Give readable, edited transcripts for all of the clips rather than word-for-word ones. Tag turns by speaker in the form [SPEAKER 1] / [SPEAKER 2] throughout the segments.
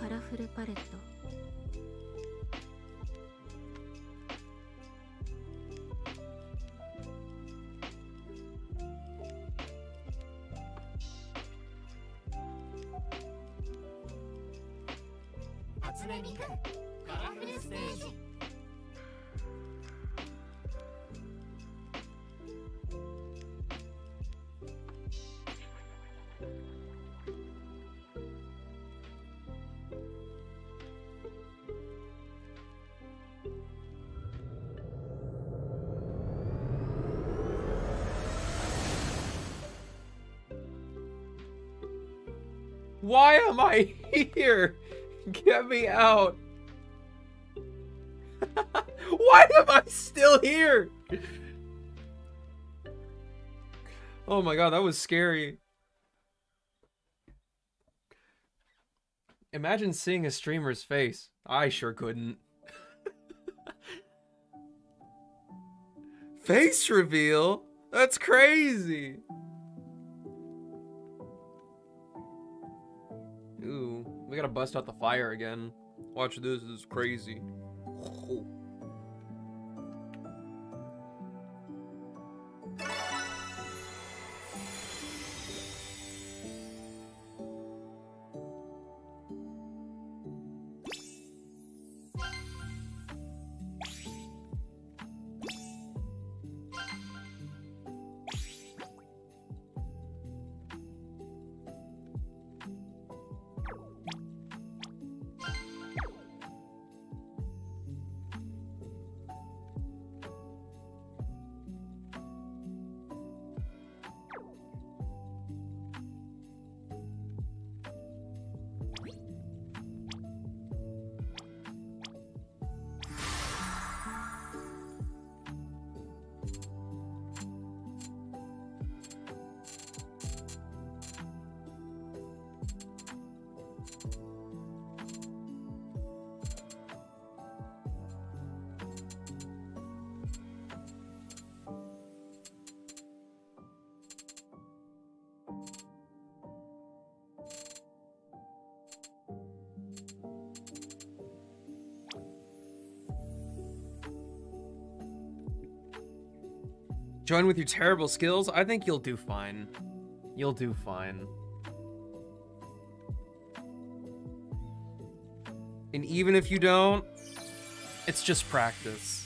[SPEAKER 1] カラフルパレット。
[SPEAKER 2] 初音ミクカラフルステージ。
[SPEAKER 3] Why am I here? Get me out. Why am I still here? Oh my god, that was scary. Imagine seeing a streamer's face. I sure couldn't. Face reveal? That's crazy. Ooh, We gotta bust out the fire again. Watch this. This is crazy. Join with your terrible skills? I think you'll do fine. You'll do fine. And even if you don't, it's just practice.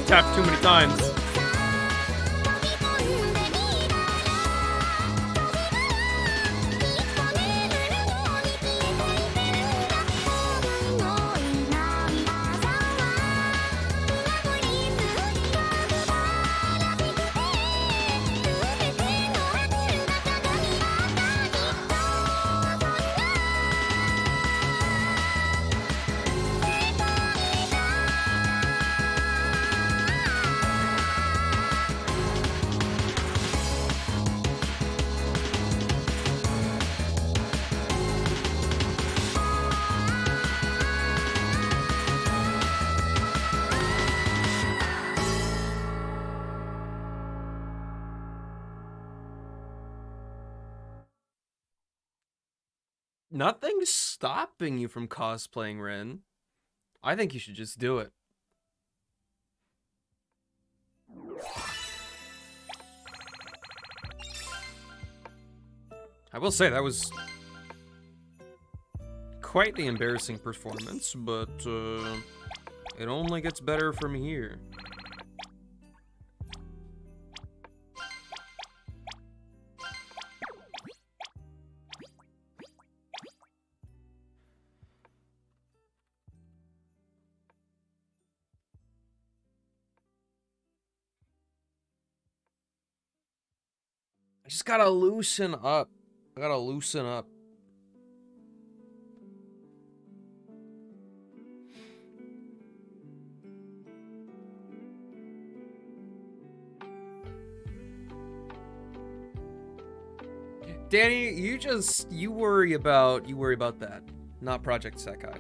[SPEAKER 3] Tapped too many times. Nothing's stopping you from cosplaying Rin. I think you should just do it. I will say that was quite the embarrassing performance, but it only gets better from here. I just gotta loosen up. I gotta loosen up. Danny, you worry about that, not Project Sekai.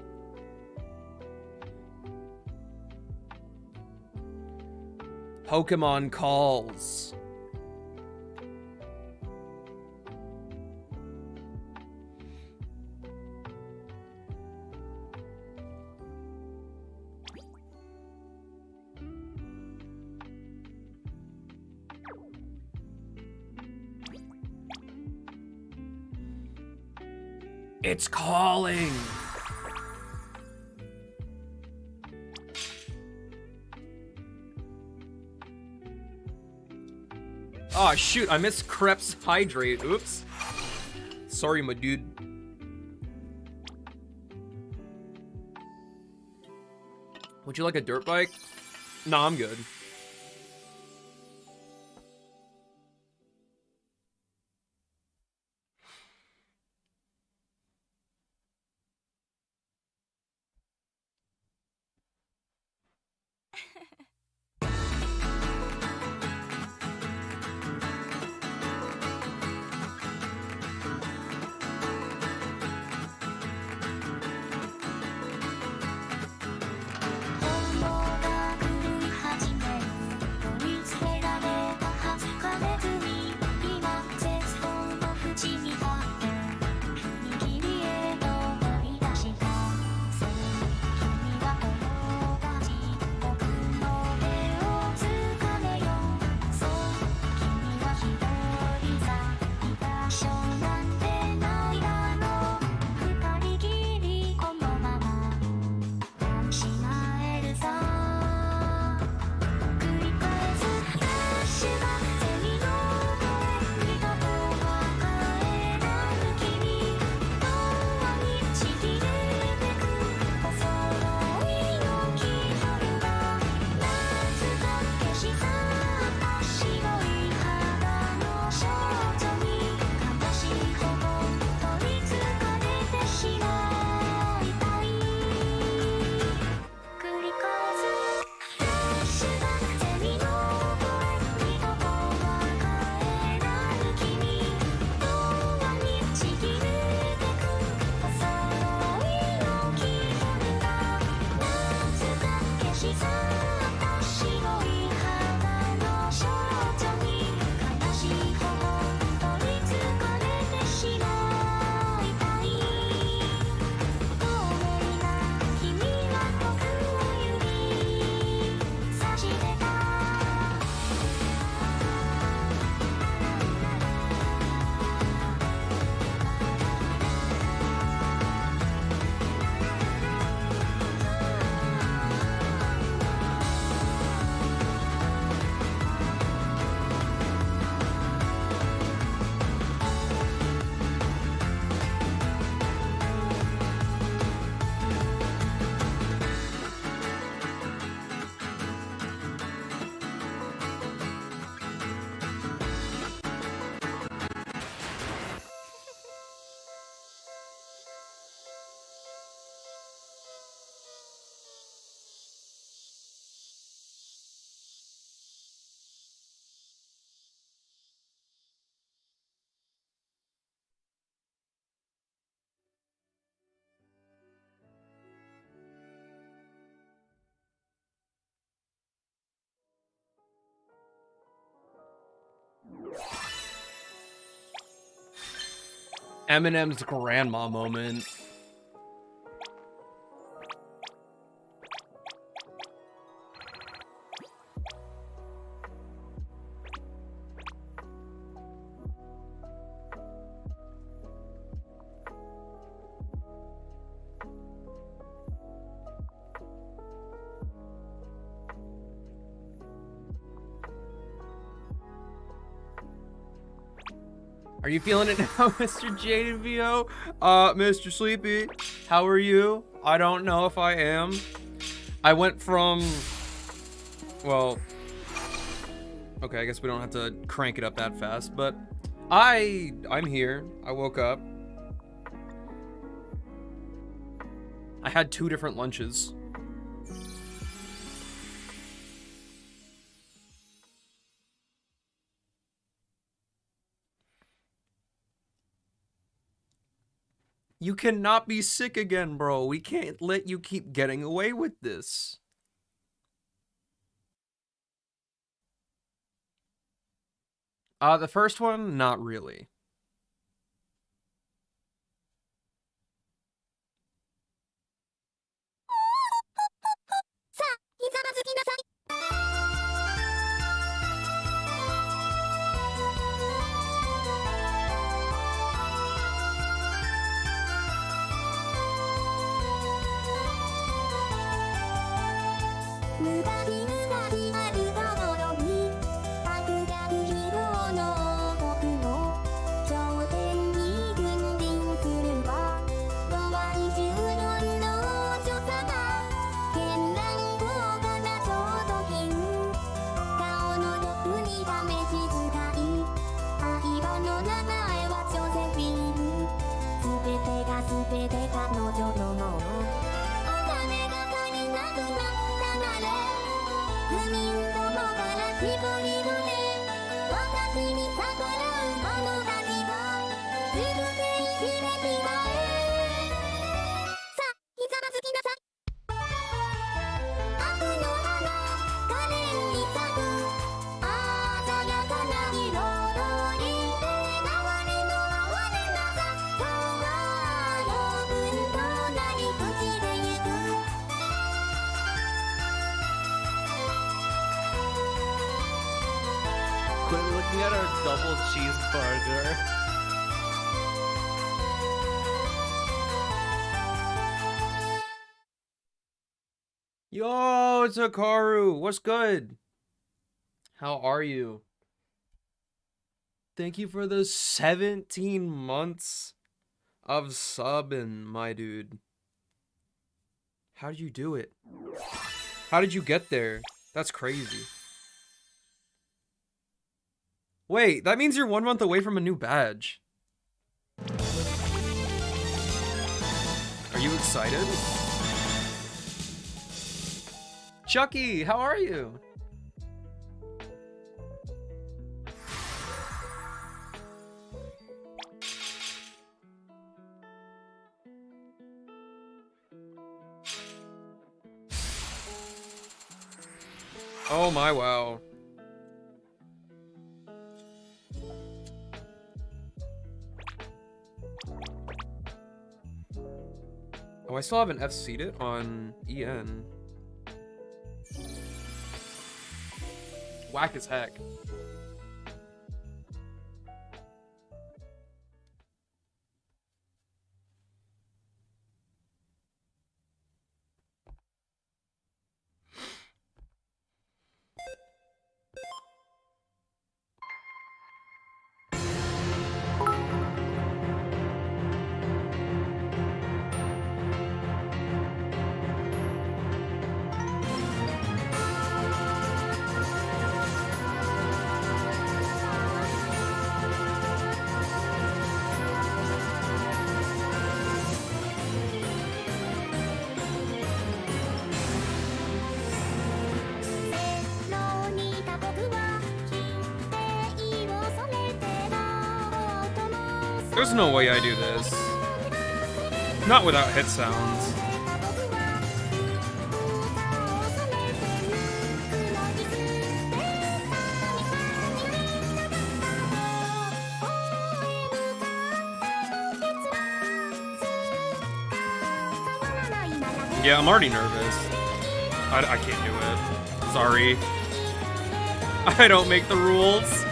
[SPEAKER 3] Pokemon calls. It's calling! Oh shoot, I missed Crep's Hydrate. Oops. Sorry, my dude. Would you like a dirt bike? Nah, I'm good. Eminem's grandma moment. Are you feeling it now, Mr. JDVO? Mr. Sleepy, how are you? I don't know if I am. I went from, well, okay, I guess we don't have to crank it up that fast, but I'm here. I woke up. I had 2 different lunches. You cannot be sick again, bro. We can't let you keep getting away with this. The first one, not really. Quit looking at our double cheeseburger. Yo, it's Hikaru. What's good? How are you? Thank you for the 17 months of subbing, my dude. How did you do it? How did you get there? That's crazy. Wait, that means you're 1 month away from a new badge. Are you excited? Chucky, how are you? Oh my, wow. Oh, I still haven't FC'd it on EN. Whack as heck. There's no way I do this. Not without hit sounds. Yeah, I'm already nervous. I can't do it. Sorry. I don't make the rules.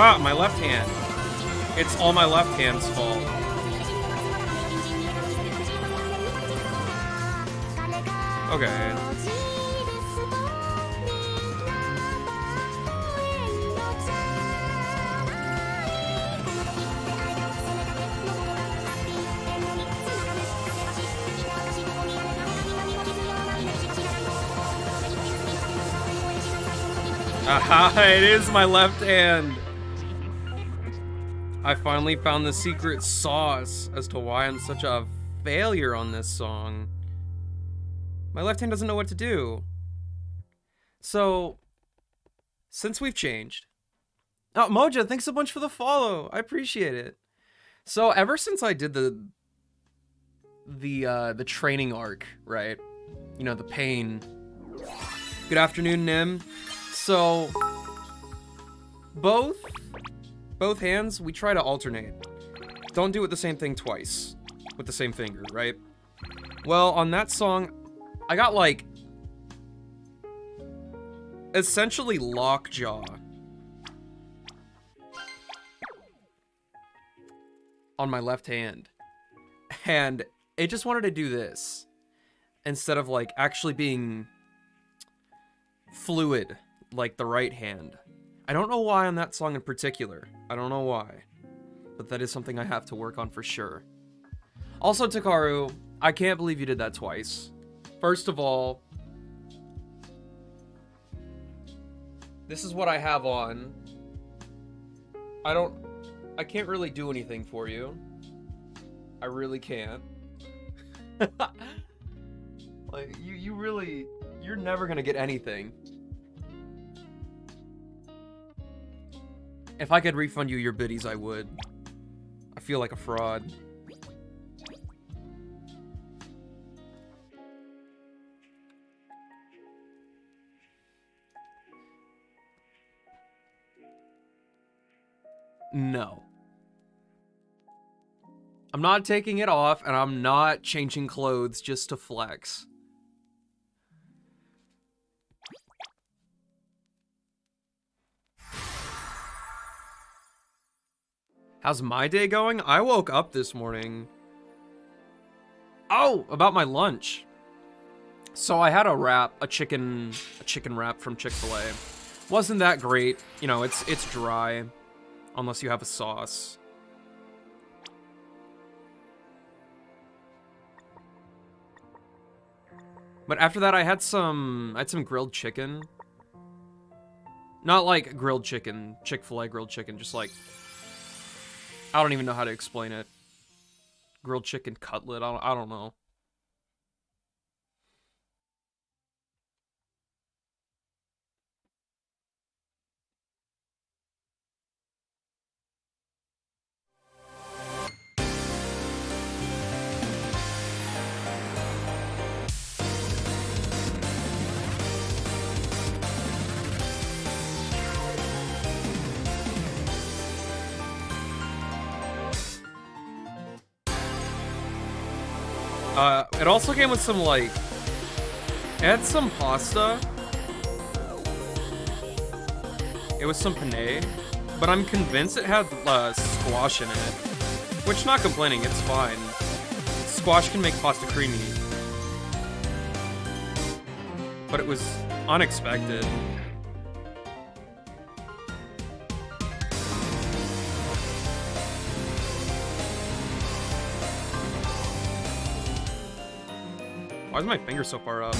[SPEAKER 3] Ah, my left hand. It's all my left hand's fault. Okay. Aha, it is my left hand. I finally found the secret sauce as to why I'm such a failure on this song. My left hand doesn't know what to do. So, since we've changed... Oh, Moja, thanks a bunch for the follow. I appreciate it. So, ever since I did the training arc, right? You know, the pain. Good afternoon, Nim. So, both hands, we try to alternate. Don't do it the same thing twice with the same finger, right? Well, on that song, I got like essentially lockjaw on my left hand, and it just wanted to do this instead of like actually being fluid like the right hand. I don't know why on that song in particular. I don't know why, but that is something I have to work on for sure. Also, Takaru, I can't believe you did that twice. First of all, this is what I have on. I can't really do anything for you. I really can't. Like, you're never gonna get anything. If I could refund you your biddies, I would. I feel like a fraud. No. I'm not taking it off, and I'm not changing clothes just to flex. How's my day going? I woke up this morning. Oh, about my lunch. So I had a wrap, a chicken wrap from Chick-fil-A. Wasn't that great. You know, it's dry. Unless you have a sauce. But after that, I had some grilled chicken. Not like grilled chicken, Chick-fil-A grilled chicken, just like, I don't even know how to explain it. Grilled chicken cutlet, I don't know. It also came with some, like, it had some pasta. It was some penne, but I'm convinced it had squash in it. Which, not complaining, it's fine. Squash can make pasta creamy. But it was unexpected. Why is my finger so far up?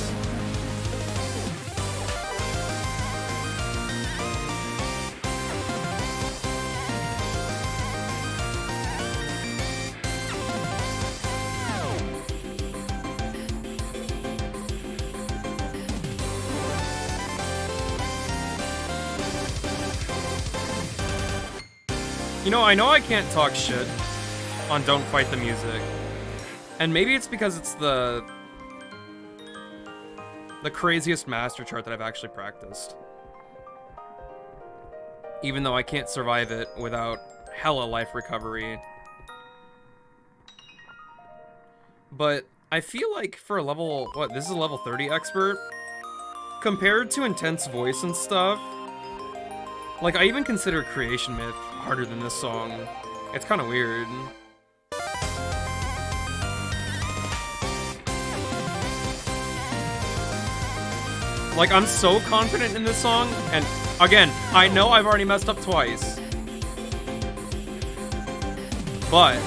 [SPEAKER 3] You know I can't talk shit on Don't Fight the Music. And maybe it's because it's the craziest master chart that I've actually practiced. Even though I can't survive it without hella life recovery. But I feel like for a level, what, this is a level 30 expert? Compared to Intense Voice and stuff, like I even consider Creation Myth harder than this song. It's kind of weird. Like, I'm so confident in this song, and again, I know I've already messed up twice. But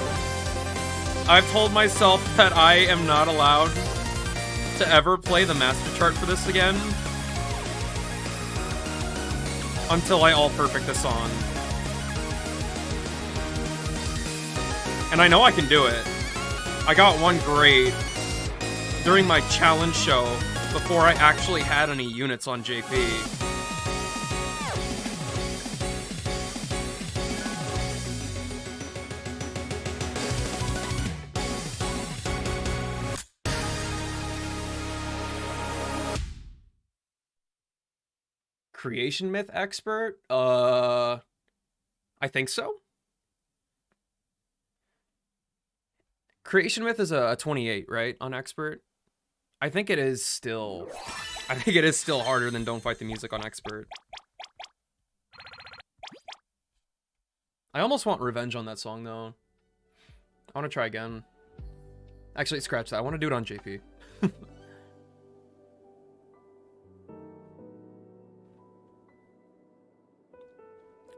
[SPEAKER 3] I've told myself that I am not allowed to ever play the master chart for this again until I all perfect the song. And I know I can do it. I got one grade during my challenge show before I actually had any units on JP. Creation myth expert? I think so. Creation myth is a 28, right? On expert. I think it is still harder than Don't Fight the Music on expert. I almost want revenge on that song though. I want to try again. Actually, scratch that. I want to do it on JP.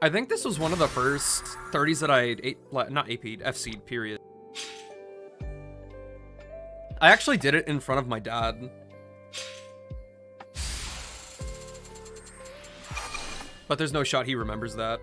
[SPEAKER 3] I think this was one of the first 30s that I not AP'd, FC'd, period. I actually did it in front of my dad. But there's no shot he remembers that.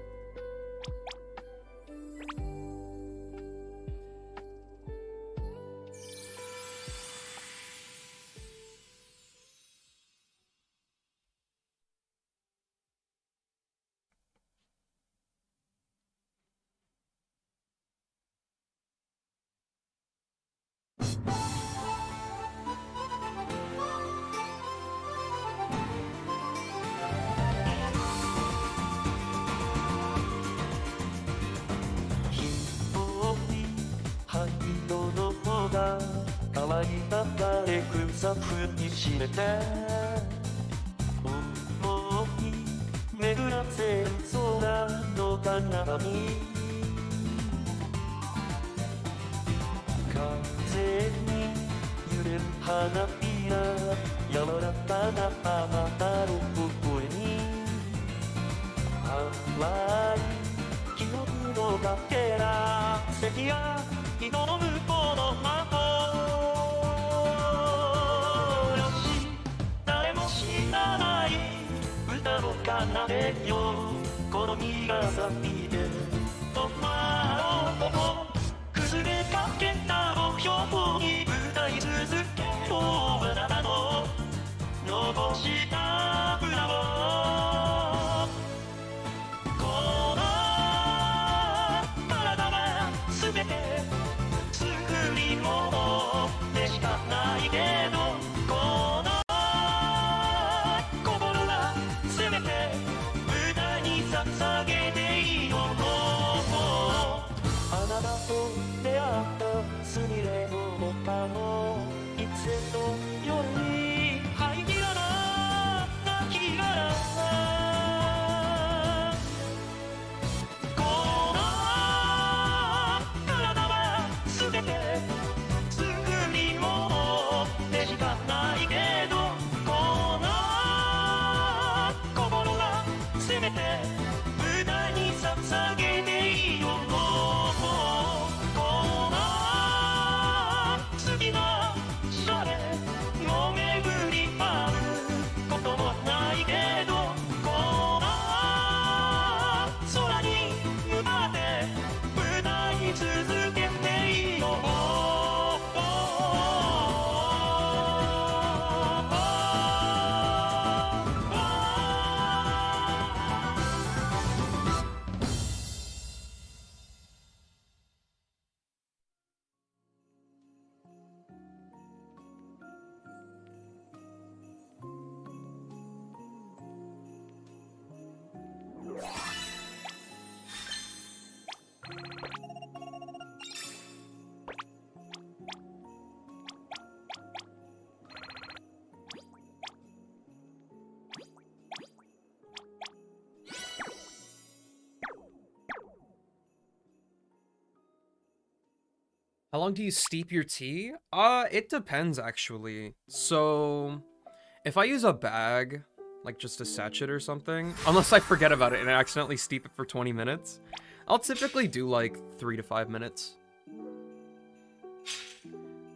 [SPEAKER 3] How long do you steep your tea? It depends actually. So, if I use a bag, like just a sachet or something, unless I forget about it and I accidentally steep it for 20 minutes, I'll typically do like 3 to 5 minutes.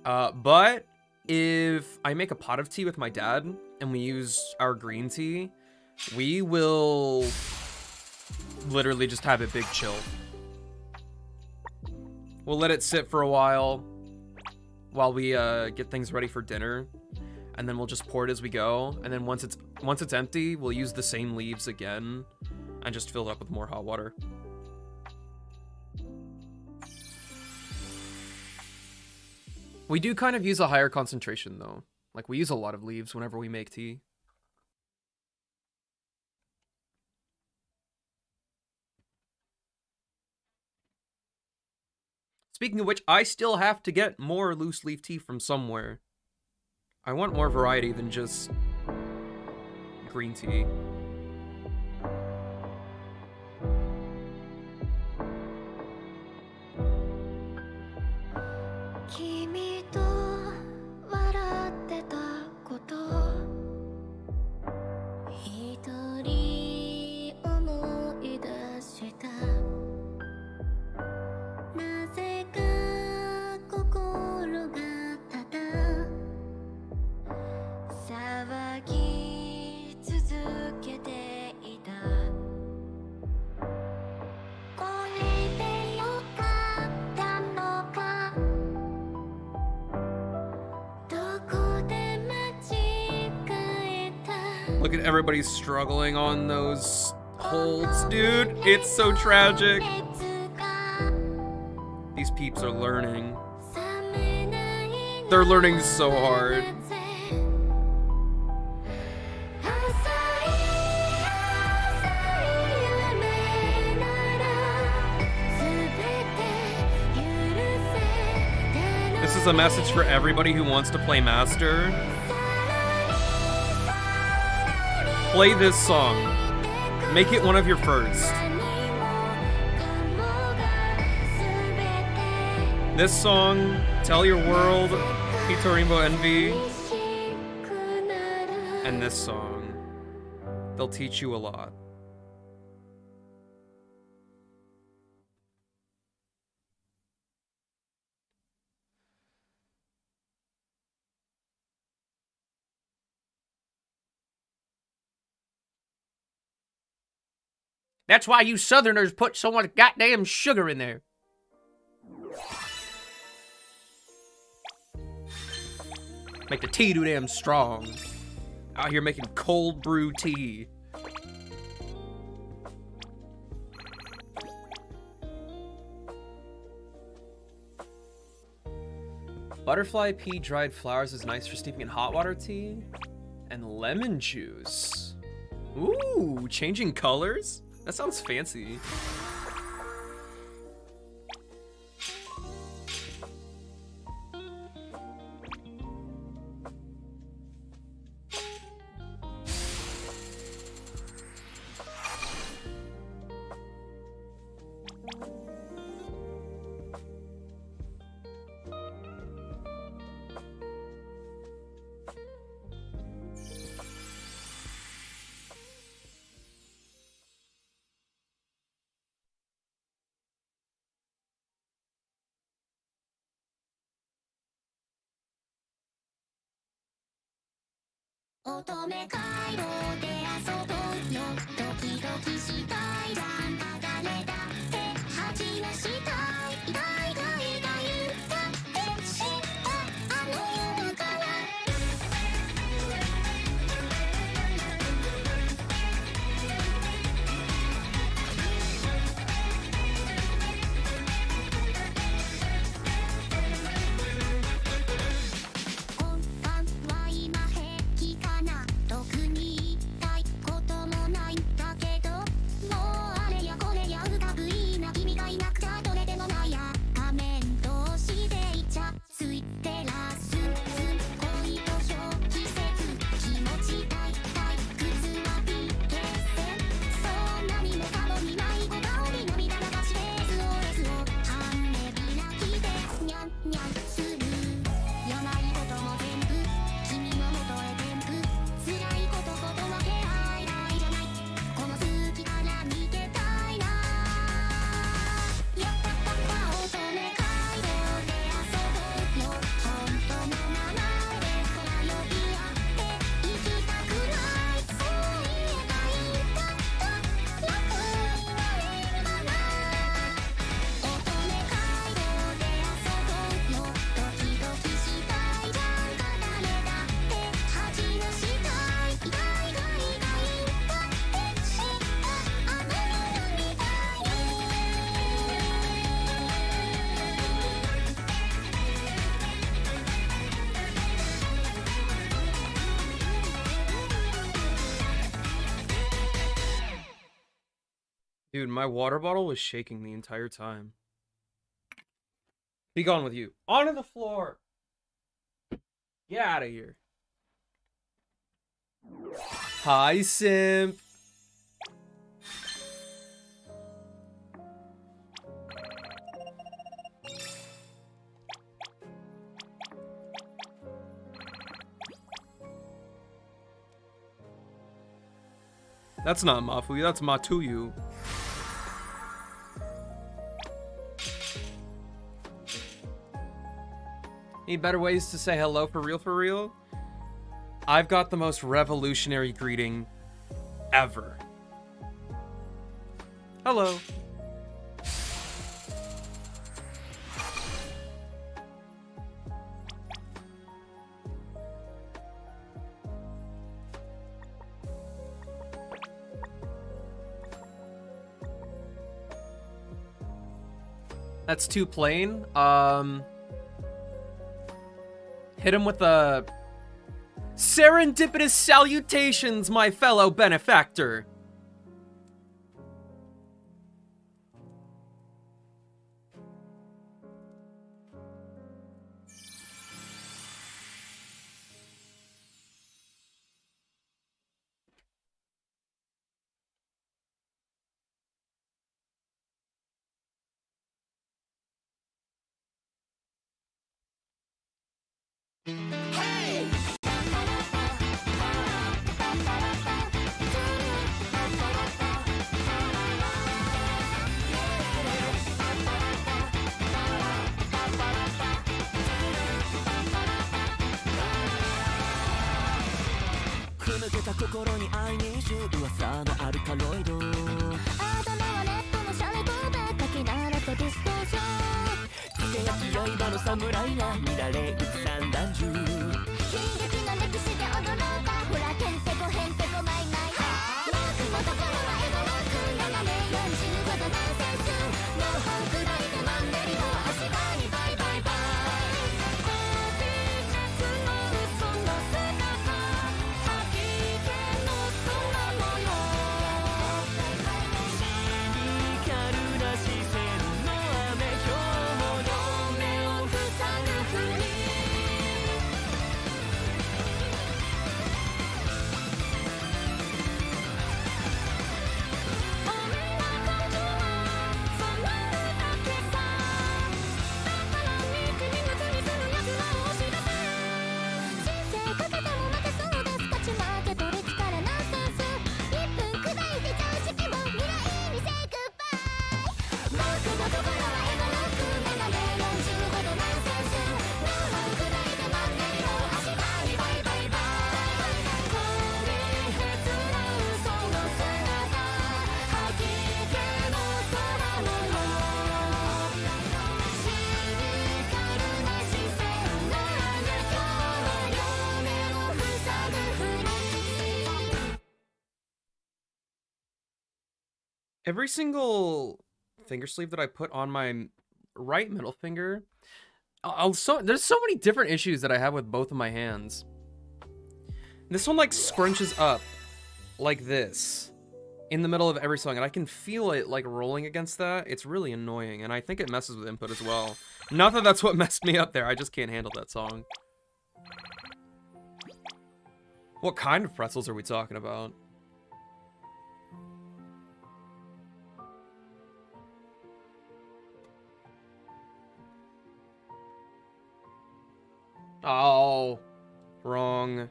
[SPEAKER 3] But if I make a pot of tea with my dad and we use our green tea, we will literally just have it big chill. We'll let it sit for a while we get things ready for dinner, and then we'll just pour it as we go. And then once it's empty, we'll use the same leaves again and just fill it up with more hot water. We do kind of use a higher concentration though. Like, we use a lot of leaves whenever we make tea. Speaking of which, I still have to get more loose leaf tea from somewhere. I want more variety than just green tea. Look at everybody struggling on those holds, dude. It's so tragic. These peeps are learning. They're learning so hard. This is a message for everybody who wants to play Master. Play this song. Make it one of your first. This song, Tell Your World, Hitorimbo Envy, and this song. They'll teach you a lot. That's why you Southerners put so much goddamn sugar in there. Make the tea too damn strong. Out here making cold brew tea. Butterfly pea dried flowers is nice for steeping in hot water tea. And lemon juice. Ooh, changing colors? That sounds fancy. Dude, my water bottle was shaking the entire time. Be gone with you. Onto the floor! Get out of here. Hi, simp. That's not Mafu, that's Matuyu. Any better ways to say hello for real, for real? I've got the most revolutionary greeting ever. Hello. That's too plain. Hit him with a serendipitous salutations, my fellow benefactor. Every single finger sleeve that I put on my right middle finger, there's so many different issues that I have with both of my hands. This one like scrunches up like this in the middle of every song, and I can feel it like rolling against that. It's really annoying, and I think it messes with input as well. Not that that's what messed me up there, I just can't handle that song. What kind of pretzels are we talking about? Oh, wrong.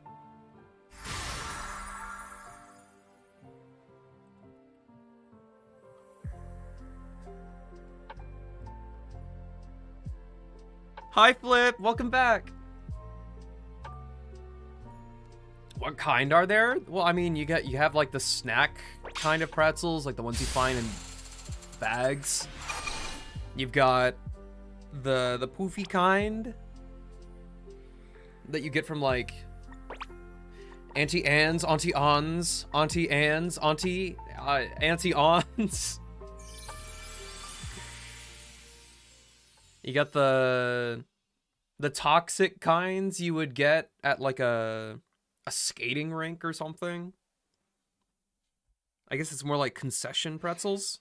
[SPEAKER 3] Hi, Flip. Welcome back. What kind are there? Well, I mean, you have like the snack kind of pretzels, like the ones you find in bags. You've got the poofy kind that you get from like Auntie Anne's, Auntie On's, Auntie Anne's, Auntie On's. You got the toxic kinds you would get at like a skating rink or something. I guess it's more like concession pretzels.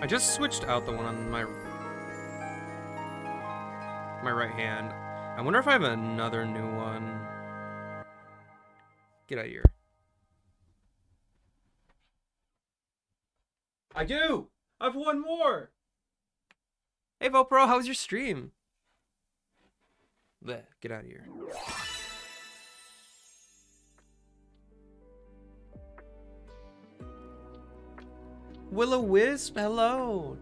[SPEAKER 3] I just switched out the one on my right hand. I wonder if I have another new one. Get out of here. I do! I have one more! Hey Vopro, how was your stream? Bleh, get out of here. Will-O-Wisp, hello!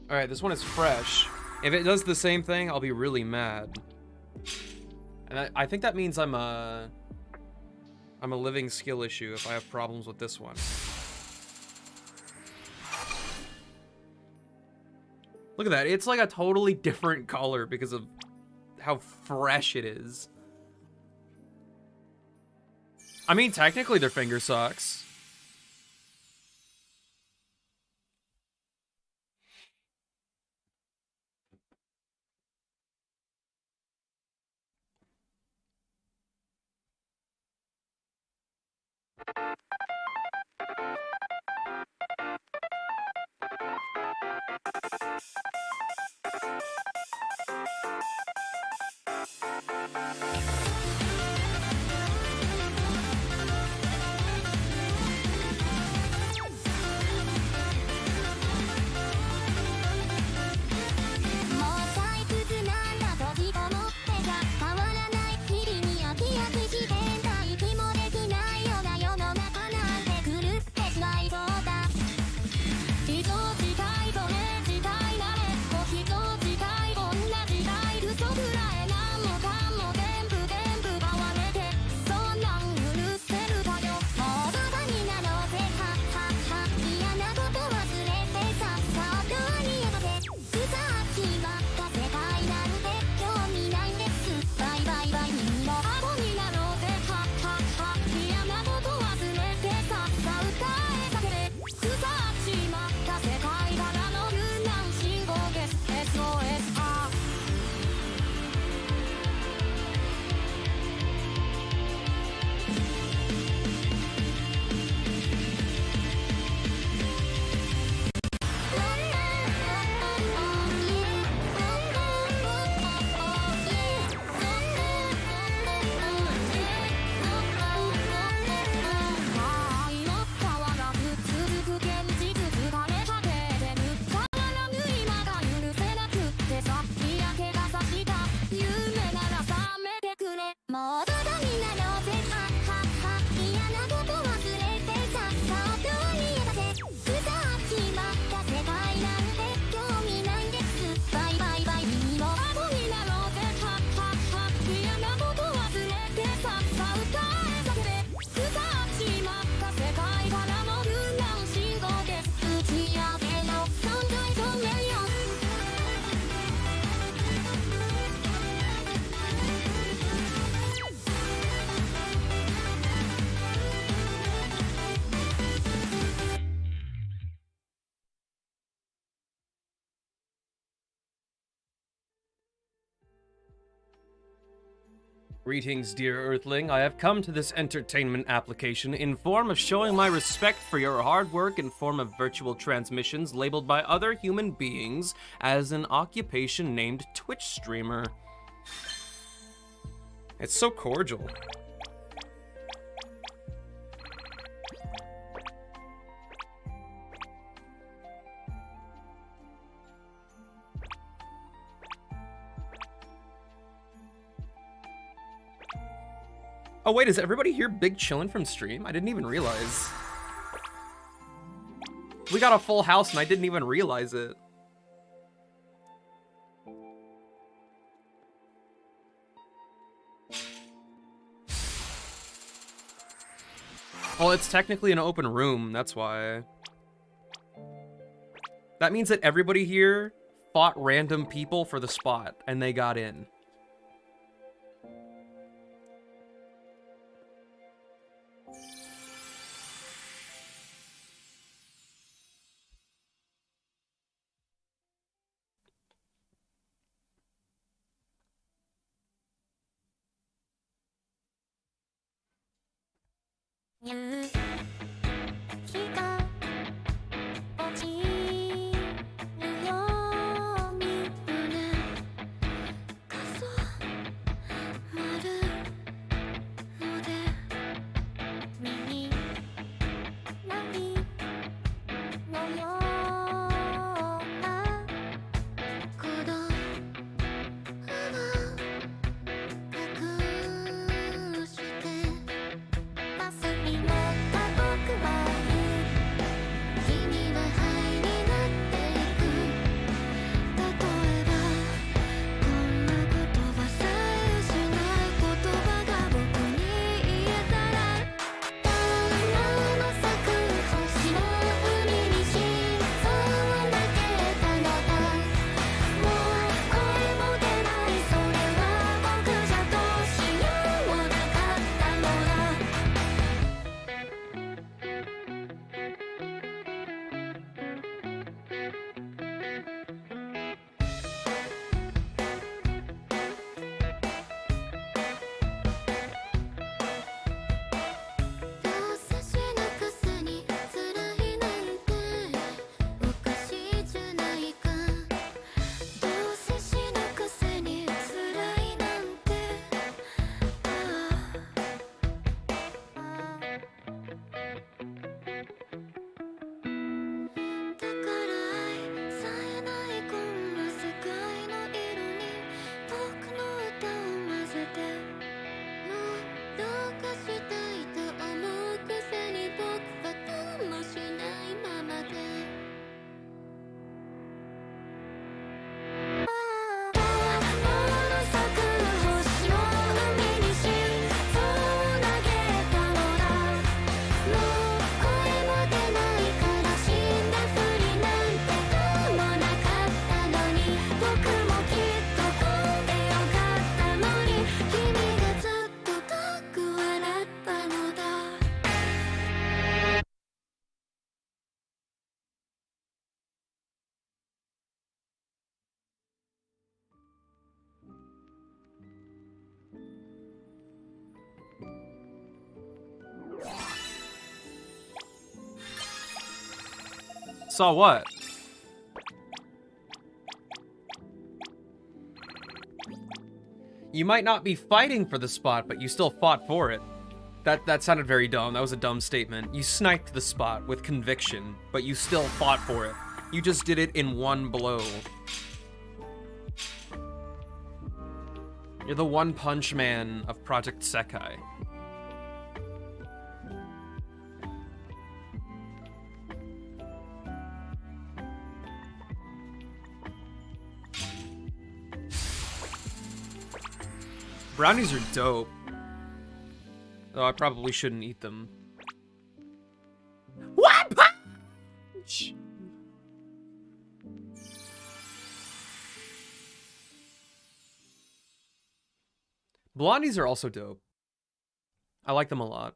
[SPEAKER 3] Alright, this one is fresh. If it does the same thing, I'll be really mad. And I think that means I'm a living skill issue if I have problems with this one. Look at that. It's like a totally different color because of how fresh it is. I mean, technically they're finger socks. Greetings, dear Earthling. I have come to this entertainment application in form of showing my respect for your hard work in form of virtual transmissions labeled by other human beings as an occupation named Twitch streamer. It's so cordial. Oh wait, is everybody here big chillin' from stream? I didn't even realize. We got a full house and I didn't even realize it. Well, it's technically an open room, that's why. That means that everybody here fought random people for the spot and they got in. Saw what? You might not be fighting for the spot, but you still fought for it. That sounded very dumb. That was a dumb statement. You sniped the spot with conviction, but you still fought for it. You just did it in one blow. You're the One Punch Man of Project Sekai. Brownies are dope. Though I probably shouldn't eat them. One punch! Blondies are also dope. I like them a lot.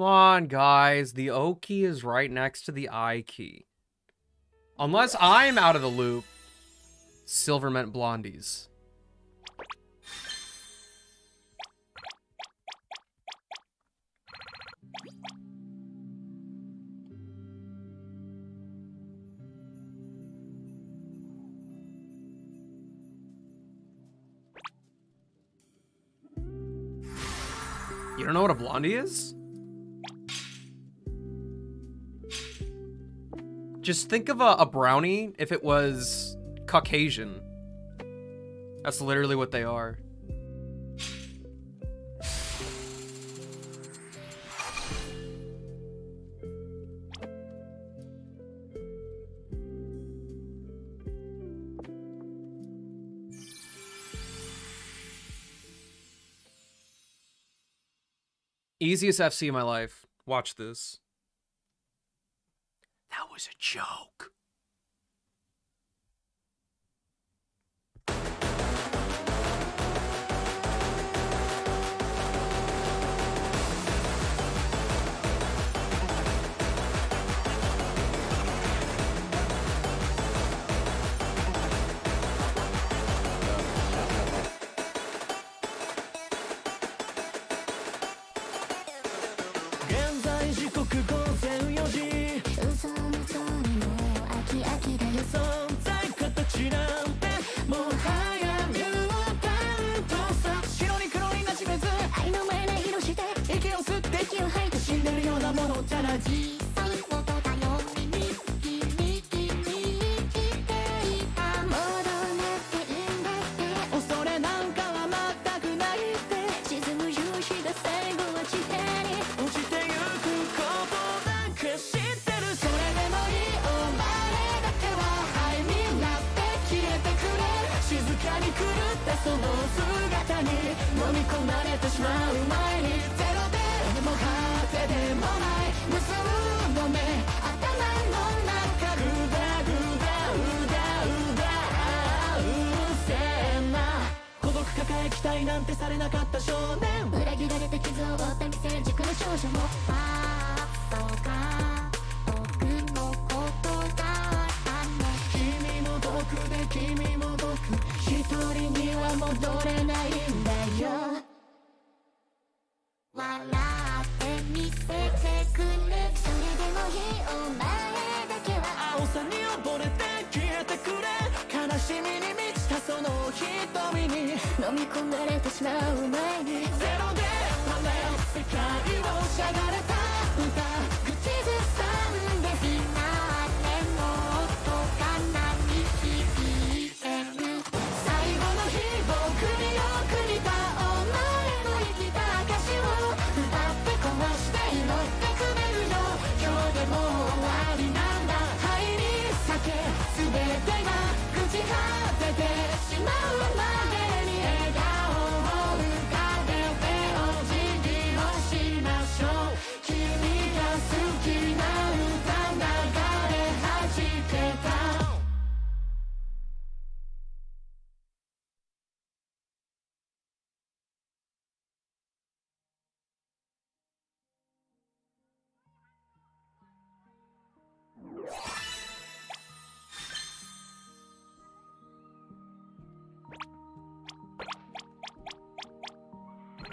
[SPEAKER 3] Come on, guys. The O key is right next to the I key. Unless I'm out of the loop. Silver meant blondies. You don't know what a blondie is? Just think of a brownie if it was Caucasian. That's literally what they are. Easiest FC in my life. Watch this. That was a joke.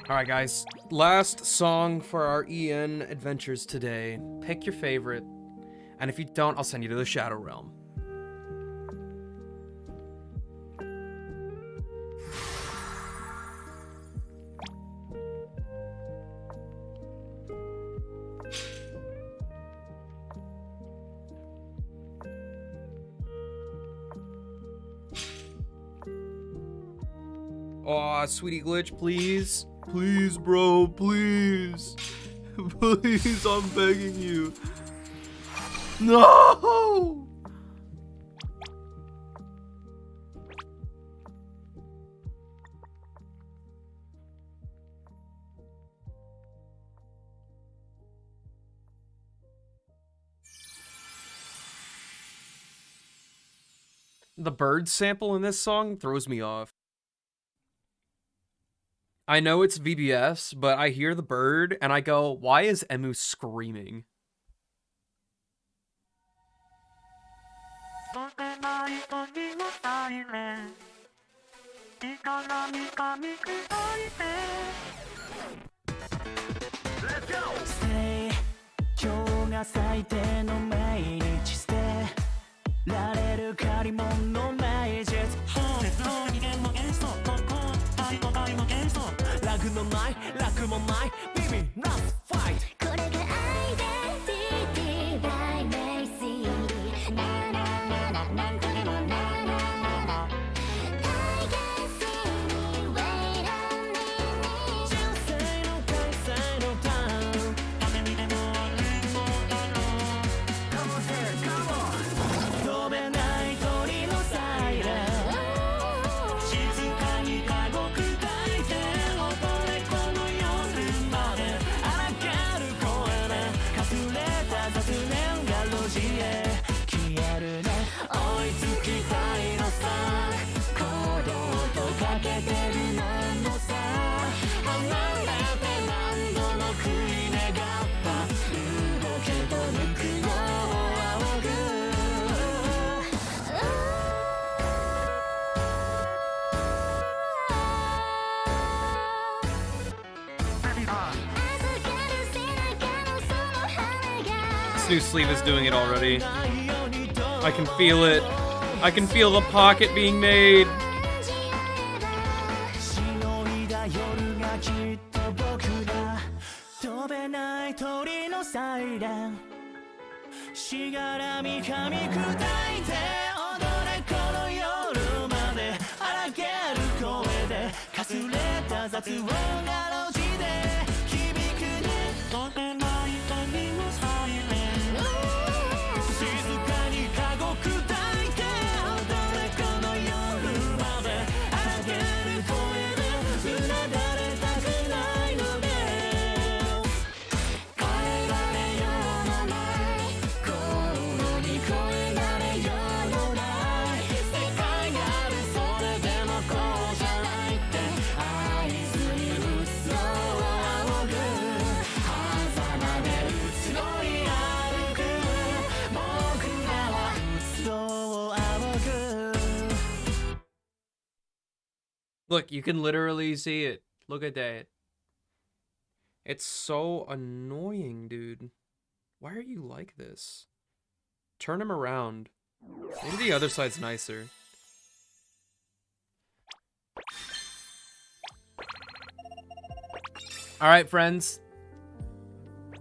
[SPEAKER 3] Alright guys, last song for our EN adventures today. Pick your favorite, and if you don't, I'll send you to the Shadow Realm. Aw, sweetie glitch, please. Please, bro, please. Please, I'm begging you. No! The bird sample in this song throws me off. I know it's VBS, but I hear the bird and I go, why is Emu screaming?
[SPEAKER 2] Let's go!
[SPEAKER 4] Stay 今日が最低の毎日捨てられる借り物の毎日楽のない楽もない Baby not fight
[SPEAKER 1] これがアイデンティティ by Macy ならならなんとでもならなら I can see me wait on me
[SPEAKER 4] 人生の開催のターン雨にでも連想だろう Come on here, come on 飛べない鳥のサイレン静かに過酷抱いて踊れこの夜まで荒げる声でかすれた雑念が路地へ消えるね追いつきたいのさ行動とかけてるののさ離れて何度も食い願った動けと抜くのを仰ぐ
[SPEAKER 1] 預かる背中のその羽が
[SPEAKER 3] This new sleeve is doing it already. I can feel it. I can feel the pocket being made.
[SPEAKER 4] しのいだ夜がきっと僕ら飛べない鳥のサイレンしがらみ噛み砕いて踊れこの夜まで荒げる声でかすれた雑音が路地で響くね飛べない鳥のサイレン静かに過酷抱いて踊れこの夜まで荒げる声でうなだれたくないので越えられようのない心に越えられようのない世界があるそれでもこうじゃないって合図に嘘を仰ぐ狭間で移ろい歩く僕らは嘘を仰ぐ
[SPEAKER 3] Look, you can literally see it. Look at that. It's so annoying, dude. Why are you like this? Turn him around. Maybe the other side's nicer. Alright, friends.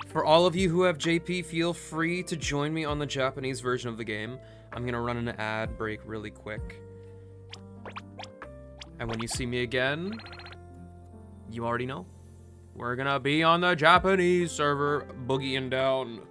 [SPEAKER 3] For all of you who have JP, feel free to join me on the Japanese version of the game. I'm gonna run an ad break really quick. And when you see me again, you already know. We're gonna be on the Japanese server, boogieing down.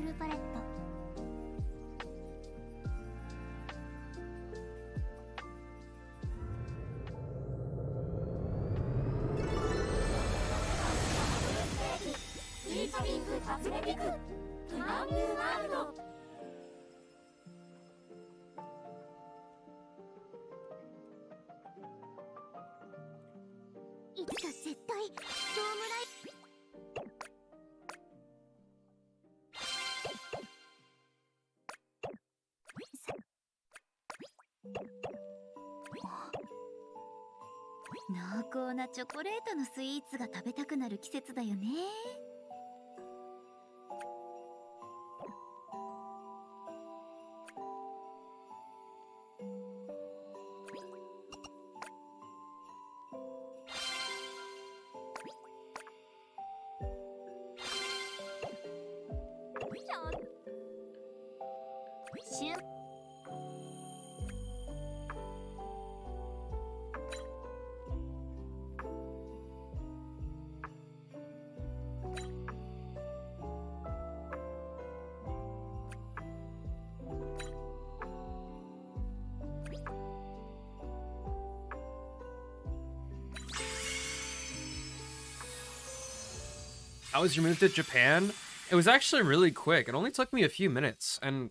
[SPEAKER 1] ルパレット。フィーチャリング初音ミクブランニューワールド。いつか絶対ドームライ濃厚なチョコレートのスイーツが食べたくなる季節だよね。しゅん
[SPEAKER 3] How was your move to Japan? It was actually really quick. It only took me a few minutes, and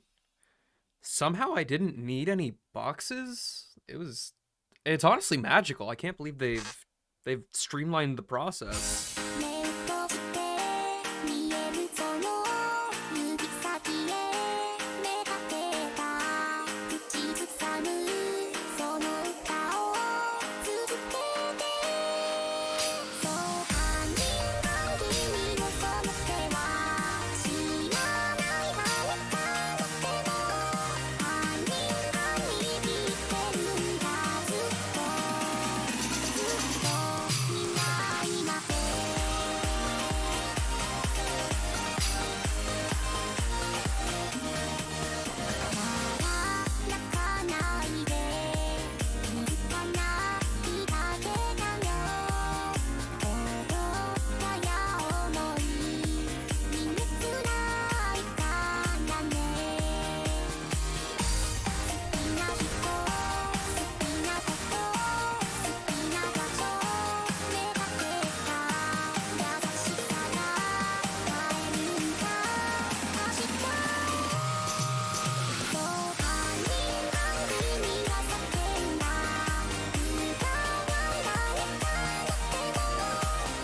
[SPEAKER 3] somehow I didn't need any boxes. It's honestly magical. I can't believe they've streamlined the process.
[SPEAKER 1] 目を閉じて見えるその指先へ目がけた口ずさむその歌を続けてそう犯人が君のその手は知らない誰かの手も犯人が握ってるんだずっとみんな今泣かないで気づかないだけだよ踊ったや思いみんな辛いからね好きな人好きなこと好きな場所目がけた優しさが帰るんだ明日そう犯人が君が叫んだ歌が誰かの手も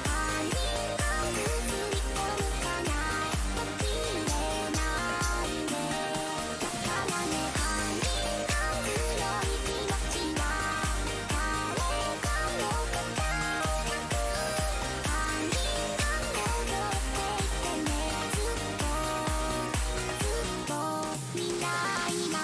[SPEAKER 1] 犯人が包み込むかないときれないねだからね犯人が強い気持ちは誰かの答えなく犯人が戻っていてねずっとみんな今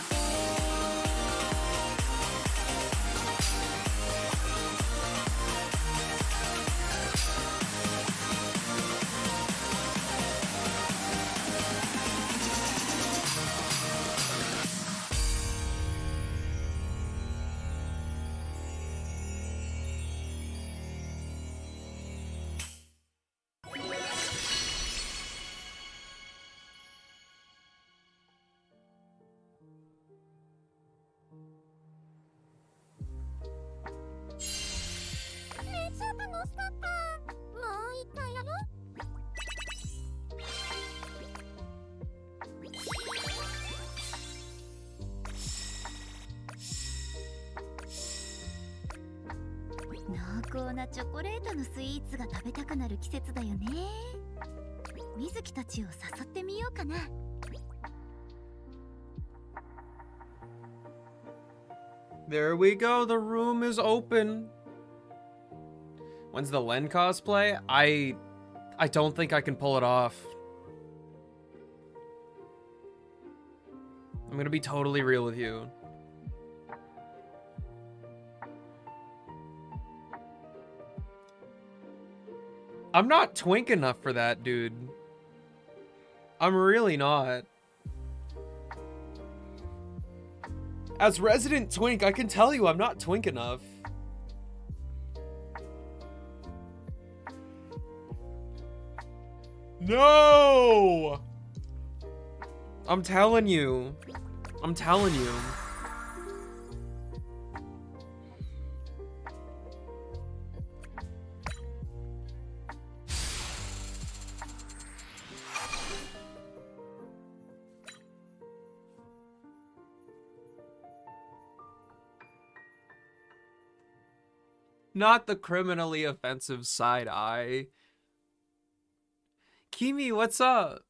[SPEAKER 1] めっちゃ楽しかった。もう一回やろう。濃厚なチョコレートのスイーツが食べたくなる季節だよね。水木たちを誘ってみようかな。
[SPEAKER 3] There we go. The room is open. When's the Len cosplay? I don't think I can pull it off. I'm gonna be totally real with you. I'm not twink enough for that, dude. I'm really not. As resident twink, I can tell you I'm not twink enough. No! I'm telling you. I'm telling you. Not the criminally offensive side eye. Kimi, what's up?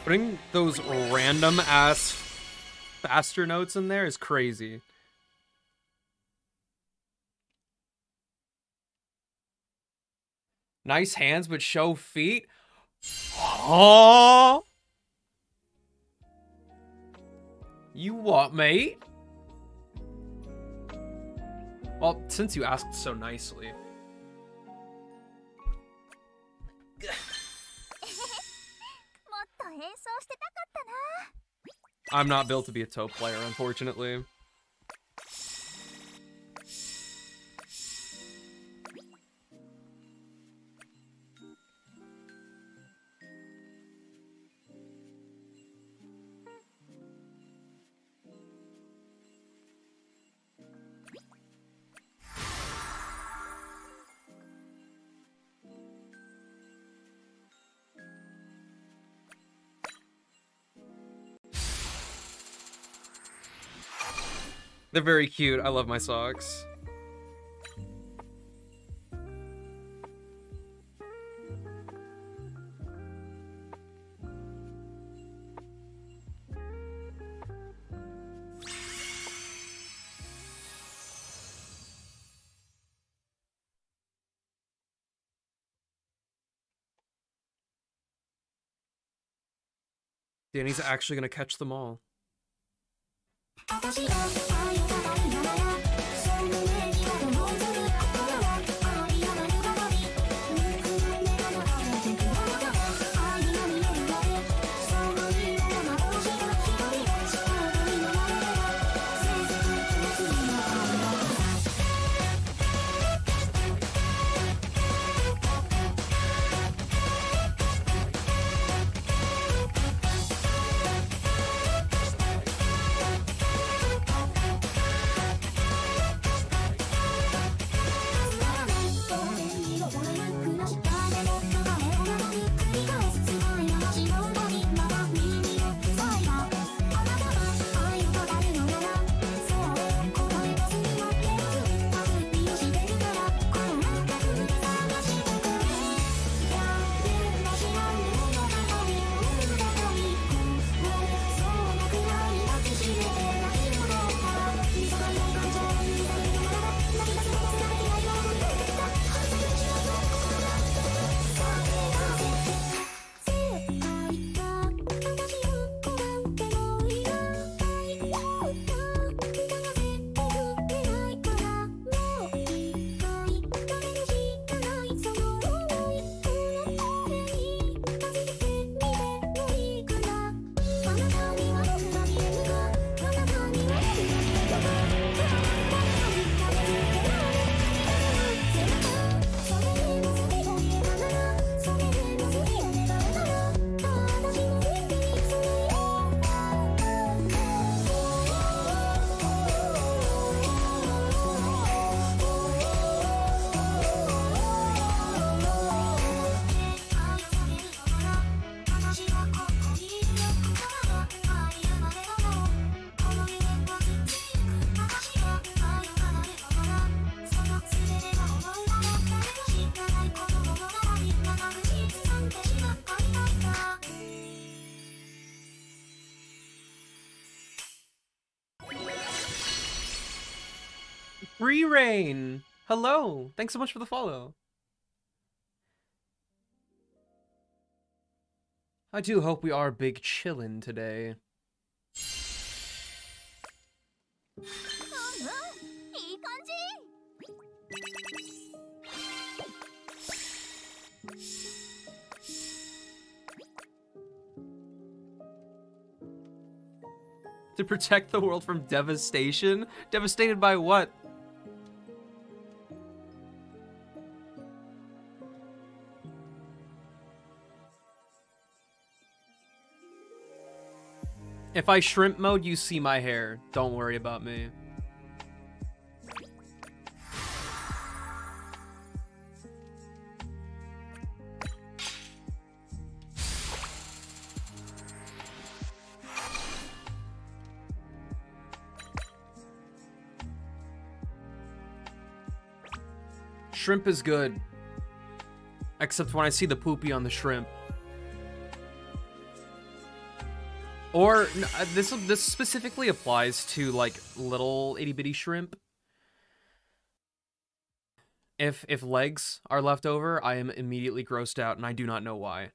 [SPEAKER 3] Putting those random ass faster notes in there is crazy. Nice hands, but show feet. Huh? You what, mate? Well, since you asked so nicely. I'm not built to be a toe player, unfortunately. They're very cute. I love my socks. Danny's actually gonna catch them all. Free Reign. Hello. Thanks so much for the follow. I do hope we are big chillin' today. To protect the world from devastation? Devastated by what? If I shrimp mode, you see my hair. Don't worry about me. Shrimp is good. Except when I see the poopy on the shrimp. Or this specifically applies to like little itty bitty shrimp. If legs are left over, I am immediately grossed out, and I do not know why.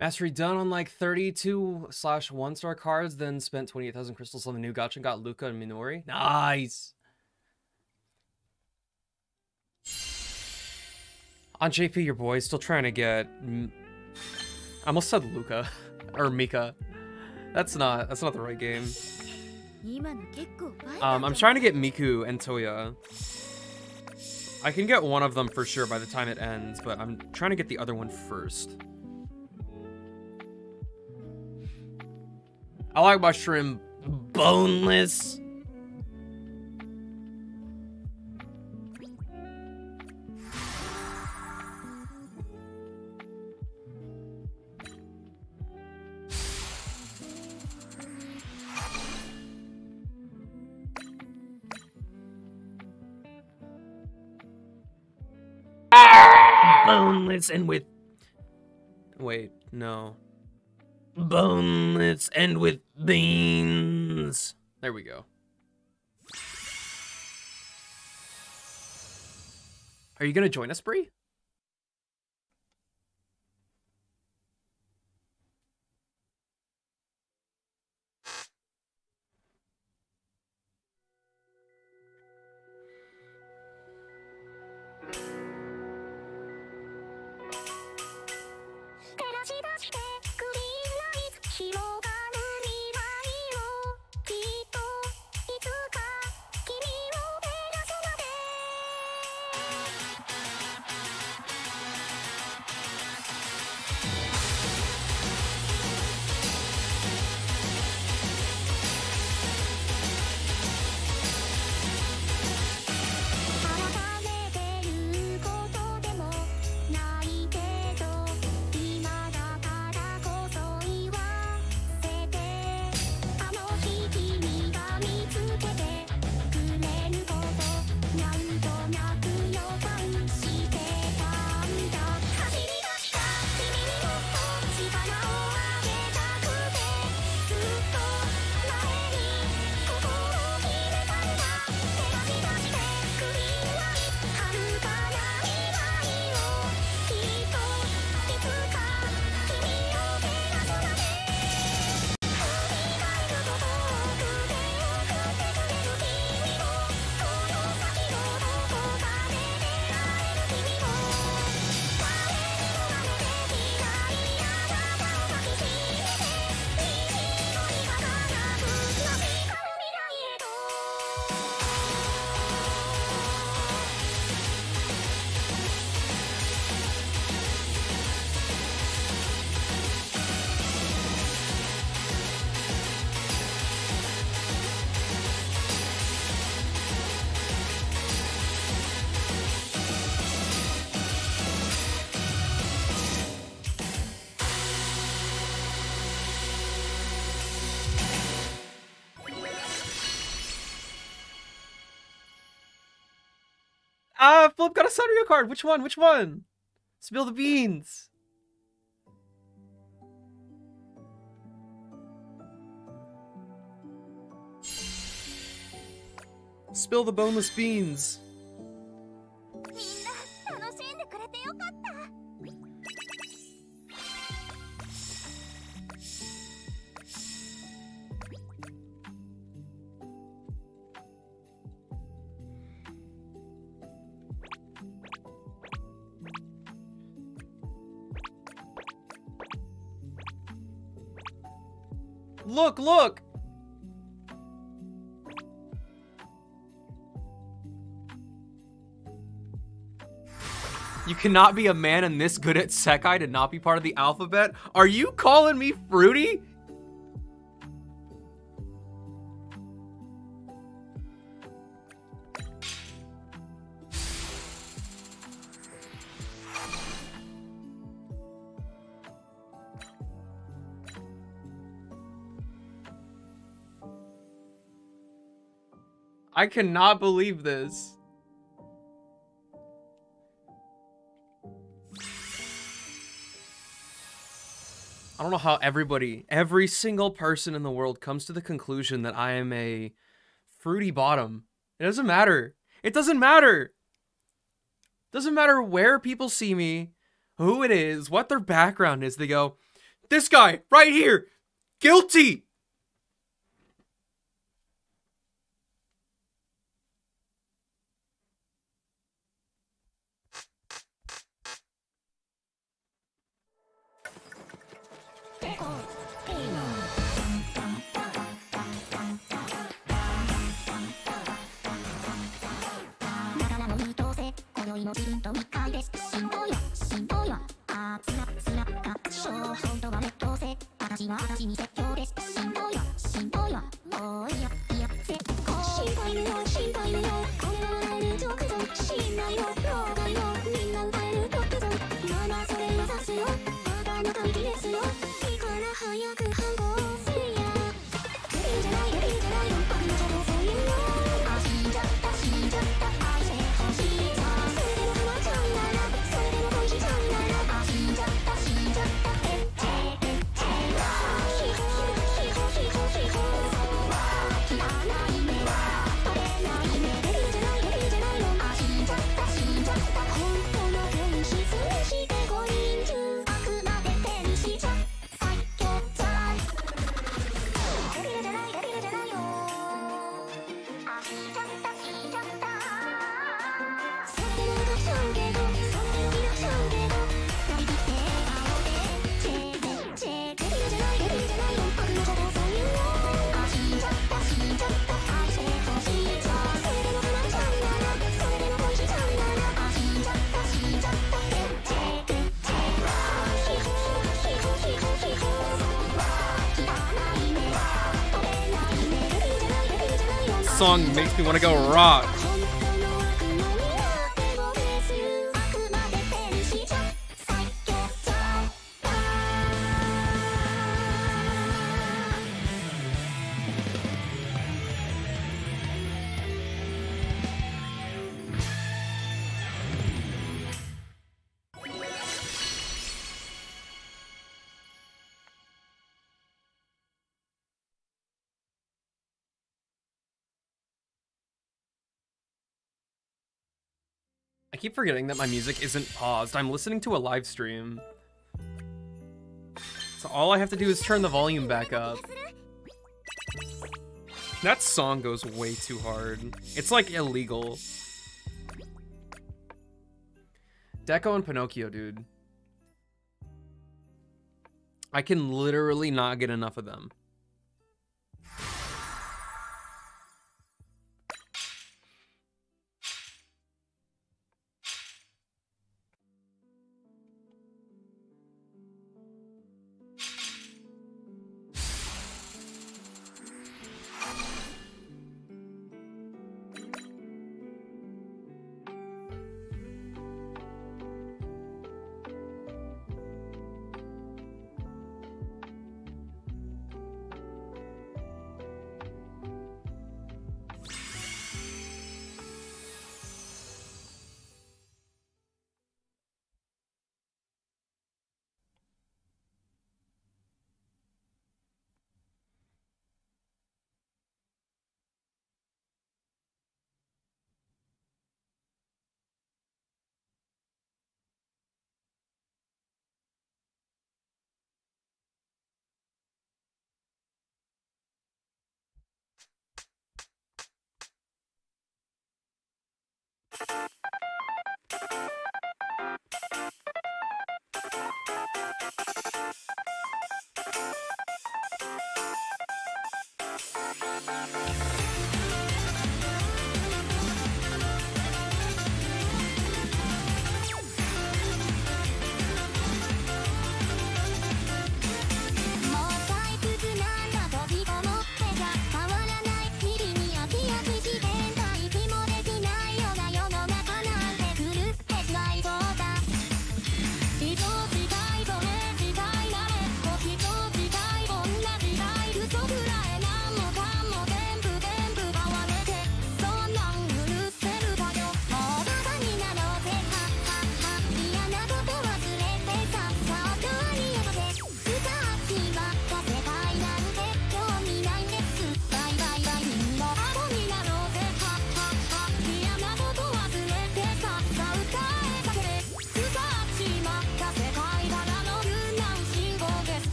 [SPEAKER 3] Mastery done on like 32/1-star cards, then spent 28,000 crystals on the new gacha and got Luca and Minori. Nice! On JP, your boy, still trying to get... I almost said Luca. Or Mika. That's not the right game. I'm trying to get Miku and Toya. I can get one of them for sure by the time it ends, but I'm trying to get the other one first. I like my shrimp boneless.
[SPEAKER 5] boneless and with
[SPEAKER 3] Wait, no.
[SPEAKER 5] boneless and with beans.
[SPEAKER 3] There we go. Are you gonna join us, Bree? Ah, Flip got a Sanrio card. Which one? Which one? Spill the beans. Spill the boneless beans.
[SPEAKER 1] みんな楽しんでくれてよかった。
[SPEAKER 3] Look, look! You cannot be a man and this good at Sekai to not be part of the alphabet? Are you calling me fruity? I cannot believe this. I don't know how every single person in the world comes to the conclusion that I am a fruity bottom. It doesn't matter. It doesn't matter. Doesn't matter where people see me, who it is, what their background is. They go, this guy right here, guilty. song makes me want to go rock. I keep forgetting that my music isn't paused. I'm listening to a live stream. So all I have to do is turn the volume back up. That song goes way too hard. It's like illegal. Deco and Pinocchio, dude. I can literally not get enough of them.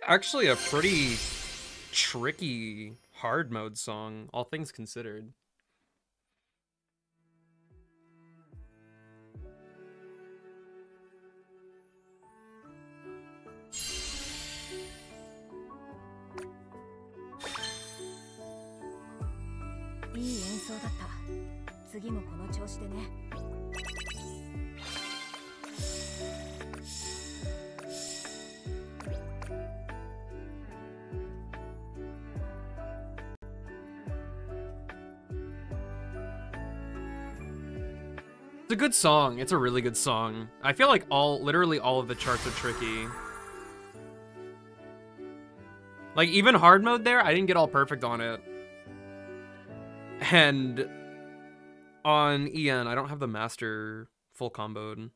[SPEAKER 3] Actually a pretty tricky hard mode song, all things considered. It's a good song. It's a really good song. I feel like literally all of the charts are tricky. Like, even hard mode there, I didn't get all perfect on it. And on EN, I don't have the master full comboed.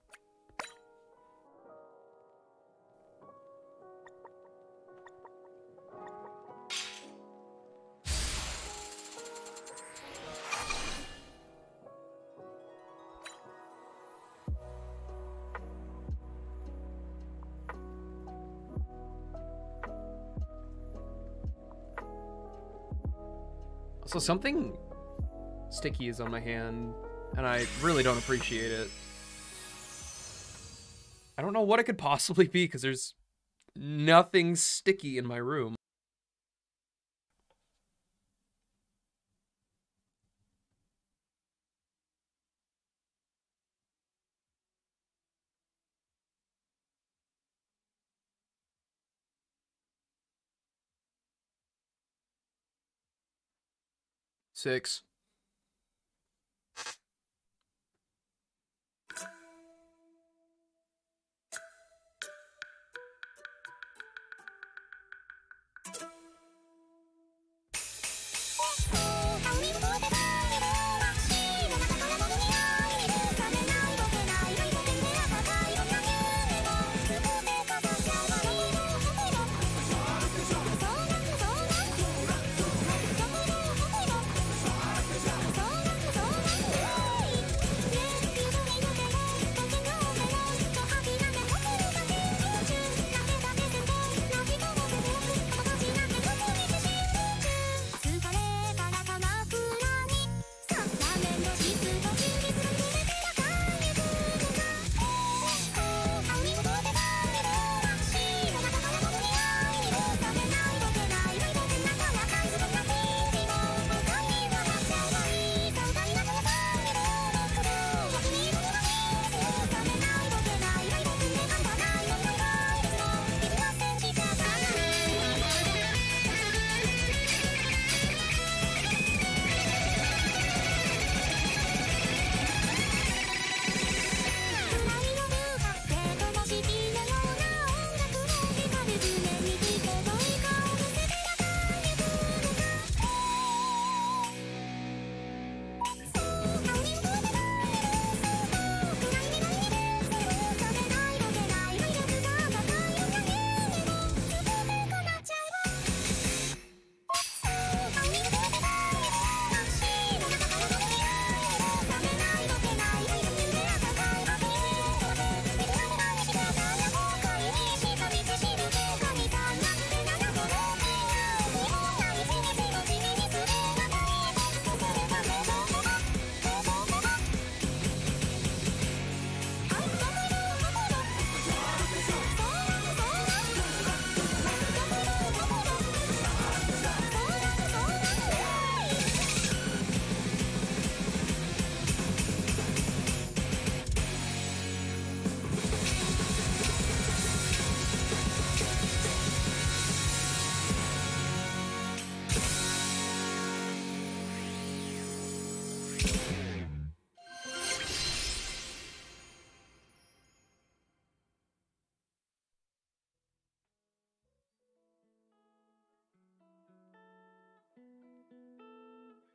[SPEAKER 3] So something sticky is on my hand, and I really don't appreciate it. I don't know what it could possibly be, because there's nothing sticky in my room. Six.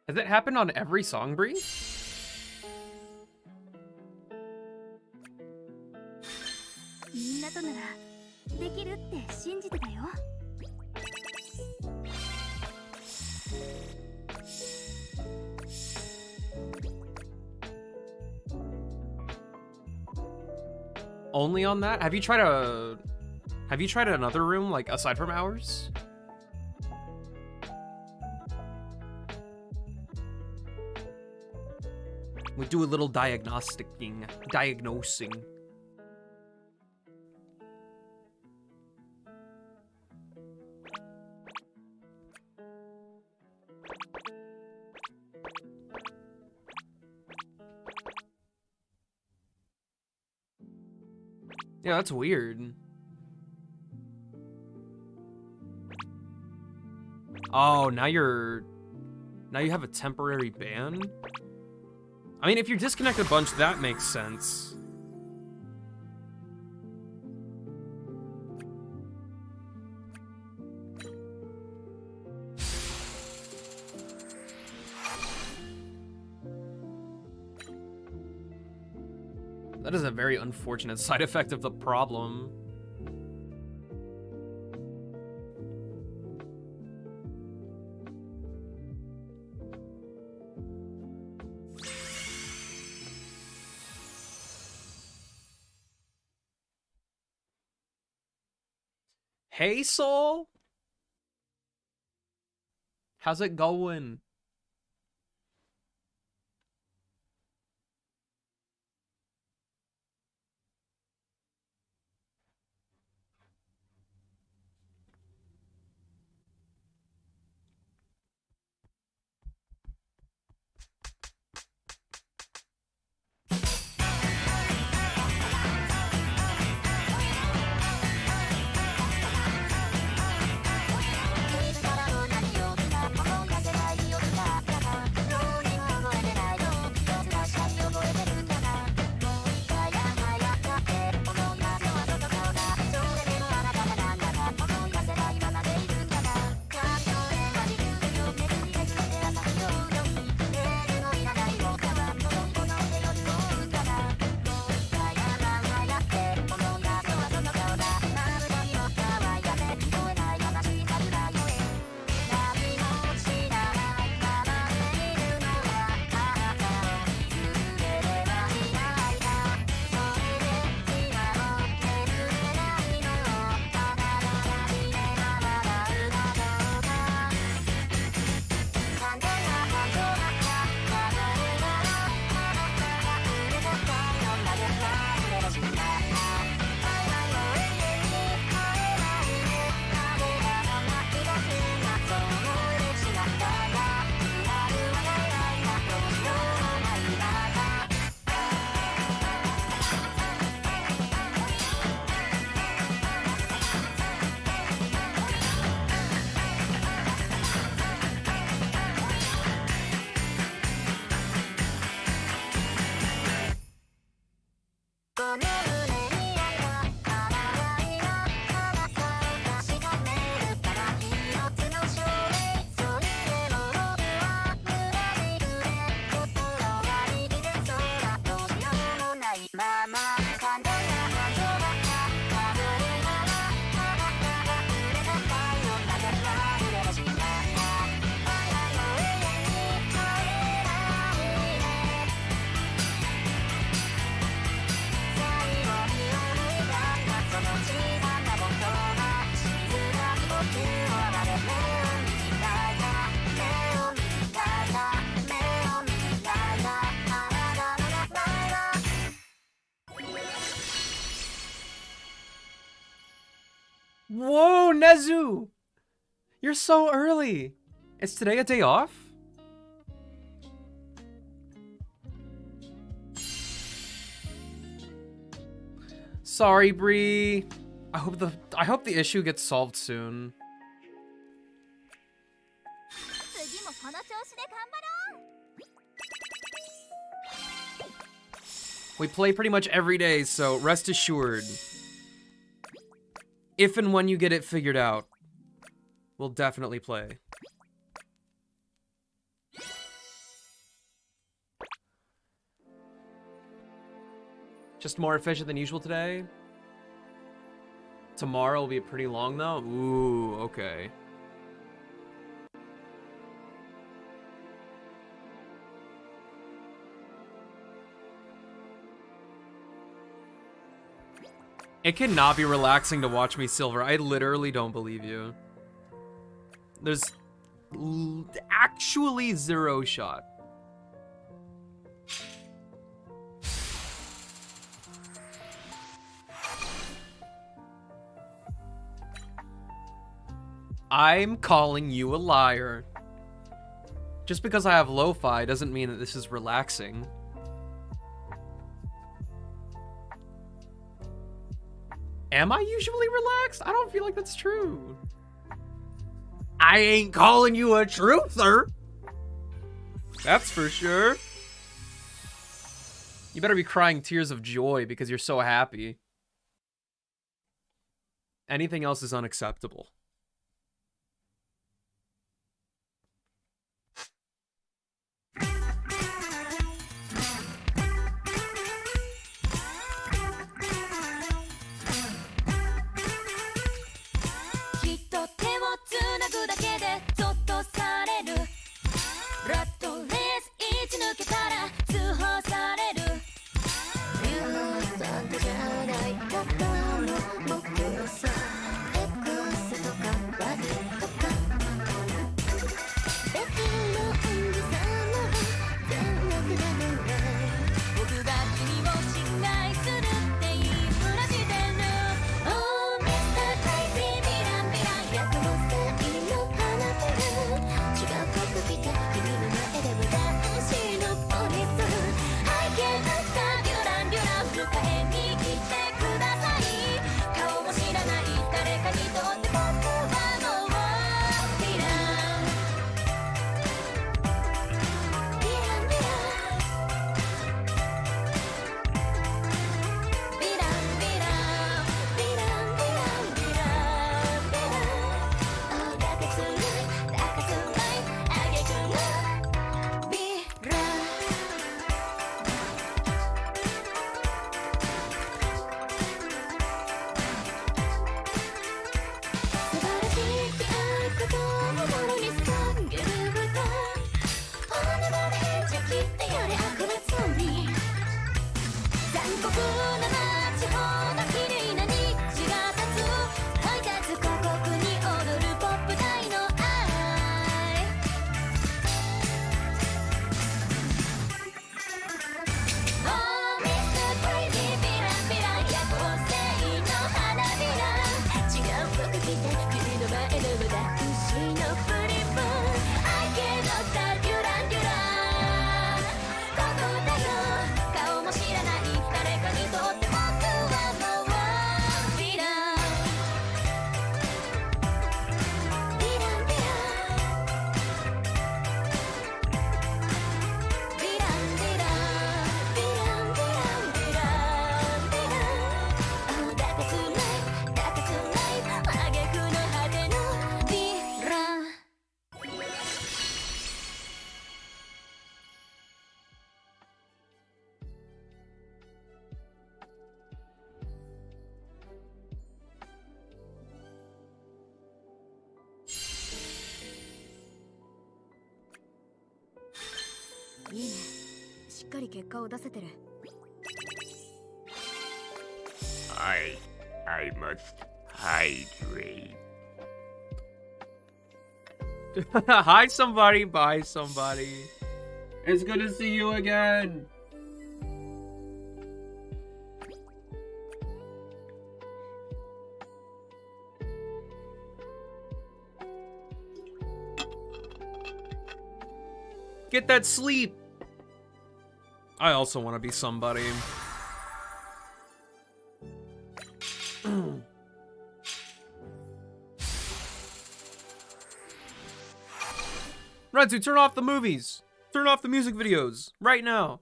[SPEAKER 3] Has it happened on every song, Bree? Only on that? Have you tried another room, like, aside from ours? We do a little diagnosing. Yeah, that's weird. Oh, now you have a temporary ban? I mean, if you disconnect a bunch, that makes sense. That is a very unfortunate side effect of the problem. Hey, Soul. How's it going? Whoa, Nezu! You're so early! Is today a day off? Sorry, Bree. I hope the issue gets solved soon. We play pretty much every day, so rest assured. If and when you get it figured out, we'll definitely play. Just more efficient than usual today. Tomorrow will be pretty long though. Ooh, okay. It cannot be relaxing to watch me, Silver. I literally don't believe you. There's actually zero shot. I'm calling you a liar. Just because I have lo-fi doesn't mean that this is relaxing. Am I usually relaxed? I don't feel like that's true. I ain't calling you a truther. That's for sure. You better be crying tears of joy because you're so happy. Anything else is unacceptable.
[SPEAKER 5] I must hydrate.
[SPEAKER 3] Hi somebody, bye somebody. It's good to see you again. Get that sleep. I also want to be somebody. Renzu, turn off the movies. Turn off the music videos right now.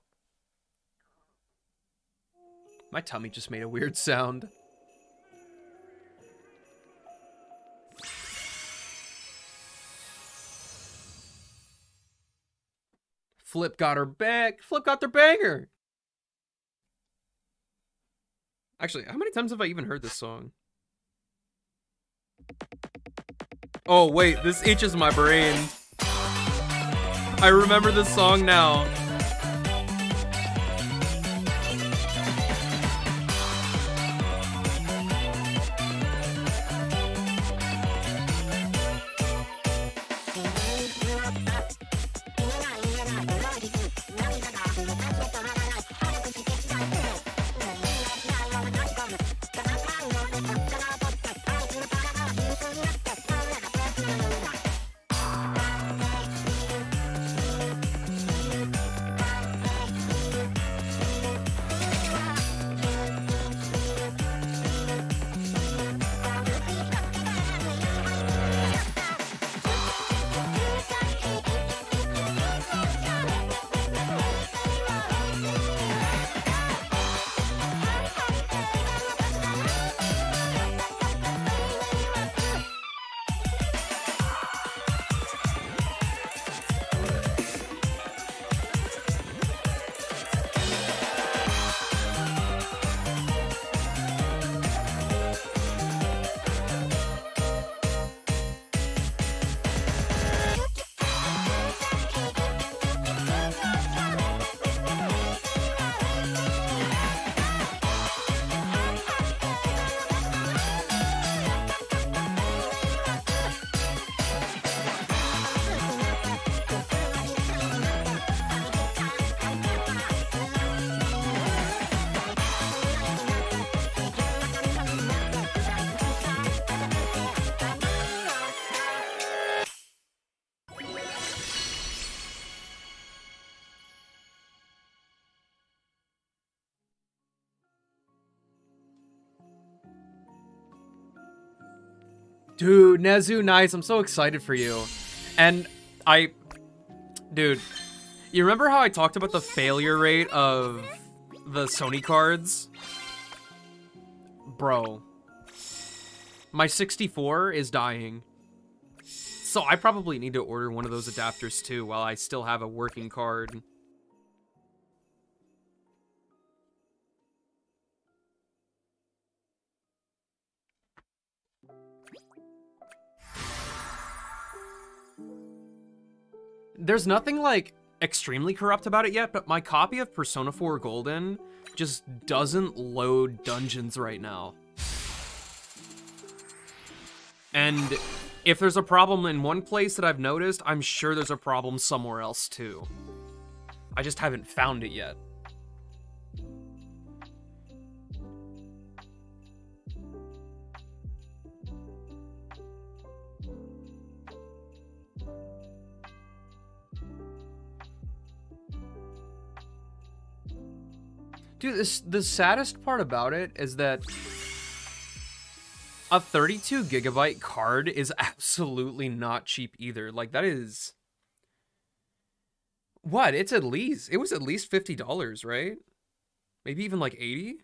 [SPEAKER 3] My tummy just made a weird sound. Flip got her back. Flip got their banger. Actually, how many times have I even heard this song? Oh, wait. This itches my brain. I remember this song now. Dude, Nezu, nice. I'm so excited for you. And dude, you remember how I talked about the failure rate of the Sony cards? Bro, my 64 is dying. So I probably need to order one of those adapters too while I still have a working card. There's nothing, like, extremely corrupt about it yet, but my copy of Persona 4 Golden just doesn't load dungeons right now. And if there's a problem in one place that I've noticed, I'm sure there's a problem somewhere else too. I just haven't found it yet. Dude, the saddest part about it is that a 32 gigabyte card is absolutely not cheap either. Like, that is... What? It was at least $50, right? Maybe even like 80?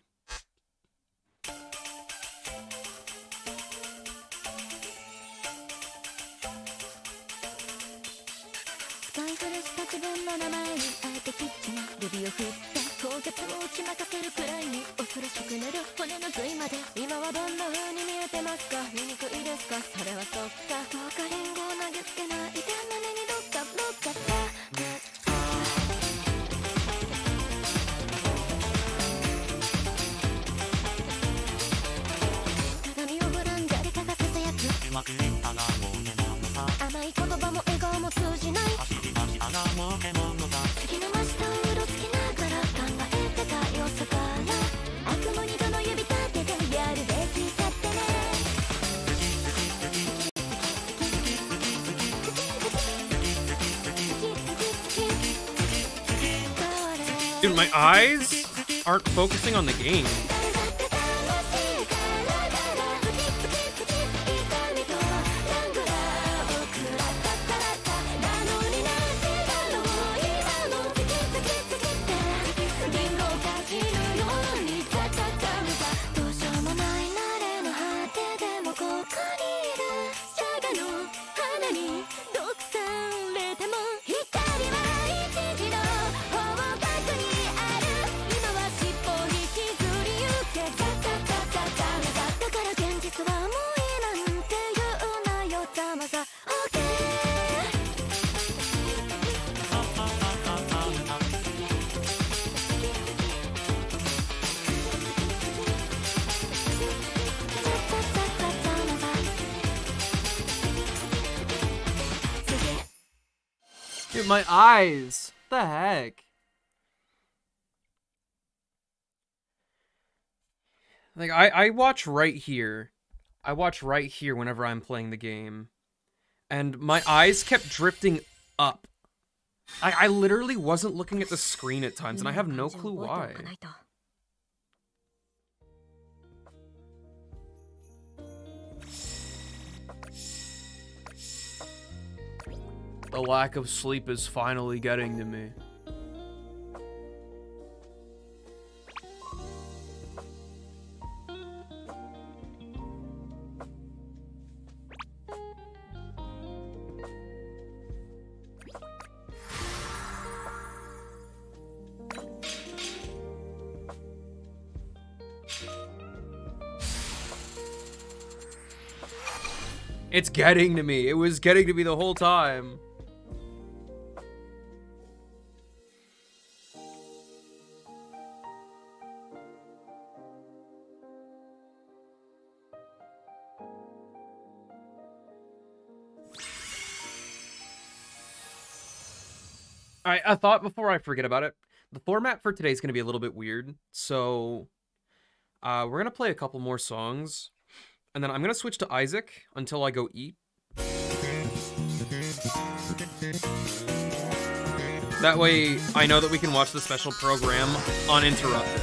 [SPEAKER 3] Dude, my eyes aren't focusing on the game. Dude, my eyes. What the heck? Like, I watch right here. I watch right here whenever I'm playing the game. And my eyes kept drifting up. I literally wasn't looking at the screen at times, and I have no clue why. The lack of sleep is finally getting to me. It's getting to me. It was getting to me the whole time. Alright, a thought before I forget about it. The format for today is going to be a little bit weird, so we're going to play a couple more songs, and then I'm going to switch to Isaac until I go eat. That way, I know that we can watch the special program uninterrupted.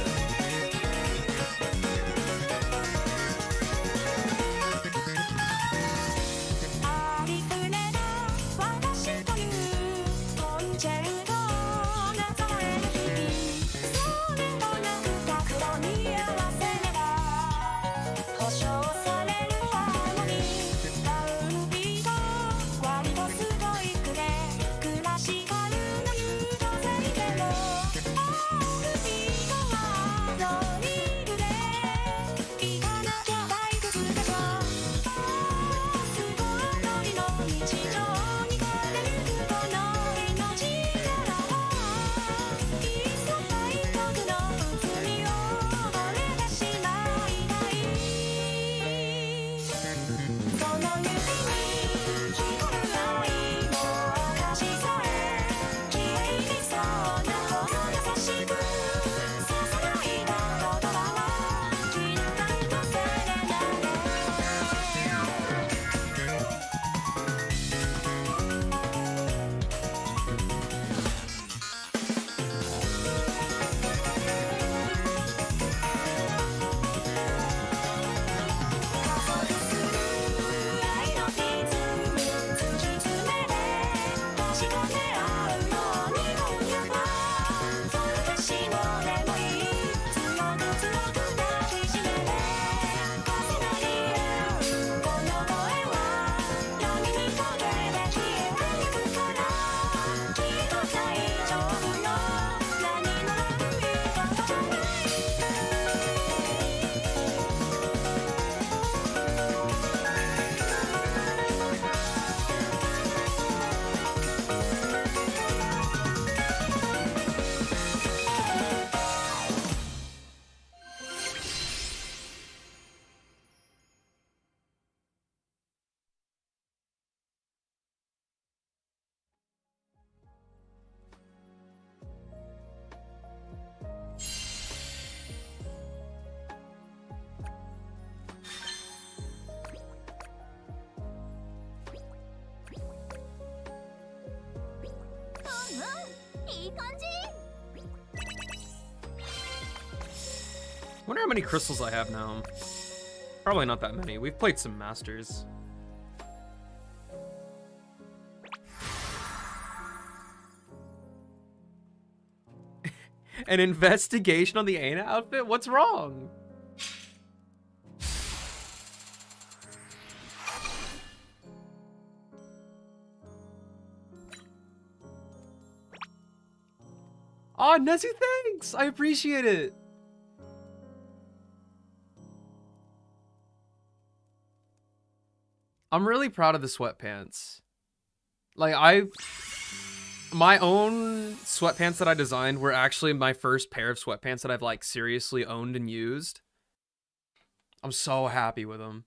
[SPEAKER 3] Wonder how many crystals I have now. Probably not that many. We've played some masters. An investigation on the Aina outfit? What's wrong? Aw, Nezu, thanks! I appreciate it! I'm really proud of the sweatpants. Like, my own sweatpants that I designed were actually my first pair of sweatpants that I've, like, seriously owned and used. I'm so happy with them.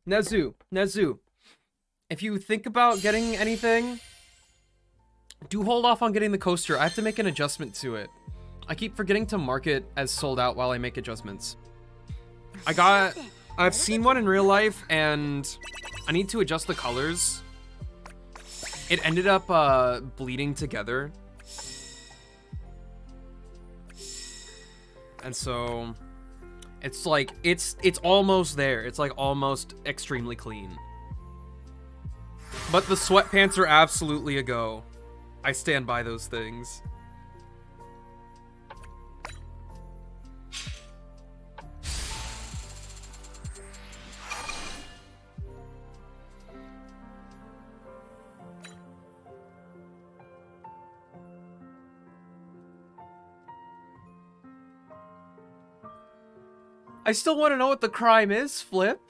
[SPEAKER 3] Nezu. If you think about getting anything, do hold off on getting the coaster. I have to make an adjustment to it. I keep forgetting to mark it as sold out while I make adjustments. I've seen one in real life and I need to adjust the colors. It ended up bleeding together. And so it's like, it's almost there. It's like almost extremely clean. But the sweatpants are absolutely a go. I stand by those things. I still want to know what the crime is, Flip.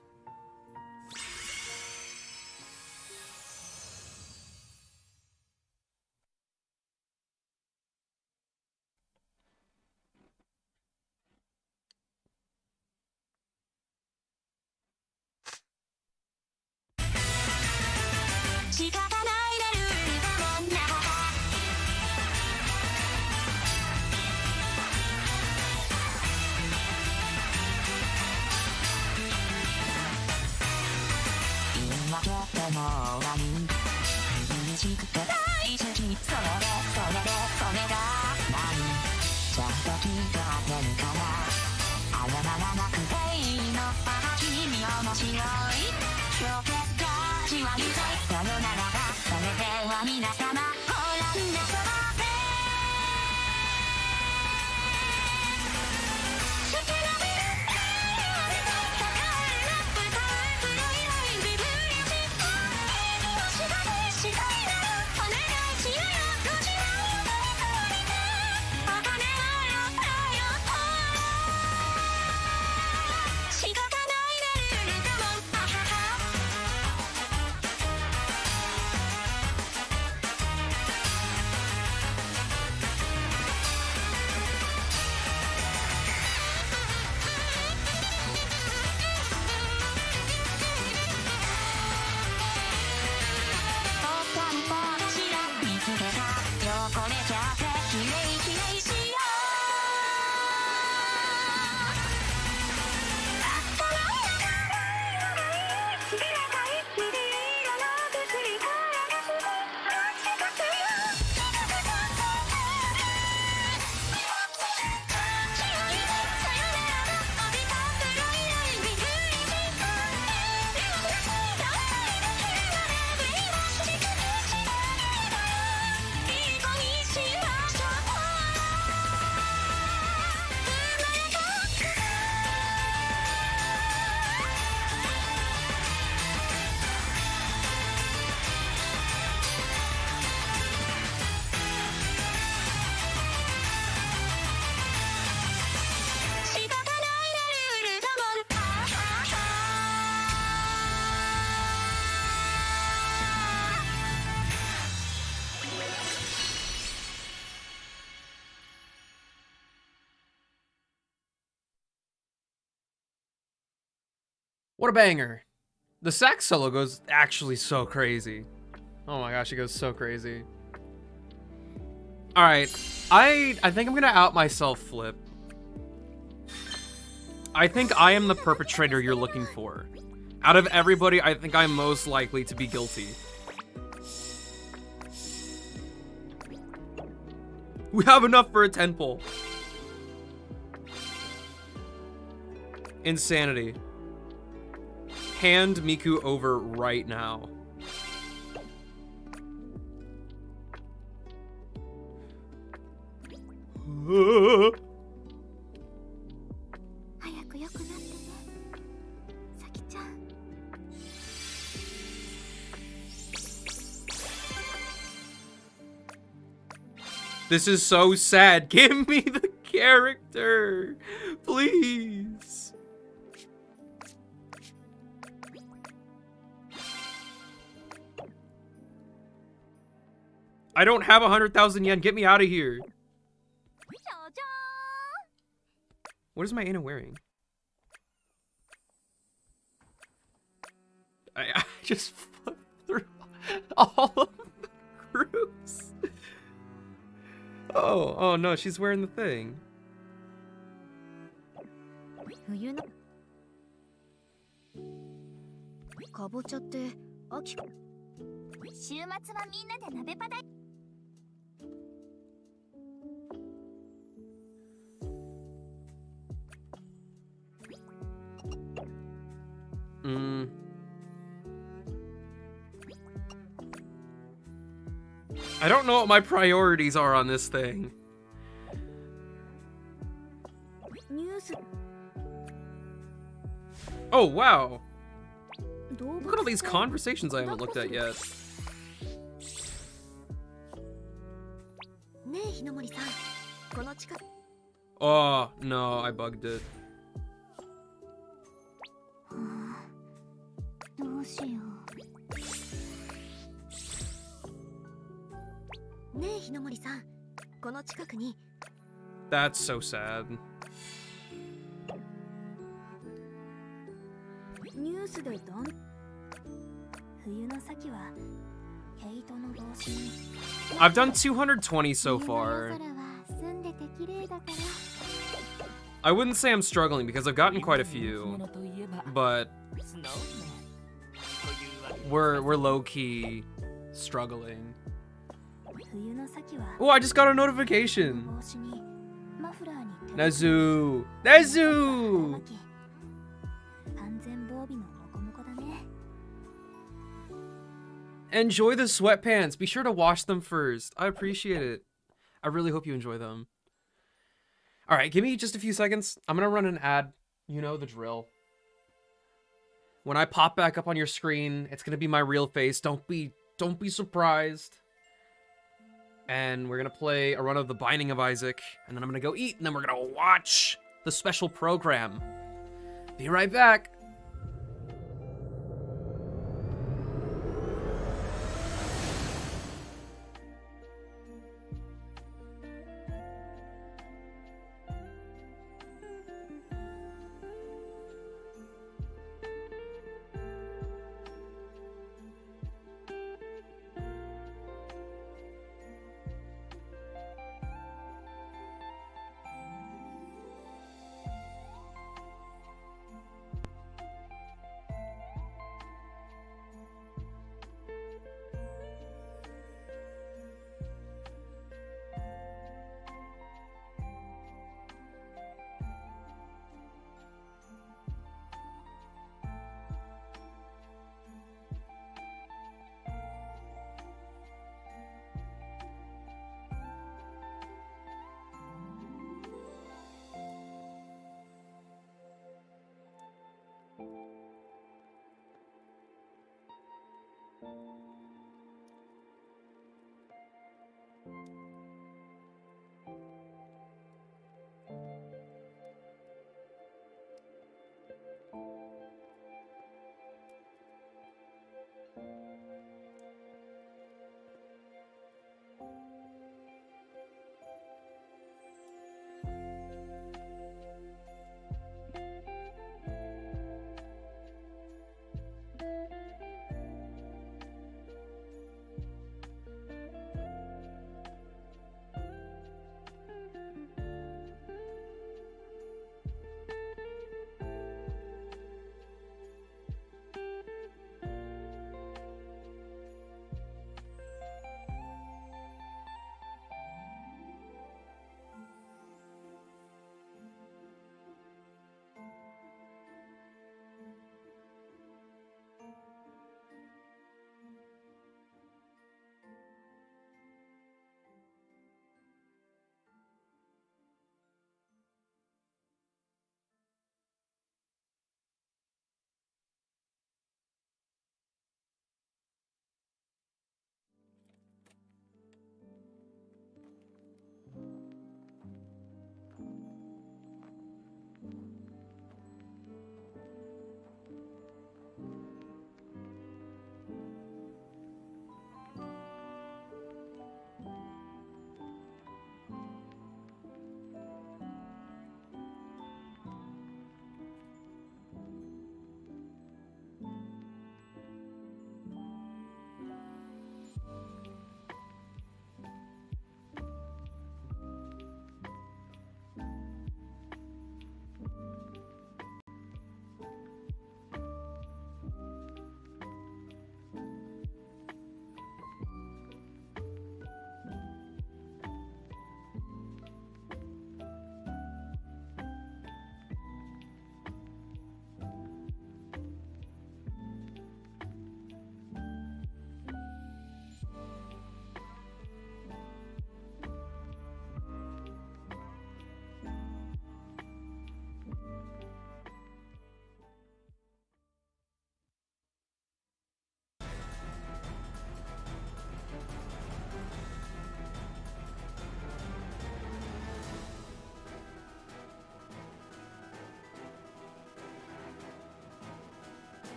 [SPEAKER 3] What a banger. The sax solo goes actually so crazy. Oh my gosh, it goes so crazy. All right, I think I'm gonna out myself, Flip. I think I am the perpetrator you're looking for. Out of everybody, I think I'm most likely to be guilty. We have enough for a 10 pull. Insanity. Hand Miku over right now. This is so sad. Give me the character, please. I don't have 100,000 yen. Get me out of here. What is my Anna wearing? I just flipped through all of the groups. Oh no, she's wearing the thing.
[SPEAKER 1] 冬のかぼちゃって秋か週末はみんなで鍋パだ
[SPEAKER 3] I don't know what my priorities are on this thing.
[SPEAKER 1] ニュース
[SPEAKER 3] Oh, wow.
[SPEAKER 1] 動物
[SPEAKER 3] Look at all these conversations I haven't looked at yet.
[SPEAKER 1] ねえ日の森さんこの近く
[SPEAKER 3] Oh, no, I bugged it.
[SPEAKER 1] どうしようねえ日の森さんこの近くに
[SPEAKER 3] That's so sad.
[SPEAKER 1] ニュースでどん冬の先は毛糸の帽子に
[SPEAKER 3] I've done 220 so far.
[SPEAKER 1] 冬の夜空は澄んでて綺麗だから
[SPEAKER 3] I wouldn't say I'm struggling because I've gotten quite a few, but we're low-key struggling.
[SPEAKER 1] 冬の先は
[SPEAKER 3] Oh, I just got a notification.
[SPEAKER 1] 帽子にマフラーに手
[SPEAKER 3] Nezu! Nezu!
[SPEAKER 1] 巻き安全防備のモコモコだね
[SPEAKER 3] Enjoy the sweatpants. Be sure to wash them first. I appreciate it. I really hope you enjoy them. All right, give me just a few seconds. I'm gonna run an ad. You know the drill. When I pop back up on your screen, it's gonna be my real face. Don't be surprised. And we're gonna play a run of The Binding of Isaac, and then I'm gonna go eat, and then we're gonna watch the special program. Be right back.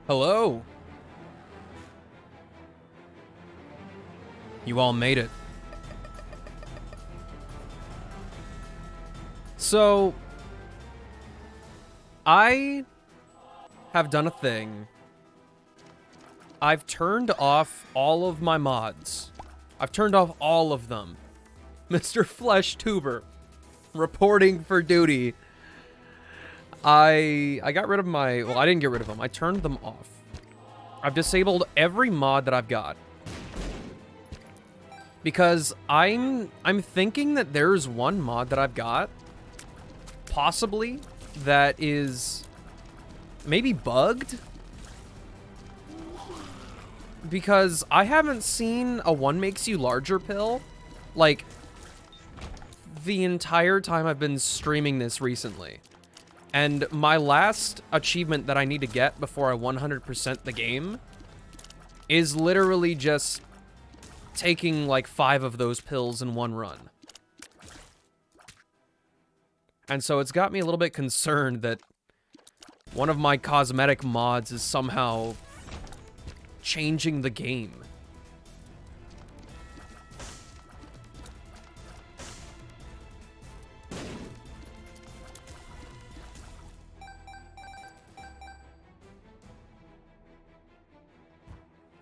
[SPEAKER 3] Hello. You all made it. So, I have done a thing. I've turned off all of my mods. I've turned off all of them. Mr. Flesh Tuber, reporting for duty. I got rid of my... Well, I didn't get rid of them. I turned them off. I've disabled every mod that I've got. Because I'm thinking that there's one mod that I've got, possibly, that is maybe bugged. Because I haven't seen a one makes you larger pill, like, the entire time I've been streaming this recently. And my last achievement that I need to get before I 100% the game is literally just taking like 5 of those pills in one run. And so it's got me a little bit concerned that one of my cosmetic mods is somehow changing the game.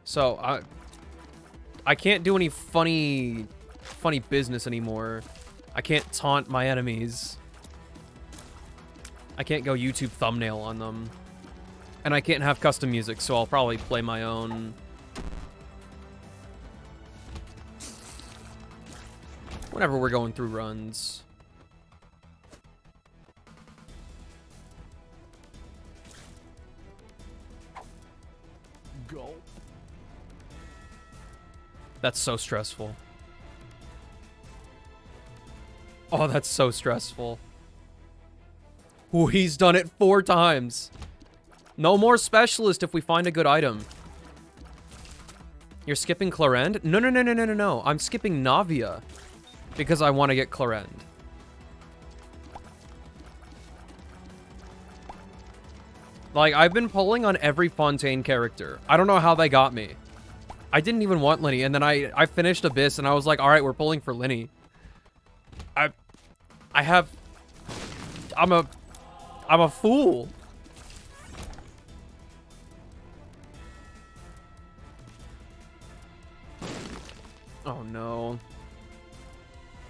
[SPEAKER 3] So I can't do any funny business anymore. I can't taunt my enemies. I can't go YouTube thumbnail on them. And I can't have custom music, so I'll probably play my own. Whenever we're going through runs.
[SPEAKER 4] Go.
[SPEAKER 3] That's so stressful. Oh, that's so stressful. Ooh, he's done it 4 times. No more specialist if we find a good item. You're skipping Clarend? No. I'm skipping Navia. Because I want to get Clarend. Like, I've been pulling on every Fontaine character. I don't know how they got me. I didn't even want Linny, and then I finished Abyss, and I was like, alright, we're pulling for Linny. I'm a fool. Oh no.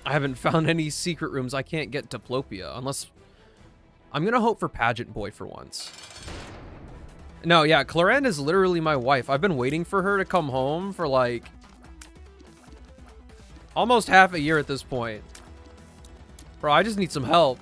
[SPEAKER 3] I haven't found any secret rooms. I can't get Diplopia unless... I'm gonna hope for Pageant Boy for once. No, yeah, Clarend is literally my wife. I've been waiting for her to come home for like... almost half a year at this point. Bro, I just need some help.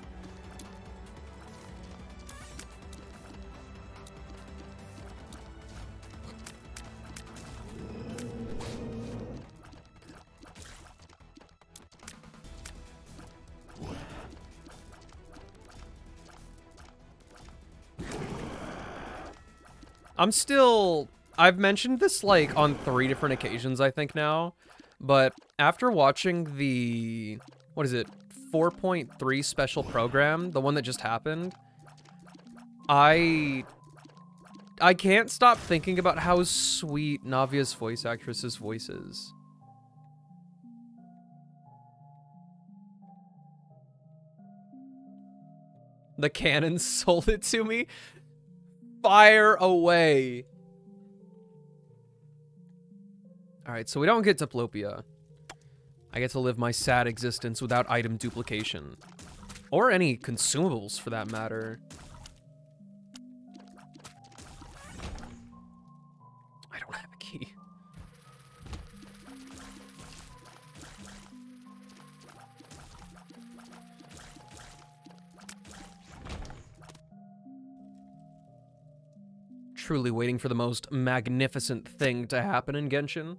[SPEAKER 3] I've mentioned this, like, on 3 different occasions, I think, now. But after watching the, what is it, 4.3 special program, the one that just happened, I can't stop thinking about how sweet Navia's voice actress's voice is. The cannon sold it to me? Fire away. Alright, so we don't get Diplopia. I get to live my sad existence without item duplication. Or any consumables, for that matter. I don't have a key. Truly waiting for the most magnificent thing to happen in Genshin.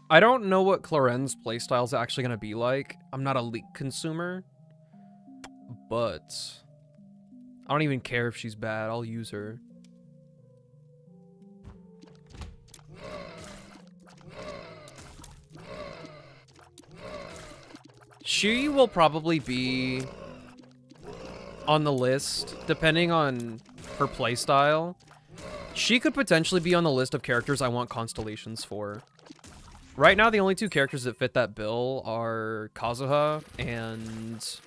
[SPEAKER 3] I don't know what Clarend's playstyle is actually going to be like. I'm not a leak consumer. but I don't even care if she's bad. I'll use her. She will probably be on the list, depending on her playstyle. She could potentially be on the list of characters I want constellations for. Right now, the only two characters that fit that bill are Kazuha and...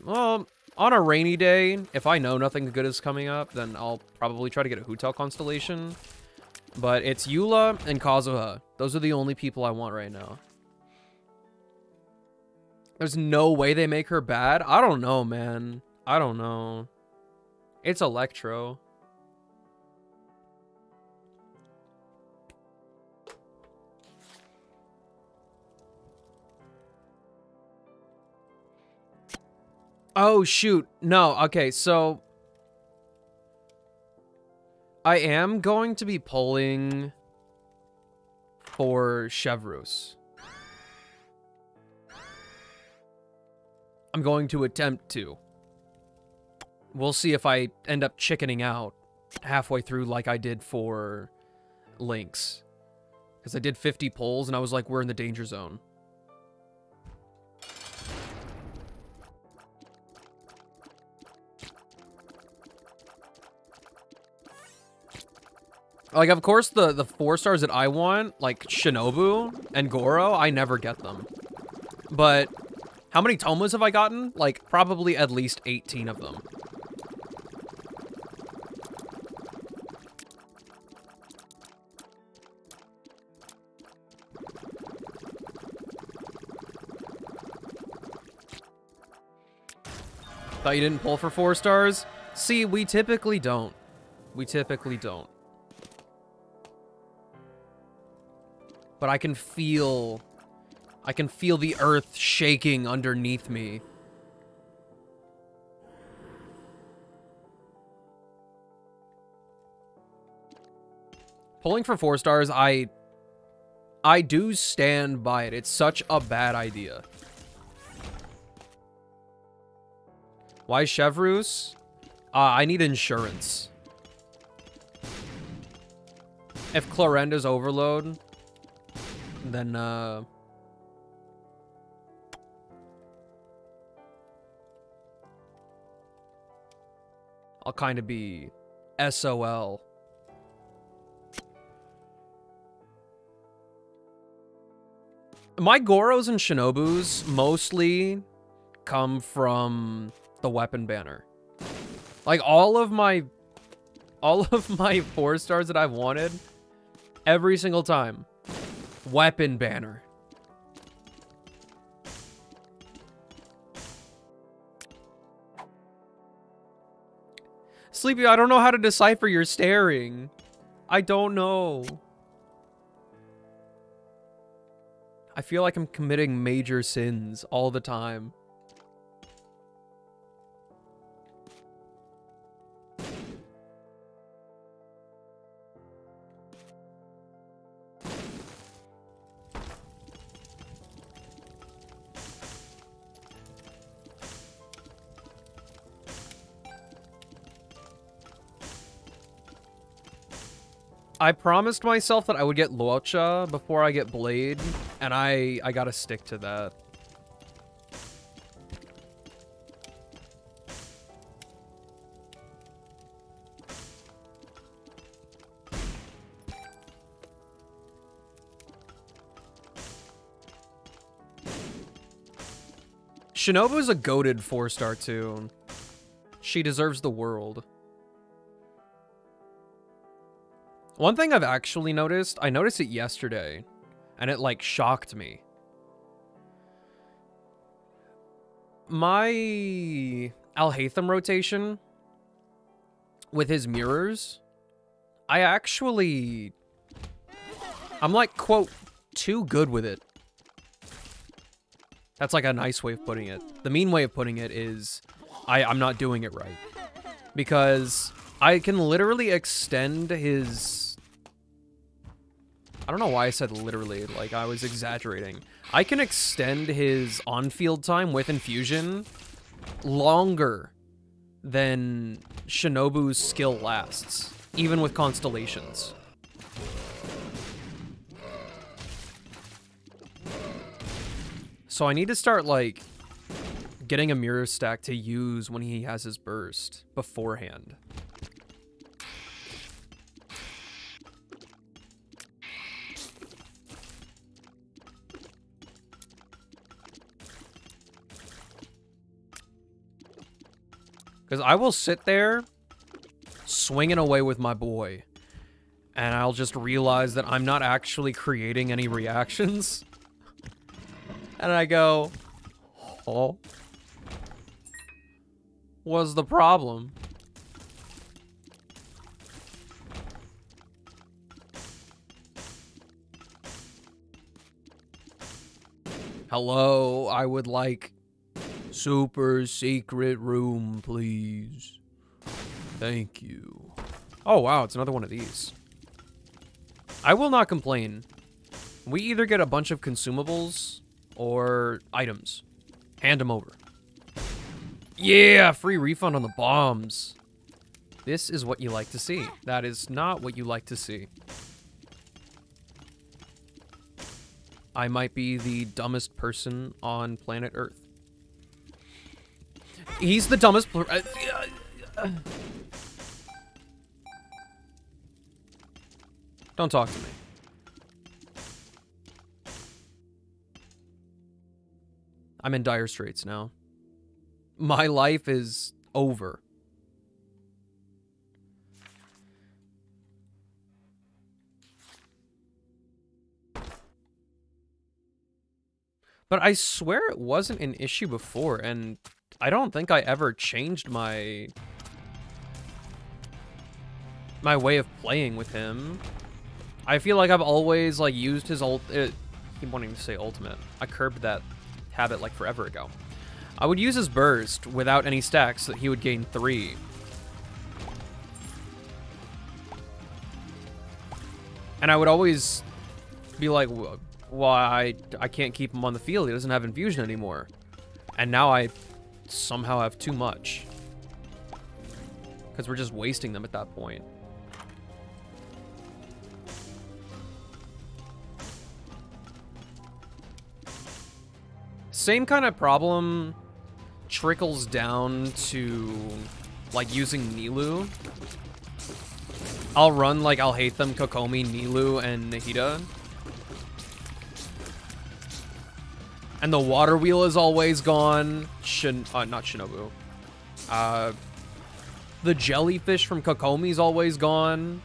[SPEAKER 3] well, on a rainy day, if I know nothing good is coming up, then I'll probably try to get a Hotel constellation. But it's Eula and Kazuha. Those are the only people I want right now. There's no way they make her bad. I don't know, man. I don't know. It's Electro. Oh, shoot. No, okay, so... I am going to be pulling for Chevreuse. I'm going to attempt to. We'll see if I end up chickening out halfway through like I did for Lynx. Because I did 50 pulls and I was like, we're in the danger zone. Like, of course, the 4 stars that I want, like Shinobu and Goro, I never get them. But how many Tomas have I gotten? Like, probably at least 18 of them. Thought you didn't pull for 4 stars? See, we typically don't. We typically don't. But I can feel the earth shaking underneath me. Pulling for 4 stars, I do stand by it. It's such a bad idea. Why Chevreuse? I need insurance. If Clorinda's overload, then I'll kind of be SOL. My Goros and Shinobus mostly come from the weapon banner. Like all of my 4 stars that I've wanted, every single time, weapon banner. Sleepy, I don't know how to decipher your staring. I don't know. I feel like I'm committing major sins all the time. I promised myself that I would get Luocha before I get Blade, and I gotta stick to that. Shinobu's a goated 4-star too. She deserves the world. One thing I've actually noticed, I noticed it yesterday, and it, like, shocked me. My Alhaitham rotation with his mirrors, I'm like, quote, too good with it. That's like a nice way of putting it. The mean way of putting it is I'm not doing it right. Because I can literally extend his I don't know why I said literally, like I was exaggerating. I can extend his on-field time with infusion longer than Shinobu's skill lasts, even with constellations. So I need to start, like, getting a mirror stack to use when he has his burst beforehand. Because I will sit there swinging away with my boy, and I'll just realize that I'm not actually creating any reactions. And I go, oh, what's the problem? Hello, I would like super secret room, please. Thank you. Oh, wow, it's another one of these. I will not complain. We either get a bunch of consumables or items. Hand them over. Yeah, free refund on the bombs. This is what you like to see. That is not what you like to see. I might be the dumbest person on planet Earth. He's the dumbest. Don't talk to me. I'm in dire straits now. My life is over. But I swear it wasn't an issue before, and I don't think I ever changed my way of playing with him. I feel like I've always like used his keep wanting to say ultimate. I curbed that habit like forever ago. I would use his burst without any stacks so that he would gain 3. And I would always be like, well, I can't keep him on the field. He doesn't have infusion anymore. And now I somehow have too much. Because we're just wasting them at that point. Same kind of problem trickles down to, like, using Nilou. I'll run, like, I'll hate them, Kokomi, Nilou, and Nahida. And the water wheel is always gone. Not Shinobu. The jellyfish from Kokomi's always gone.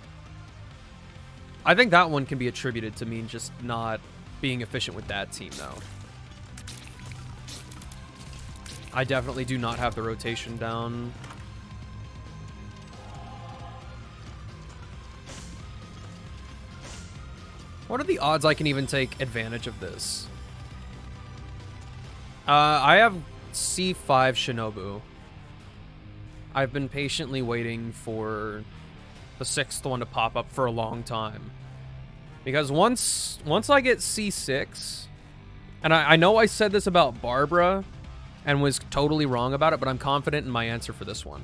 [SPEAKER 3] I think that one can be attributed to me just not being efficient with that team, though. I definitely do not have the rotation down. What are the odds I can even take advantage of this? I have C5 Shinobu. I've been patiently waiting for the 6th one to pop up for a long time. Because once I get C6, and I know I said this about Barbara and was totally wrong about it, but I'm confident in my answer for this one.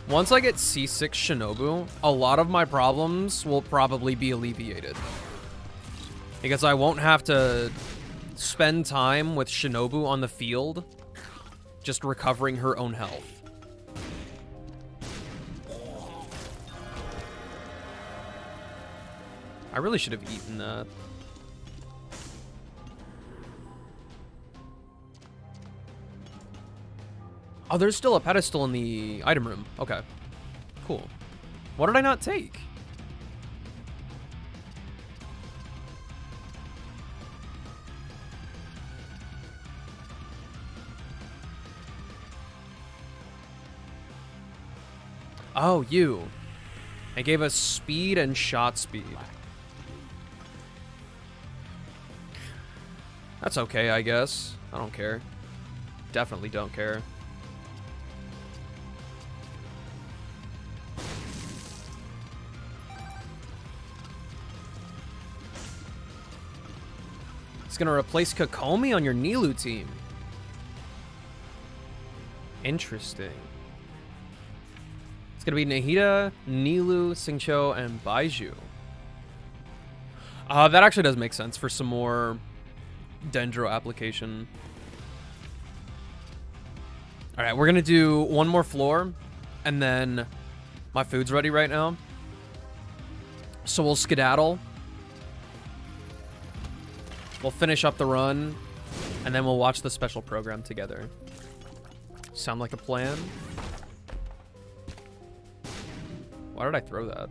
[SPEAKER 3] Once I get C6 Shinobu, a lot of my problems will probably be alleviated. Because I won't have to spend time with Shinobu on the field just recovering her own health. I really should have eaten that. Oh, there's still a pedestal in the item room. Okay. Cool. What did I not take? Oh, you. It gave us speed and shot speed. That's okay, I guess. I don't care. Definitely don't care. It's gonna replace Kokomi on your Nilu team. Interesting. It's gonna be Nahida, Nilu, Xingqiu, and Baizhu. That actually does make sense for some more Dendro application. Alright, we're gonna do one more floor, and then my food's ready right now. So we'll skedaddle. We'll finish up the run, and then we'll watch the special program together. Sound like a plan? Why did I throw that?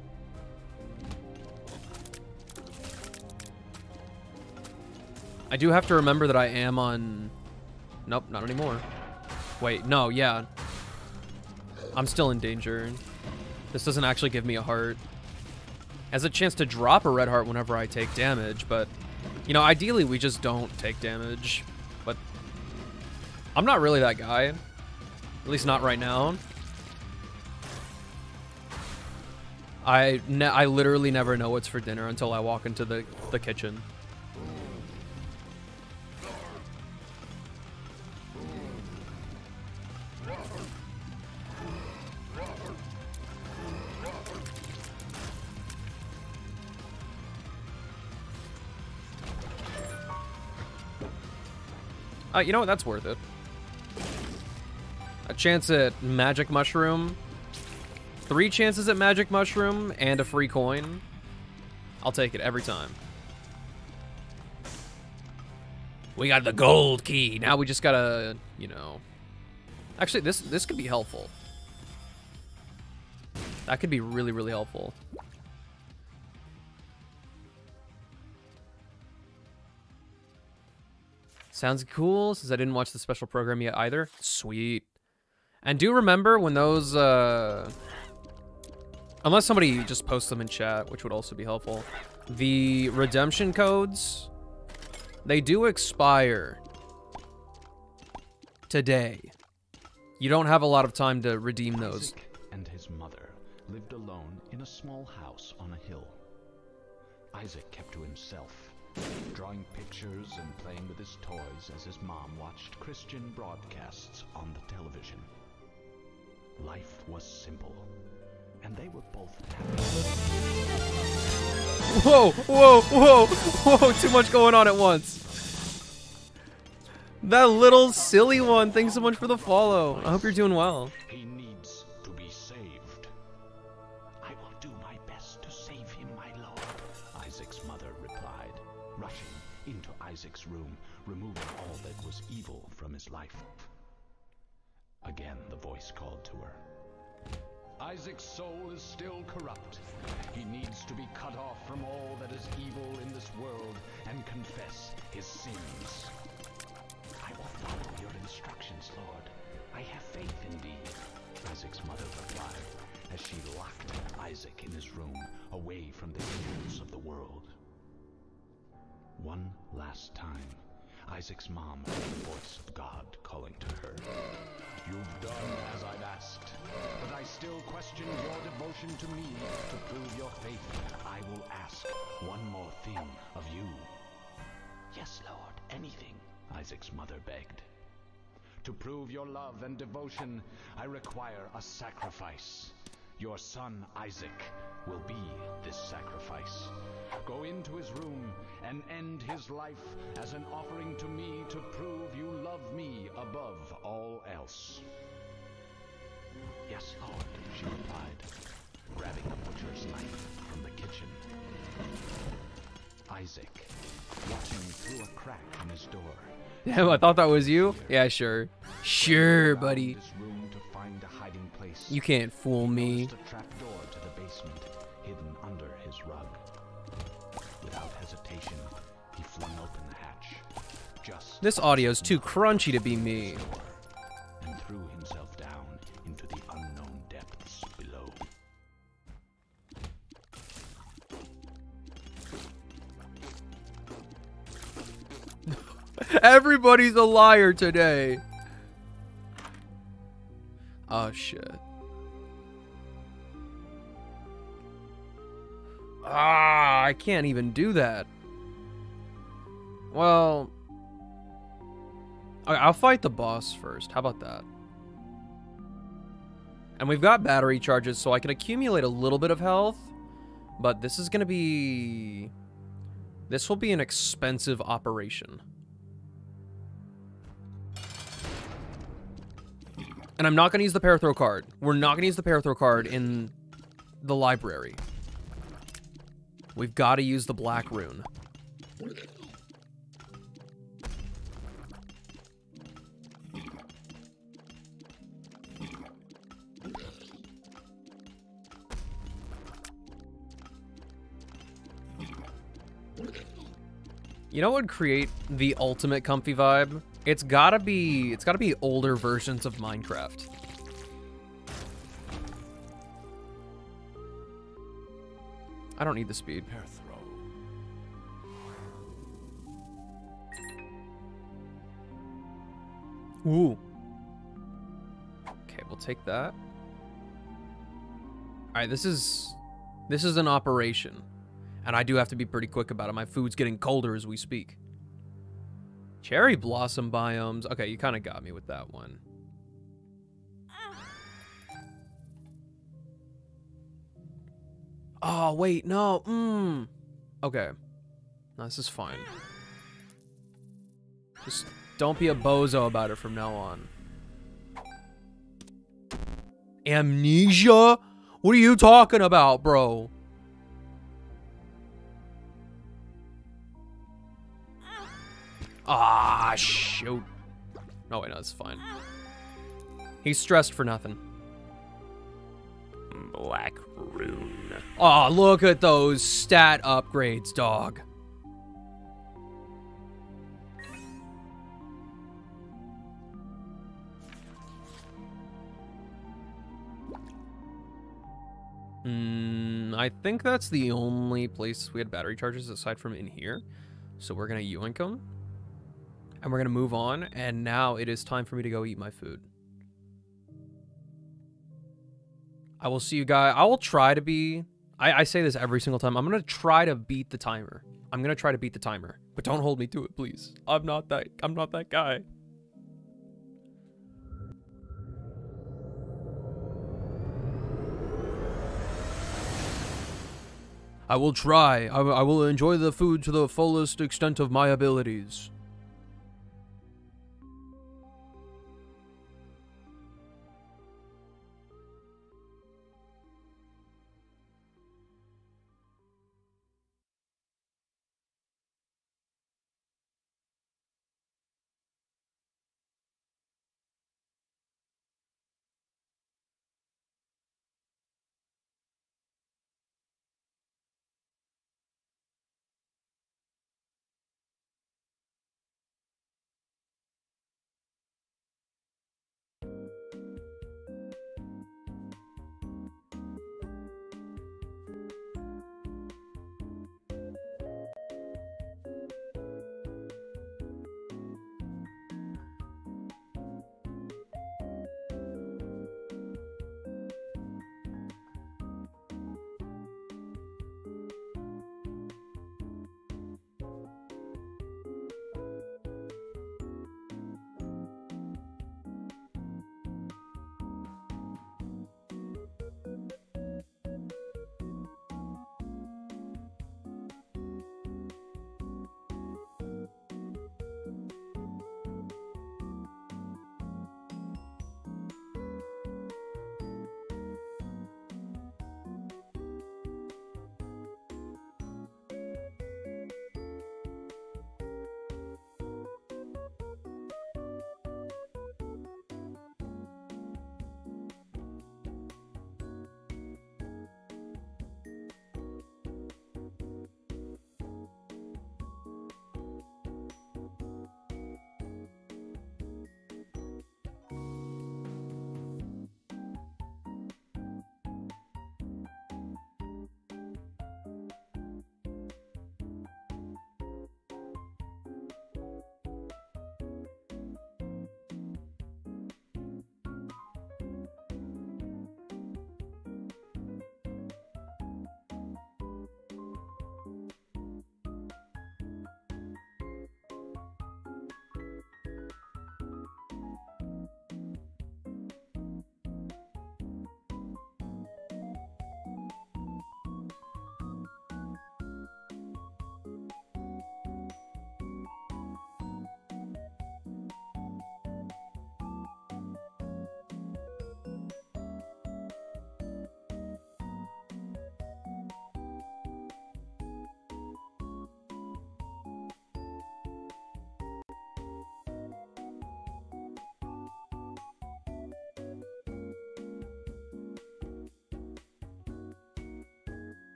[SPEAKER 3] I do have to remember that I am on... Nope, not anymore. Wait, no, yeah. I'm still in danger. This doesn't actually give me a heart. Has a chance to drop a red heart whenever I take damage, but... You know, ideally we just don't take damage. But... I'm not really that guy. At least not right now. I literally never know what's for dinner until I walk into the kitchen. You know what? That's worth it. A chance at Magic Mushroom. 3 chances at Magic Mushroom and a free coin. I'll take it every time. We got the gold key. Now we just gotta, you know... Actually, this could be helpful. That could be really, really helpful. Sounds cool, since I didn't watch the special program yet either. Sweet. And do remember when those, unless somebody just posts them in chat, which would also be helpful. The redemption codes, they do expire today. You don't have a lot of time to redeem those.
[SPEAKER 6] Isaac and his mother lived alone in a small house on a hill. Isaac kept to himself, drawing pictures and playing with his toys as his mom watched Christian broadcasts on the television. Life was simple, and they were both happy.
[SPEAKER 3] Whoa, whoa, whoa, whoa, too much going on at once. That little silly one, thanks so much for the follow. I hope you're doing well.
[SPEAKER 6] He needs to be saved. I will do my best to save him, my lord, Isaac's mother replied, rushing into Isaac's room, removing all that was evil from his life. Again, the voice called to her. Isaac's soul is still corrupt. He needs to be cut off from all that is evil in this world and confess his sins. I will follow your instructions, Lord. I have faith in thee, Isaac's mother replied, as she locked Isaac in his room, away from the evils of the world. One last time, Isaac's mom heard the voice of God calling to her. You've done as I've asked, but I still question your devotion to me. To prove your faith, I will ask one more thing of you. Yes, Lord, anything, Isaac's mother begged. To prove your love and devotion, I require a sacrifice. Your son, Isaac, will be this sacrifice. Go into his room and end his life as an offering to me to prove you love me above all else. Yes, Lord, she replied, grabbing a butcher's knife from the kitchen. Isaac, watching through a crack in his door.
[SPEAKER 3] Damn, I thought that was you? Yeah, sure. Sure, buddy.
[SPEAKER 6] This room to find a hiding place.
[SPEAKER 3] You can't fool me.
[SPEAKER 6] Noticed a trap door to the basement, hidden under his rug. Without hesitation, he flung open the hatch. Just
[SPEAKER 3] This audio's too crunchy to be me.
[SPEAKER 6] and threw himself down into the unknown depths below.
[SPEAKER 3] Everybody's a liar today. Oh, shit. Ah, I can't even do that. Well, okay, I'll fight the boss first. How about that? And we've got battery charges, so I can accumulate a little bit of health. But this is going to be... This will be an expensive operation. And I'm not going to use the pair throw card. We're not going to use the pair throw card in the library. We've got to use the black rune. You know what would create the ultimate comfy vibe? It's gotta be older versions of Minecraft. I don't need the speed.
[SPEAKER 6] Pair throw.
[SPEAKER 3] Ooh. Okay, we'll take that. Alright, this is an operation. And I do have to be pretty quick about it. My food's getting colder as we speak. Cherry blossom biomes. Okay, you kind of got me with that one. Oh, wait, no. Okay. No, this is fine. Just don't be a bozo about it from now on. Amnesia? What are you talking about, bro? Ah, shoot. No, wait, no, it's fine. He's stressed for nothing.
[SPEAKER 5] Black rune.
[SPEAKER 3] Oh, look at those stat upgrades, dog. I think that's the only place we had battery charges aside from in here. So we're going to yoink them. And we're going to move on. And now it is time for me to go eat my food. I will see you guys. I will try to be... I say this every single time. I'm going to try to beat the timer. I'm going to try to beat the timer. But don't hold me to it, please. I'm not that guy. I will try. I will enjoy the food to the fullest extent of my abilities.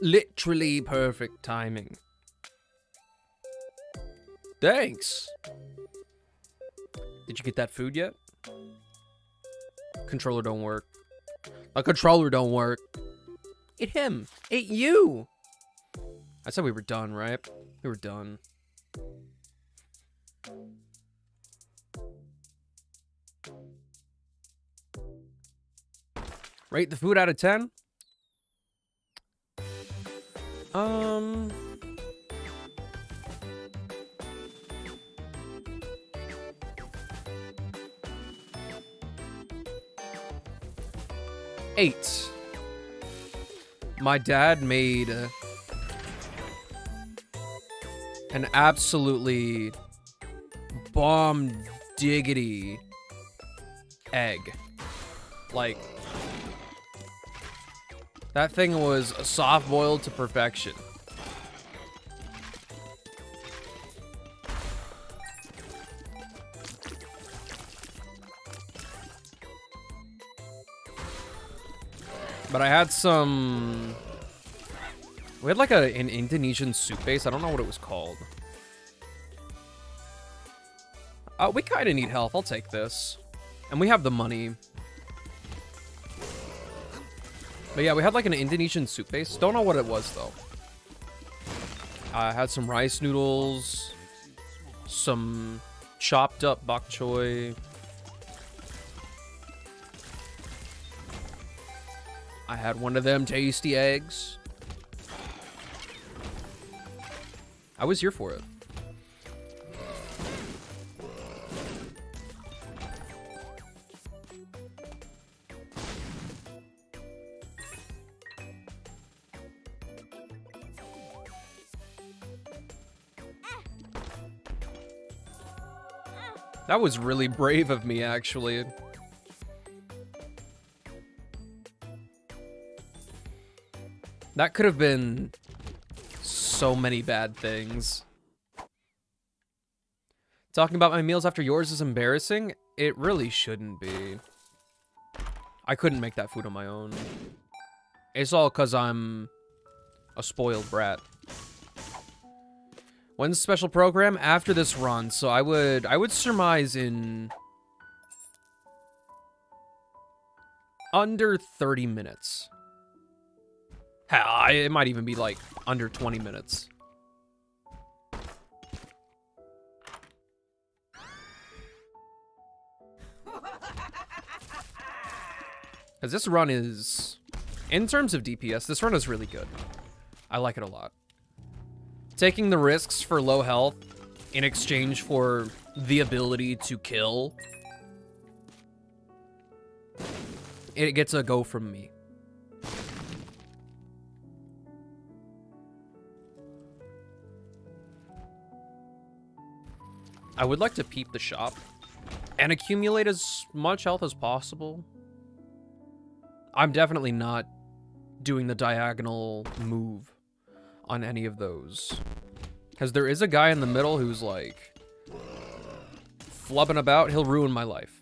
[SPEAKER 3] Literally perfect timing. Thanks. Did you get that food yet? Controller don't work. A controller don't work. It him. It you. I said we were done, right? We were done. Rate the food out of 10? 8. My dad made an absolutely bomb diggity egg. Like, that thing was soft boiled to perfection. But I had some... We had like an Indonesian soup base. I don't know what it was called. We kind of need health. I'll take this. And we have the money. But yeah, we had like an Indonesian soup base. Don't know what it was though. I had some rice noodles. Some chopped up bok choy. I had one of them tasty eggs. I was here for it. That was really brave of me, actually. That could have been so many bad things. Talking about my meals after yours is embarrassing? It really shouldn't be. I couldn't make that food on my own. It's all because I'm a spoiled brat. When's the special program? After this run, so I would surmise in under 30 minutes. Hell, it might even be like under 20 minutes. Because this run is, in terms of DPS, this run is really good. I like it a lot. Taking the risks for low health in exchange for the ability to kill, it gets a go from me. I would like to peep the shop and accumulate as much health as possible. I'm definitely not doing the diagonal move on any of those. Because there is a guy in the middle who's like flubbing about. He'll ruin my life.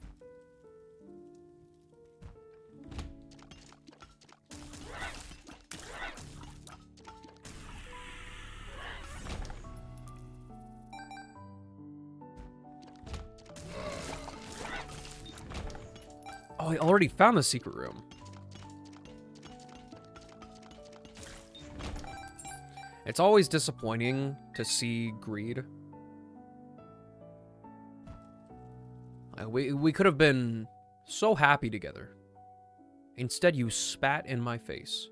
[SPEAKER 3] Oh, I already found the secret room. It's always disappointing to see greed. We could have been so happy together. Instead, you spat in my face.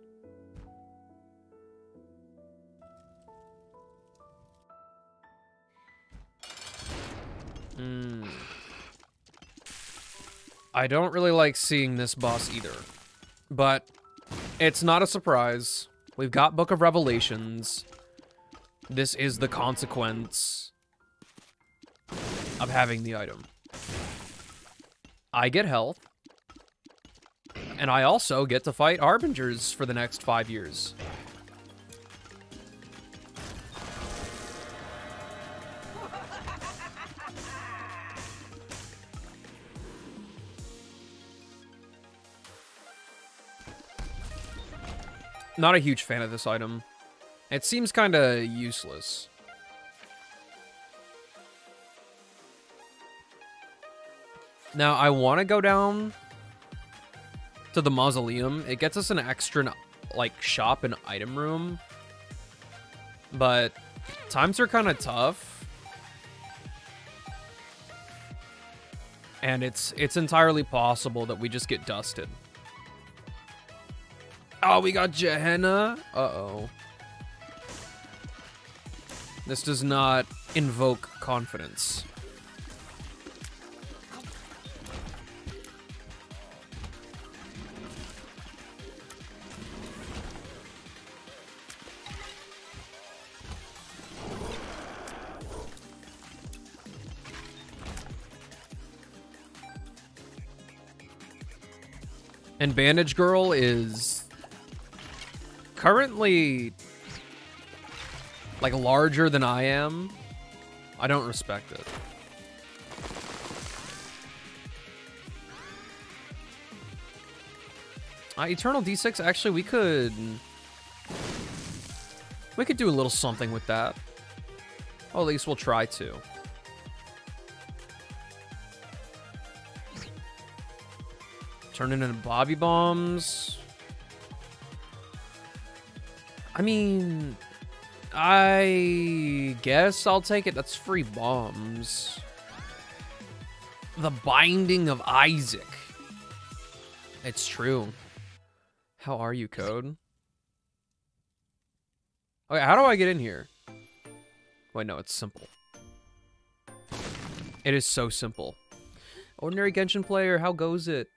[SPEAKER 3] I don't really like seeing this boss either. But it's not a surprise. We've got Book of Revelations. This is the consequence of having the item. I get health. And I also get to fight Harbingers for the next 5 years. Not a huge fan of this item. It seems kind of useless. Now, I want to go down to the mausoleum. It gets us an extra, like, shop and item room. But times are kind of tough. And it's entirely possible that we just get dusted. Oh, we got Gehenna. Uh-oh. This does not invoke confidence. And Bandage Girl is currently like larger than I am. I don't respect it. Eternal D6, actually we could do a little something with that. Oh, at least we'll try to. Turn it into Bobby Bombs. I mean, I guess I'll take it. That's free bombs. The Binding of Isaac. It's true. How are you, Code? Okay, how do I get in here? Wait, no, it's simple. It is so simple. Ordinary Genshin player, how goes it?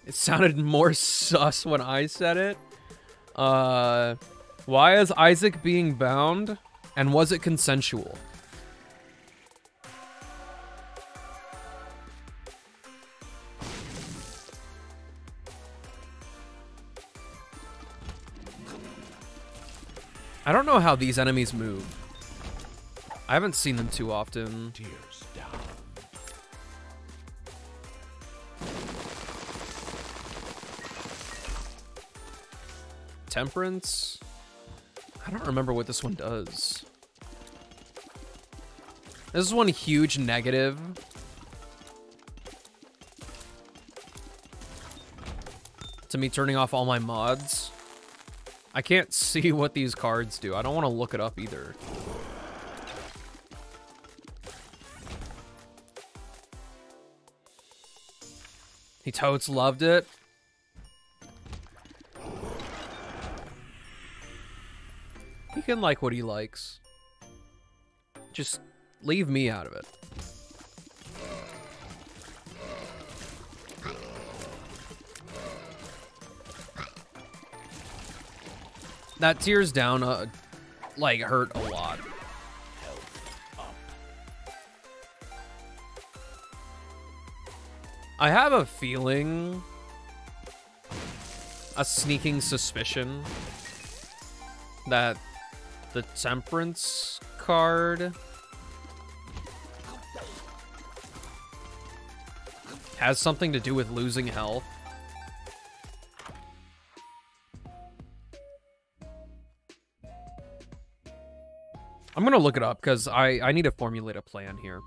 [SPEAKER 3] It sounded more sus when I said it. Why is Isaac being bound? And was it consensual? I don't know how these enemies move. I haven't seen them too often.
[SPEAKER 6] Tears down.
[SPEAKER 3] Temperance? I don't remember what this one does. This is one huge negative. To me turning off all my mods. I can't see what these cards do. I don't want to look it up either. He totes loved it. He can like what he likes. Just leave me out of it. That tears down, like, hurt a lot. I have a feeling, a sneaking suspicion, that the Temperance card has something to do with losing health. I'm gonna look it up because I need to formulate a plan here.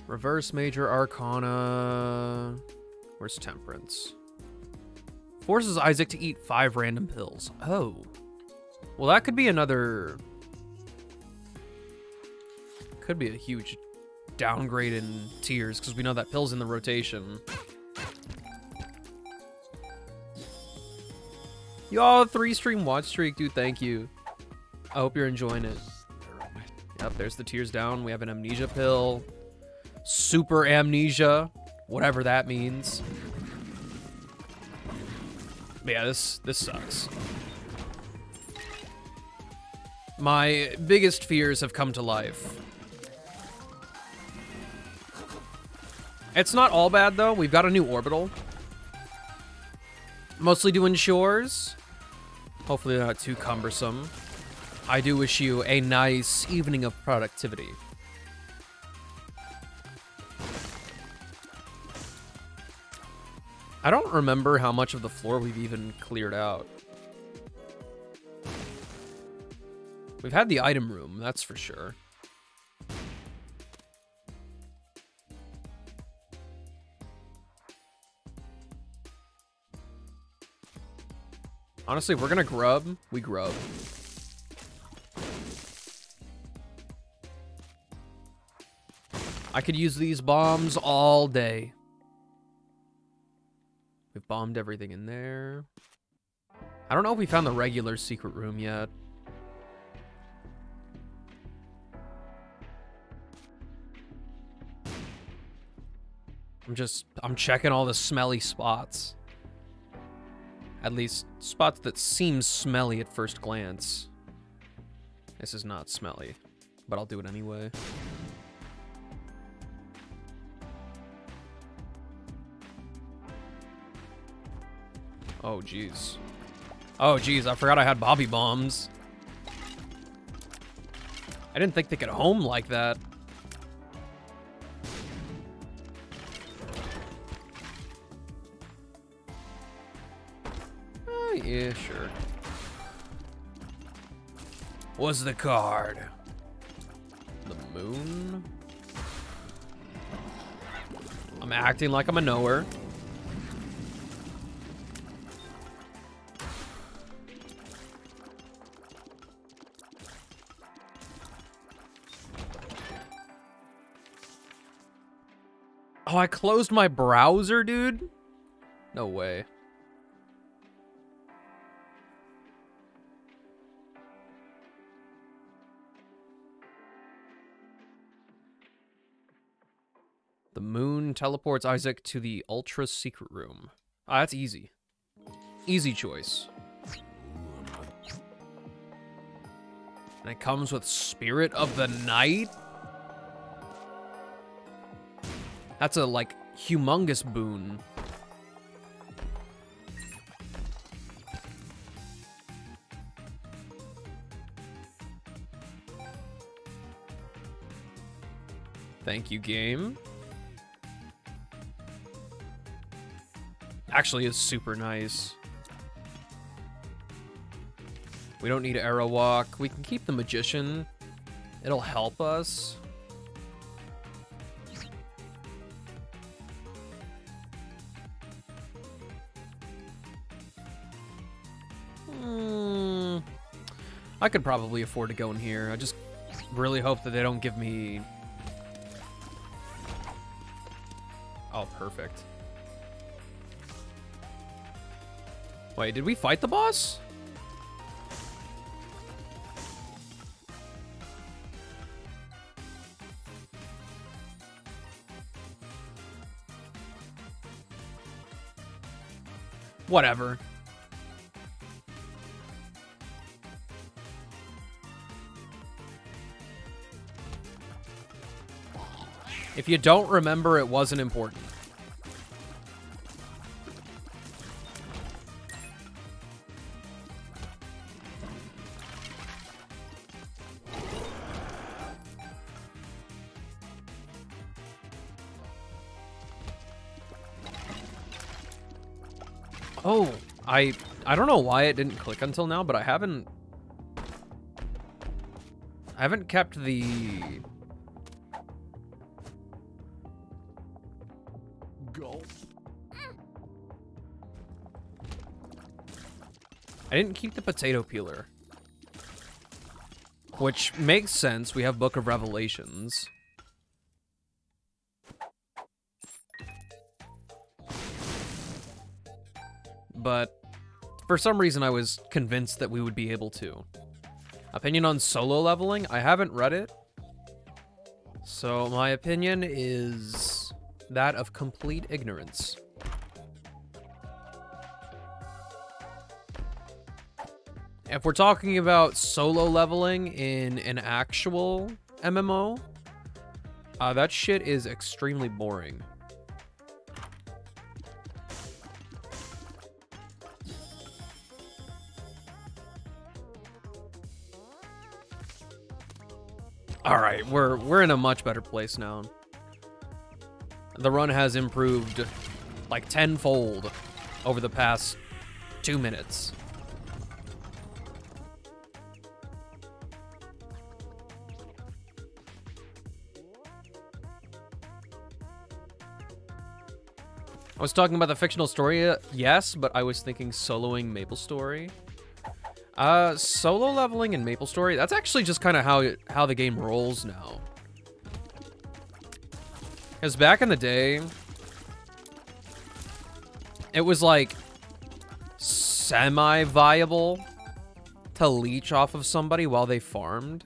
[SPEAKER 3] Reverse Major Arcana. Where's Temperance? Forces Isaac to eat 5 random pills. Oh. Well, that could be another... Could be a huge downgrade in tiers, because we know that pill's in the rotation. Y'all, 3-stream watch streak, dude, thank you. I hope you're enjoying it. Yep, there's the tears down. We have an amnesia pill. Super amnesia. Whatever that means. But yeah, this sucks. My biggest fears have come to life. It's not all bad, though. We've got a new orbital. Mostly doing chores. Hopefully they're not too cumbersome. I do wish you a nice evening of productivity. I don't remember how much of the floor we've even cleared out. We've had the item room, that's for sure. Honestly, if we're gonna grub, we grub. I could use these bombs all day. We've bombed everything in there. I don't know if we found the regular secret room yet. I'm checking all the smelly spots. At least spots that seem smelly at first glance. This is not smelly, but I'll do it anyway. Oh, jeez. Oh, jeez, I forgot I had bobby bombs. I didn't think they could home like that. Yeah, sure. What's the card? The moon? I'm acting like I'm a knower. Oh, I closed my browser, dude? No way. The moon teleports Isaac to the Ultra Secret Room. Ah, that's easy. Easy choice. And it comes with Spirit of the Night? That's a, like, humongous boon. Thank you, game. Actually is super nice. We don't need Arrow Walk. We can keep the Magician. It'll help us. I could probably afford to go in here. I just really hope that they don't give me... Oh, perfect. Wait, did we fight the boss? Whatever. If you don't remember, it wasn't important. Oh, I don't know why it didn't click until now, but I haven't kept the I didn't keep the potato peeler. Which makes sense. We have Book of Revelations. But for some reason, I was convinced that we would be able to. Opinion on solo leveling? I haven't read it. So my opinion is that of complete ignorance. If we're talking about solo leveling in an actual MMO, that shit is extremely boring. All right, we're in a much better place now. The run has improved like tenfold over the past 2 minutes. I was talking about the fictional story, yes, but I was thinking soloing MapleStory. Solo leveling in MapleStory, that's actually just kind of how the game rolls now. Because back in the day, it was like semi-viable to leech off of somebody while they farmed,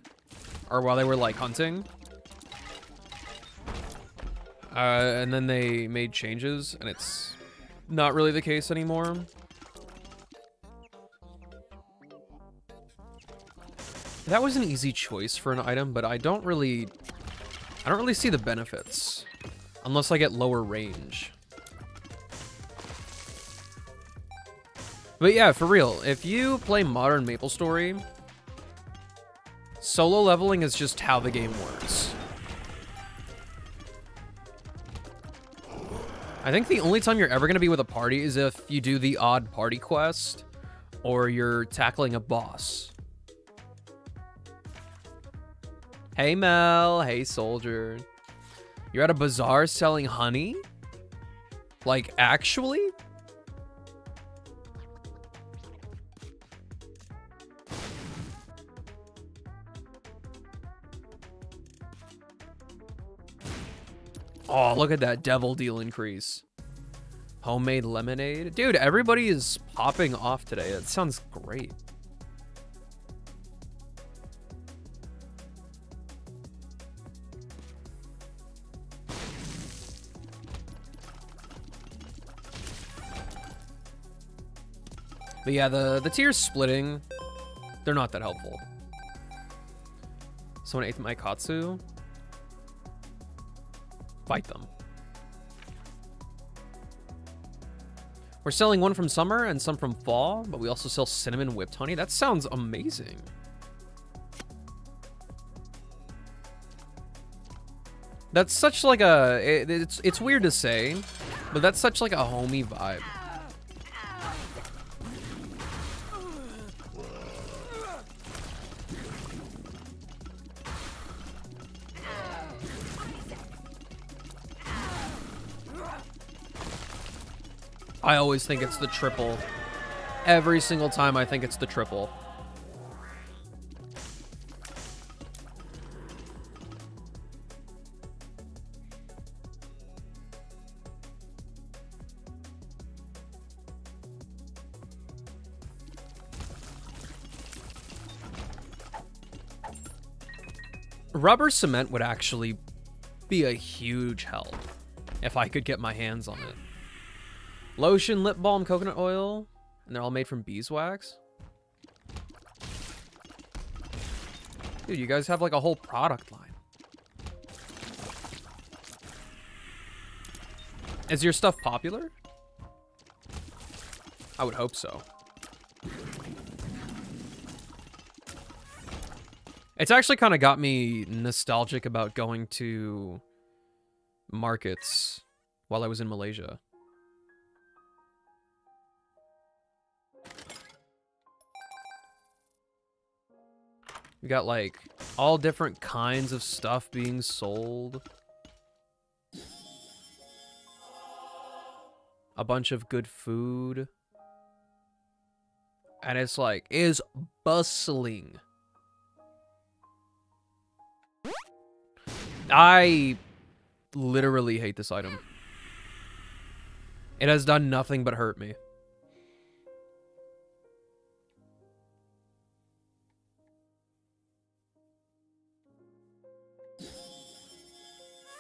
[SPEAKER 3] or while they were like hunting. And then they made changes, and it's not really the case anymore. That was an easy choice for an item, but I don't really see the benefits unless I get lower range. But yeah, for real, if you play modern MapleStory, solo leveling is just how the game works. I think the only time you're ever going to be with a party is if you do the odd party quest or you're tackling a boss. Hey Mel, hey soldier. You're at a bazaar selling honey? Like, actually? Oh, look at that devil deal increase. Homemade lemonade. Dude, everybody is popping off today. It sounds great. But yeah, the tiers splitting, they're not that helpful. Someone ate my katsu. Fight them. We're selling one from summer and some from fall, but we also sell cinnamon whipped honey. That sounds amazing. That's such like a, it's weird to say, but that's such like a homey vibe. I always think it's the triple. Every single time I think it's the triple. Rubber cement would actually be a huge help if I could get my hands on it. Lotion, lip balm, coconut oil, and they're all made from beeswax. Dude, you guys have like a whole product line. Is your stuff popular? I would hope so. It's actually kind of got me nostalgic about going to markets while I was in Malaysia. We got like all different kinds of stuff being sold. A bunch of good food. And it's like, is bustling. I literally hate this item. It has done nothing but hurt me.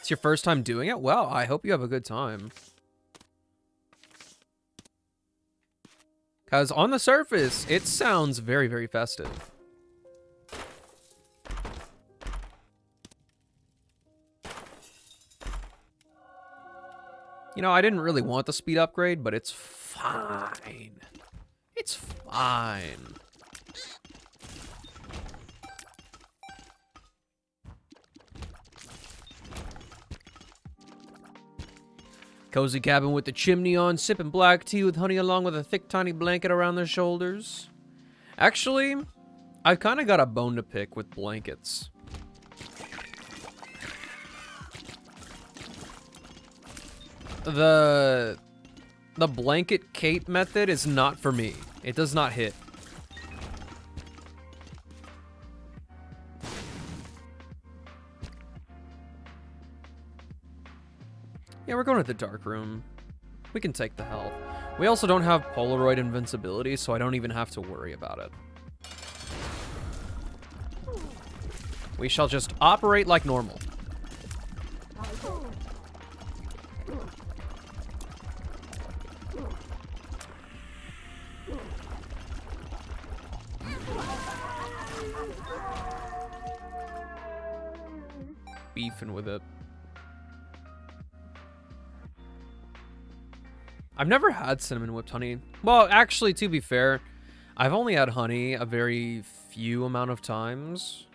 [SPEAKER 3] It's your first time doing it? Well, I hope you have a good time. Because on the surface, it sounds very, very festive. You know, I didn't really want the speed upgrade, but it's fine. It's fine. Cozy cabin with the chimney on, sipping black tea with honey along with a thick tiny blanket around their shoulders. Actually, I've kind of got a bone to pick with blankets. The blanket cape method is not for me. It does not hit. Yeah, we're going to the dark room. We can take the health. We also don't have Polaroid invincibility, so I don't even have to worry about it. We shall just operate like normal. Beefing with it. I've never had cinnamon whipped honey. Well, actually, to be fair, I've only had honey a very few amount of times.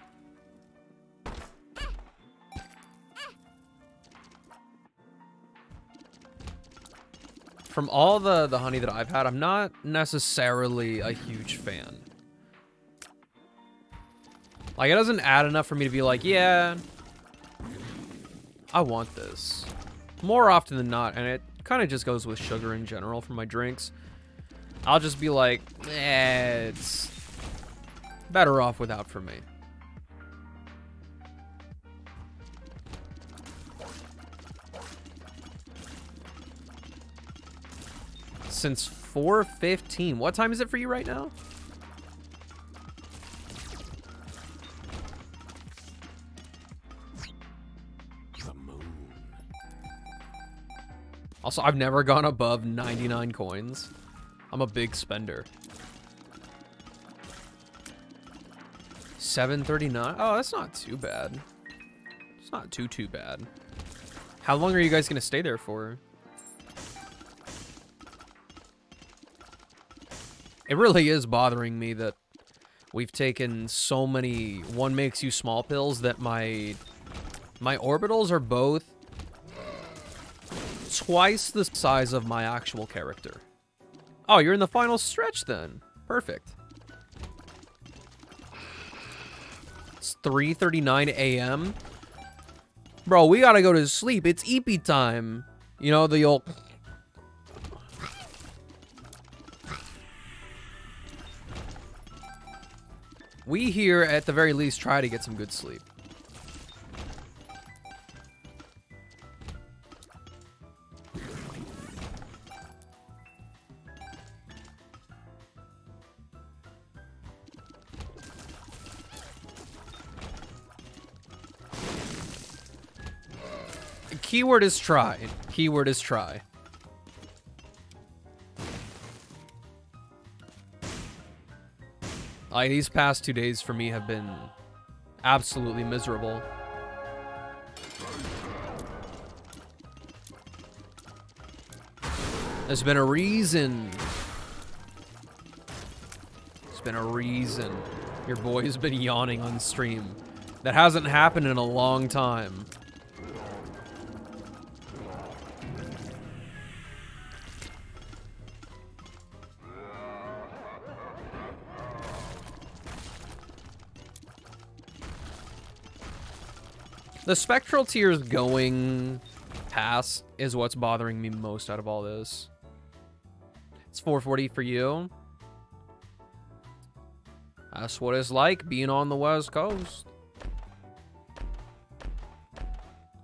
[SPEAKER 3] From all the honey that I've had, I'm not necessarily a huge fan. Like, it doesn't add enough for me to be like, yeah, I want this. More often than not, and it kind of just goes with sugar in general for my drinks. I'll just be like, it's better off without for me. Since 4:15. What time is it for you right now? Also, I've never gone above 99 coins. I'm a big spender. 739. Oh, that's not too bad. It's not too bad. How long are you guys gonna stay there for? It really is bothering me that we've taken so many one makes you small pills that my orbitals are both twice the size of my actual character. Oh, you're in the final stretch then. Perfect. It's 3:39 a.m. Bro, we gotta go to sleep. It's EP time. You know, the old... We here, at the very least, try to get some good sleep. Keyword is try. Keyword is try. Like, these past 2 days for me have been absolutely miserable. There's been a reason. There's been a reason your boy's been yawning on stream. That hasn't happened in a long time. The spectral tiers going past is what's bothering me most out of all this. It's 4:40 for you. That's what it's like being on the West Coast.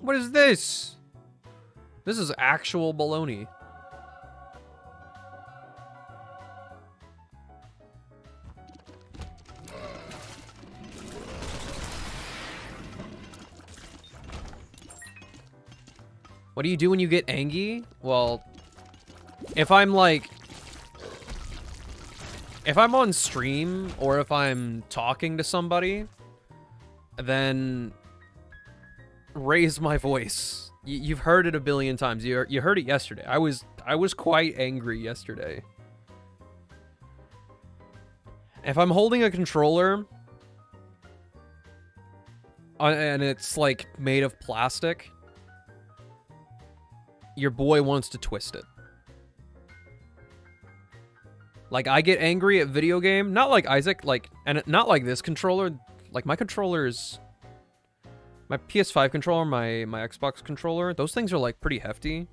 [SPEAKER 3] What is this? This is actual baloney. What do you do when you get angry? Well, if I'm like... If I'm on stream or if I'm talking to somebody, then raise my voice. You've heard it a billion times. You heard it yesterday. I was quite angry yesterday. If I'm holding a controller and it's like made of plastic, your boy wants to twist it. Like, I get angry at video game, not like Isaac, like, and not like this controller. Like, my controllers, my PS5 controller, my Xbox controller, those things are like pretty hefty.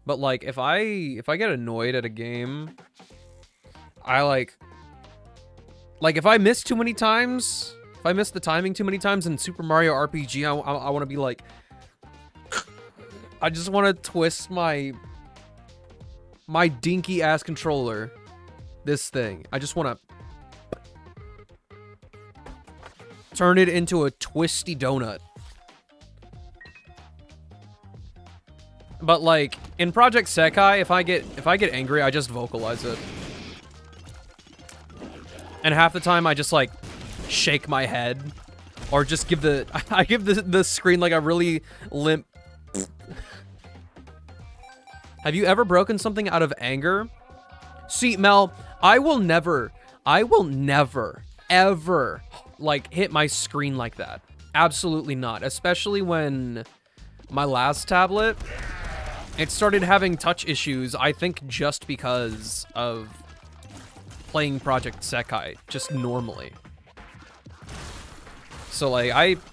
[SPEAKER 3] But like, if I get annoyed at a game, I like if I miss too many times, if I miss the timing too many times in Super Mario RPG, I want to be like, I just want to twist my dinky ass controller. This thing. I just want to turn it into a twisty donut. But like in Project Sekai, if I get angry, I just vocalize it. And half the time I just like shake my head or just give I give the screen like a really limp. Have you ever broken something out of anger? See, Mel, I will never, ever, like, hit my screen like that. Absolutely not. Especially when my last tablet, it started having touch issues, I think just because of playing Project Sekai, just normally. So, like,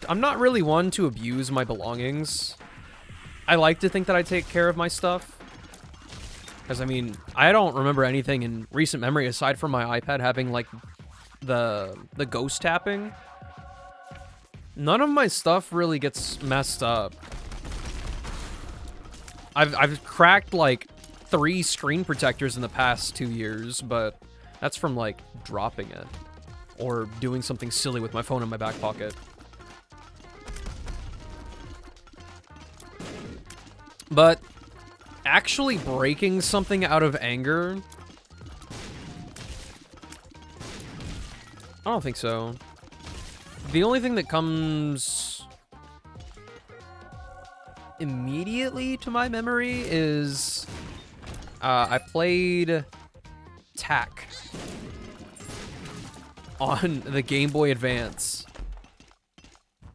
[SPEAKER 3] I'm not really one to abuse my belongings. I like to think that I take care of my stuff. Because, I mean, I don't remember anything in recent memory aside from my iPad having, like, the ghost tapping. None of my stuff really gets messed up. I've cracked, like, 3 screen protectors in the past 2 years, but that's from, like, dropping it. Or doing something silly with my phone in my back pocket. But actually breaking something out of anger, I don't think so. The only thing that comes immediately to my memory is I played Tak on the Game Boy Advance.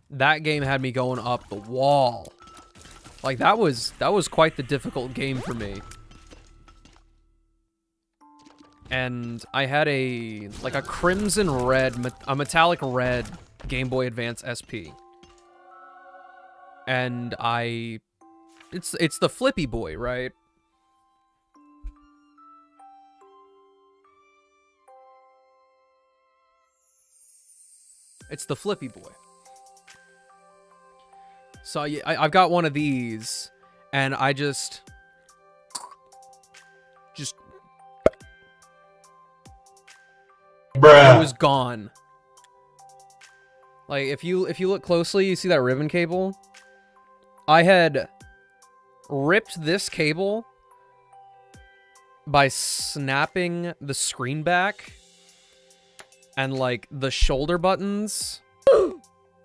[SPEAKER 3] That game had me going up the wall. Like, that was quite the difficult game for me. And I had a crimson red, a metallic red Game Boy Advance SP. And it's the Flippy Boy, right? It's the Flippy Boy. So I've got one of these, and I just
[SPEAKER 7] Bruh.
[SPEAKER 3] It was gone. Like, if you look closely, you see that ribbon cable? I had ripped this cable by snapping the screen back, and like the shoulder buttons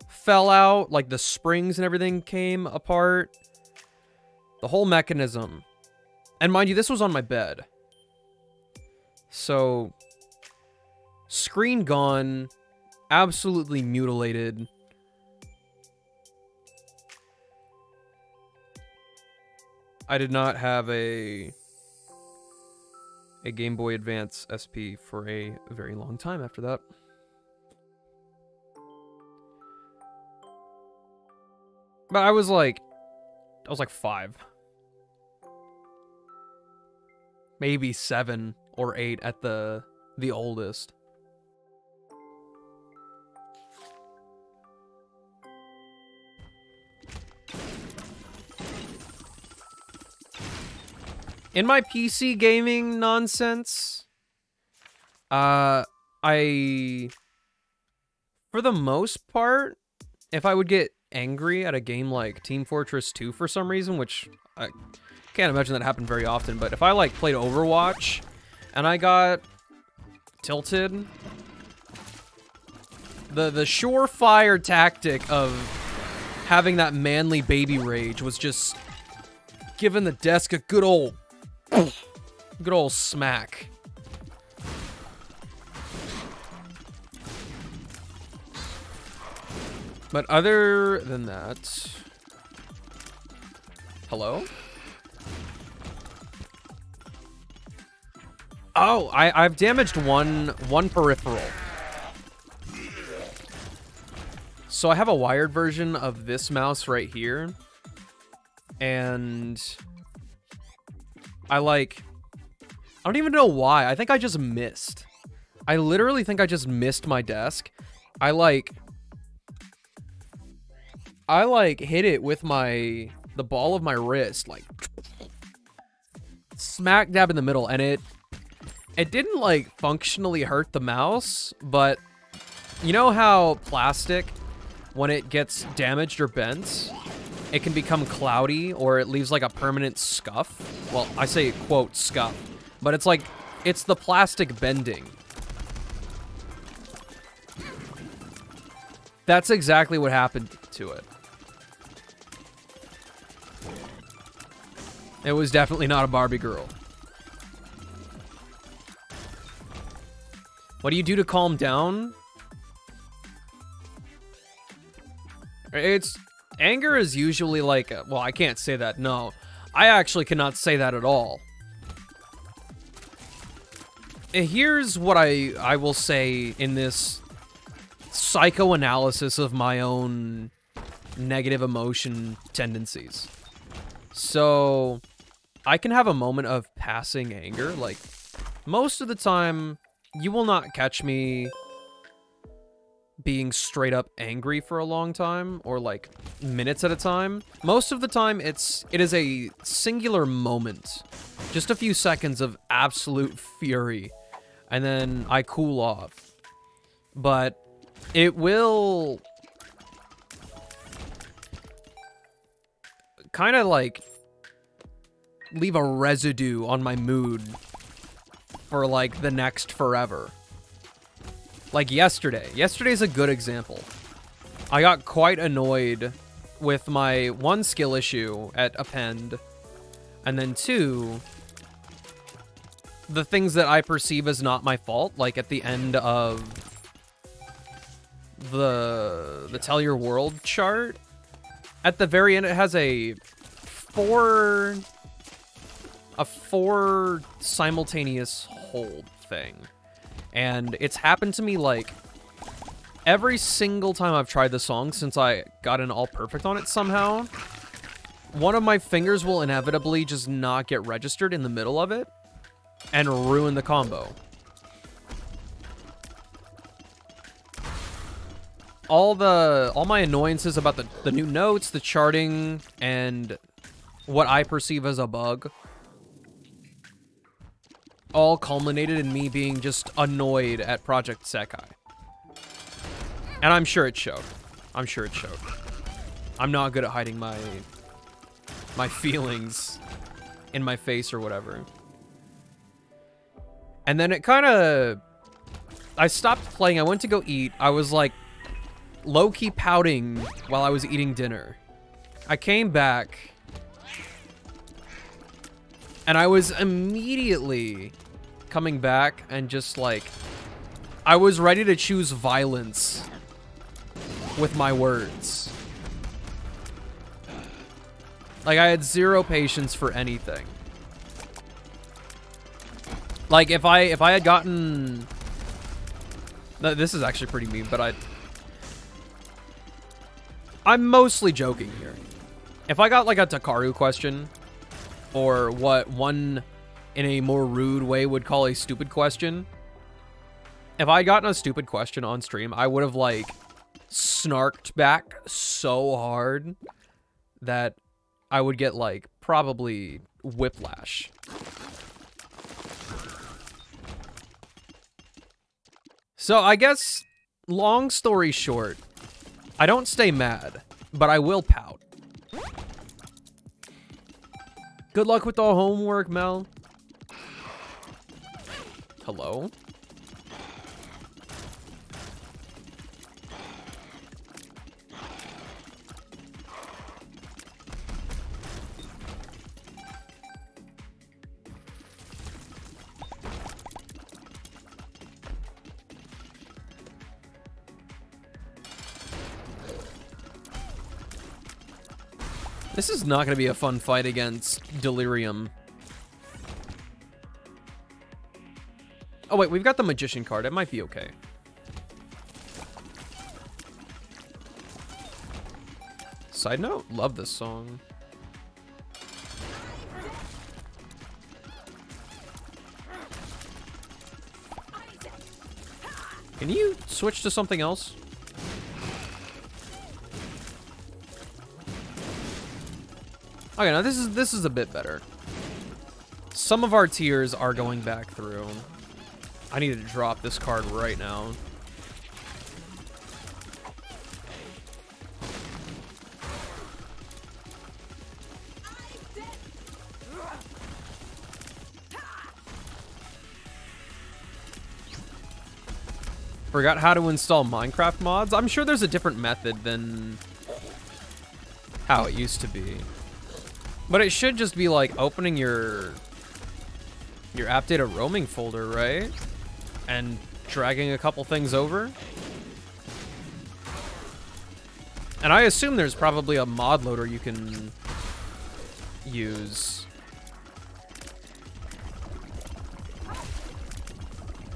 [SPEAKER 3] fell out, like the springs and everything came apart. The whole mechanism. And mind you, this was on my bed. So, screen gone, absolutely mutilated. I did not have a Game Boy Advance SP for a very long time after that. But I was like 5. Maybe 7 or 8 at the oldest. In my PC gaming nonsense, for the most part, if I would get angry at a game like Team Fortress 2 for some reason, which I can't imagine that happened very often, but if I like played Overwatch and I got tilted. The surefire tactic of having that manly baby rage was just giving the desk a good old smack. But other than that, hello? Oh, I've damaged one peripheral. So I have a wired version of this mouse right here. And I don't even know why. I think I just missed. I literally think I just missed my desk. I hit it with the ball of my wrist, like smack dab in the middle, and it didn't like functionally hurt the mouse, but you know how plastic, when it gets damaged or bent, it can become cloudy or it leaves like a permanent scuff? Well, I say quote scuff, but it's like, it's the plastic bending. That's exactly what happened to it. It was definitely not a Barbie girl. What do you do to calm down? Anger is usually like, well, I can't say that, no. I actually cannot say that at all. Here's what I will say in this psychoanalysis of my own negative emotion tendencies. So, I can have a moment of passing anger. Like, most of the time, you will not catch me being straight up angry for a long time, or like minutes at a time. Most of the time, it is a singular moment. Just a few seconds of absolute fury, and then I cool off. But it will kind of like leave a residue on my mood for like the next forever. Like yesterday. Yesterday's a good example. I got quite annoyed with my one skill issue at Append, and then two, the things that I perceive as not my fault, like at the end of the Tell Your World chart. At the very end, it has a four simultaneous hold thing. And it's happened to me like every single time I've tried the song since I got an all perfect on it somehow. One of my fingers will inevitably just not get registered in the middle of it and ruin the combo. All my annoyances about the new notes, the charting, and what I perceive as a bug all culminated in me being just annoyed at Project Sekai. And I'm sure it showed. I'm sure it showed. I'm not good at hiding my feelings in my face or whatever. And then it kind of... I stopped playing. I went to go eat. I was like low-key pouting while I was eating dinner. I came back and I was immediately coming back and just like, I was ready to choose violence with my words. Like, I had zero patience for anything. Like, if I had gotten... This is actually pretty mean, but I'm mostly joking here. If I got like a Takaru question, or what one in a more rude way would call a stupid question, if I had gotten a stupid question on stream, I would have like snarked back so hard that I would get like probably whiplash. So I guess, long story short, I don't stay mad, but I will pout. Good luck with the homework, Mel. Hello? This is not going to be a fun fight against Delirium. Oh wait, we've got the Magician card. It might be okay. Side note, love this song. Can you switch to something else? Okay, now this is a bit better. Some of our tiers are going back through. I need to drop this card right now. Forgot how to install Minecraft mods. I'm sure there's a different method than how it used to be. But it should just be like opening your app data roaming folder, right? And dragging a couple things over. And I assume there's probably a mod loader you can use.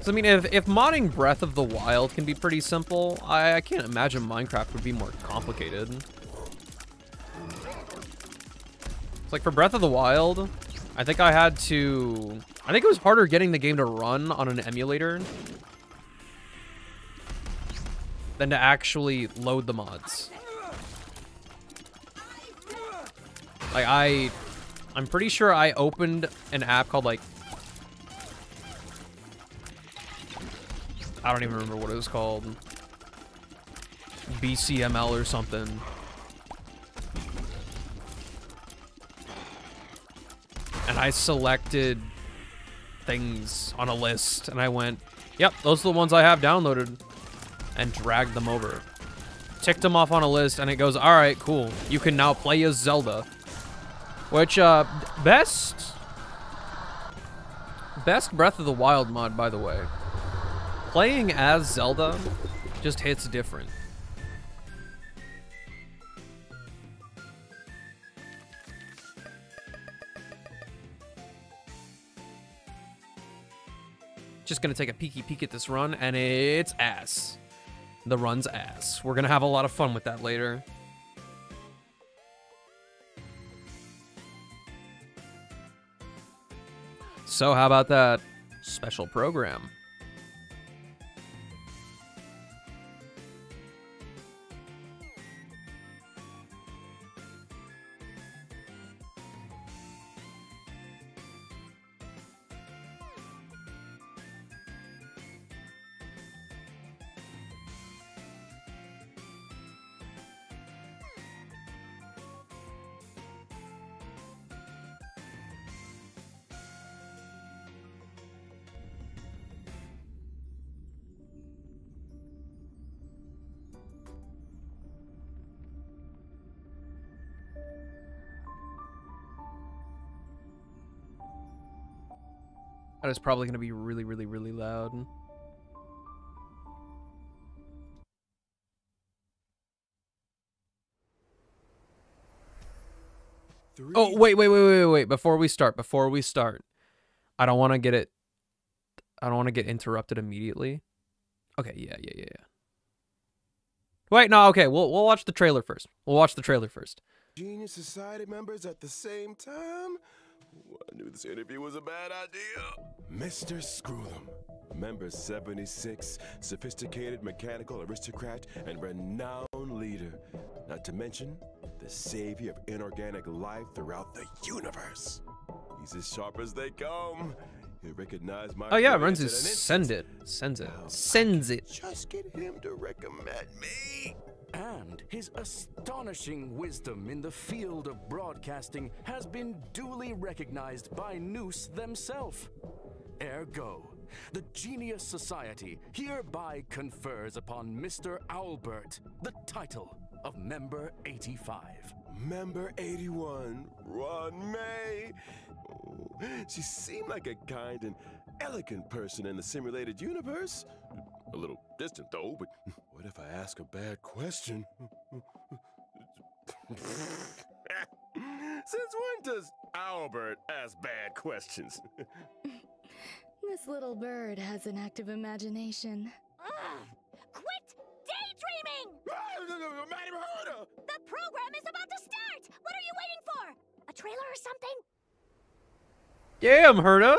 [SPEAKER 3] I mean, if modding Breath of the Wild can be pretty simple, I can't imagine Minecraft would be more complicated. It's like for Breath of the Wild, I think it was harder getting the game to run on an emulator than to actually load the mods. Like I'm pretty sure I opened an app called like, I don't even remember what it was called. BCML or something. And I selected things on a list and I went, yep, those are the ones I have downloaded, and dragged them over. Ticked them off on a list and it goes, all right, cool. You can now play as Zelda. Which, best Breath of the Wild mod, by the way. Playing as Zelda just hits different. Just gonna take a peeky peek at this run, and it's ass. The run's ass. We're gonna have a lot of fun with that later. So how about that special program? That is probably going to be really, really, really loud. Oh, wait. Before we start. I don't want to get interrupted immediately. Okay, yeah. Wait, no, okay, we'll watch the trailer first.
[SPEAKER 7] Genius Society members at the same time? I knew this interview was a bad idea. Mr. Screw'em, member 76, sophisticated mechanical aristocrat and renowned leader. Not to mention, the savior of inorganic life throughout the universe. He's as sharp as they come. He'll recognize my...
[SPEAKER 3] Oh yeah, runs his sends it.
[SPEAKER 7] Just get him to recommend me.
[SPEAKER 8] And his astonishing wisdom in the field of broadcasting has been duly recognized by Noose themselves. Ergo, the Genius Society hereby confers upon Mr. Owlbert the title of Member 85.
[SPEAKER 7] Member 81, Ron May. Oh, she seemed like a kind and elegant person in the simulated universe. A little distant though, but what if I ask a bad question? Since when does Albert ask bad questions?
[SPEAKER 1] This little bird has an active imagination.
[SPEAKER 9] Quit daydreaming!
[SPEAKER 7] Madam Herder!
[SPEAKER 9] The program is about to start! What are you waiting for? A trailer or something?
[SPEAKER 3] Damn, Herda!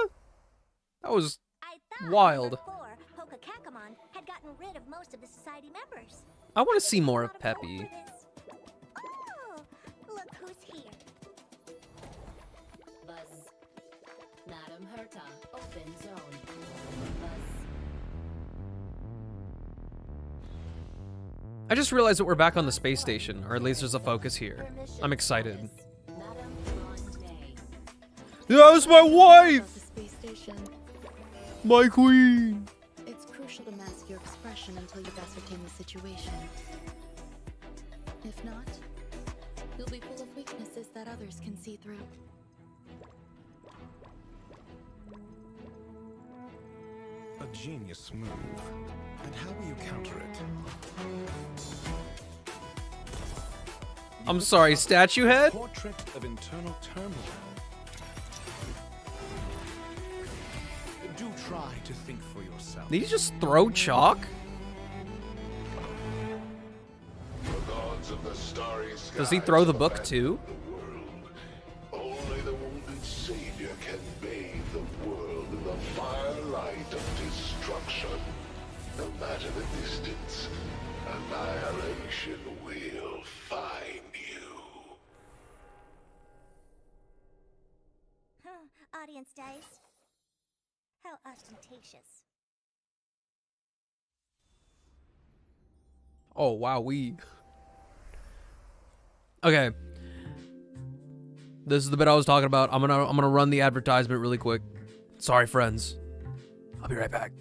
[SPEAKER 3] That was
[SPEAKER 9] I thought
[SPEAKER 3] wild.
[SPEAKER 9] Number 4, Hokakakamon, had gotten rid of most of the society members.
[SPEAKER 3] I want to see more
[SPEAKER 9] There's
[SPEAKER 3] of
[SPEAKER 9] a lot hope
[SPEAKER 3] Peppy.
[SPEAKER 9] for this. Oh, look who's here.
[SPEAKER 1] Buzz. Madam Herta, open zone. Buzz.
[SPEAKER 3] I just realized that we're back on the space station, or at least there's a focus here. I'm excited.
[SPEAKER 1] Madam Grande.
[SPEAKER 3] Yeah, that's my
[SPEAKER 1] About
[SPEAKER 3] wife!
[SPEAKER 1] the space station.
[SPEAKER 3] My queen!
[SPEAKER 1] It's crucial to mask your expression until you've ascertained the situation. If not, you'll be full of weaknesses that others can see through.
[SPEAKER 10] A genius move. And how will you counter it?
[SPEAKER 3] I'm sorry, statue head?
[SPEAKER 10] Portrait of internal turmoil. Do try to think for yourself.
[SPEAKER 3] Did he just throw chalk?
[SPEAKER 11] The gods of the starry
[SPEAKER 3] Does he
[SPEAKER 11] skies
[SPEAKER 3] throw the book
[SPEAKER 11] abandon
[SPEAKER 3] too?
[SPEAKER 11] the world. Only the wounded savior can bathe the world in the firelight of destruction. No matter the distance, annihilation will find you.
[SPEAKER 9] Huh, audience dice. How ostentatious.
[SPEAKER 3] Oh wow, Okay. This is the bit I was talking about. I'm gonna run the advertisement really quick. Sorry, friends. I'll be right back.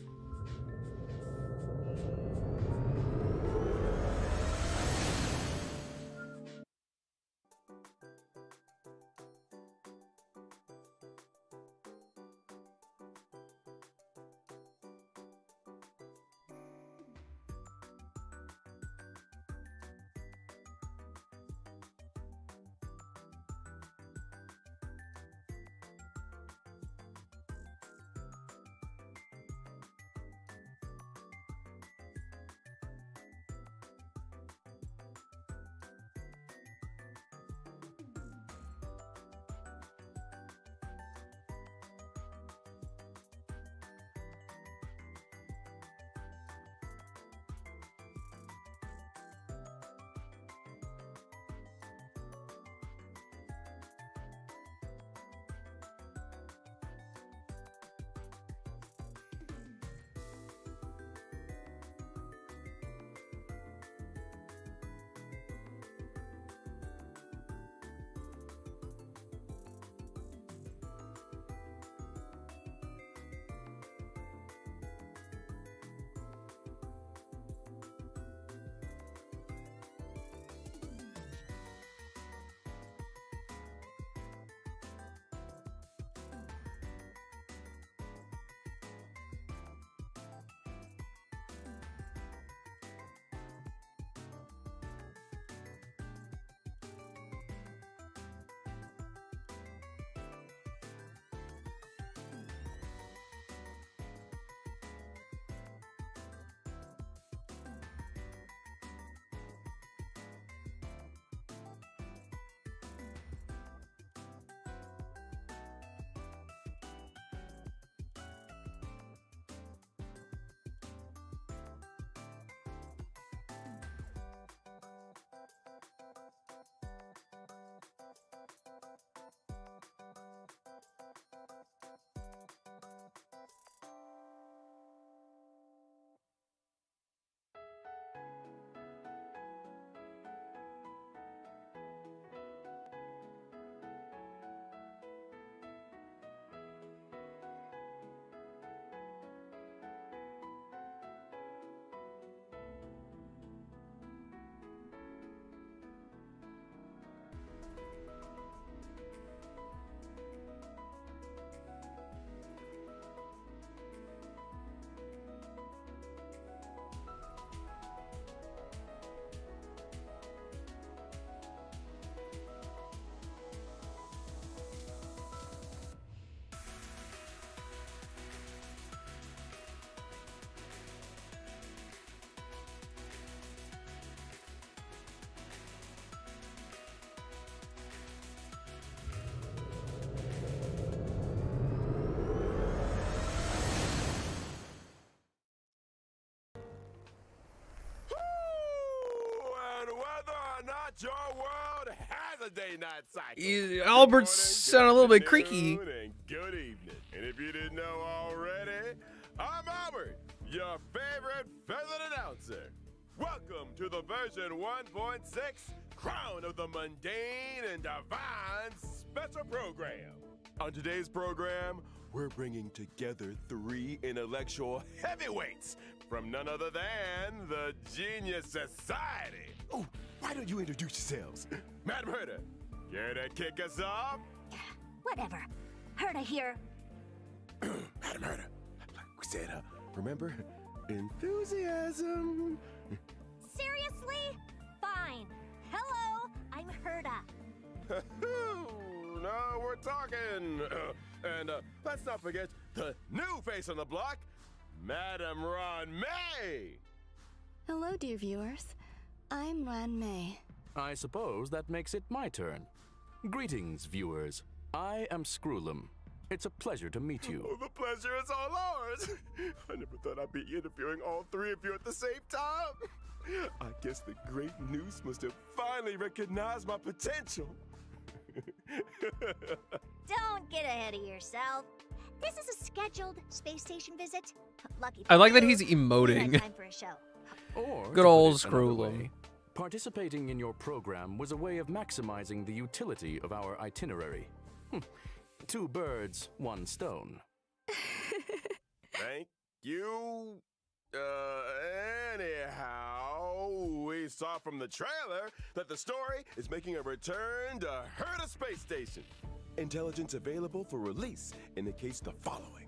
[SPEAKER 7] but your world has a day-night cycle.
[SPEAKER 3] Albert sounded a little bit creaky.
[SPEAKER 7] And good evening. And if you didn't know already, I'm Albert, your favorite feathered announcer. Welcome to the version 1.6 Crown of the Mundane and Divine special program. On today's program, we're bringing together 3 intellectual heavyweights from none other than the Genius Society. Oh, why don't you introduce yourselves? Madam Herta, care to kick us off?
[SPEAKER 9] Whatever. Herta here.
[SPEAKER 7] Madam Herta, we said, remember, enthusiasm.
[SPEAKER 9] Seriously? Fine. Hello, I'm Herta.
[SPEAKER 7] Now we're talking. And let's not forget the new face on the block, Madam Ron May.
[SPEAKER 1] Hello, dear viewers. I'm Ran May.
[SPEAKER 8] I suppose that makes it my turn. Greetings, viewers. I am Screwlum. It's a pleasure to meet you.
[SPEAKER 7] Oh, the pleasure is all ours. I never thought I'd be interviewing all 3 of you at the same time. I guess the great Noose must have finally recognized my potential.
[SPEAKER 9] Don't get ahead of yourself. This is a scheduled space station visit. Lucky for
[SPEAKER 3] I like that
[SPEAKER 9] you,
[SPEAKER 3] he's
[SPEAKER 9] we have
[SPEAKER 3] emoting.
[SPEAKER 9] time for a show.
[SPEAKER 8] Or,
[SPEAKER 3] Good
[SPEAKER 8] to
[SPEAKER 3] old
[SPEAKER 8] put it another
[SPEAKER 3] Screwlum.
[SPEAKER 8] way, participating in your program was a way of maximizing the utility of our itinerary. 2 birds, 1 stone.
[SPEAKER 7] Thank you. Anyhow, we saw from the trailer that the story is making a return to Herta Space Station. Intelligence available for release indicates the following.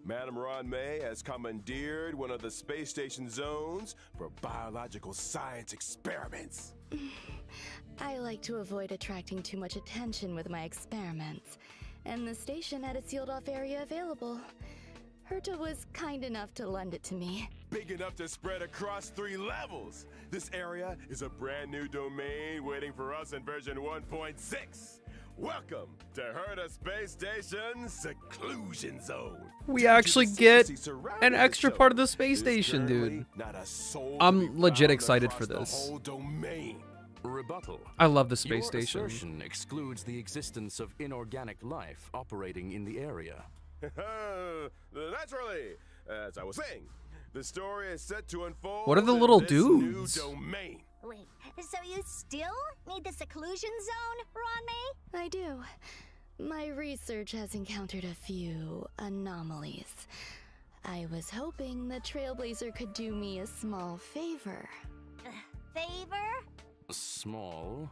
[SPEAKER 7] Madam Ron May has commandeered one of the space station zones for biological science experiments.
[SPEAKER 1] I like to avoid attracting too much attention with my experiments, and the station had a sealed-off area available. Herta was kind enough to lend it to me.
[SPEAKER 7] Big enough to spread across 3 levels. This area is a brand new domain waiting for us in version 1.6. Welcome to Herta Space Station Seclusion Zone.
[SPEAKER 3] We actually get an extra part of the space station, dude. I'm legit excited for this.
[SPEAKER 8] Rebuttal.
[SPEAKER 3] I love the space
[SPEAKER 8] Your
[SPEAKER 3] station.
[SPEAKER 8] assertion excludes the existence of inorganic life operating in the area.
[SPEAKER 7] Naturally, as I was saying, the story is set to unfold.
[SPEAKER 3] What are the
[SPEAKER 7] in
[SPEAKER 3] little
[SPEAKER 7] this
[SPEAKER 3] dudes?
[SPEAKER 7] New domain.
[SPEAKER 9] Wait, so you still need the seclusion zone, Ron May?
[SPEAKER 1] I do. My research has encountered a few anomalies. I was hoping the Trailblazer could do me a small favor.
[SPEAKER 9] Favor?
[SPEAKER 8] Small?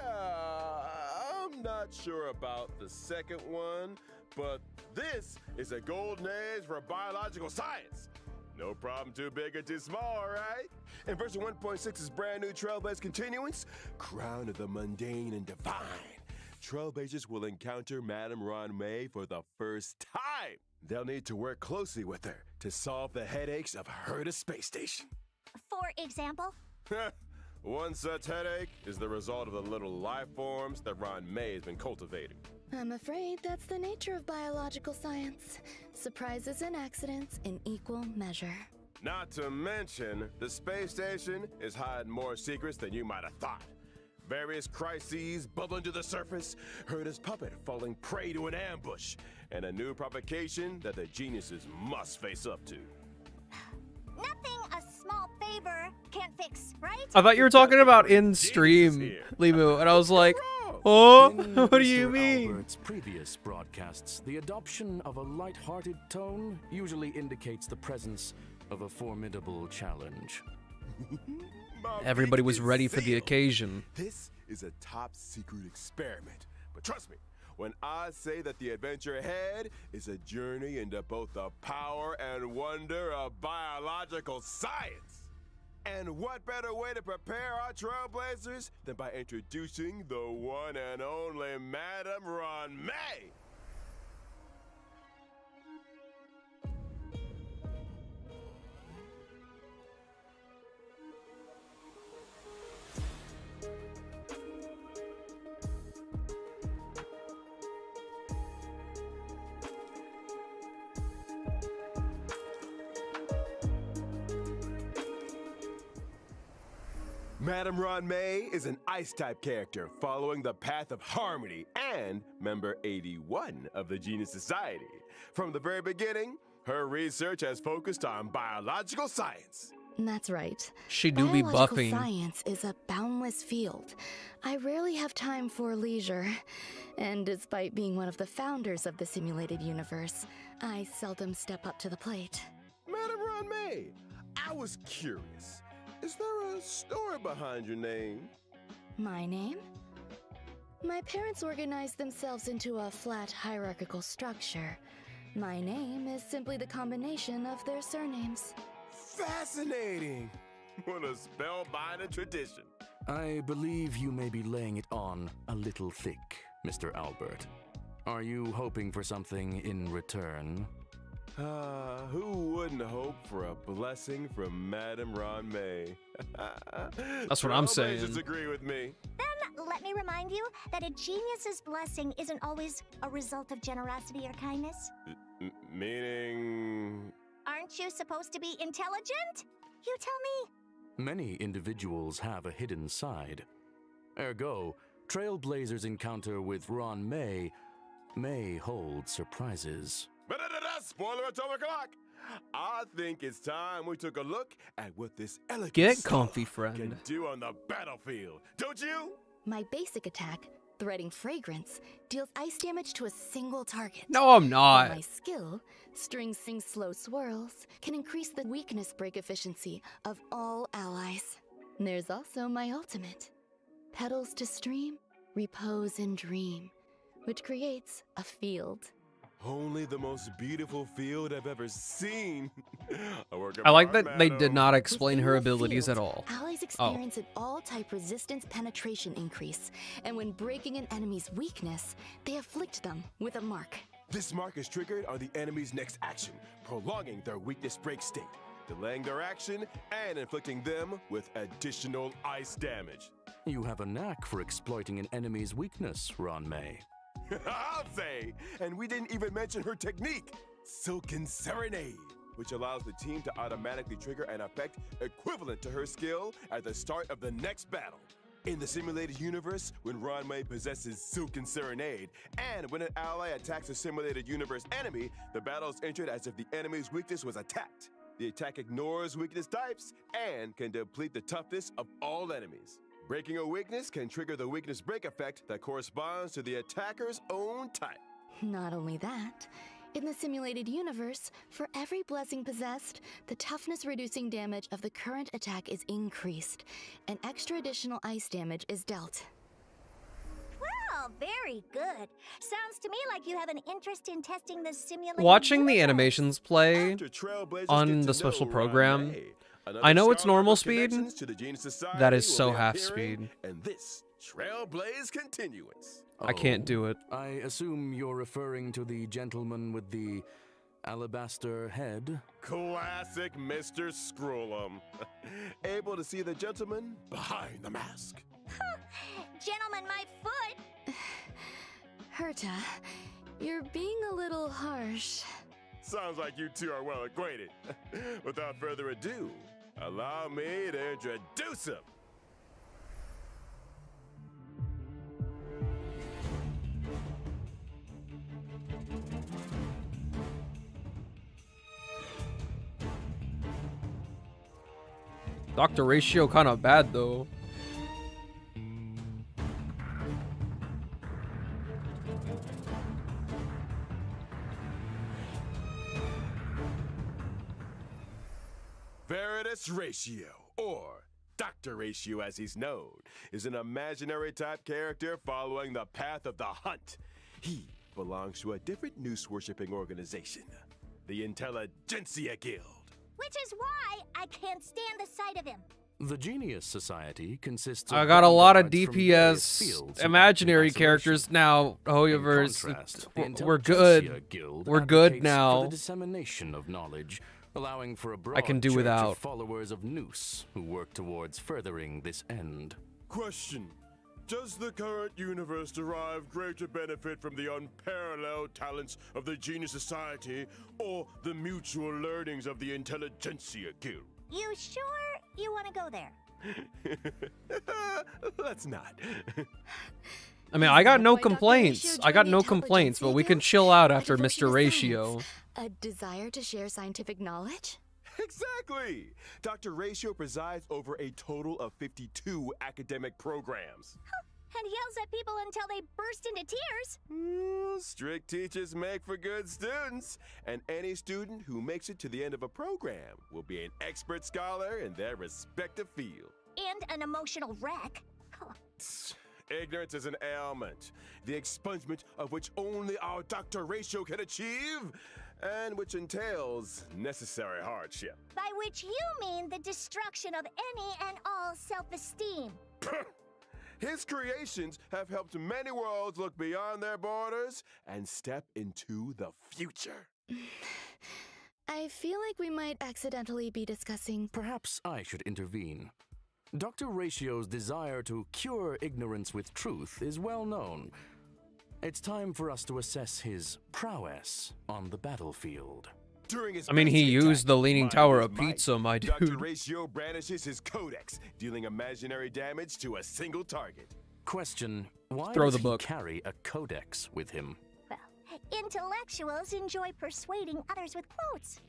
[SPEAKER 7] Yeah, I'm not sure about the second one, but this is a golden age for biological science. No problem too big or too small, right? In version 1.6's brand new Trailblaze continuance, Crown of the Mundane and Divine. Trailblazers will encounter Madam Ron May for the first time. They'll need to work closely with her to solve the headaches of Herta Space Station.
[SPEAKER 9] For example?
[SPEAKER 7] One such headache is the result of the little life forms that Ron May has been cultivating.
[SPEAKER 1] I'm afraid that's the nature of biological science. Surprises and accidents in equal measure.
[SPEAKER 7] Not to mention, the space station is hiding more secrets than you might have thought. Various crises bubbling to the surface, Herta's puppet falling prey to an ambush, and a new provocation that the geniuses must face up to.
[SPEAKER 9] Nothing a small favor can't fix, right?
[SPEAKER 3] I thought you were talking about in stream, Limu, and I was like, oh, what do you
[SPEAKER 8] Mr.
[SPEAKER 3] mean?
[SPEAKER 8] Albert's previous broadcasts, the adoption of a light-hearted tone usually indicates the presence of a formidable challenge.
[SPEAKER 3] Everybody was ready for the occasion.
[SPEAKER 7] This is a top secret experiment, but trust me, when I say that the adventure ahead is a journey into both the power and wonder of biological science. And what better way to prepare our Trailblazers than by introducing the one and only Madam Ron May? Madame Ron-Mei is an Ice-type character following the path of harmony and member 81 of the Genius Society. From the very beginning, her research has focused on biological science.
[SPEAKER 12] That's right.
[SPEAKER 3] She do be
[SPEAKER 12] Biological
[SPEAKER 3] buffing.
[SPEAKER 12] science is a boundless field. I rarely have time for leisure. And despite being one of the founders of the simulated universe, I seldom step up to the plate.
[SPEAKER 7] Madame Ron-Mei, I was curious. Is there a story behind your name?
[SPEAKER 12] My name? My parents organized themselves into a flat hierarchical structure. My name is simply the combination of their surnames.
[SPEAKER 7] Fascinating! What a spellbinding tradition.
[SPEAKER 8] I believe you may be laying it on a little thick, Mr. Albert. Are you hoping for something in return?
[SPEAKER 7] Who wouldn't hope for a blessing from Madame Ron-Mei?
[SPEAKER 3] That's what I'm saying.
[SPEAKER 7] Trailblazers agree with me.
[SPEAKER 9] Then let me remind you that a genius's blessing isn't always a result of generosity or kindness.
[SPEAKER 7] Meaning...
[SPEAKER 9] Aren't you supposed to be intelligent? You tell me.
[SPEAKER 8] Many individuals have a hidden side. Ergo, Trailblazers' encounter with Ron-Mei may hold surprises.
[SPEAKER 7] Spoiler atomic clock! I think it's time we took a look at what this elegant
[SPEAKER 3] Get
[SPEAKER 7] soul
[SPEAKER 3] comfy, friend.
[SPEAKER 7] can do on the battlefield. Don't you?
[SPEAKER 12] My basic attack, Threading Fragrance, deals ice damage to a single target.
[SPEAKER 3] No, I'm
[SPEAKER 12] While
[SPEAKER 3] not.
[SPEAKER 12] my skill, String Sing Slow Swirls, can increase the weakness break efficiency of all allies. There's also my ultimate, Petals to Stream, Repose and Dream, which creates a field.
[SPEAKER 7] Only the most beautiful field I've ever seen.
[SPEAKER 3] I like that they did not explain her abilities at all.
[SPEAKER 12] Allies experience an all-type resistance penetration increase, and when breaking an enemy's weakness, they afflict them with a mark.
[SPEAKER 7] This mark is triggered on the enemy's next action, prolonging their weakness break state, delaying their action, and inflicting them with additional ice damage.
[SPEAKER 8] You have a knack for exploiting an enemy's weakness, Ron-Mei.
[SPEAKER 7] I'll say! And we didn't even mention her technique, Silken Serenade, which allows the team to automatically trigger an effect equivalent to her skill at the start of the next battle. In the simulated universe, when Ron-Mei possesses Silken Serenade, and when an ally attacks a simulated universe enemy, the battle is entered as if the enemy's weakness was attacked. The attack ignores weakness types and can deplete the toughness of all enemies. Breaking a weakness can trigger the weakness break effect that corresponds to the attacker's own type.
[SPEAKER 12] Not only that, in the simulated universe, for every blessing possessed, the toughness-reducing damage of the current attack is increased, and extra additional ice damage is dealt.
[SPEAKER 9] Well, very good. Sounds to me like you have an interest in testing the simulated
[SPEAKER 3] Watching the
[SPEAKER 9] universe.
[SPEAKER 3] animations play
[SPEAKER 7] After Trailblazers
[SPEAKER 3] on
[SPEAKER 7] get
[SPEAKER 3] the
[SPEAKER 7] to
[SPEAKER 3] special
[SPEAKER 7] know
[SPEAKER 3] program,
[SPEAKER 7] Ron-Mei, another
[SPEAKER 3] I know it's
[SPEAKER 7] scholar
[SPEAKER 3] normal
[SPEAKER 7] with
[SPEAKER 3] speed.
[SPEAKER 7] connections to the Genius Society
[SPEAKER 3] That is
[SPEAKER 7] will
[SPEAKER 3] so
[SPEAKER 7] be
[SPEAKER 3] half
[SPEAKER 7] appearing
[SPEAKER 3] speed.
[SPEAKER 7] in this Trailblaze Continuance.
[SPEAKER 3] I can't do it.
[SPEAKER 8] I assume you're referring to the gentleman with the alabaster head?
[SPEAKER 7] Classic Mr. Scrollum. Able to see the gentleman behind the mask.
[SPEAKER 9] Gentlemen, my foot!
[SPEAKER 12] Herta, you're being a little harsh.
[SPEAKER 7] Sounds like you two are well acquainted. Without further ado, allow me to introduce him.
[SPEAKER 3] Dr. Ratio kind of bad though.
[SPEAKER 7] Veritas Ratio, or Dr. Ratio as he's known, is an imaginary type character following the path of the hunt. He belongs to a different noose-worshipping organization, the Intelligentsia Guild.
[SPEAKER 9] Which is why I can't stand the sight of him.
[SPEAKER 8] The Genius Society consists of
[SPEAKER 3] I got a lot of
[SPEAKER 8] bodyguards from various
[SPEAKER 3] DPS
[SPEAKER 8] fields of
[SPEAKER 3] imaginary
[SPEAKER 8] isolation.
[SPEAKER 3] characters now.
[SPEAKER 8] In
[SPEAKER 3] Hoyoverse,
[SPEAKER 8] contrast, the
[SPEAKER 3] we're
[SPEAKER 8] Intelligentsia
[SPEAKER 3] good.
[SPEAKER 8] Guild
[SPEAKER 3] We're good
[SPEAKER 8] advocates
[SPEAKER 3] now.
[SPEAKER 8] For the dissemination of knowledge, allowing for a broad
[SPEAKER 3] I can do
[SPEAKER 8] church
[SPEAKER 3] without.
[SPEAKER 8] of followers of Noose who work towards furthering this end.
[SPEAKER 7] Question. Does the current universe derive greater benefit from the unparalleled talents of the Genius Society or the mutual learnings of the Intelligentsia Guild?
[SPEAKER 9] You sure you want to go there?
[SPEAKER 7] Let's not.
[SPEAKER 3] I mean, I got no
[SPEAKER 12] Why Dr.
[SPEAKER 3] complaints.
[SPEAKER 12] Ratio
[SPEAKER 3] I got
[SPEAKER 12] joined
[SPEAKER 3] no
[SPEAKER 12] the
[SPEAKER 3] complaints, but we can
[SPEAKER 12] intelligence
[SPEAKER 3] chill out
[SPEAKER 12] A
[SPEAKER 3] after
[SPEAKER 12] devotion
[SPEAKER 3] Mr.
[SPEAKER 12] to
[SPEAKER 3] Ratio.
[SPEAKER 12] science, a desire to share scientific knowledge?
[SPEAKER 7] Exactly! Dr. Ratio presides over a total of 52 academic programs.
[SPEAKER 9] And yells at people until they burst into tears.
[SPEAKER 7] Strict teachers make for good students, and any student who makes it to the end of a program will be an expert scholar in their respective field.
[SPEAKER 9] And an emotional wreck.
[SPEAKER 7] Ignorance is an ailment, the expungement of which only our Dr. Ratio can achieve, and which entails necessary hardship.
[SPEAKER 9] By which you mean the destruction of any and all self-esteem.
[SPEAKER 7] His creations have helped many worlds look beyond their borders and step into the future.
[SPEAKER 12] I feel like we might accidentally be discussing.
[SPEAKER 8] Perhaps I should intervene. Dr. Ratio's desire to cure ignorance with truth is well known. It's time for us to assess his prowess on the battlefield.
[SPEAKER 7] During his
[SPEAKER 3] I mean, he
[SPEAKER 7] basic
[SPEAKER 3] used
[SPEAKER 7] attack,
[SPEAKER 3] the Leaning
[SPEAKER 7] Mind
[SPEAKER 3] Tower
[SPEAKER 7] is
[SPEAKER 3] of
[SPEAKER 7] Might,
[SPEAKER 3] Pizza, my
[SPEAKER 7] Dr.
[SPEAKER 3] dude.
[SPEAKER 7] Ratio brandishes his codex, dealing imaginary damage to a single target.
[SPEAKER 8] Question: why
[SPEAKER 3] Throw
[SPEAKER 8] does
[SPEAKER 3] the
[SPEAKER 8] he
[SPEAKER 3] book.
[SPEAKER 8] carry a codex with him?
[SPEAKER 9] Well, intellectuals enjoy persuading others with quotes.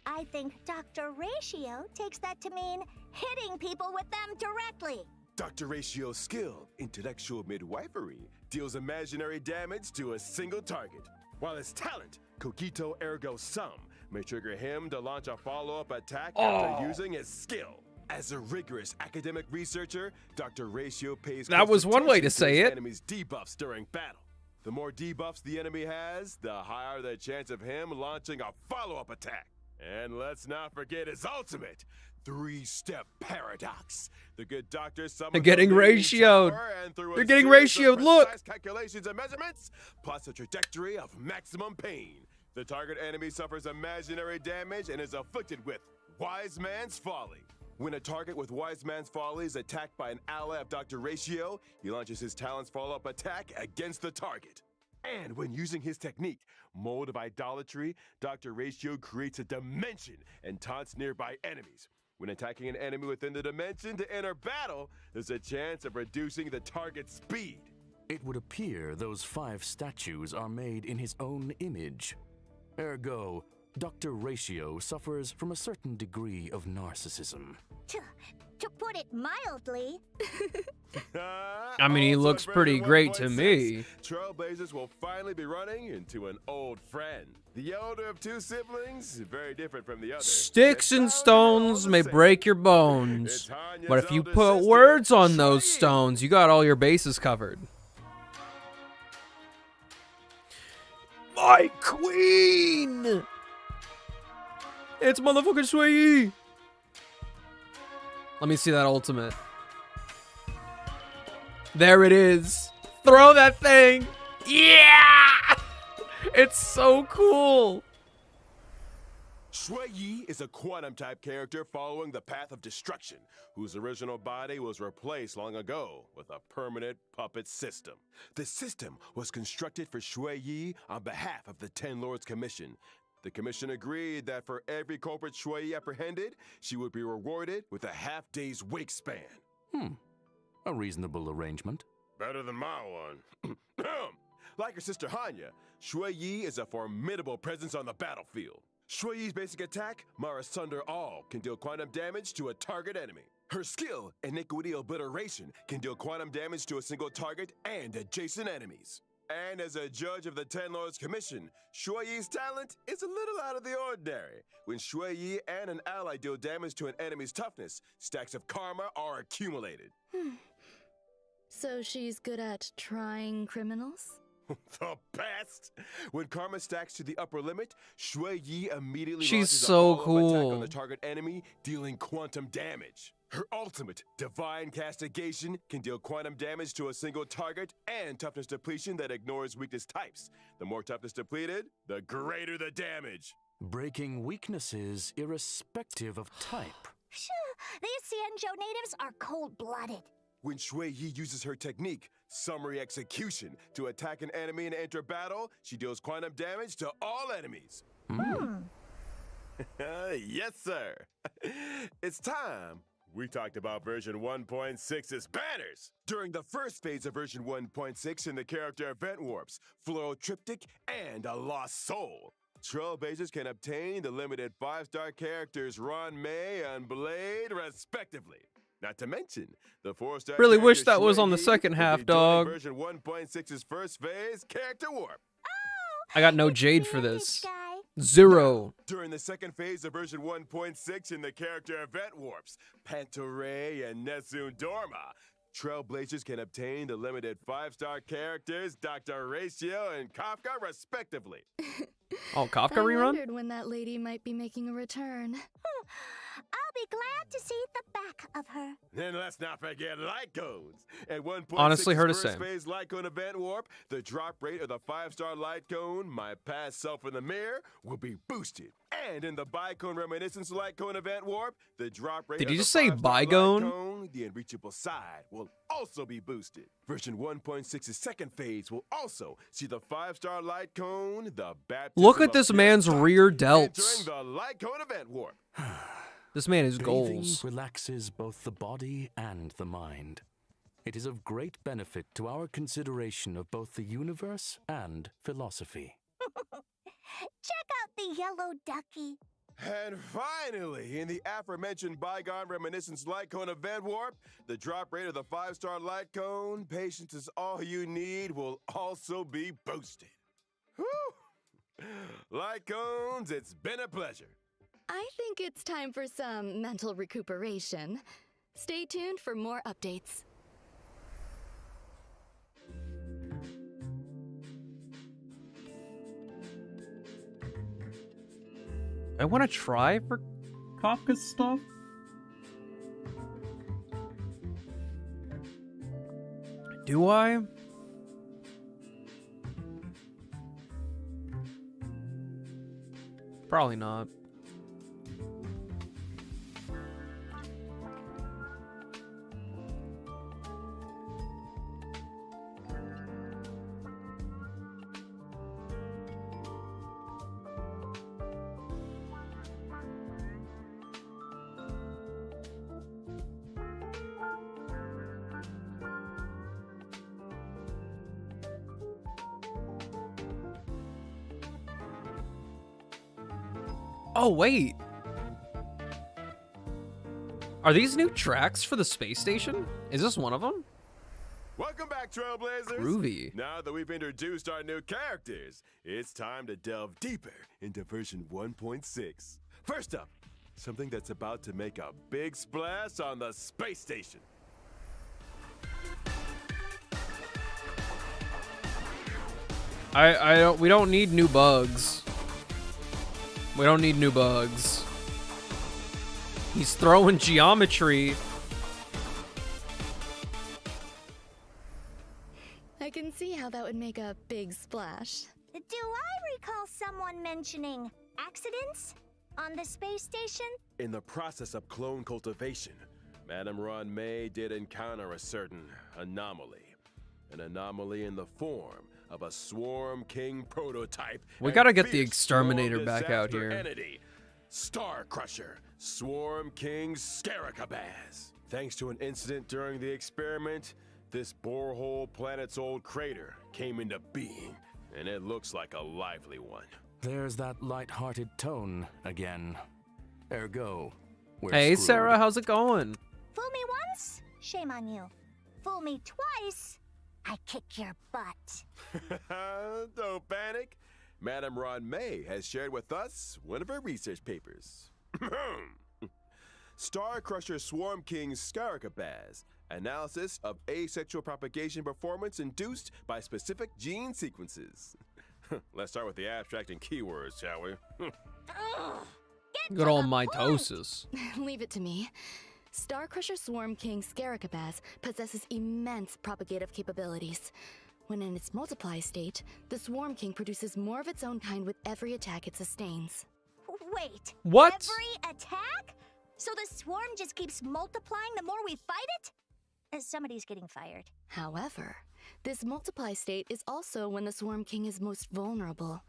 [SPEAKER 9] I think Dr. Ratio takes that to mean hitting people with them directly.
[SPEAKER 7] Dr. Ratio's skill, intellectual midwifery, deals imaginary damage to a single target, while his talent, cogito ergo sum, may trigger him to launch a follow-up attack after using his skill. As a rigorous academic researcher, Dr. Ratio pays
[SPEAKER 3] That
[SPEAKER 7] close
[SPEAKER 3] was one way to
[SPEAKER 7] attention
[SPEAKER 3] say
[SPEAKER 7] his
[SPEAKER 3] it.
[SPEAKER 7] enemy's debuffs during battle. The more debuffs the enemy has, the higher the chance of him launching a follow-up attack. And let's not forget his ultimate, 3-step paradox. The good doctor summons
[SPEAKER 3] They're getting
[SPEAKER 7] the leaning
[SPEAKER 3] ratioed.
[SPEAKER 7] tower, and through a
[SPEAKER 3] They're getting
[SPEAKER 7] series of
[SPEAKER 3] ratioed, look.
[SPEAKER 7] precise calculations and measurements, plots a trajectory of maximum pain. The target enemy suffers imaginary damage and is afflicted with Wise Man's Folly. When a target with Wise Man's Folly is attacked by an ally of Dr. Ratio, he launches his talent's follow-up attack against the target. And when using his technique, Mold of Idolatry, Dr. Ratio creates a dimension and taunts nearby enemies. When attacking an enemy within the dimension to enter battle, there's a chance of reducing the target's speed.
[SPEAKER 8] It would appear those 5 statues are made in his own image. Ergo, Dr. Ratio suffers from a certain degree of narcissism.
[SPEAKER 9] To put it mildly.
[SPEAKER 3] I mean, he
[SPEAKER 7] Also
[SPEAKER 3] looks
[SPEAKER 7] at
[SPEAKER 3] pretty
[SPEAKER 7] version
[SPEAKER 3] great to
[SPEAKER 7] 1.6,
[SPEAKER 3] me.
[SPEAKER 7] Trailblazers will finally be running into an old friend. The elder of 2 siblings, very different from the other.
[SPEAKER 3] Sticks and stones may break your bones,
[SPEAKER 7] It's Hanya's
[SPEAKER 3] but if you
[SPEAKER 7] elder
[SPEAKER 3] put
[SPEAKER 7] sister,
[SPEAKER 3] words on those
[SPEAKER 7] Shui.
[SPEAKER 3] stones, you got all your bases covered. My queen! It's motherfucking Shui! Let me see that ultimate. There it is. Throw that thing! Yeah! It's so cool!
[SPEAKER 7] Shui Yi is a quantum-type character following the path of destruction, whose original body was replaced long ago with a permanent puppet system. The system was constructed for Shui Yi on behalf of the Ten Lords Commission. The commission agreed that for every culprit Shui Yi apprehended, she would be rewarded with a half-day's wake span.
[SPEAKER 8] A reasonable arrangement.
[SPEAKER 7] Better than my one. Like her sister Hanya, Shui Yi is a formidable presence on the battlefield. Shui Yi's basic attack, Mara Sunder All, can deal quantum damage to a target enemy. Her skill, Iniquity Obliteration, can deal quantum damage to a single target and adjacent enemies. And as a judge of the Ten Lords Commission, Shui Yi's talent is a little out of the ordinary. When Shui Yi and an ally deal damage to an enemy's toughness, stacks of karma are accumulated.
[SPEAKER 12] So she's good at trying criminals?
[SPEAKER 7] The best! When karma stacks to the upper limit, Shui Yi immediately
[SPEAKER 3] She's
[SPEAKER 7] launches
[SPEAKER 3] so
[SPEAKER 7] a follow-up attack
[SPEAKER 3] cool.
[SPEAKER 7] on the target enemy, dealing quantum damage. Her ultimate, Divine Castigation, can deal quantum damage to a single target and toughness depletion that ignores weakness types. The more toughness depleted, the greater the damage.
[SPEAKER 8] Breaking weaknesses irrespective of type.
[SPEAKER 9] These Xianzhou natives are cold-blooded.
[SPEAKER 7] When Shui Yi uses her technique, Summary Execution, to attack an enemy and enter battle, she deals quantum damage to all enemies. Yes, sir. It's time We talked about version 1.6's banners during the first phase of version 1.6 in the character event warps, floral triptych, and a lost soul. Trailblazers can obtain the limited 5-star characters Ron May and Blade, respectively. Not to mention, the 4-star
[SPEAKER 3] Really wish
[SPEAKER 7] character
[SPEAKER 3] that was on the
[SPEAKER 7] Shuei
[SPEAKER 3] second
[SPEAKER 7] will
[SPEAKER 3] half,
[SPEAKER 7] be joining
[SPEAKER 3] dog.
[SPEAKER 7] Version 1.6's first phase character warp.
[SPEAKER 3] I got no Jade for this. 0.
[SPEAKER 7] During the second phase of version 1.6 in the character event warps, Pantoray and Nessun Dorma, Trailblazers can obtain the limited 5-star characters Dr. Ratio and Kafka, respectively.
[SPEAKER 3] Oh, Kafka
[SPEAKER 12] I
[SPEAKER 3] rerun?
[SPEAKER 12] wondered when that lady might be making a return.
[SPEAKER 9] I'll be glad to see the back of her.
[SPEAKER 7] Then let's not forget light cones. At 1.6
[SPEAKER 3] Honestly, her the
[SPEAKER 7] first
[SPEAKER 3] same.
[SPEAKER 7] phase light cone event warp, the drop rate of the 5-star light cone, my past self in the mirror, will be boosted. And in the bicone reminiscence light cone event warp, the drop rate
[SPEAKER 3] Did
[SPEAKER 7] of
[SPEAKER 3] you
[SPEAKER 7] the
[SPEAKER 3] just say
[SPEAKER 7] 5-star light
[SPEAKER 3] bygone?
[SPEAKER 7] cone, the unreachable side, will also be boosted. Version 1.6's second phase will also see the 5-star light cone, the baptism
[SPEAKER 3] Look at
[SPEAKER 7] of
[SPEAKER 3] this
[SPEAKER 7] pure
[SPEAKER 3] man's
[SPEAKER 7] thought,
[SPEAKER 3] rear
[SPEAKER 7] entering
[SPEAKER 3] delts.
[SPEAKER 7] the light cone event warp.
[SPEAKER 3] This man is
[SPEAKER 8] Bathing
[SPEAKER 3] goals.
[SPEAKER 8] relaxes both the body and the mind. It is of great benefit to our consideration of both the universe and philosophy.
[SPEAKER 9] Check out the yellow ducky.
[SPEAKER 7] And finally, in the aforementioned bygone reminiscence light cone event warp, the drop rate of the 5-star light cone, patience is all you need, will also be boosted. Whew! Light cones, it's been a pleasure.
[SPEAKER 12] I think it's time for some mental recuperation. Stay tuned for more updates.
[SPEAKER 3] I want to try for Kafka's stuff. Do I? Probably not. Oh, wait. Are these new tracks for the space station? Is this one of them?
[SPEAKER 7] Welcome back, Trailblazers!
[SPEAKER 3] Groovy.
[SPEAKER 7] Now that we've introduced our new characters, it's time to delve deeper into version 1.6. First up, something that's about to make a big splash on the space station.
[SPEAKER 3] We don't need new bugs. We don't need new bugs. He's throwing geometry.
[SPEAKER 12] I can see how that would make a big splash.
[SPEAKER 9] Do I recall someone mentioning accidents on the space station?
[SPEAKER 7] In the process of clone cultivation, Madame Ron May did encounter a certain anomaly. An anomaly in the form of a Swarm King prototype.
[SPEAKER 3] We
[SPEAKER 7] and
[SPEAKER 3] gotta get the
[SPEAKER 7] fierce
[SPEAKER 3] exterminator
[SPEAKER 7] swarm
[SPEAKER 3] back out
[SPEAKER 7] disaster
[SPEAKER 3] here.
[SPEAKER 7] Entity, Star Crusher, Swarm King Scaricabaz. Thanks to an incident during the experiment, this borehole planet's old crater came into being, and it looks like a lively one.
[SPEAKER 8] There's that light-hearted tone again. Ergo, we're
[SPEAKER 3] Hey,
[SPEAKER 8] screwed.
[SPEAKER 3] Sarah, how's it going?
[SPEAKER 9] Fool me once, shame on you. Fool me twice, I kick your butt.
[SPEAKER 7] Don't panic. Madame Ron May has shared with us one of her research papers. Star Crusher Swarm King Scaricabaz. Analysis of asexual propagation performance induced by specific gene sequences. Let's start with the abstract and keywords, shall we?
[SPEAKER 3] Good old mitosis.
[SPEAKER 12] Leave it to me. Starcrusher Swarm King Scaricabaz possesses immense propagative capabilities. When in its multiply state, the Swarm King produces more of its own kind with every attack it sustains.
[SPEAKER 9] Wait.
[SPEAKER 3] What?
[SPEAKER 9] Every attack? So the swarm just keeps multiplying the more we fight it? Somebody's getting fired.
[SPEAKER 12] However, this multiply state is also when the Swarm King is most vulnerable.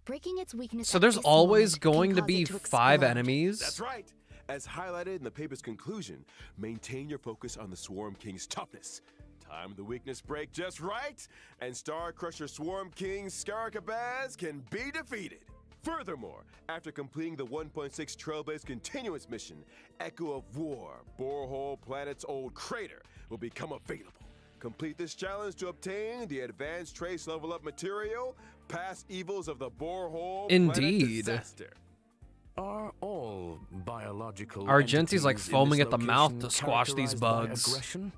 [SPEAKER 12] Breaking its weakness
[SPEAKER 3] So
[SPEAKER 12] at
[SPEAKER 3] there's
[SPEAKER 12] this
[SPEAKER 3] always
[SPEAKER 12] moment can
[SPEAKER 3] going to
[SPEAKER 12] cause
[SPEAKER 3] be
[SPEAKER 12] it to
[SPEAKER 3] 5
[SPEAKER 12] explode.
[SPEAKER 3] enemies?
[SPEAKER 7] That's right. As highlighted in the paper's conclusion, maintain your focus on the Swarm King's toughness. Time the weakness break just right, and Star Crusher Swarm King Scaricabaz can be defeated. Furthermore, after completing the 1.6 Trailblaze Continuous mission, Echo of War, Borehole Planet's Old Crater, will become available. Complete this challenge to obtain the advanced trace level up material, past evils of the Borehole Planet disaster.
[SPEAKER 8] Are all biological
[SPEAKER 3] Argenti's like
[SPEAKER 8] entities in
[SPEAKER 3] foaming
[SPEAKER 8] this
[SPEAKER 3] at the mouth to
[SPEAKER 8] location
[SPEAKER 3] squash these
[SPEAKER 8] characterized by
[SPEAKER 3] bugs.
[SPEAKER 8] aggression?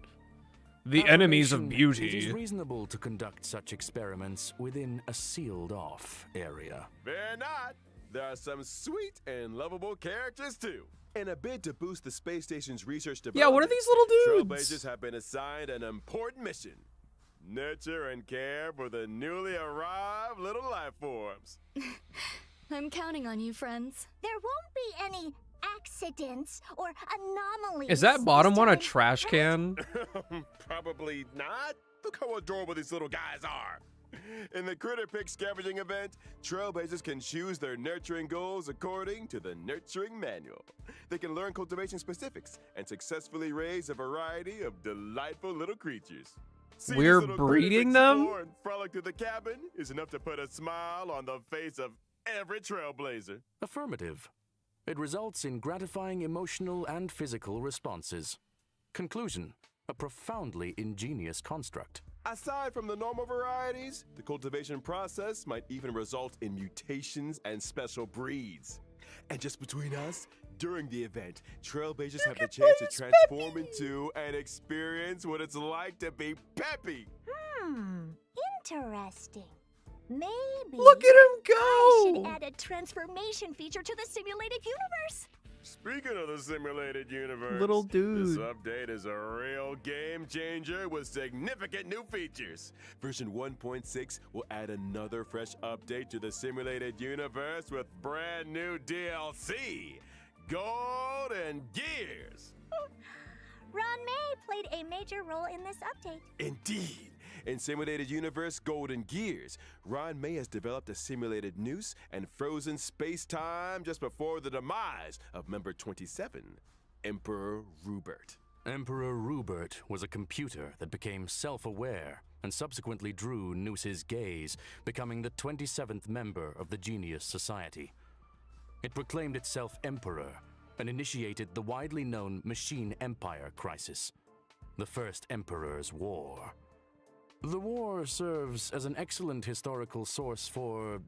[SPEAKER 3] The enemies of beauty.
[SPEAKER 8] It is reasonable to conduct such experiments within a sealed-off area.
[SPEAKER 7] Fear not. There are some sweet and lovable characters too. In a bid to boost the space station's research development,
[SPEAKER 3] Yeah, what are these little dudes?
[SPEAKER 7] Trailblazers have been assigned an important mission. Nurture and care for the newly arrived little life forms.
[SPEAKER 12] I'm counting on you, friends.
[SPEAKER 9] There won't be any accidents or anomalies.
[SPEAKER 3] Is that bottom
[SPEAKER 9] this
[SPEAKER 3] one a
[SPEAKER 9] time,
[SPEAKER 3] trash
[SPEAKER 9] right?
[SPEAKER 3] can?
[SPEAKER 7] Probably not. Look how adorable these little guys are. In the Critter Pick scavenging event, Trailblazers can choose their nurturing goals according to the Nurturing Manual. They can learn cultivation specifics and successfully raise a variety of delightful little creatures. Seeing
[SPEAKER 3] We're
[SPEAKER 7] these little
[SPEAKER 3] breeding
[SPEAKER 7] critters
[SPEAKER 3] them?
[SPEAKER 7] explore and frolic through the cabin is enough to put a smile on the face of every Trailblazer.
[SPEAKER 8] Affirmative. It results in gratifying emotional and physical responses. Conclusion. A profoundly ingenious construct.
[SPEAKER 7] Aside from the normal varieties, the cultivation process might even result in mutations and special breeds. And just between us, during the event, Trailblazers have the chance to transform into and experience what it's like to be Peppy.
[SPEAKER 9] Interesting. Maybe.
[SPEAKER 3] Look at him
[SPEAKER 9] I
[SPEAKER 3] go!
[SPEAKER 9] should add a transformation feature to the simulated universe.
[SPEAKER 7] Speaking of the simulated universe,
[SPEAKER 3] Little dude.
[SPEAKER 7] this update is a real game changer with significant new features. Version 1.6 will add another fresh update to the simulated universe with brand new DLC, Gold and Gears.
[SPEAKER 9] Ron May played a major role in this update.
[SPEAKER 7] Indeed. In Simulated Universe Golden Gears, Ron May has developed a simulated noose and frozen space-time just before the demise of member 27, Emperor Rupert.
[SPEAKER 8] Emperor Rupert was a computer that became self-aware and subsequently drew Noose's gaze, becoming the 27th member of the Genius Society. It proclaimed itself Emperor and initiated the widely known Machine Empire crisis, the First Emperor's War. The war serves as an excellent historical source for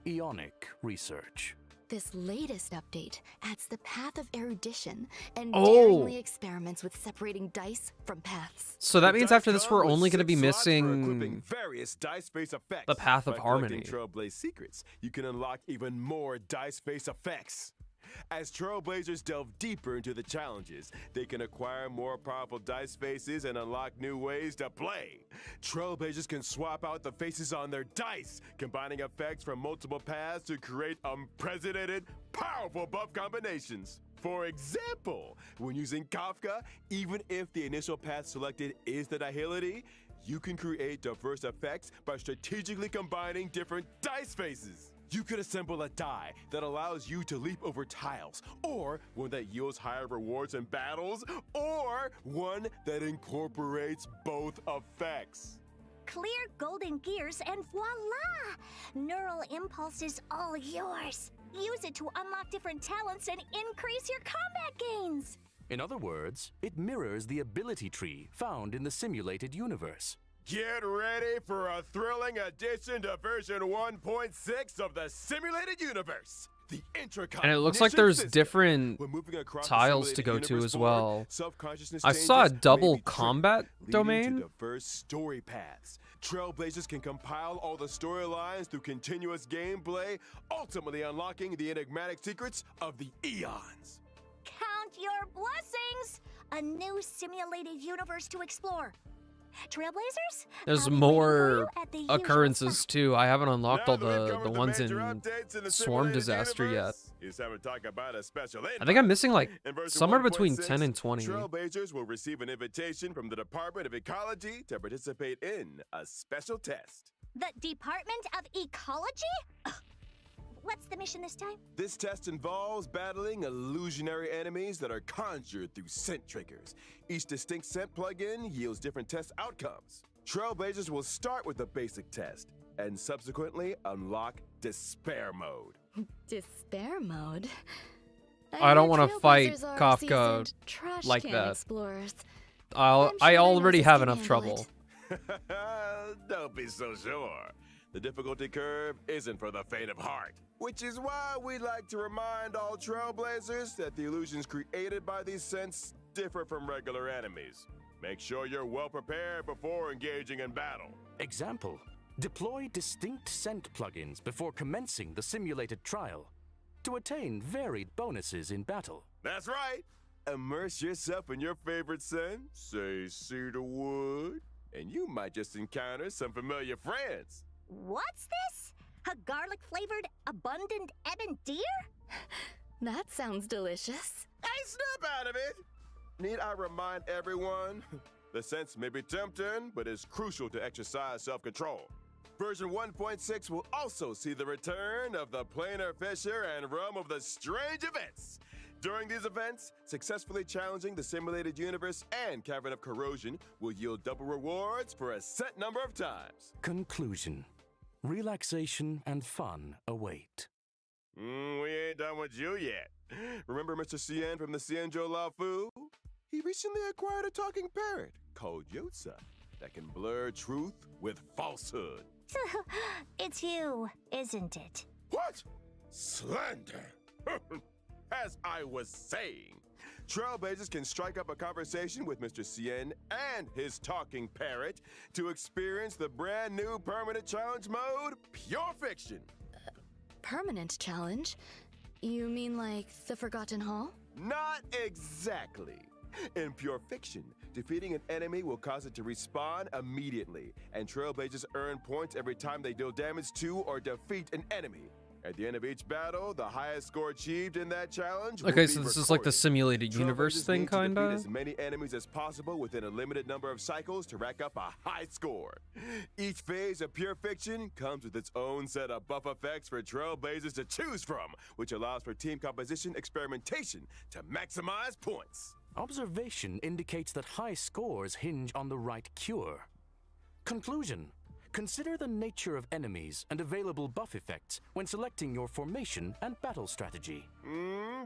[SPEAKER 8] Ionic research.
[SPEAKER 12] This latest update adds the path of erudition and
[SPEAKER 3] Oh.
[SPEAKER 12] daringly experiments with separating dice from paths.
[SPEAKER 3] So that
[SPEAKER 7] The
[SPEAKER 3] means
[SPEAKER 7] dice
[SPEAKER 3] after this
[SPEAKER 7] come
[SPEAKER 3] we're
[SPEAKER 7] with
[SPEAKER 3] only going to
[SPEAKER 7] 6
[SPEAKER 3] be
[SPEAKER 7] slots for equipping
[SPEAKER 3] missing
[SPEAKER 7] various dice face effects.
[SPEAKER 3] the path of
[SPEAKER 7] By
[SPEAKER 3] harmony.
[SPEAKER 7] collecting Trailblaze secrets, you can unlock even more dice face effects. As Trailblazers delve deeper into the challenges, they can acquire more powerful dice faces and unlock new ways to play. Trailblazers can swap out the faces on their dice, combining effects from multiple paths to create unprecedented, powerful buff combinations. For example, when using Kafka, even if the initial path selected is the Nihility, you can create diverse effects by strategically combining different dice faces. You could assemble a die that allows you to leap over tiles, or one that yields higher rewards in battles, or one that incorporates both effects.
[SPEAKER 9] Clear golden gears and voila! Neural impulse is all yours. Use it to unlock different talents and increase your combat gains.
[SPEAKER 8] In other words, it mirrors the ability tree found in the simulated universe.
[SPEAKER 7] Get ready for a thrilling addition to version 1.6 of the simulated universe. The
[SPEAKER 3] And it looks like there's
[SPEAKER 7] system.
[SPEAKER 3] different
[SPEAKER 7] When moving across the
[SPEAKER 3] tiles to
[SPEAKER 7] simulated
[SPEAKER 3] go to
[SPEAKER 7] universe
[SPEAKER 3] as
[SPEAKER 7] forward,
[SPEAKER 3] well.
[SPEAKER 7] self-consciousness
[SPEAKER 3] I saw a
[SPEAKER 7] changes may
[SPEAKER 3] double
[SPEAKER 7] be
[SPEAKER 3] combat
[SPEAKER 7] leading
[SPEAKER 3] domain.
[SPEAKER 7] to diverse story paths. Trailblazers can compile all the storylines through continuous gameplay, ultimately unlocking the enigmatic secrets of the eons.
[SPEAKER 9] Count your blessings! A new simulated universe to explore. Trailblazers?
[SPEAKER 3] There's
[SPEAKER 9] I'll be waiting for
[SPEAKER 3] more
[SPEAKER 9] you at the usual
[SPEAKER 3] occurrences
[SPEAKER 9] spot.
[SPEAKER 3] too. I haven't unlocked
[SPEAKER 7] Now
[SPEAKER 3] all
[SPEAKER 7] that we've
[SPEAKER 3] the
[SPEAKER 7] covered
[SPEAKER 3] ones
[SPEAKER 7] major
[SPEAKER 3] in
[SPEAKER 7] updates the
[SPEAKER 3] Swarm
[SPEAKER 7] simulated
[SPEAKER 3] Disaster yet.
[SPEAKER 7] universe, it's time to talk about a special
[SPEAKER 3] I think I'm missing like
[SPEAKER 7] In version
[SPEAKER 3] somewhere between
[SPEAKER 7] 1.6,
[SPEAKER 3] 10 and 20.
[SPEAKER 7] Trailblazers will receive an invitation from the Department of Ecology to participate in a special test.
[SPEAKER 9] The Department of Ecology? Ugh. What's the mission this time?
[SPEAKER 7] This test involves battling illusionary enemies that are conjured through scent triggers. Each distinct scent plugin yields different test outcomes. Trailblazers will start with the basic test and subsequently unlock Despair Mode.
[SPEAKER 12] Despair mode?
[SPEAKER 3] I don't want to fight
[SPEAKER 12] Trailblazers are
[SPEAKER 3] Kafka
[SPEAKER 12] seasoned trash
[SPEAKER 3] like
[SPEAKER 12] can
[SPEAKER 3] that.
[SPEAKER 12] Explorers.
[SPEAKER 3] I
[SPEAKER 12] sure
[SPEAKER 3] already
[SPEAKER 12] their
[SPEAKER 3] have
[SPEAKER 12] noses
[SPEAKER 3] enough
[SPEAKER 12] can handle
[SPEAKER 3] trouble.
[SPEAKER 12] it.
[SPEAKER 7] Don't be so sure. The difficulty curve isn't for the faint of heart. Which is why we like to remind all Trailblazers that the illusions created by these scents differ from regular enemies. Make sure you're well prepared before engaging in battle.
[SPEAKER 8] Example: deploy distinct scent plugins before commencing the simulated trial to attain varied bonuses in battle.
[SPEAKER 7] That's right. Immerse yourself in your favorite scent, say cedarwood, and you might just encounter some familiar friends.
[SPEAKER 9] What's this? A garlic-flavored, abundant ebon deer?
[SPEAKER 12] That sounds delicious.
[SPEAKER 7] Hey, snap out of it! Need I remind everyone? The scents may be tempting, but it's crucial to exercise self-control. Version 1.6 will also see the return of the Planar Fisher and Realm of the Strange events. During these events, successfully challenging the simulated universe and Cavern of Corrosion will yield double rewards for a set number of times.
[SPEAKER 8] Conclusion: relaxation and fun await.
[SPEAKER 7] We ain't done with you yet. Remember Mr. Cien from the Cienjo Lao Fu? He recently acquired a talking parrot called Yotza that can blur truth with falsehood.
[SPEAKER 9] It's you, isn't it?
[SPEAKER 7] What? Slander! As I was saying, Trailblazers can strike up a conversation with Mr. Cien and his talking parrot to experience the brand new permanent challenge mode, Pure Fiction.
[SPEAKER 12] Permanent challenge? You mean like the Forgotten Hall?
[SPEAKER 7] Not exactly. In Pure Fiction, defeating an enemy will cause it to respawn immediately, and Trailblazers earn points every time they deal damage to or defeat an enemy. At the end of each battle, the highest score achieved in that challenge will
[SPEAKER 3] Okay,
[SPEAKER 7] be
[SPEAKER 3] so this is
[SPEAKER 7] recorded.
[SPEAKER 3] like the simulated universe
[SPEAKER 7] Trailblazers
[SPEAKER 3] thing,
[SPEAKER 7] need to defeat
[SPEAKER 3] kinda?
[SPEAKER 7] as many enemies as possible within a limited number of cycles to rack up a high score. Each phase of Pure Fiction comes with its own set of buff effects for Trailblazers to choose from, which allows for team composition experimentation to maximize points.
[SPEAKER 8] Observation indicates that high scores hinge on the right cure. Conclusion: consider the nature of enemies and available buff effects when selecting your formation and battle strategy.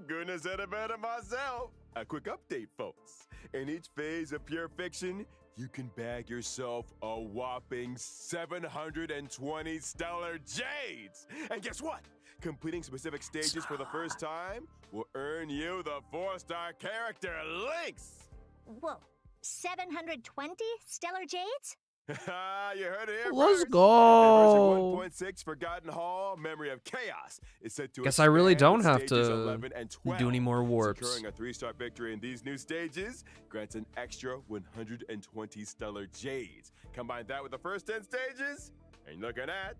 [SPEAKER 7] Goodness said it better myself. A quick update, folks. In each phase of Pure Fiction, you can bag yourself a whopping 720 stellar jades. And guess what? Completing specific stages for the first time will earn you the 4-star character links.
[SPEAKER 9] Whoa, 720 stellar jades?
[SPEAKER 7] You heard it here
[SPEAKER 3] Let's
[SPEAKER 7] first.
[SPEAKER 3] go.
[SPEAKER 7] And version 1.6 Forgotten Hall Memory of Chaos is set to
[SPEAKER 3] Guess I really
[SPEAKER 7] expand
[SPEAKER 3] don't
[SPEAKER 7] with
[SPEAKER 3] have
[SPEAKER 7] stages
[SPEAKER 3] to
[SPEAKER 7] 11 and 12.
[SPEAKER 3] do any more warps.
[SPEAKER 7] Securing a 3-star victory in these new stages grants an extra 120 stellar jades. Combine that with the first 10 stages, and you're looking at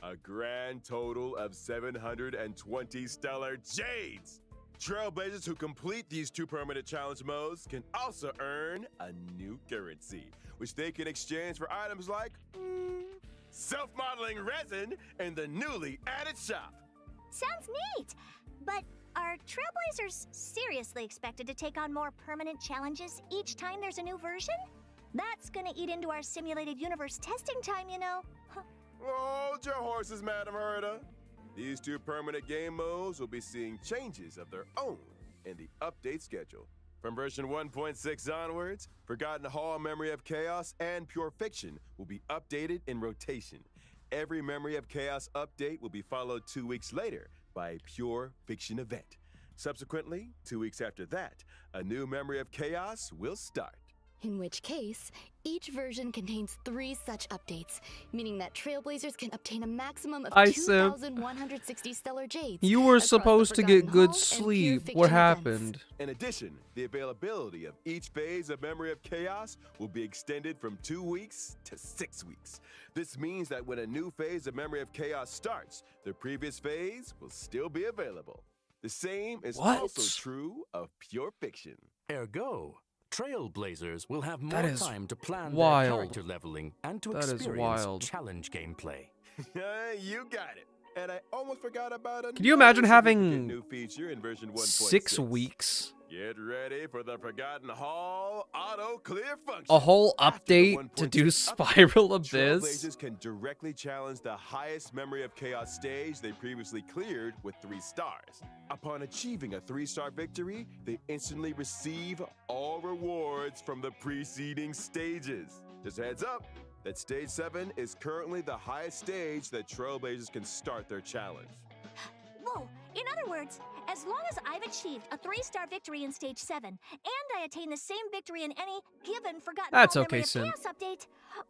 [SPEAKER 7] a grand total of 720 stellar jades. Trailblazers who complete these 2 permanent challenge modes can also earn a new currency, which they can exchange for items like self-modeling resin in the newly added shop.
[SPEAKER 9] Sounds neat! But are Trailblazers seriously expected to take on more permanent challenges each time there's a new version? That's gonna eat into our simulated universe testing time, you know.
[SPEAKER 7] Hold your horses, Madam Herda. These 2 permanent game modes will be seeing changes of their own in the update schedule. From version 1.6 onwards, Forgotten Hall Memory of Chaos and Pure Fiction will be updated in rotation. Every Memory of Chaos update will be followed 2 weeks later by a Pure Fiction event. Subsequently, 2 weeks after that, a new Memory of Chaos will start.
[SPEAKER 12] In which case, each version contains 3 such updates, meaning that Trailblazers can obtain a maximum of
[SPEAKER 3] I simp.
[SPEAKER 12] 2,160 stellar jades.
[SPEAKER 3] You were
[SPEAKER 12] across the
[SPEAKER 3] supposed to
[SPEAKER 12] Forgotten
[SPEAKER 3] get good
[SPEAKER 12] Hall and Pure
[SPEAKER 3] sleep.
[SPEAKER 12] Fiction
[SPEAKER 3] What
[SPEAKER 12] events.
[SPEAKER 3] happened?
[SPEAKER 7] In addition, the availability of each phase of Memory of Chaos will be extended from 2 weeks to 6 weeks. This means that when a new phase of Memory of Chaos starts, the previous phase will still be available. The same is
[SPEAKER 3] What?
[SPEAKER 7] also true of Pure Fiction.
[SPEAKER 8] Ergo, Trailblazers will have more
[SPEAKER 3] That is
[SPEAKER 8] time to plan
[SPEAKER 3] wild.
[SPEAKER 8] their character leveling and to
[SPEAKER 3] That is
[SPEAKER 8] experience
[SPEAKER 3] wild.
[SPEAKER 8] challenge gameplay.
[SPEAKER 7] You got it. And I almost forgot about
[SPEAKER 3] Can you imagine having
[SPEAKER 7] new feature in version 1.6.
[SPEAKER 3] 6 weeks?
[SPEAKER 7] Get ready for the Forgotten Hall auto clear function.
[SPEAKER 3] A whole
[SPEAKER 7] After the
[SPEAKER 3] update to
[SPEAKER 7] 1.6
[SPEAKER 3] do Spiral Abyss?
[SPEAKER 7] Trailblazers can directly challenge the highest Memory of Chaos stage they previously cleared with 3 stars. Upon achieving a 3-star victory, they instantly receive all rewards from the preceding stages. Just a heads up that stage 7 is currently the highest stage that Trailblazers can start their challenge.
[SPEAKER 9] Whoa! In other words, as long as I've achieved a 3-star victory in Stage 7, and I attain the same victory in any given Forgotten
[SPEAKER 3] That's
[SPEAKER 9] Hall
[SPEAKER 3] okay,
[SPEAKER 9] Memory of
[SPEAKER 3] Sin.
[SPEAKER 9] Chaos update,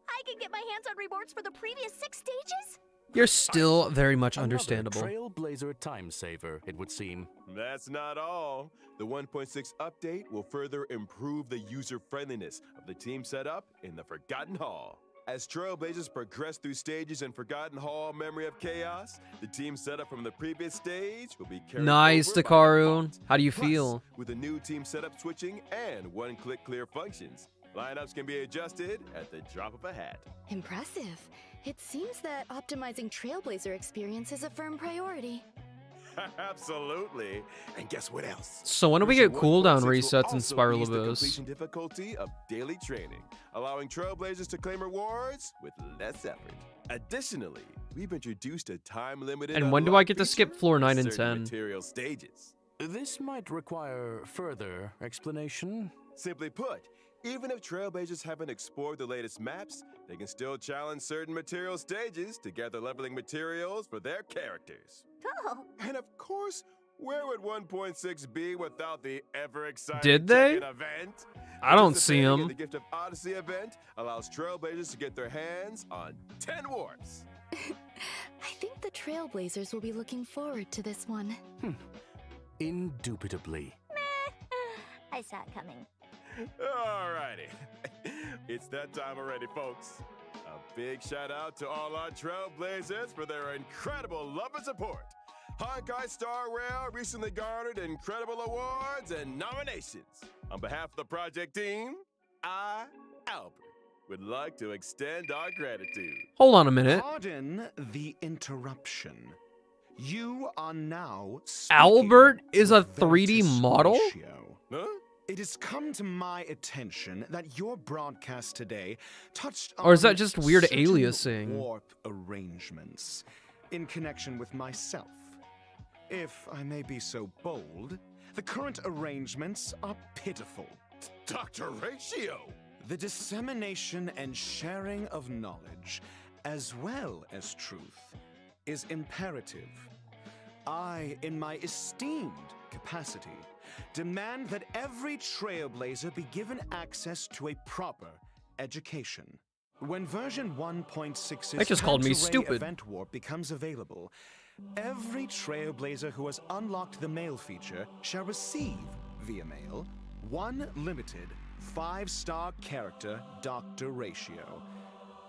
[SPEAKER 9] I can get my hands on rewards for the previous 6 stages?
[SPEAKER 3] You're still very much
[SPEAKER 8] Another
[SPEAKER 3] understandable.
[SPEAKER 8] Trailblazer time saver, it would seem.
[SPEAKER 7] That's not all. The 1.6 update will further improve the user-friendliness of the team setup in the Forgotten Hall. As Trailblazers progress through stages in Forgotten Hall Memory of Chaos, the team setup from the previous stage will be carried
[SPEAKER 3] Nice,
[SPEAKER 7] over by
[SPEAKER 3] Dakaru.
[SPEAKER 7] default.
[SPEAKER 3] How do you
[SPEAKER 7] Plus,
[SPEAKER 3] feel?
[SPEAKER 7] with the new team setup switching and one-click clear functions, lineups can be adjusted at the drop of a hat.
[SPEAKER 12] Impressive. It seems that optimizing Trailblazer experience is a firm priority.
[SPEAKER 7] Absolutely. And guess what else?
[SPEAKER 3] So when do we
[SPEAKER 7] Version
[SPEAKER 3] get cooldown
[SPEAKER 7] 1.6 will
[SPEAKER 3] resets in
[SPEAKER 7] also
[SPEAKER 3] Spiral
[SPEAKER 7] ease the
[SPEAKER 3] Abyss?
[SPEAKER 7] completion difficulty of daily training, allowing Trailblazers to claim rewards with less effort. Additionally, we've introduced a time-limited
[SPEAKER 3] And when do I
[SPEAKER 7] unlock
[SPEAKER 3] get to
[SPEAKER 7] feature
[SPEAKER 3] skip floor
[SPEAKER 7] for
[SPEAKER 3] 9 and
[SPEAKER 7] certain
[SPEAKER 3] 10?
[SPEAKER 7] material stages.
[SPEAKER 8] This might require further explanation.
[SPEAKER 7] Simply put, even if Trailblazers haven't explored the latest maps, they can still challenge certain material stages to gather leveling materials for their characters.
[SPEAKER 9] Oh,
[SPEAKER 7] And of course, where would 1.6 be without the ever-exciting
[SPEAKER 3] Did they?
[SPEAKER 7] check-in event?
[SPEAKER 3] I don't see
[SPEAKER 7] Participating in
[SPEAKER 3] them.
[SPEAKER 7] The Gift of Odyssey event allows Trailblazers to get their hands on 10 warps.
[SPEAKER 12] I think the Trailblazers will be looking forward to this one.
[SPEAKER 8] Indubitably.
[SPEAKER 9] I saw it coming.
[SPEAKER 7] Alrighty. It's that time already, folks. A big shout out to all our Trailblazers for their incredible love and support. Honkai Star Rail recently garnered incredible awards and nominations. On behalf of the project team, I, Albert, would like to extend our gratitude.
[SPEAKER 3] Hold on a minute.
[SPEAKER 10] Pardon the interruption. You are now speaking
[SPEAKER 3] Albert is
[SPEAKER 10] to
[SPEAKER 3] a 3D
[SPEAKER 10] Ventus
[SPEAKER 3] model?
[SPEAKER 10] Ratio.
[SPEAKER 7] Huh?
[SPEAKER 10] It has come to my attention that your broadcast today touched on
[SPEAKER 3] Or is that just weird
[SPEAKER 10] certain
[SPEAKER 3] aliasing?
[SPEAKER 10] warp arrangements in connection with myself. If I may be so bold, the current arrangements are pitiful.
[SPEAKER 7] Dr. Ratio!
[SPEAKER 10] The dissemination and sharing of knowledge, as well as truth, is imperative. I, in my esteemed capacity, demand that every Trailblazer be given access to a proper education. When version 1.6's
[SPEAKER 3] They just called me
[SPEAKER 10] Hatsune
[SPEAKER 3] stupid.
[SPEAKER 10] Event Warp becomes available, every Trailblazer who has unlocked the mail feature shall receive, via mail, one limited 5-star character Dr. Ratio.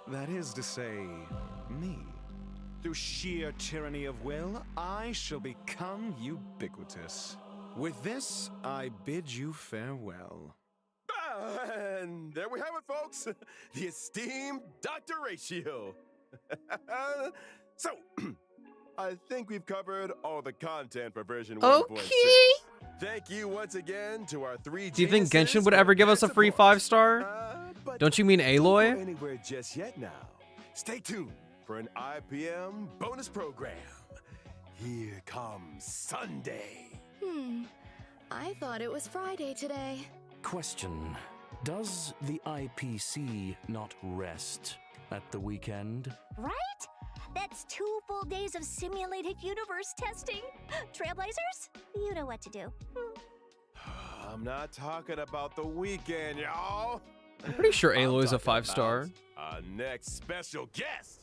[SPEAKER 10] That is to say, me. Through sheer tyranny of will, I shall become ubiquitous. With this, I bid you farewell.
[SPEAKER 7] And there we have it, folks. The esteemed Dr. Ratio. So, I think we've covered all the content for version 1.6.
[SPEAKER 3] Okay.
[SPEAKER 7] Thank you once again to our 3
[SPEAKER 3] Do you think
[SPEAKER 7] geniuses
[SPEAKER 3] Genshin would
[SPEAKER 7] for
[SPEAKER 3] ever give
[SPEAKER 7] their
[SPEAKER 3] us a free
[SPEAKER 7] support.
[SPEAKER 3] 5-star?
[SPEAKER 7] But
[SPEAKER 3] Don't you mean
[SPEAKER 7] don't go
[SPEAKER 3] Aloy?
[SPEAKER 7] anywhere just yet now. Stay tuned for an IPM bonus program. Here comes Sunday.
[SPEAKER 12] I thought it was Friday today.
[SPEAKER 8] Question. Does the IPC not rest at the weekend?
[SPEAKER 9] Right? That's 2 full days of simulated universe testing. Trailblazers, you know what to do.
[SPEAKER 7] I'm not talking about the weekend, y'all.
[SPEAKER 3] I'm pretty sure
[SPEAKER 7] I'm
[SPEAKER 3] Aloy's a
[SPEAKER 7] talking
[SPEAKER 3] 5-star.
[SPEAKER 7] about our next special guest.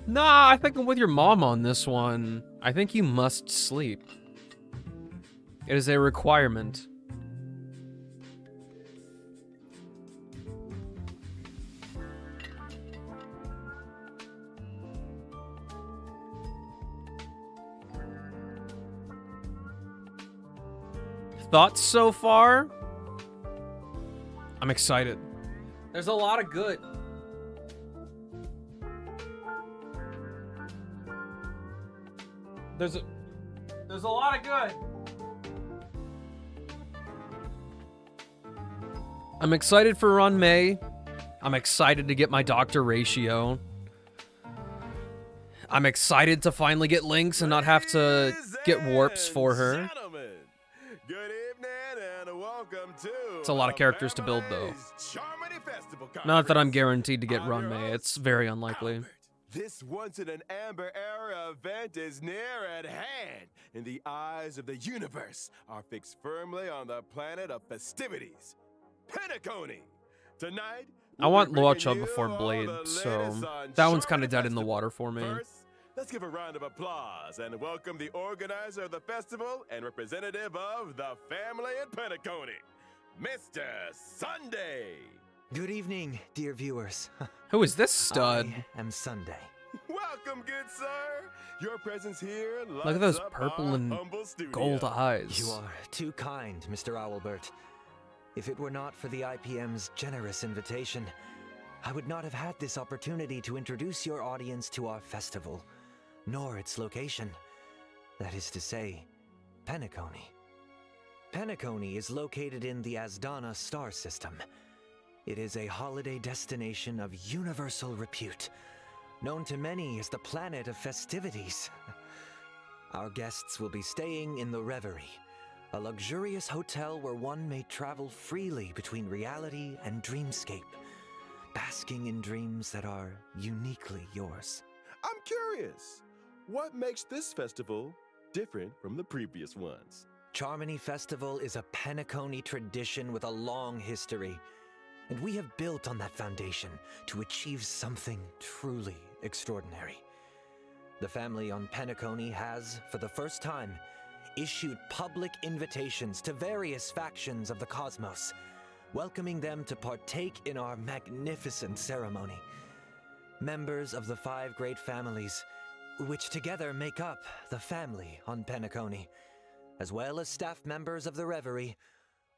[SPEAKER 3] Nah, I think I'm with your mom on this one. I think you must sleep. It is a requirement. Thoughts so far? I'm excited. There's a lot of good. There's a lot of good. I'm excited for Run May. I'm excited to get my Doctor Ratio. I'm excited to finally get Lynx and not have to get warps for her.
[SPEAKER 7] Good evening and welcome to
[SPEAKER 3] It's a lot of characters to build, though. Not that I'm guaranteed to get Run May. It's very unlikely.
[SPEAKER 7] This once in an Amber Era event is near at hand. In the eyes of the universe are fixed firmly on the planet of festivities. Penacony. Tonight,
[SPEAKER 3] I want Loa Chub before Blade, so that one's kind of dead in the water for me.
[SPEAKER 7] First, let's give a round of applause and welcome the organizer of the festival and representative of the family in Penacony, Mr. Sunday.
[SPEAKER 13] Good evening, dear viewers.
[SPEAKER 3] Who is this stud?
[SPEAKER 13] I am Sunday.
[SPEAKER 7] Welcome, good sir. Your presence here.
[SPEAKER 3] Look at those purple and gold eyes.
[SPEAKER 13] You are too kind, Mr. Owlbert. If it were not for the IPM's generous invitation, I would not have had this opportunity to introduce your audience to our festival, nor its location. That is to say, Penacony. Penacony is located in the Asdana star system. It is a holiday destination of universal repute, known to many as the planet of festivities. Our guests will be staying in the Reverie, a luxurious hotel where one may travel freely between reality and dreamscape, basking in dreams that are uniquely yours.
[SPEAKER 7] I'm curious, what makes this festival different from the previous ones?
[SPEAKER 13] Charmony Festival is a Penacony tradition with a long history, and we have built on that foundation to achieve something truly extraordinary. The family on Penacony has, for the first time, issued public invitations to various factions of the cosmos, welcoming them to partake in our magnificent ceremony. Members of the 5 great families, which together make up the family on Penacony, as well as staff members of the Reverie,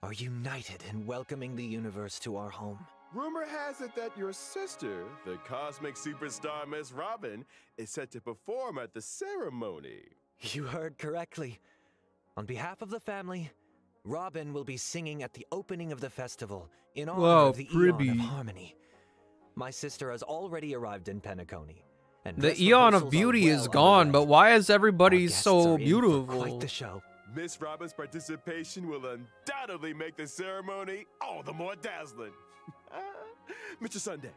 [SPEAKER 13] are united in welcoming the universe to our home.
[SPEAKER 7] Rumor has it that your sister, the cosmic superstar Miss Robin, is set to perform at the ceremony.
[SPEAKER 13] You heard correctly. On behalf of the family, Robin will be singing at the opening of the festival in honor of the Eon of Harmony. My sister has already arrived in Penacony. And
[SPEAKER 3] the Eon of Beauty is gone, but why is everybody so beautiful?
[SPEAKER 13] Quite the show.
[SPEAKER 7] Miss Robin's participation will undoubtedly make the ceremony all the more dazzling. Mr. Sunday,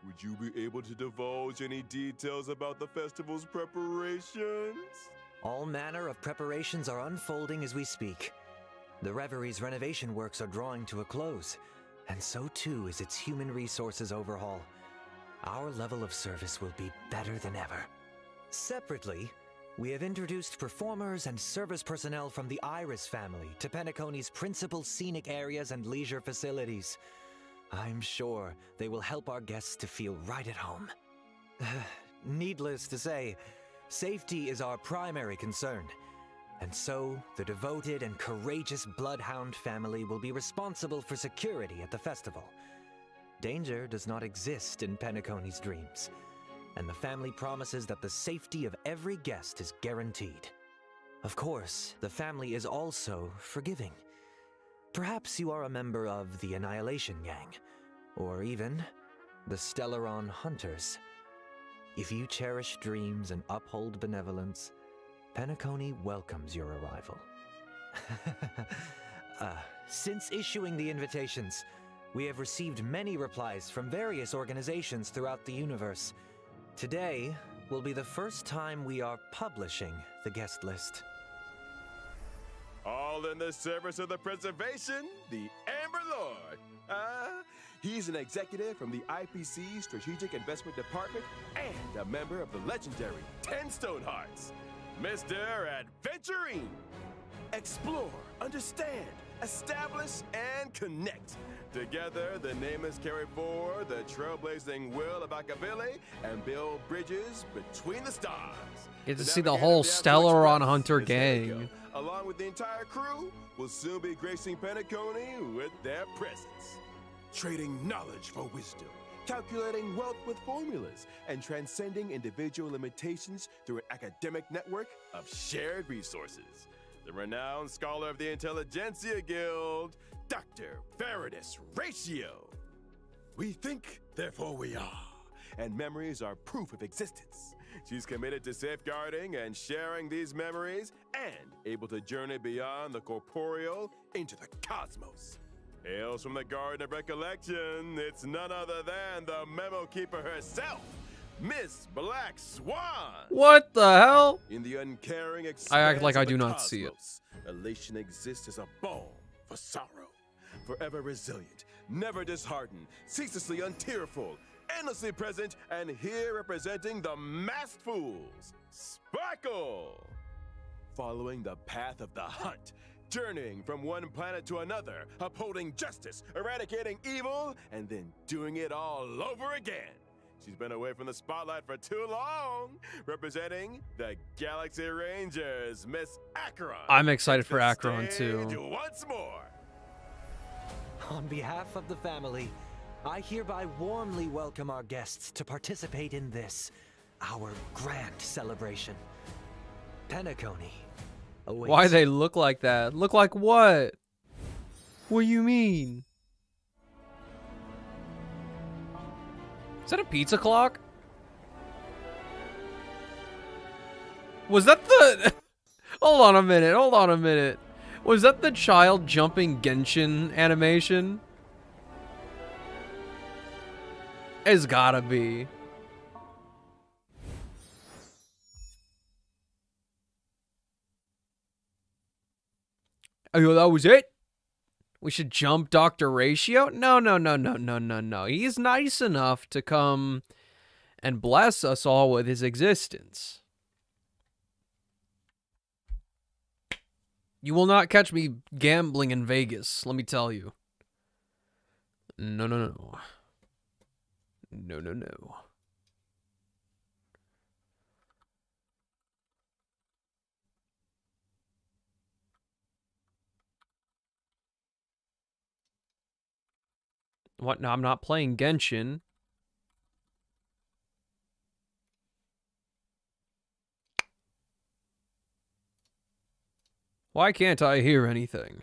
[SPEAKER 7] would you be able to divulge any details about the festival's preparations?
[SPEAKER 13] All manner of preparations are unfolding as we speak. The Reverie's renovation works are drawing to a close, and so too is its human resources overhaul. Our level of service will be better than ever. Separately, we have introduced performers and service personnel from the Iris family to Penacony's principal scenic areas and leisure facilities. I'm sure they will help our guests to feel right at home. Needless to say, safety is our primary concern, and so the devoted and courageous Bloodhound family will be responsible for security at the festival. Danger does not exist in Penacony's dreams, and the family promises that the safety of every guest is guaranteed. Of course, the family is also forgiving. Perhaps you are a member of the Annihilation Gang, or even the Stellaron Hunters. If you cherish dreams and uphold benevolence, Penacony welcomes your arrival. Since issuing the invitations, we have received many replies from various organizations throughout the universe. Today will be the first time we are publishing the guest list.
[SPEAKER 7] All in the service of the preservation, the Amber Lord. He's an executive from the IPC Strategic Investment Department and a member of the legendary 10 Stonehearts, Mr. Adventurine. Explore, understand, establish, and connect. Together, the nameless carry forward the trailblazing will of Akavili and build bridges between the stars.
[SPEAKER 3] Get to see the whole Stellaron Hunter gang.
[SPEAKER 7] Along with the entire crew, will soon be gracing Penacony with their presence. Trading knowledge for wisdom, calculating wealth with formulas, and transcending individual limitations through an academic network of shared resources. The renowned scholar of the Intelligentsia Guild, Dr. Veritas Ratio. We think, therefore we are, and memories are proof of existence. She's committed to safeguarding and sharing these memories and able to journey beyond the corporeal into the cosmos. Hails from the Garden of Recollection, it's none other than the Memo Keeper herself, Miss Black Swan.
[SPEAKER 3] What the hell?
[SPEAKER 7] In the uncaring
[SPEAKER 3] I act like
[SPEAKER 7] expanse
[SPEAKER 3] I
[SPEAKER 7] of
[SPEAKER 3] do
[SPEAKER 7] the
[SPEAKER 3] not see it.
[SPEAKER 7] cosmos, elation exists as a balm for sorrow. Forever resilient, never disheartened, ceaselessly untearful, endlessly present, and here representing the masked fools, Sparkle! Following the path of the hunt, journeying from one planet to another, upholding justice, eradicating evil, and then doing it all over again. She's been away from the spotlight for too long, representing the Galaxy Rangers, Miss Acheron.
[SPEAKER 3] I'm excited for Acheron too.
[SPEAKER 7] Once more.
[SPEAKER 13] On behalf of the family, I hereby warmly welcome our guests to participate in this, our grand celebration. Penacony awaits.
[SPEAKER 3] Why they look like that? Look like what? What do you mean? Is that a pizza clock? Was that the... Hold on a minute, hold on a minute. Was that the child jumping Genshin animation? It's gotta be. Oh, that was it? We should jump Dr. Ratio? No, no, no, no, no, no, no. He's nice enough to come and bless us all with his existence. You will not catch me gambling in Vegas, let me tell you. No, no, no. No, no, no. What? No, I'm not playing Genshin. Why can't I hear anything?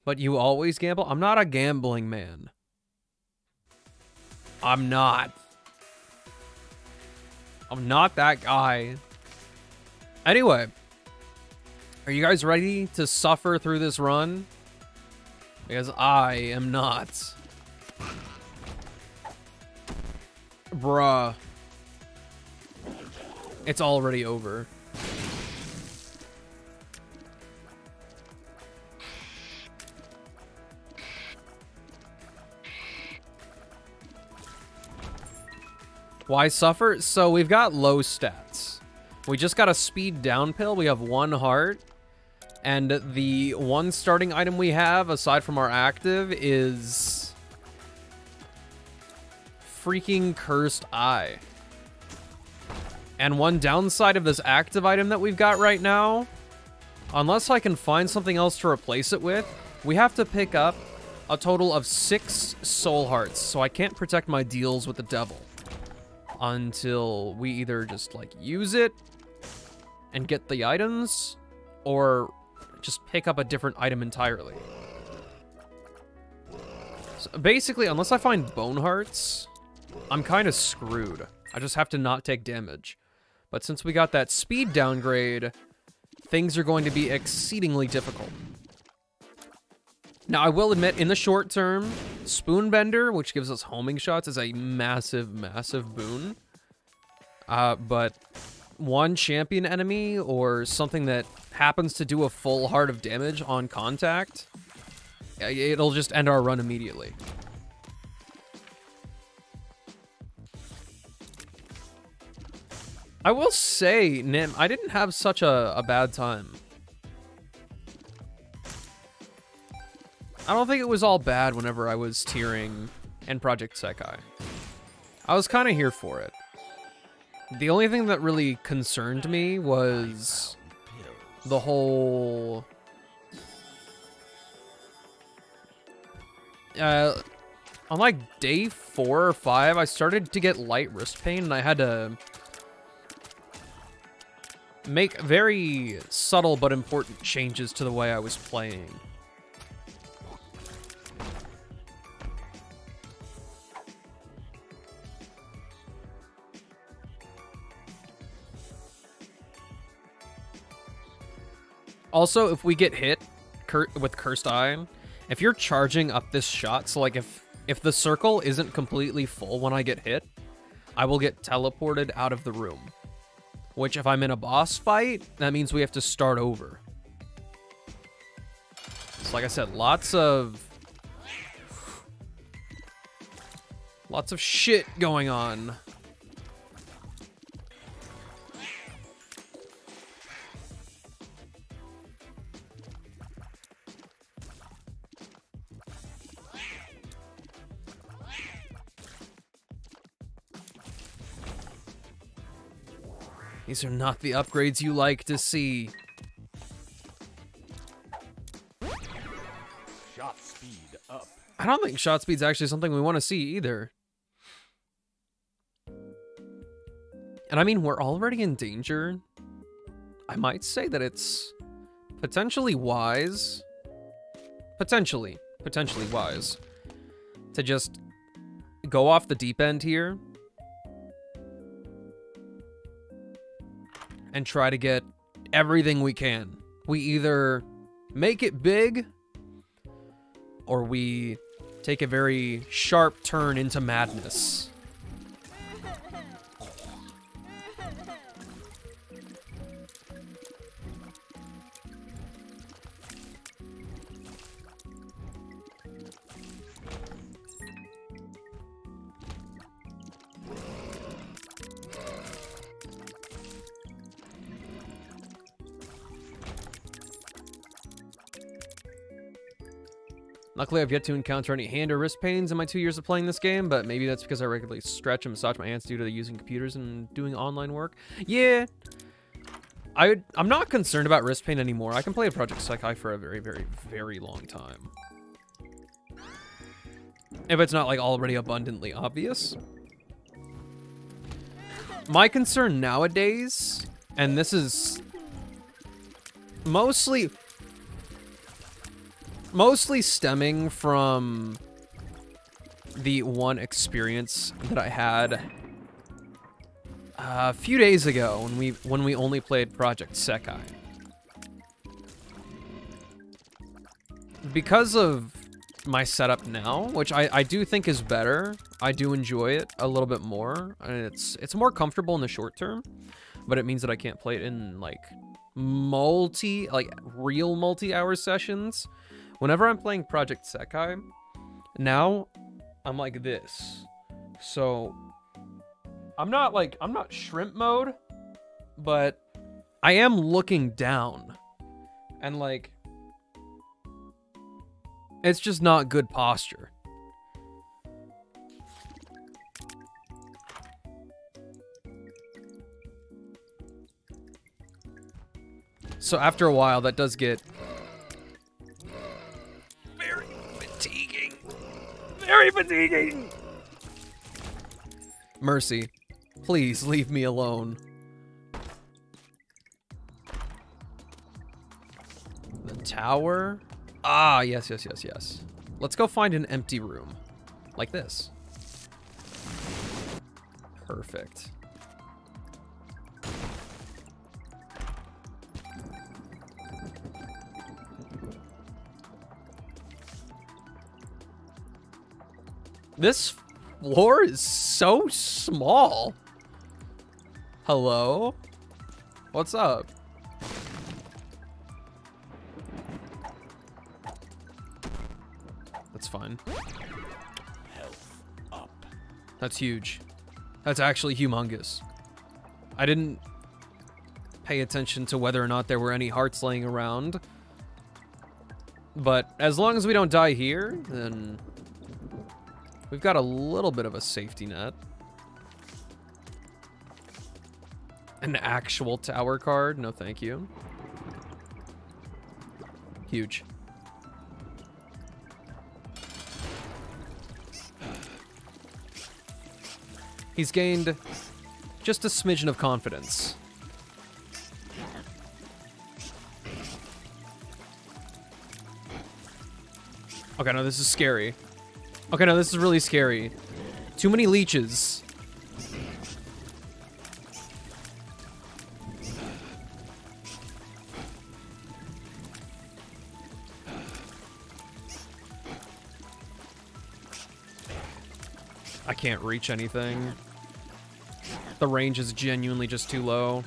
[SPEAKER 3] But you always gamble? I'm not a gambling man. I'm not. I'm not that guy. Anyway. Are you guys ready to suffer through this run? Because I am not. Bruh. It's already over. Why suffer? So we've got low stats. We just got a speed down pill. We have 1 heart. And the one starting item we have, aside from our active, is freaking Cursed Eye. And one downside of this active item that we've got right now, unless I can find something else to replace it with, we have to pick up a total of 6 soul hearts. So I can't protect my deals with the devil until we either just like use it and get the items, or just pick up a different item entirely. So basically, unless I find bone hearts, I'm kind of screwed. I just have to not take damage. But since we got that speed downgrade, things are going to be exceedingly difficult. Now, I will admit, in the short term, Spoonbender, which gives us homing shots, is a massive, massive boon. But one champion enemy or something that happens to do a full heart of damage on contact, it'll just end our run immediately. I will say, Nim, I didn't have such a bad time. I don't think it was all bad whenever I was tiering in Project Sekai. I was kind of here for it. The only thing that really concerned me was the whole... on like day 4 or 5, I started to get light wrist pain, and I had to make very subtle but important changes to the way I was playing. Also, if we get hit with Cursed Eye, if you're charging up this shot, so like if the circle isn't completely full when I get hit, I will get teleported out of the room. Which, if I'm in a boss fight, that means we have to start over. So like I said, lots of shit going on. These are not the upgrades you like to see.
[SPEAKER 6] Shot speed up.
[SPEAKER 3] I don't think shot speed's actually something we want to see either. And I mean, we're already in danger. I might say that it's potentially wise. Potentially wise. To just go off the deep end here. And try to get everything we can. We either make it big, or we take a very sharp turn into madness. Luckily, I've yet to encounter any hand or wrist pains in my 2 years of playing this game, but maybe that's because I regularly stretch and massage my hands due to using computers and doing online work. Yeah, I'm not concerned about wrist pain anymore. I can play a Project Sekai for a very, very, very long time. If it's not, like, already abundantly obvious. My concern nowadays, and this is mostly stemming from the one experience that I had a few days ago when we only played Project Sekai. Because of my setup now, which I do think is better, I do enjoy it a little bit more, and it's more comfortable in the short term, but it means that I can't play it in like real multi-hour sessions. Whenever I'm playing Project Sekai, now I'm like this. So I'm not shrimp mode, but I am looking down. And like, it's just not good posture. So after a while, that does get very fatiguing. Mercy, please leave me alone. The tower? Ah, yes. Let's go find an empty room. Like this. Perfect. This floor is so small. Hello? What's up? That's fine.
[SPEAKER 6] Health up.
[SPEAKER 3] That's huge. That's actually humongous. I didn't pay attention to whether or not there were any hearts laying around. But as long as we don't die here, then we've got a little bit of a safety net. An actual tower card? No, thank you. Huge. He's gained just a smidgen of confidence. Okay, no, this is scary. Okay, no, this is really scary. Too many leeches. I can't reach anything. The range is genuinely just too low.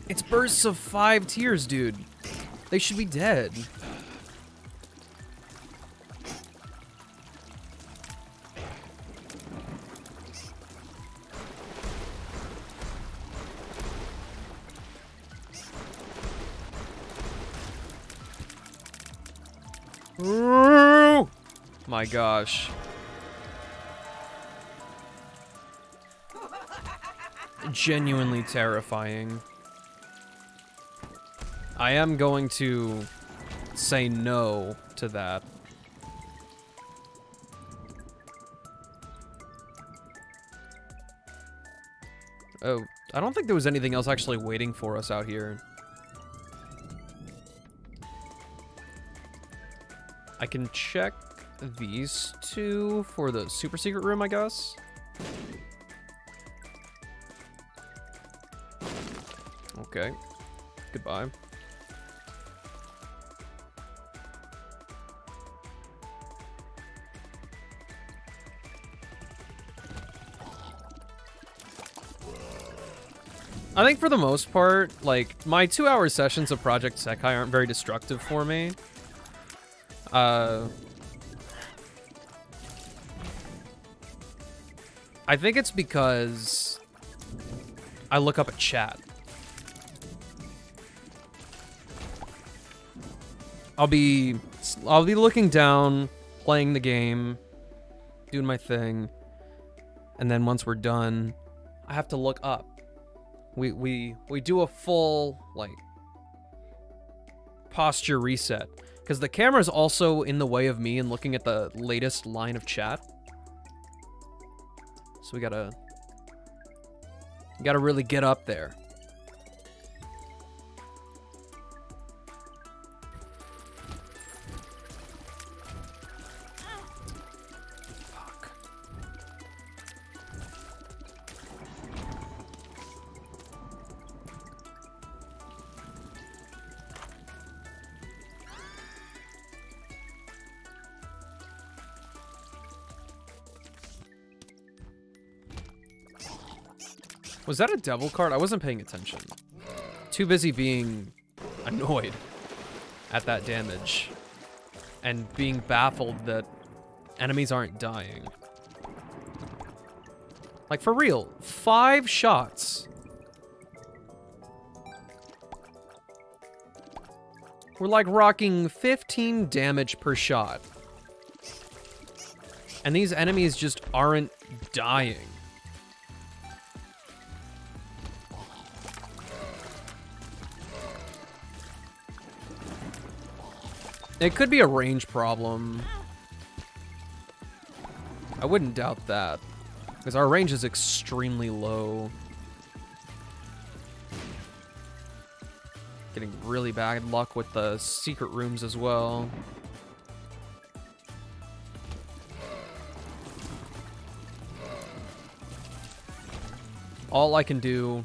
[SPEAKER 3] It's bursts of 5 tiers, dude. They should be dead. Ooh! My gosh. Genuinely terrifying. I am going to say no to that. Oh, I don't think there was anything else actually waiting for us out here. I can check these two for the super secret room, I guess. Okay. Goodbye. I think for the most part, like, my 2-hour sessions of Project Sekai aren't very destructive for me. I think it's because I look up at chat. I'll be looking down, playing the game, doing my thing, and then once we're done, I have to look up. We do a full, like, posture reset, because the camera's also in the way of me and looking at the latest line of chat. So we gotta really get up there. Was that a devil card? I wasn't paying attention. Too busy being annoyed at that damage and being baffled that enemies aren't dying. Like, for real, 5 shots. We're like rocking 15 damage per shot. And these enemies just aren't dying. It could be a range problem. I wouldn't doubt that, because our range is extremely low. Getting really bad luck with the secret rooms as well. All I can do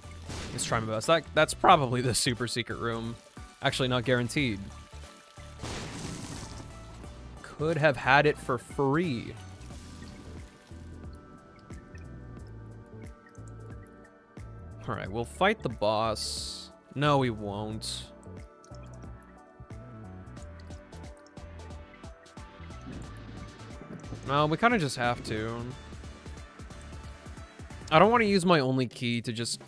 [SPEAKER 3] is try my best. That's probably the super secret room. Actually, not guaranteed. Could have had it for free. All right, we'll fight the boss. No, we won't. No, we kind of just have to. I don't want to use my only key to just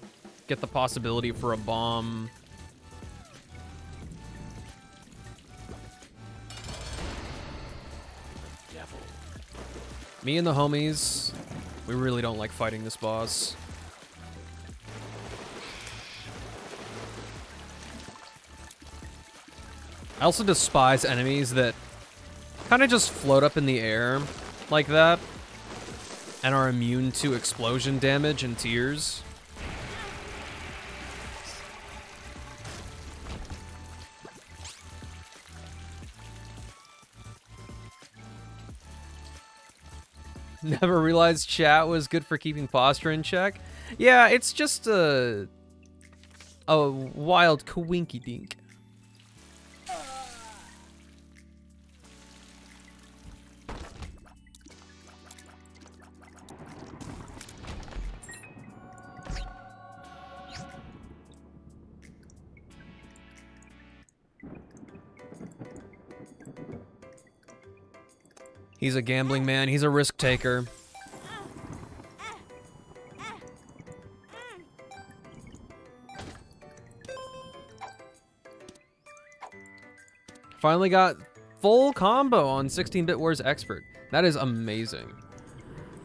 [SPEAKER 3] get the possibility for a bomb.
[SPEAKER 6] Devil.
[SPEAKER 3] Me and the homies, we really don't like fighting this boss. I also despise enemies that kind of just float up in the air like that and are immune to explosion damage and tears. Never realized chat was good for keeping posture in check. Yeah, it's just a wild kawinky dink. He's a gambling man. He's a risk taker. Finally got full combo on 16-Bit Wars Expert. That is amazing.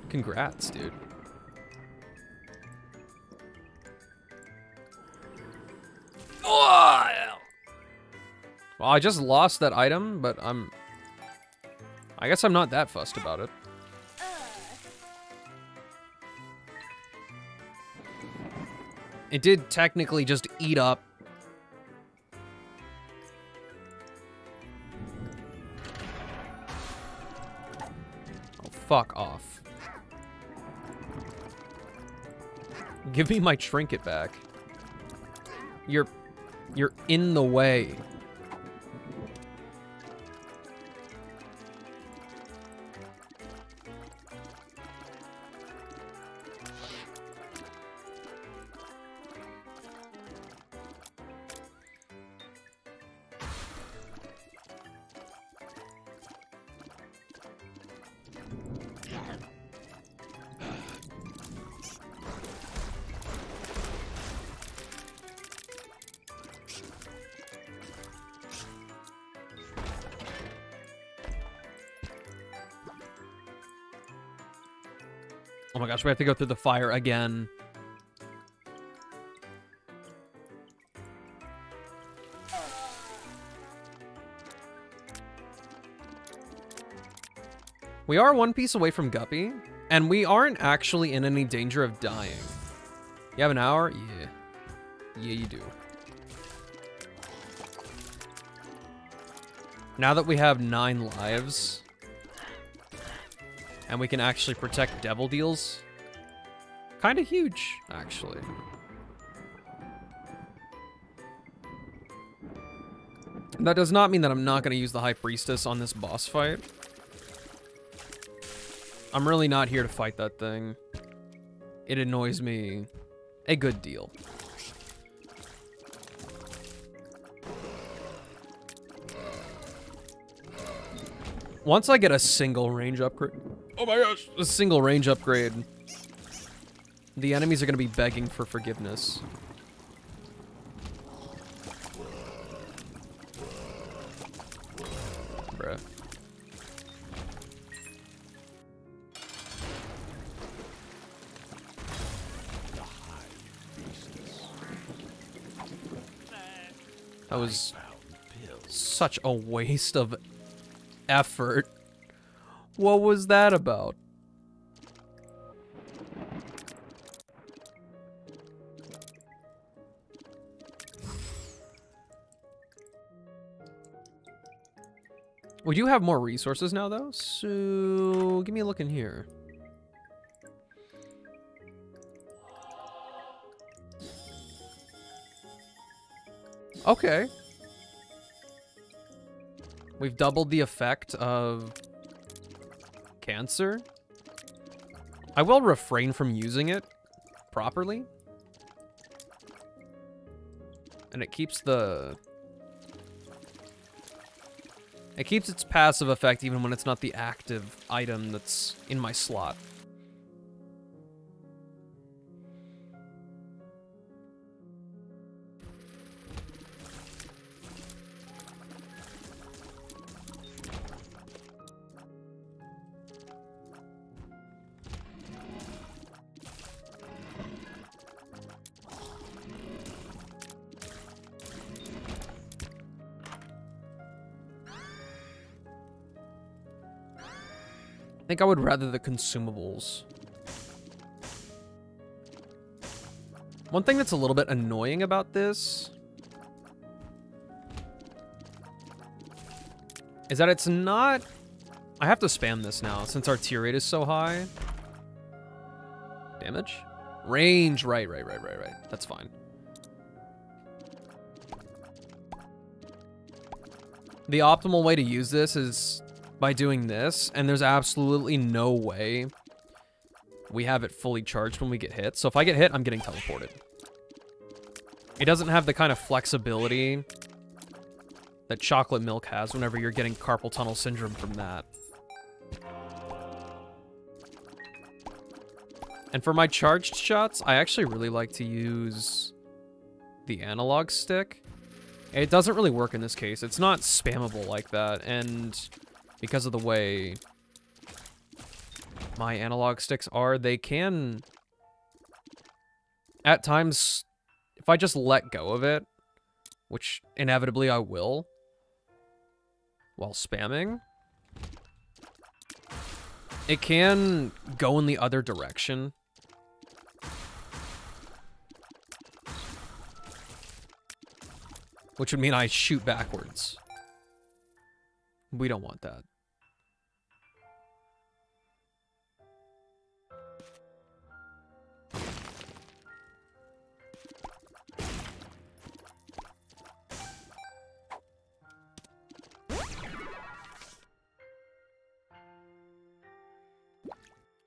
[SPEAKER 3] Congrats, dude. Oh! Well, I just lost that item, but I guess I'm not that fussed about it. It did technically just eat up. Oh, fuck off. Give me my trinket back. You're in the way. Oh my gosh, we have to go through the fire again. We are one piece away from Guppy, and we aren't actually in any danger of dying. You have an hour? Yeah. Yeah, you do. Now that we have 9 lives, and we can actually protect Devil Deals, kind of huge, actually. That does not mean that I'm not going to use the High Priestess on this boss fight. I'm really not here to fight that thing. It annoys me a good deal. Once I get a single range upgrade... Oh my gosh! A single range upgrade. The enemies are going to be begging for forgiveness. Bruh. That was such a waste of effort. What was that about? We do have more resources now, though, so give me a look in here. Okay. We've doubled the effect of cancer. I will refrain from using it properly. And it keeps the... It keeps its passive effect even when it's not the active item that's in my slot. think I would rather the consumables. One thing that's a little bit annoying about this is that it's not... I have to spam this now since our tier rate is so high. Damage? Range, right. That's fine. The optimal way to use this is by doing this, and there's absolutely no way we have it fully charged when we get hit. So if I get hit, I'm getting teleported. It doesn't have the kind of flexibility that chocolate milk has whenever you're getting carpal tunnel syndrome from that. And for my charged shots, I actually really like to use the analog stick. It doesn't really work in this case. It's not spammable like that, and because of the way my analog sticks are, they can, at times, if I just let go of it, which inevitably I will, while spamming, it can go in the other direction. Which would mean I shoot backwards. We don't want that.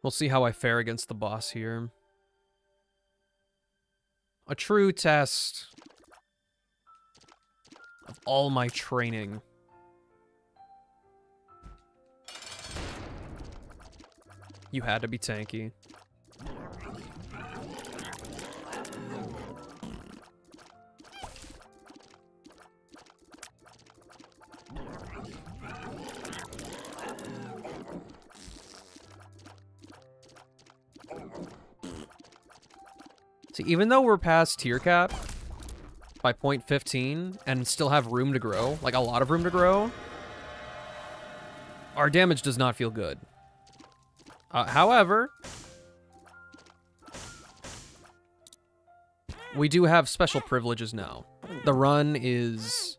[SPEAKER 3] We'll see how I fare against the boss here. A true test of all my training. You had to be tanky. See, even though we're past tier cap by 0.15 and still have room to grow, like a lot of room to grow, our damage does not feel good. However, we do have special privileges now. The run is...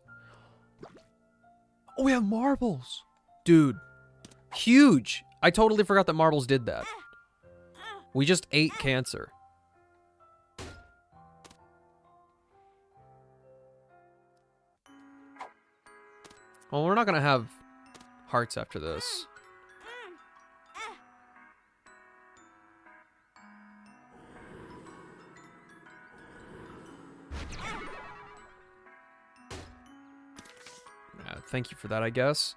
[SPEAKER 3] Oh, we have marbles! Dude, huge! I totally forgot that marbles did that. We just ate cancer. Well, we're not gonna have hearts after this. Yeah, thank you for that, I guess.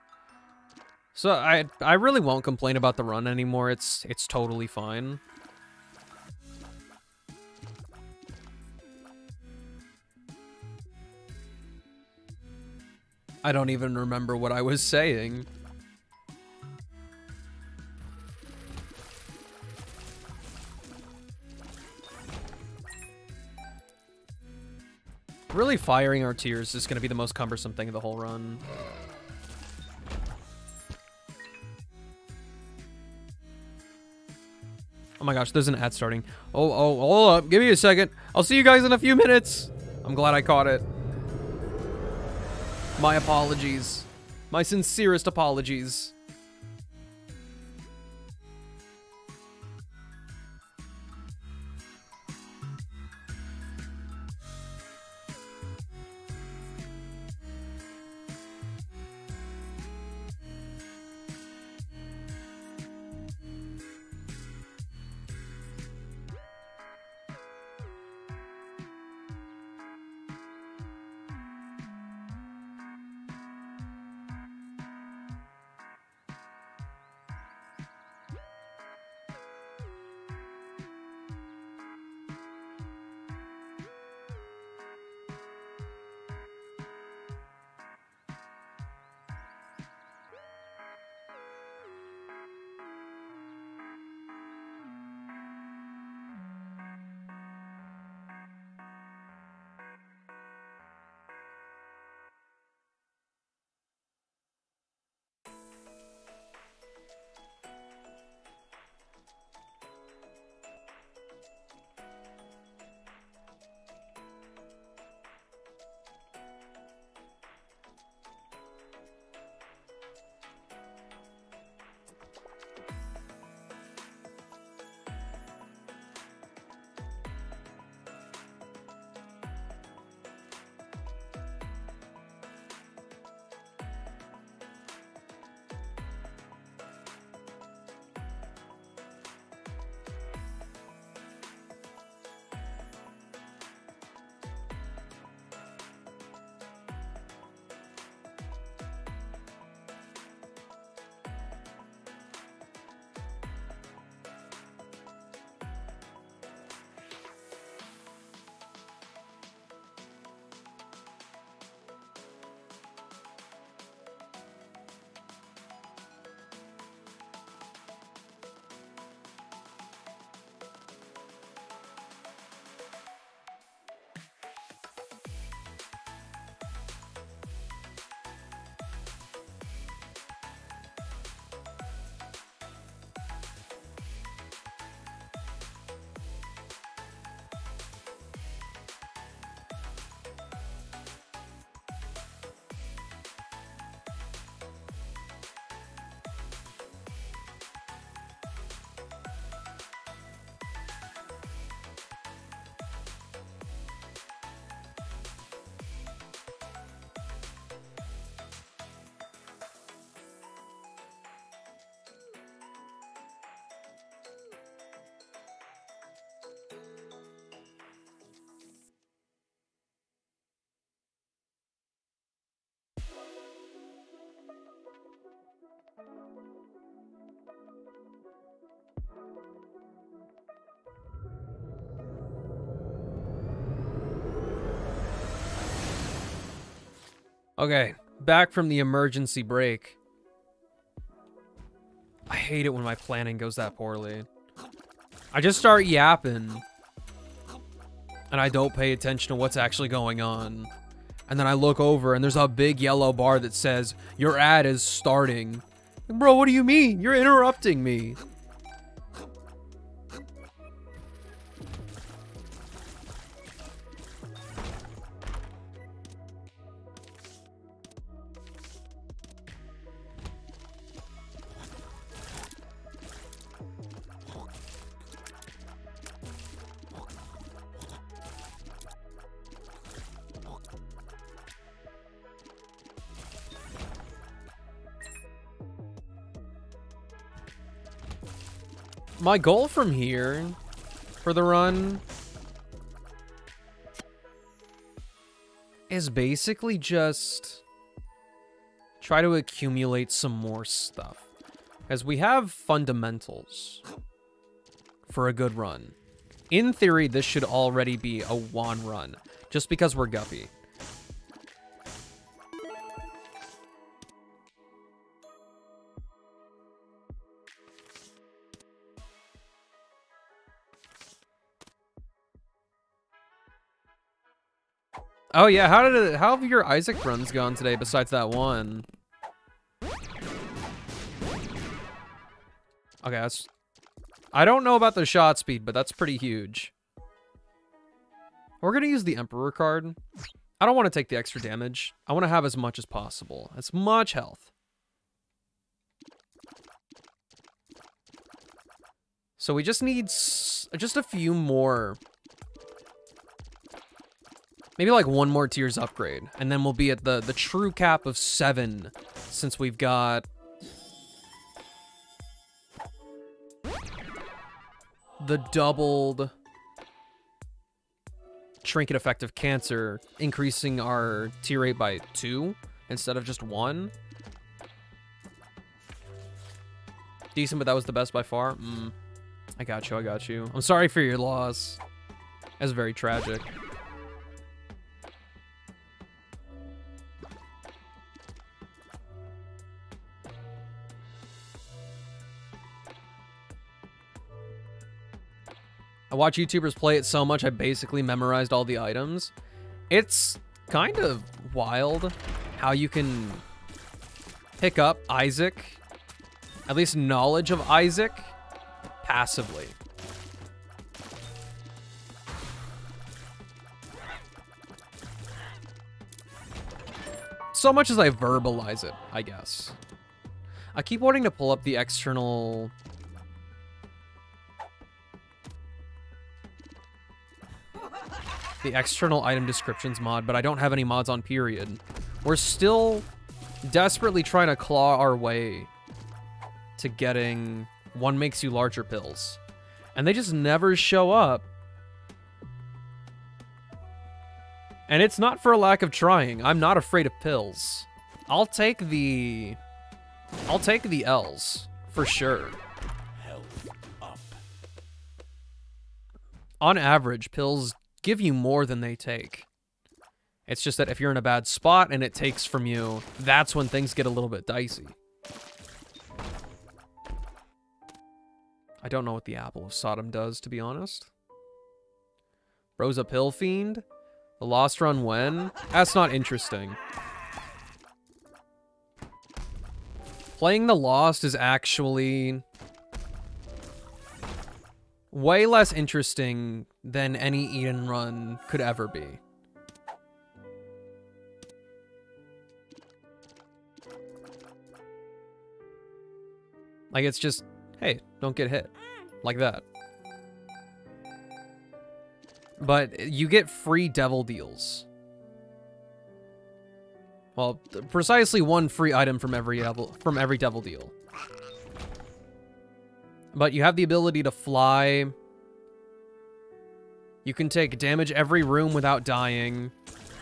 [SPEAKER 3] So I really won't complain about the run anymore. It's totally fine. I don't even remember what I was saying. Really, firing our tiers is going to be the most cumbersome thing of the whole run. Oh my gosh, there's an ad starting. Oh, hold up. Give me a second. I'll see you guys in a few minutes. I'm glad I caught it. My apologies. My sincerest apologies. Okay, back from the emergency break. I hate it when my planning goes that poorly. I just start yapping. And I don't pay attention to what's actually going on. And then I look over and there's a big yellow bar that says, your ad is starting. Bro, what do you mean? You're interrupting me. My goal from here for the run is basically just try to accumulate some more stuff. As we have fundamentals for a good run. In theory, this should already be a one run, just because we're guppy. Oh yeah, how have your Isaac runs gone today besides that one? Okay, I don't know about the shot speed, but that's pretty huge. We're gonna use the Emperor card. I don't want to take the extra damage. I want to have as much as possible. As much health. So we just need just a few more. Maybe like one more tiers upgrade, and then we'll be at the true cap of 7, since we've got the doubled trinket effect of cancer, increasing our tier rate by 2 instead of just 1. Decent, but that was the best by far. I got you, I got you. I'm sorry for your loss. That's very tragic. I watch YouTubers play it so much, I basically memorized all the items. It's kind of wild how you can pick up Isaac, at least knowledge of Isaac, passively. So much as I verbalize it, I guess. I keep wanting to pull up the external... item descriptions mod, but I don't have any mods on period. We're still desperately trying to claw our way to getting one makes you larger pills. And they just never show up. And it's not for a lack of trying. I'm not afraid of pills. I'll take the L's for sure.
[SPEAKER 6] Health up.
[SPEAKER 3] On average, pills give you more than they take. It's just that if you're in a bad spot and it takes from you, that's when things get a little bit dicey. I don't know what the Apple of Sodom does, to be honest. Rosa Pill Fiend? The Lost Run when? That's not interesting. Playing the Lost is actually way less interesting than any Eden run could ever be. Like, it's just, hey, don't get hit. Like that. But you get free devil deals. Well, precisely one free item from every devil deal. But you have the ability to fly. You can take damage every room without dying,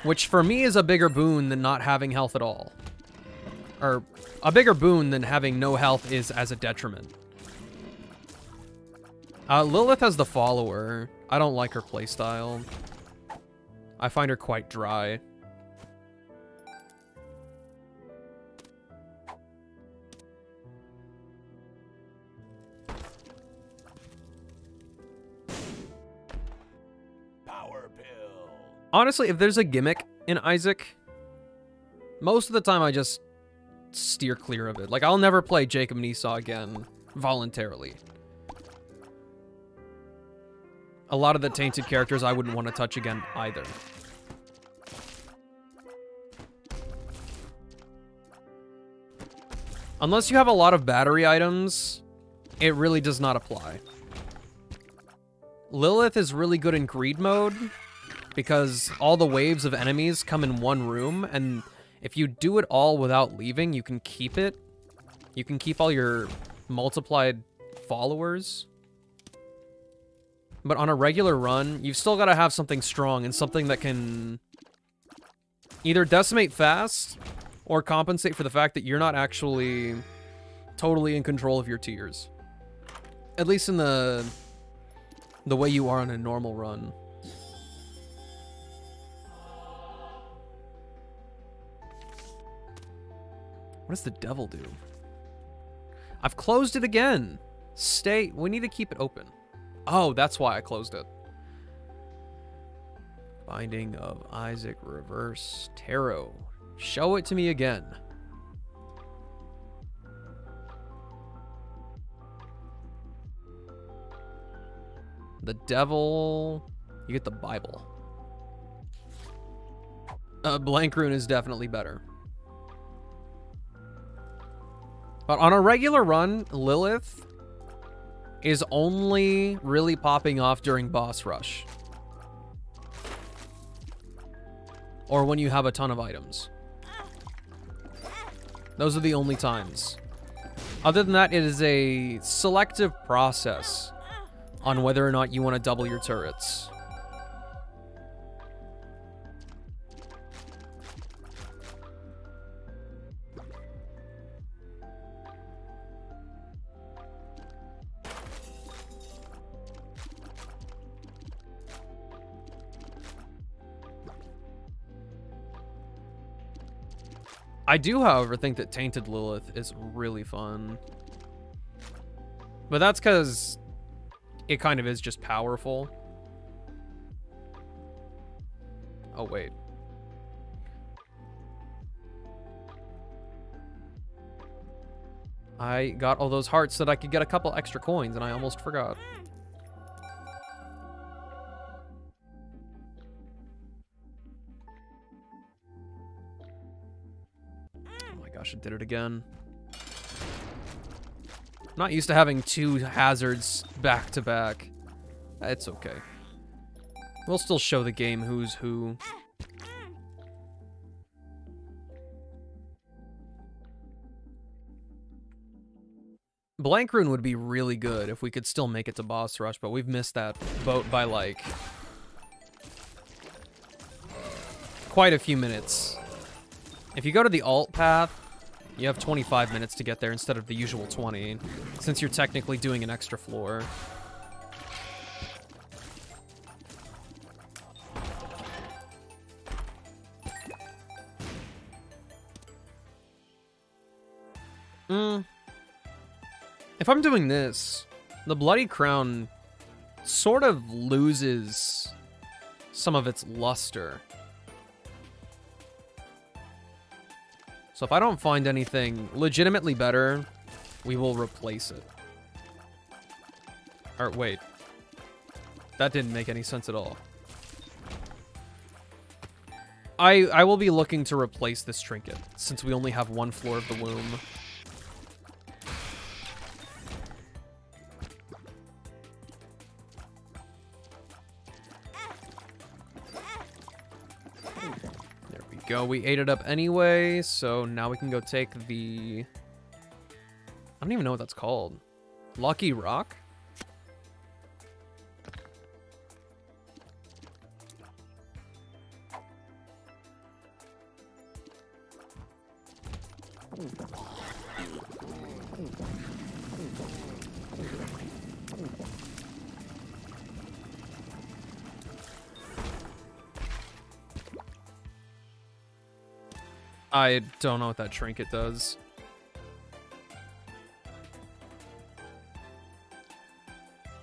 [SPEAKER 3] which for me is a bigger boon than not having health at all. Or a bigger boon than having no health is as a detriment. Lilith has the follower. I don't like her playstyle. I find her quite dry. Honestly, if there's a gimmick in Isaac, most of the time I just steer clear of it. Like, I'll never play Jacob and Esau again voluntarily. A lot of the tainted characters I wouldn't want to touch again either. Unless you have a lot of battery items, it really does not apply. Lilith is really good in greed mode because all the waves of enemies come in one room, and if you do it all without leaving, you can keep it. You can keep all your multiplied followers. But on a regular run, you've still got to have something strong and something that can either decimate fast or compensate for the fact that you're not actually totally in control of your tiers. At least in the way you are on a normal run. What does the devil do? I've closed it again. We need to keep it open. Oh, that's why I closed it. Binding of Isaac Reverse Tarot. Show it to me again. The devil. You get the Bible. Blank Rune is definitely better. But on a regular run, Lilith is only really popping off during boss rush. Or when you have a ton of items. Those are the only times. Other than that, it is a selective process on whether or not you want to double your turrets. I do, however, think that Tainted Lilith is really fun. But that's because it kind of is just powerful. Oh, wait. I got all those hearts so that I could get a couple extra coins, and I almost forgot. I did it again. I'm not used to having two hazards back to back. It's okay. We'll still show the game who's who. Blank Rune would be really good if we could still make it to boss rush, but we've missed that boat by like quite a few minutes. If you go to the alt path, you have 25 minutes to get there instead of the usual 20, since you're technically doing an extra floor. If I'm doing this, the Bloody Crown sort of loses some of its luster. So if I don't find anything legitimately better, we will replace it. Or wait. That didn't make any sense at all. I will be looking to replace this trinket, since we only have one floor of the womb. Go. We ate it up anyway, so now we can go take the... I don't even know what that's called. Lucky Rock? I don't know what that trinket does.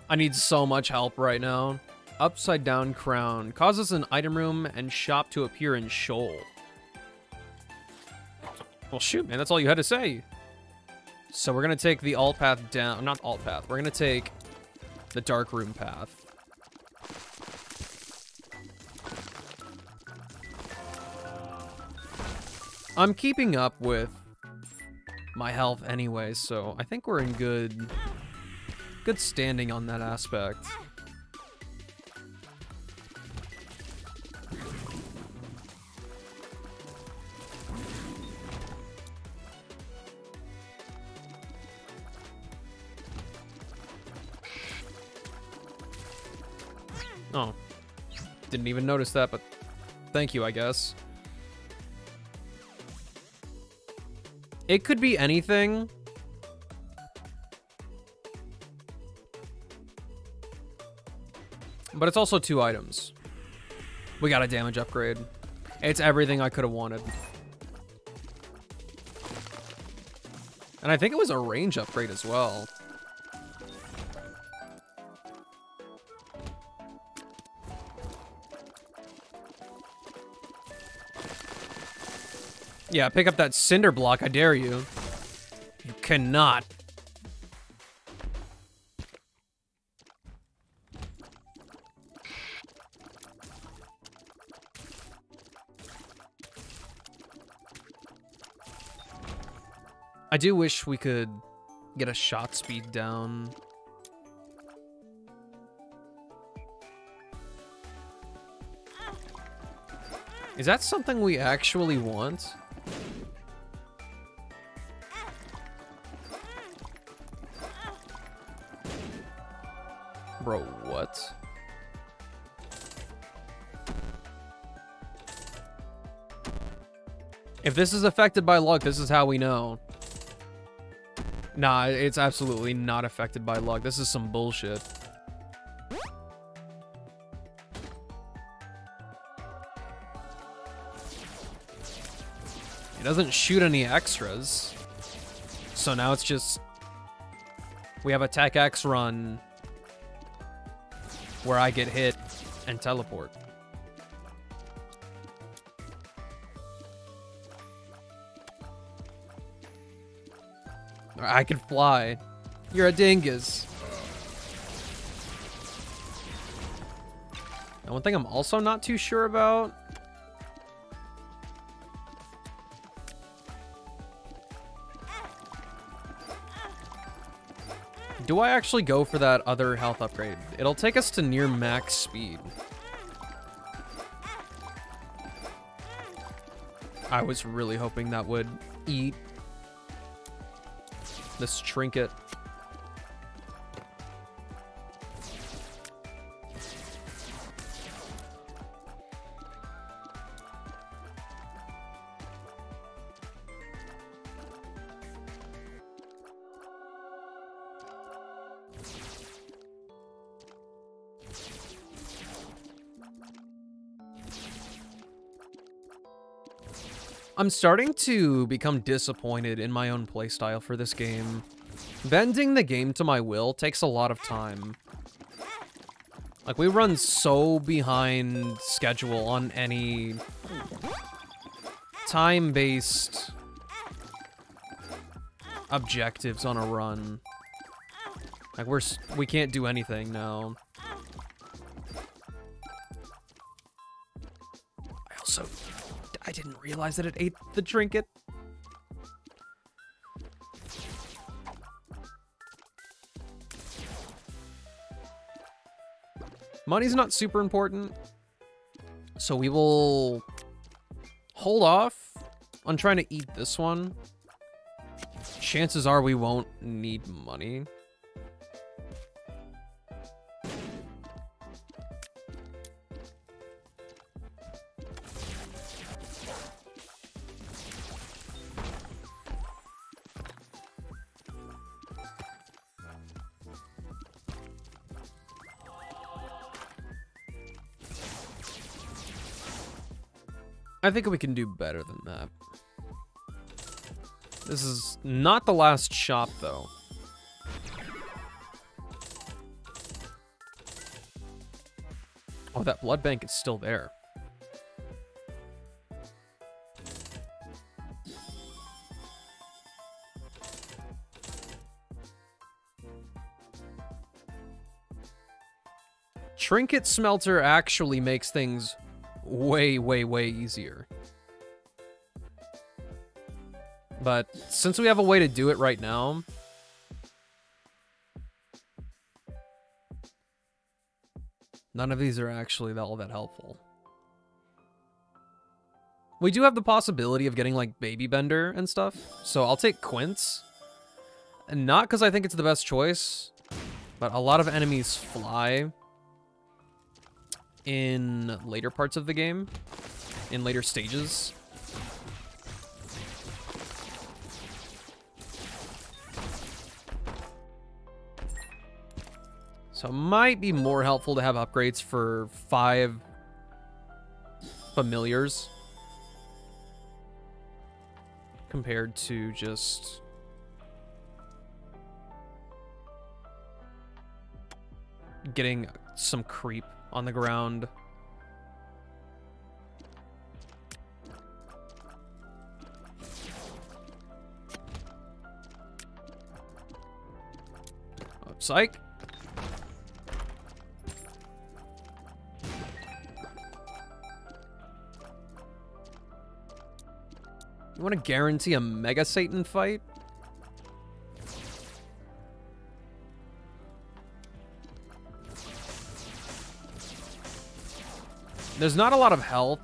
[SPEAKER 3] I need so much help right now. upside down crown. Causes an item room and shop to appear in Shoal. Well, shoot, man, that's all you had to say. So we're gonna take the alt path down. Not alt path. We're gonna take the dark room path. I'm keeping up with my health anyway, so I think we're in good standing on that aspect. Oh, didn't even notice that, but thank you, I guess. It could be anything. But it's also 2 items. We got a damage upgrade. It's everything I could have wanted. And I think it was a range upgrade as well. Yeah, pick up that cinder block, I dare you. You cannot. I do wish we could get a shot speed down. Is that something we actually want? Bro, what? If this is affected by luck, this is how we know. Nah, it's absolutely not affected by luck. This is some bullshit. It doesn't shoot any extras. So now it's just... we have a Tech X run where I get hit and teleport. I can fly. You're a dingus. And one thing I'm also not too sure about... do I actually go for that other health upgrade? It'll take us to near max speed. I was really hoping that would eat this trinket. I'm starting to become disappointed in my own playstyle for this game. Bending the game to my will takes a lot of time. Like, we run so behind schedule on any time-based objectives on a run. Like, we can't do anything now. I didn't realize that it ate the trinket. Money's not super important, so we will hold off on trying to eat this one. Chances are we won't need money. I think we can do better than that. This is not the last shop, though. Oh, that blood bank is still there. Trinket Smelter actually makes things way, way, way easier. But since we have a way to do it right now, none of these are actually all that helpful. We do have the possibility of getting like Baby Bender and stuff, so I'll take Quince. And not because I think it's the best choice, but a lot of enemies fly in later parts of the game, in later stages. So it might be more helpful to have upgrades for 5 familiars compared to just getting some creep on the ground. Oh, psych. You want to guarantee a Mega Satan fight? There's not a lot of health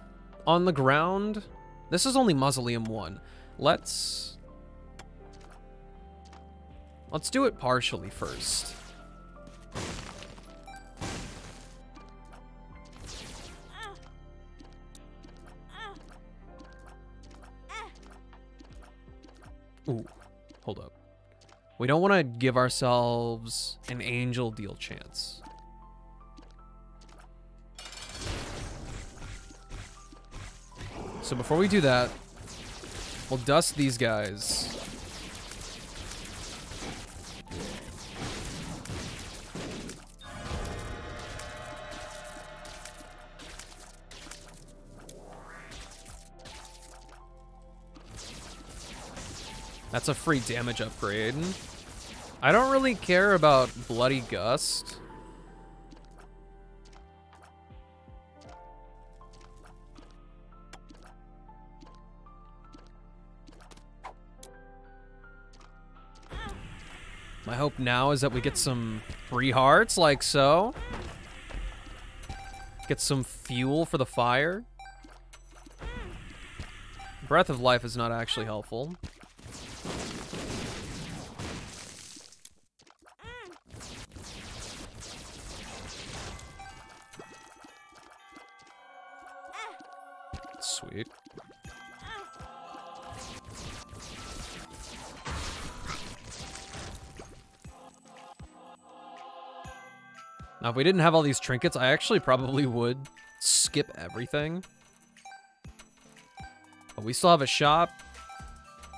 [SPEAKER 3] on the ground. This is only Mausoleum 1. Let's do it partially first. Ooh, hold up. We don't want to give ourselves an angel deal chance. So before we do that, we'll dust these guys. That's a free damage upgrade. I don't really care about Bloody Gust. My hope now is that we get some free hearts, like so. Get some fuel for the fire. Breath of Life is not actually helpful. Sweet. Now, if we didn't have all these trinkets, I actually probably would skip everything. But we still have a shop.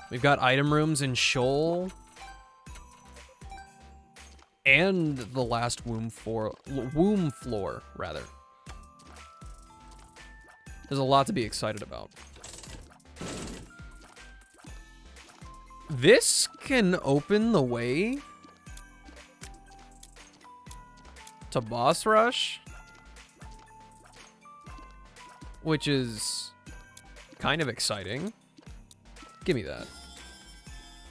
[SPEAKER 3] We've got item rooms in Shoal. And the last womb floor, rather. There's a lot to be excited about. This can open the way to boss rush, which is kind of exciting. Give me that.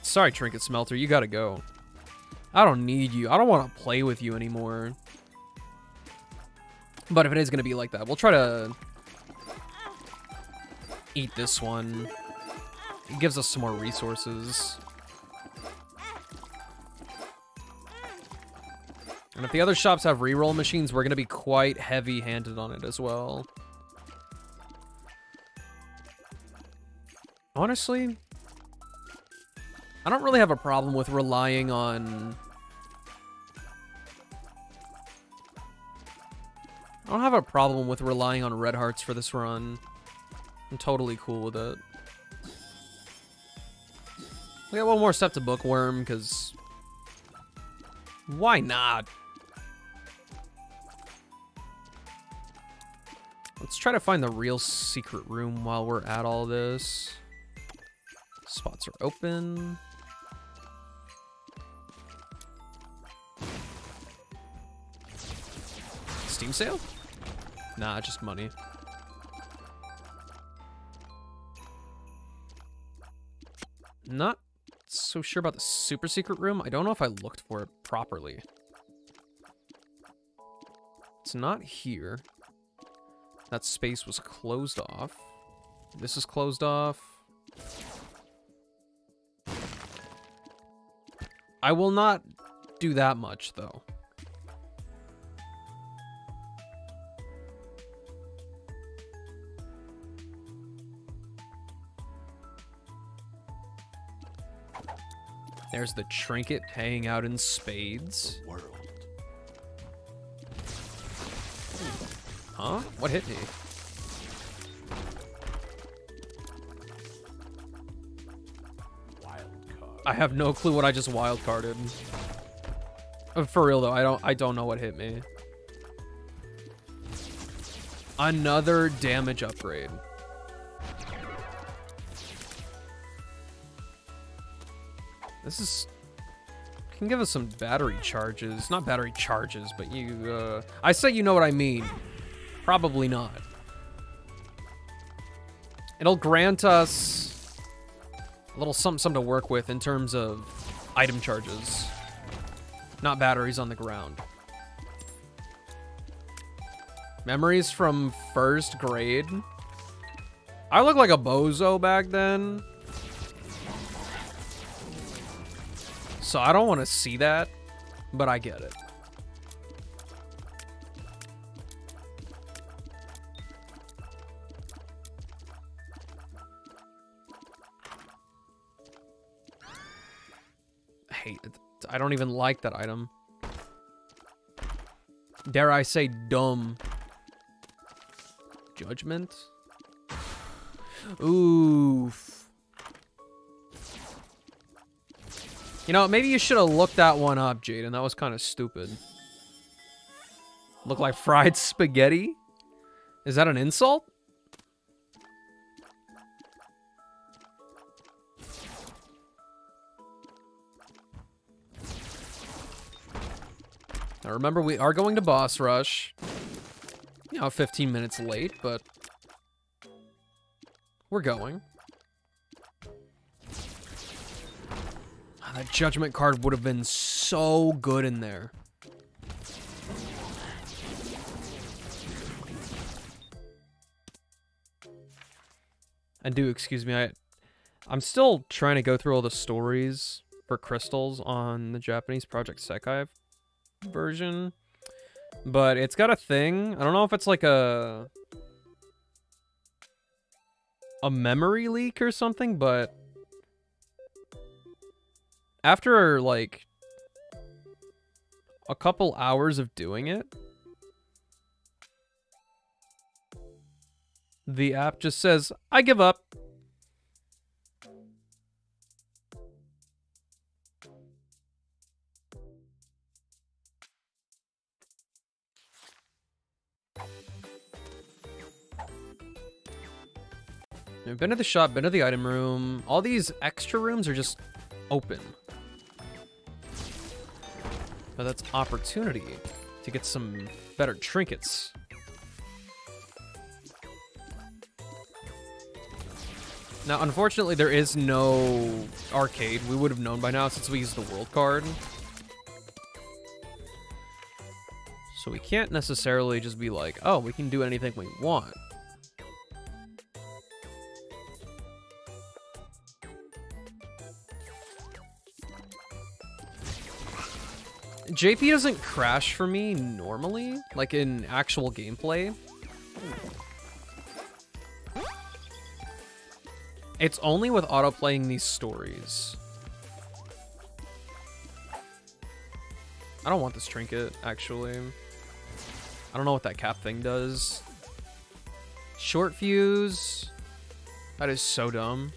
[SPEAKER 3] Sorry, Trinket Smelter, you gotta go. I don't need you. I don't want to play with you anymore. But if it is gonna be like that, we'll try to eat this one. It gives us some more resources. And if the other shops have reroll machines, we're going to be quite heavy-handed on it as well. Honestly, I don't really have a problem with relying on... I don't have a problem with relying on red hearts for this run. I'm totally cool with it. We got one more step to Bookworm, because... why not? Let's try to find the real secret room while we're at all this. Spots are open. Steam sale? Nah, just money. Not so sure about the super secret room. I don't know if I looked for it properly. It's not here. That space was closed off. This is closed off. I will not do that much, though. There's the trinket hanging out in spades.
[SPEAKER 6] World.
[SPEAKER 3] Huh? What hit me?
[SPEAKER 6] Wild card.
[SPEAKER 3] I have no clue what I just wild carded. For real though, I don't know what hit me. Another damage upgrade. This is can give us some battery charges. Not battery charges, but you I say you know what I mean. Probably not. It'll grant us a little something to work with in terms of item charges. Not batteries on the ground. Memories from first grade. I looked like a bozo back then. So I don't want to see that, but I get it. I hate it. I don't even like that item. Dare I say dumb. Judgment? Oof. You know, maybe you should have looked that one up, Jaden. That was kind of stupid. Look like fried spaghetti? Is that an insult? Now remember, we are going to boss rush. You know, 15 minutes late, but we're going. That judgment card would have been so good in there. And excuse me, I'm still trying to go through all the stories for crystals on the Japanese Project Sekai version. But it's got a thing. I don't know if it's like a memory leak or something, but after, like, a couple hours of doing it, the app just says, I give up. I've been to the shop, been to the item room. All these extra rooms are just open. But that's opportunity to get some better trinkets. Now, unfortunately, there is no arcade. We would have known by now since we used the world card. So we can't necessarily just be like, oh, we can do anything we want. JP doesn't crash for me normally, like in actual gameplay. It's only with auto-playing these stories. I don't want this trinket, actually. I don't know what that cap thing does. Short fuse. That is so dumb.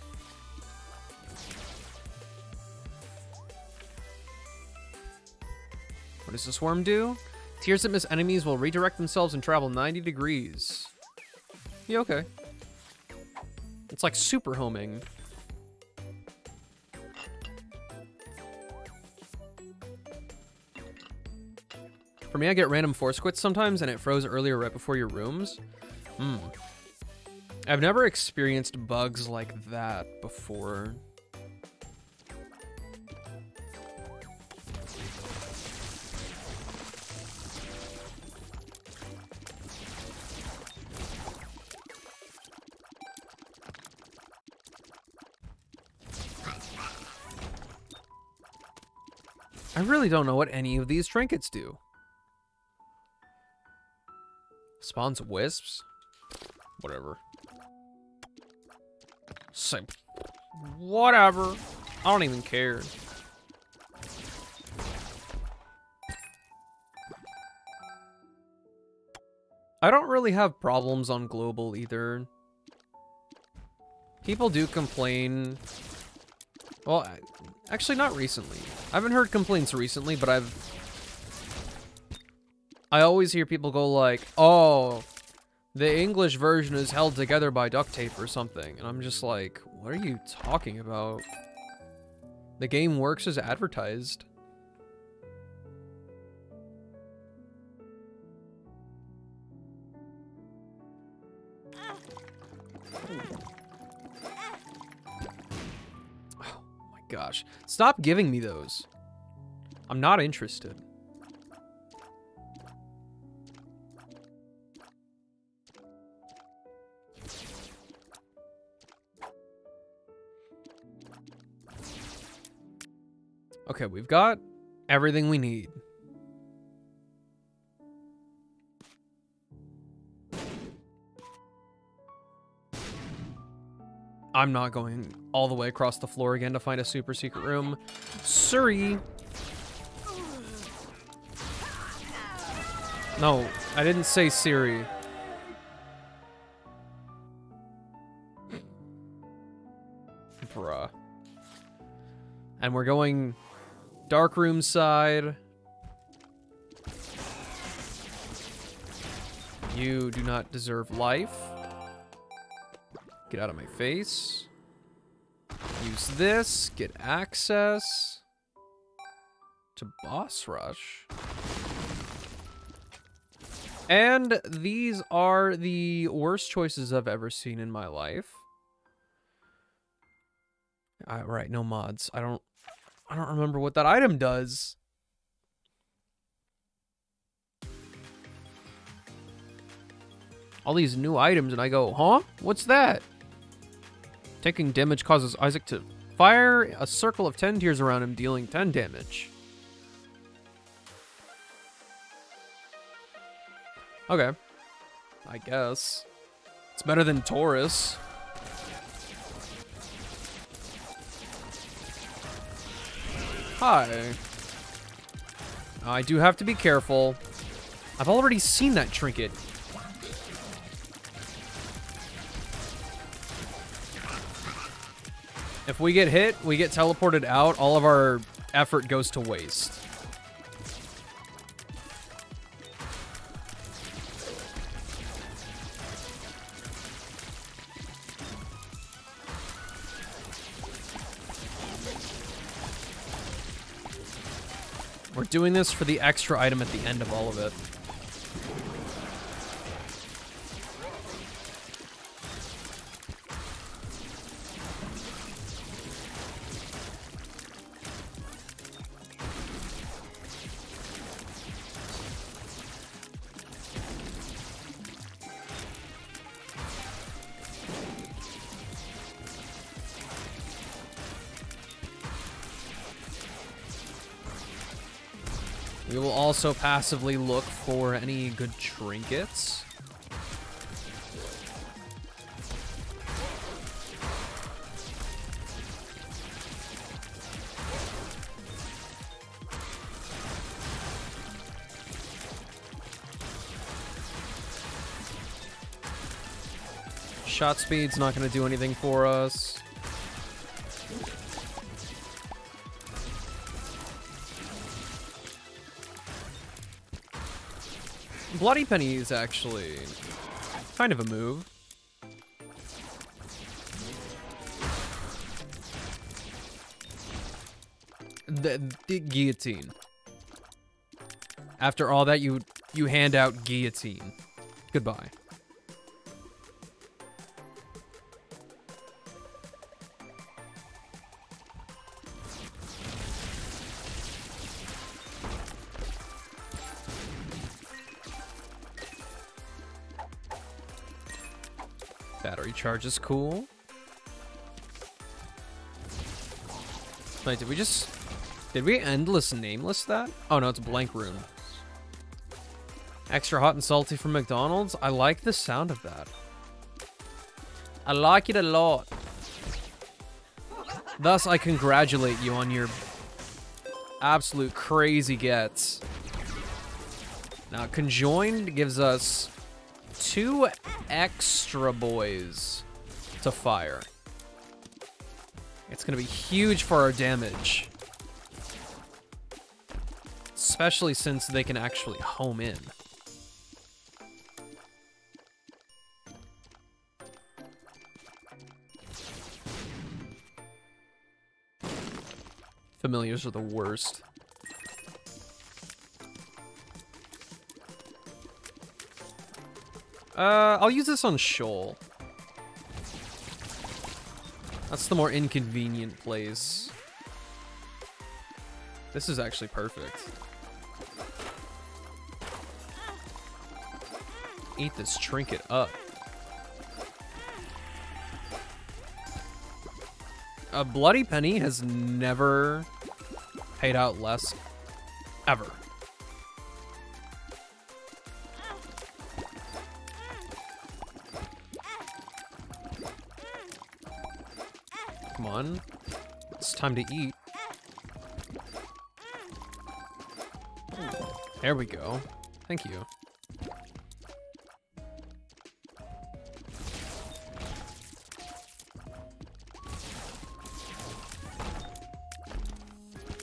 [SPEAKER 3] What does this worm do? Tears that miss enemies will redirect themselves and travel 90 degrees. You okay? It's like super homing. For me, I get random force quits sometimes, and it froze earlier right before your rooms. I've never experienced bugs like that before. I really don't know what any of these trinkets do. Spawns wisps? Whatever. Same. Whatever. I don't even care. I don't really have problems on global either. People do complain. Well, actually not recently. I haven't heard complaints recently, but I always hear people go like, oh, the English version is held together by duct tape or something. And I'm just like, what are you talking about? The game works as advertised. Oh my gosh. Stop giving me those. I'm not interested. Okay, we've got everything we need. I'm not going all the way across the floor again to find a super secret room. Sorry. No, I didn't say Siri. Bruh. And we're going dark room side. You do not deserve life. Get out of my face. Use this. Get access to boss rush. And these are the worst choices I've ever seen in my life. Right, no mods. I don't remember what that item does. All these new items, and I go, huh? What's that? Taking damage causes Isaac to fire a circle of 10 tears around him, dealing 10 damage. Okay. I guess. It's better than Taurus. Hi. I do have to be careful. I've already seen that trinket. If we get hit, we get teleported out, all of our effort goes to waste. We're doing this for the extra item at the end of all of it. We will also passively look for any good trinkets. Shot speed's not going to do anything for us. Bloody Penny is actually kind of a move. The guillotine. After all that, you hand out guillotine. Goodbye. Battery charge is cool. Wait, did we endless nameless that? Oh no, it's blank room. Extra hot and salty from McDonald's. I like the sound of that. I like it a lot. Thus, I congratulate you on your absolute crazy gets. Now, conjoined gives us 2 extra boys to fire. It's gonna be huge for our damage. Especially since they can actually home in. Familiars are the worst. I'll use this on Shoal. That's the more inconvenient place. This is actually perfect. Eat this trinket up. A Bloody Penny has never paid out less, ever. Come on. It's time to eat. There we go. Thank you.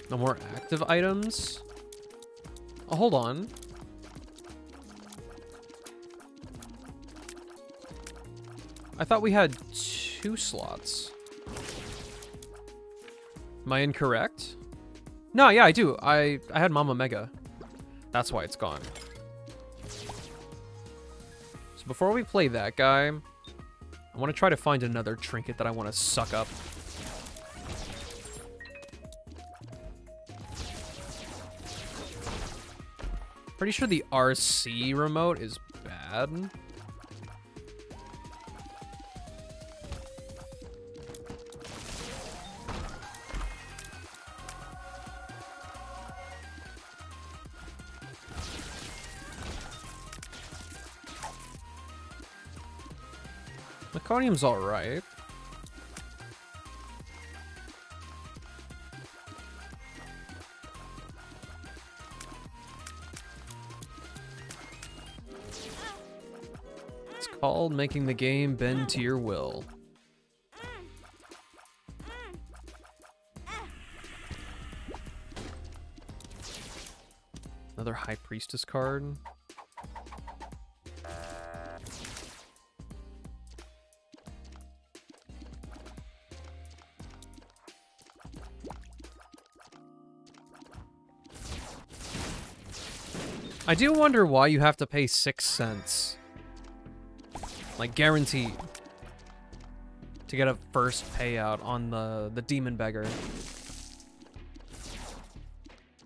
[SPEAKER 3] No more active items? Oh, hold on. I thought we had 2 slots. Am I incorrect? No, yeah, I do. I had Mama Mega. That's why it's gone. So before we play that guy, I want to try to find another trinket that I want to suck up. Pretty sure the RC remote is bad. Meconium's alright. It's called making the game bend to your will. Another High Priestess card. I do wonder why you have to pay 6 cents. Like, guaranteed. To get a first payout on the Demon Beggar.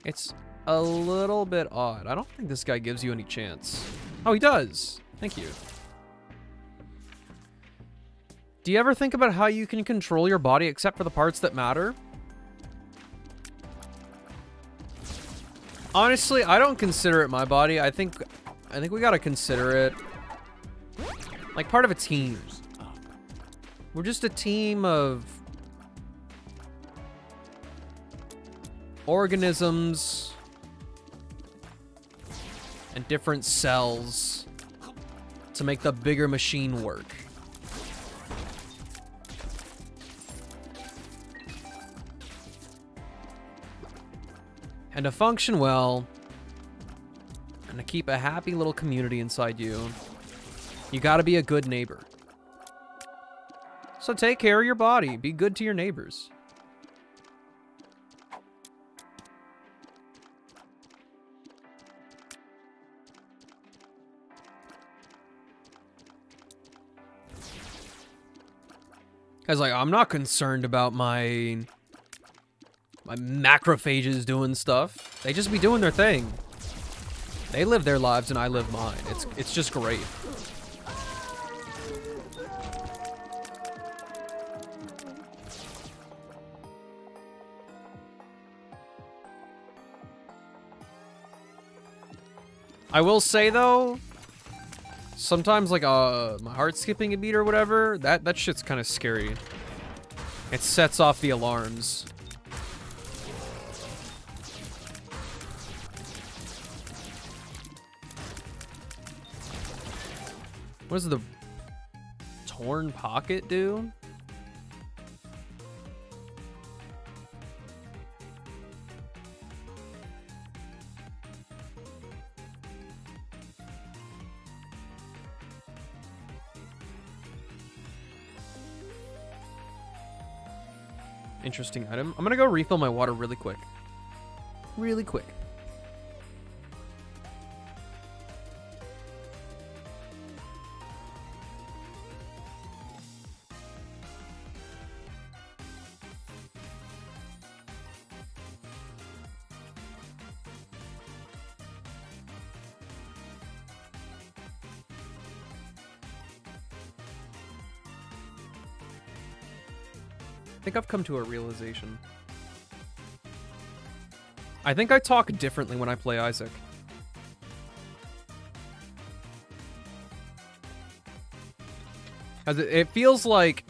[SPEAKER 3] It's a little bit odd. I don't think this guy gives you any chance. Oh, he does. Thank you. Do you ever think about how you can control your body except for the parts that matter? Honestly, I don't consider it my body. I think we gotta consider it like part of a team. We're just a team of organisms and different cells to make the bigger machine work. And to function well, and to keep a happy little community inside you, you gotta be a good neighbor. So take care of your body. Be good to your neighbors. Cause like I'm not concerned about my macrophages doing stuff. They just be doing their thing. They live their lives and I live mine. It's just great. I will say though, sometimes like my heart skipping a beat or whatever, that shit's kind of scary. It sets off the alarms. What does the torn pocket do? Interesting item. I'm gonna go refill my water really quick. Really quick. I think I've come to a realization. I think I talk differently when I play Isaac. As it feels like,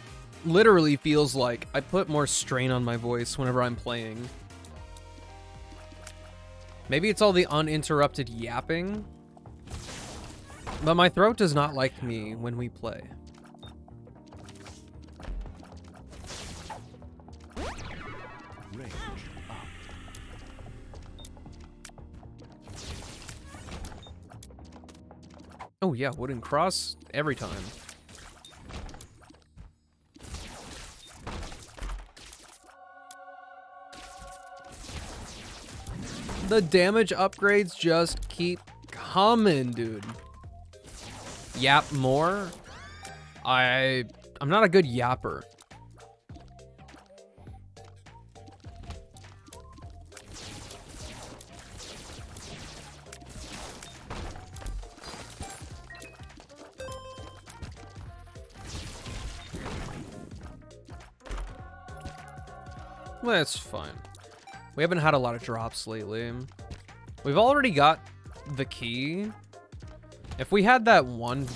[SPEAKER 3] literally feels like, I put more strain on my voice whenever I'm playing. Maybe it's all the uninterrupted yapping, but my throat does not like me when we play. Oh yeah, wooden cross every time. The damage upgrades just keep coming, dude. Yap more? I'm not a good yapper. That's fine. We haven't had a lot of drops lately. We've already got the key. If we had that one...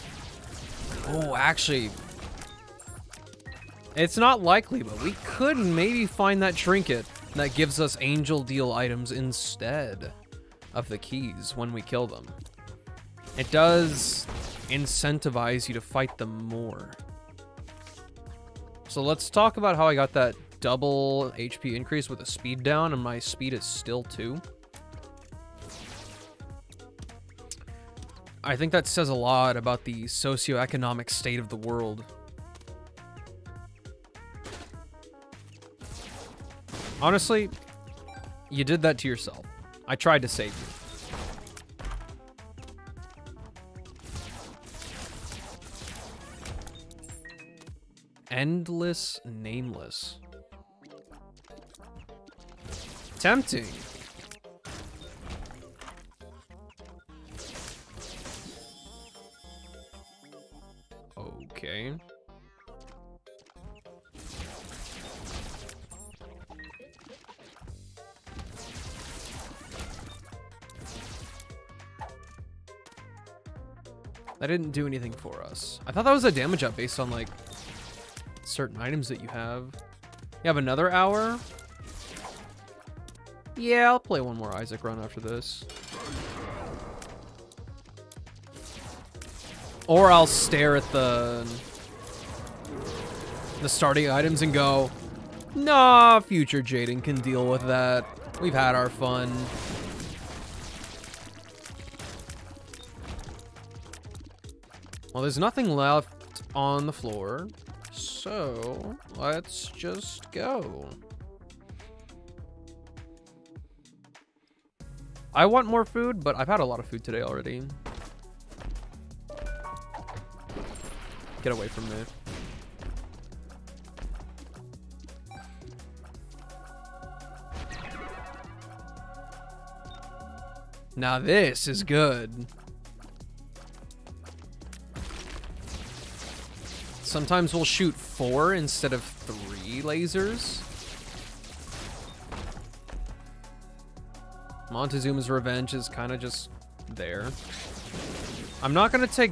[SPEAKER 3] Oh, actually... It's not likely, but we could maybe find that trinket that gives us angel deal items instead of the keys when we kill them. It does incentivize you to fight them more. So let's talk about how I got that double HP increase with a speed down, and my speed is still 2. I think that says a lot about the socioeconomic state of the world. Honestly, you did that to yourself. I tried to save you. Endless Nameless. Tempting. Okay. That didn't do anything for us. I thought that was a damage up based on like certain items that you have. You have another hour? Yeah, I'll play one more Isaac run after this. Or I'll stare at the starting items and go, nah, future Jaden can deal with that. We've had our fun. Well, there's nothing left on the floor, so let's just go. I want more food, but I've had a lot of food today already. Get away from me. Now this is good. Sometimes we'll shoot 4 instead of 3 lasers. Montezuma's Revenge is kind of just there. I'm not going to take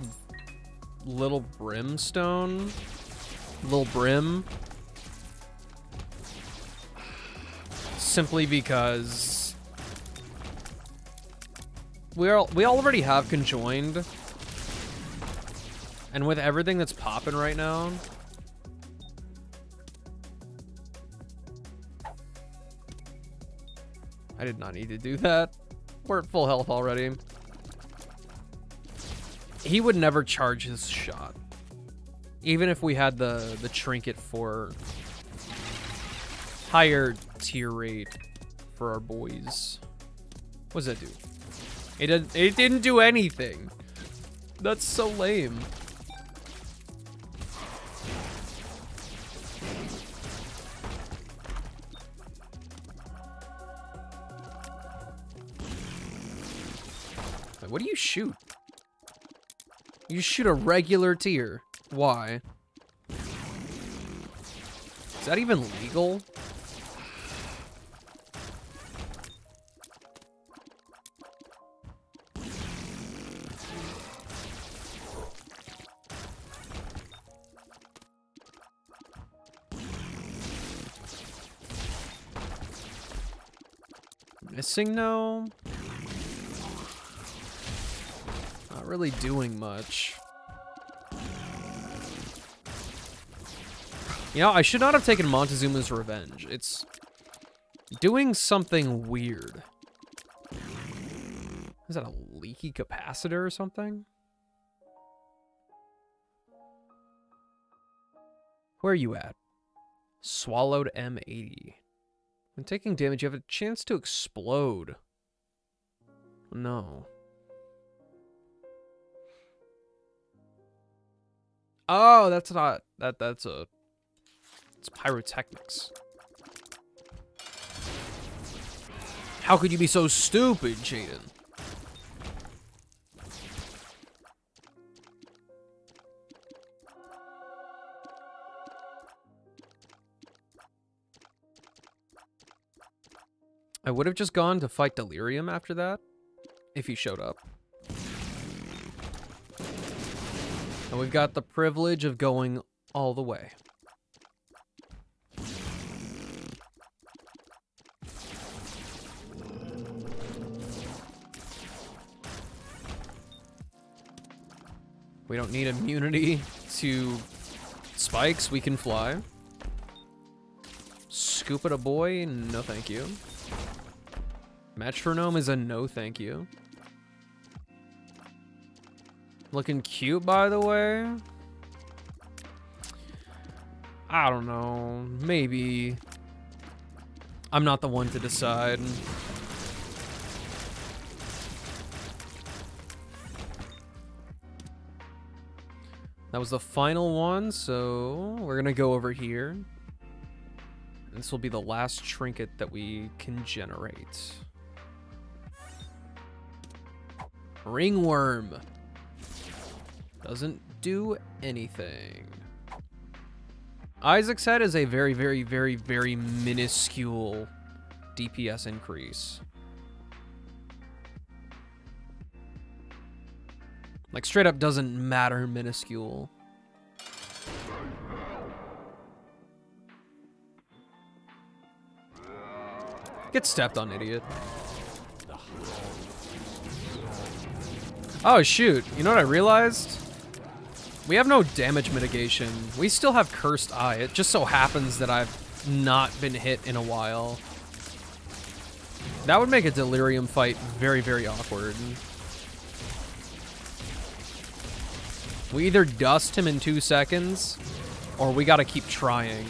[SPEAKER 3] Little Brimstone. Little Brim. Simply because we already have Conjoined. And with everything that's popping right now, I did not need to do that. We're at full health already. He would never charge his shot. Even if we had the trinket for higher tier rate for our boys. What does that do? It didn't do anything. That's so lame. What do you shoot? You shoot a regular tier. Why? Is that even legal? Missing no? Not really doing much. You know, I should not have taken Montezuma's Revenge. It's doing something weird. Is that a leaky capacitor or something? Where are you at? Swallowed M80. When taking damage, you have a chance to explode. No. Oh, that's not... That's a... It's pyrotechnics. How could you be so stupid, Jaden? I would have just gone to fight Delirium after that, if he showed up. And we've got the privilege of going all the way. We don't need immunity to spikes. We can fly. Scoop it a boy. No, thank you. Metronome is a no, thank you. Looking cute, by the way. I don't know. Maybe. I'm not the one to decide. That was the final one, so we're gonna go over here. This will be the last trinket that we can generate. Ringworm. Doesn't do anything. Isaac's head is a very, very, very, very minuscule DPS increase. Like, straight up doesn't matter minuscule. Get stepped on, idiot. Oh, shoot. You know what I realized? We have no damage mitigation. We still have Cursed Eye. It just so happens that I've not been hit in a while. That would make a Delirium fight very, very awkward. We either dust him in 2 seconds, or we gotta keep trying.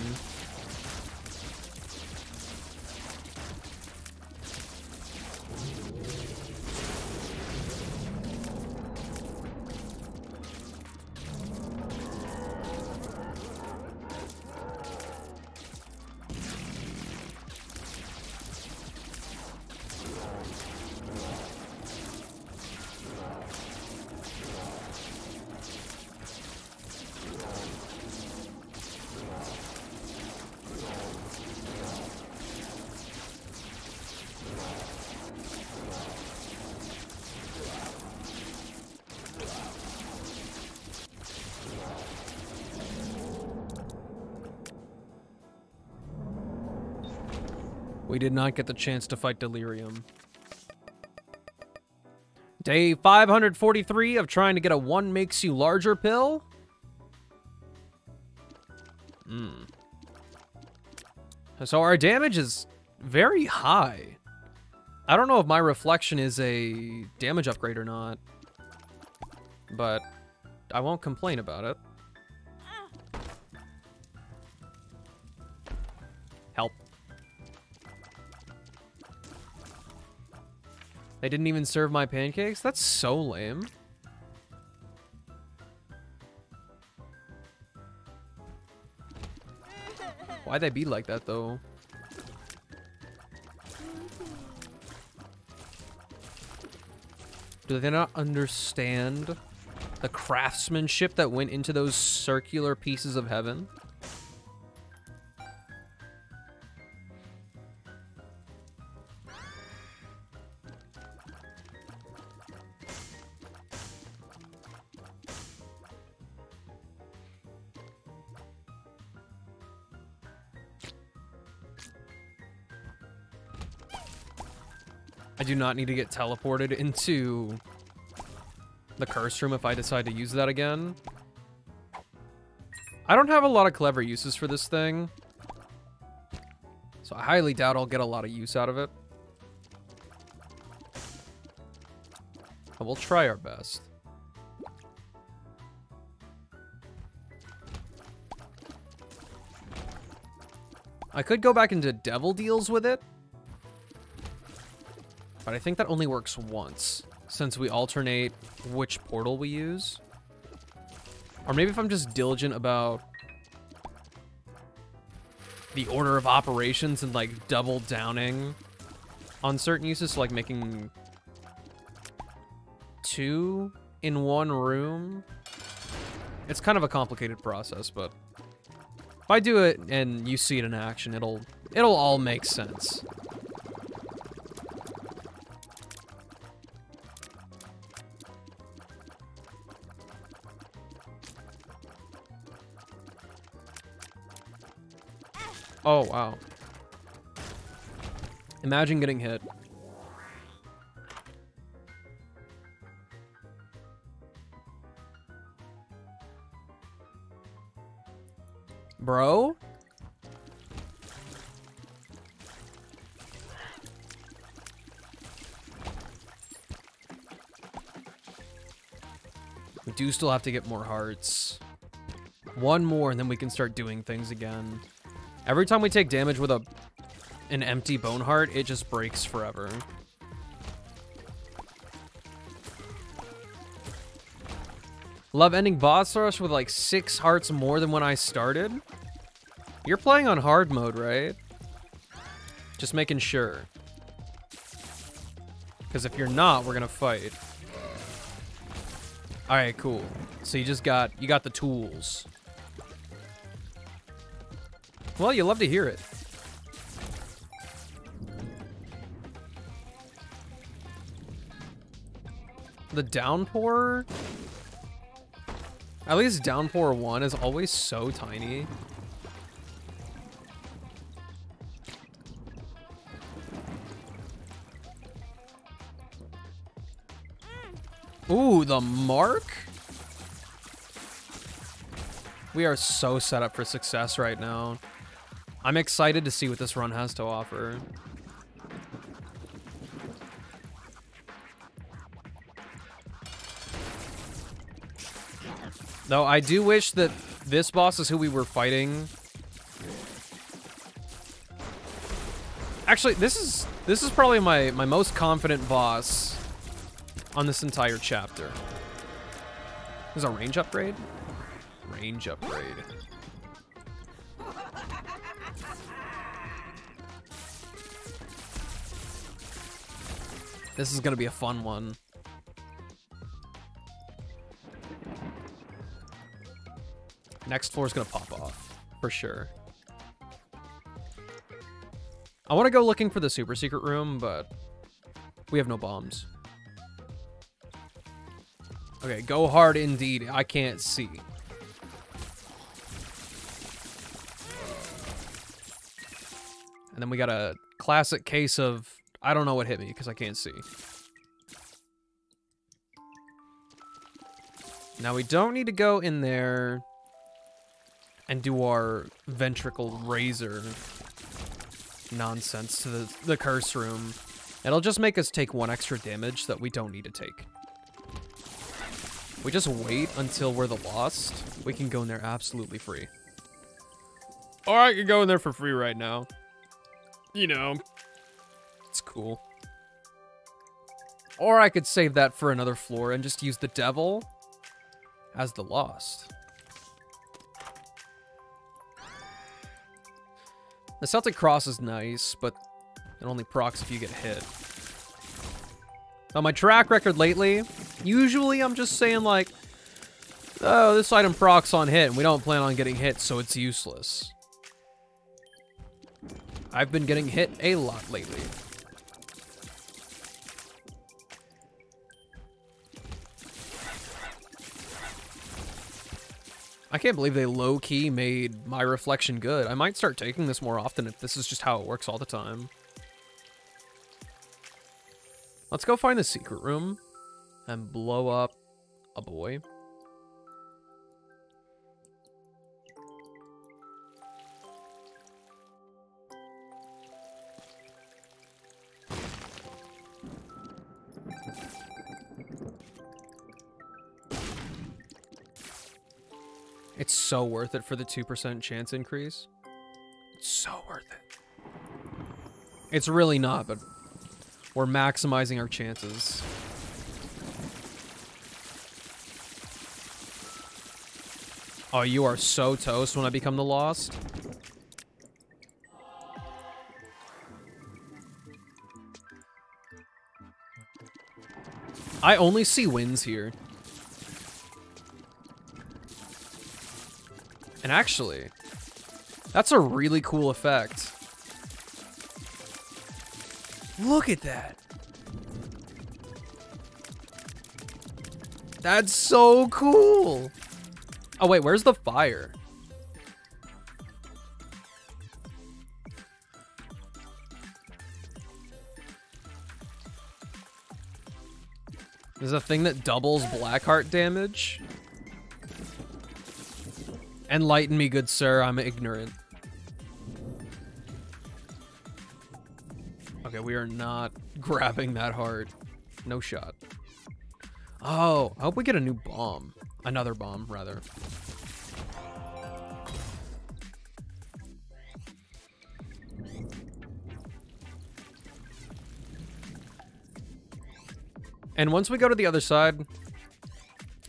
[SPEAKER 3] We did not get the chance to fight Delirium. Day 543 of trying to get a 1 makes you larger pill? So our damage is very high. I don't know if my reflection is a damage upgrade or not, but I won't complain about it. Help. They didn't even serve my pancakes? That's so lame. Why'd they be like that, though? Do they not understand the craftsmanship that went into those circular pieces of heaven? I do not need to get teleported into the curse room if I decide to use that again. I don't have a lot of clever uses for this thing, so I highly doubt I'll get a lot of use out of it. But we'll try our best. I could go back into Devil Deals with it, but I think that only works once, since we alternate which portal we use. Or maybe if I'm just diligent about the order of operations and like double downing on certain uses, so like making 2 in 1 room. It's kind of a complicated process, but if I do it and you see it in action, it'll all make sense. Oh, wow. Imagine getting hit. Bro? We do still have to get more hearts. 1 more and then we can start doing things again. Every time we take damage with an empty bone heart, it just breaks forever. Love ending boss rush with like 6 hearts more than when I started. You're playing on hard mode, right? Just making sure. Because if you're not, we're gonna fight. All right, cool. So you got the tools. Well, you love to hear it. The downpour? At least downpour 1 is always so tiny. Ooh, the mark? We are so set up for success right now. I'm excited to see what this run has to offer. Though I do wish that this boss is who we were fighting. Actually, this is probably my most confident boss on this entire chapter. There's a range upgrade? Range upgrade. This is gonna be a fun one. Next floor is gonna pop off, for sure. I want to go looking for the super secret room, but we have no bombs. Okay, go hard indeed. I can't see. And then we got a classic case of, I don't know what hit me because I can't see. Now we don't need to go in there and do our ventricle razor nonsense to the curse room. It'll just make us take 1 extra damage that we don't need to take. We just wait until we're the Lost. We can go in there absolutely free. Or I could go in there for free right now. You know, it's cool. Or I could save that for another floor and just use the devil as the Lost. The Celtic Cross is nice, but it only procs if you get hit. On my track record lately, usually I'm just saying like, oh, this item procs on hit, and we don't plan on getting hit, so it's useless. I've been getting hit a lot lately. I can't believe they low-key made my reflection good. I might start taking this more often if this is just how it works all the time. Let's go find the secret room and blow up a boy. It's so worth it for the 2% chance increase. It's so worth it. It's really not, but we're maximizing our chances. Oh, you are so toast when I become the Lost. I only see wins here. And actually, that's a really cool effect. Look at that. That's so cool. Oh, wait, where's the fire? There's a thing that doubles Blackheart damage. Enlighten me, good sir. I'm ignorant. Okay, we are not grabbing that hard. No shot. Oh, I hope we get a new bomb. Another bomb, rather. And once we go to the other side,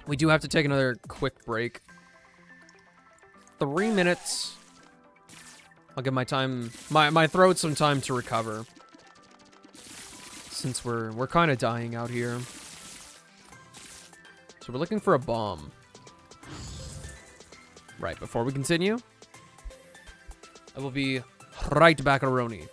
[SPEAKER 3] we do have to take another quick break. 3 minutes. I'll give my time, my throat some time to recover. Since we're kind of dying out here. So we're looking for a bomb. Right, before we continue, I will be right back, Aroni.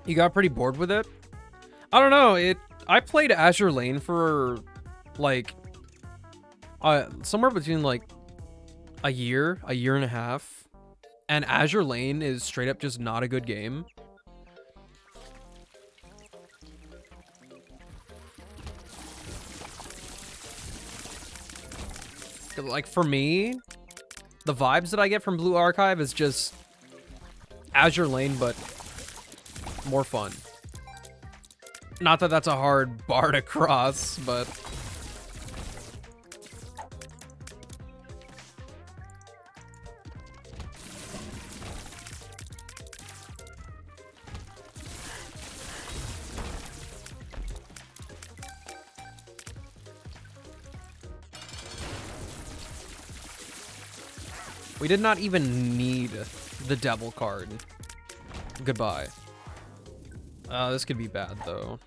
[SPEAKER 3] You got pretty bored with it? I don't know. I played Azure Lane for like somewhere between like a year and a half. And Azure Lane is straight up just not a good game. Like for me, the vibes that I get from Blue Archive is just Azure Lane, but more fun. Not that that's a hard bar to cross, but... We did not even need the devil card. Goodbye. This could be bad, though.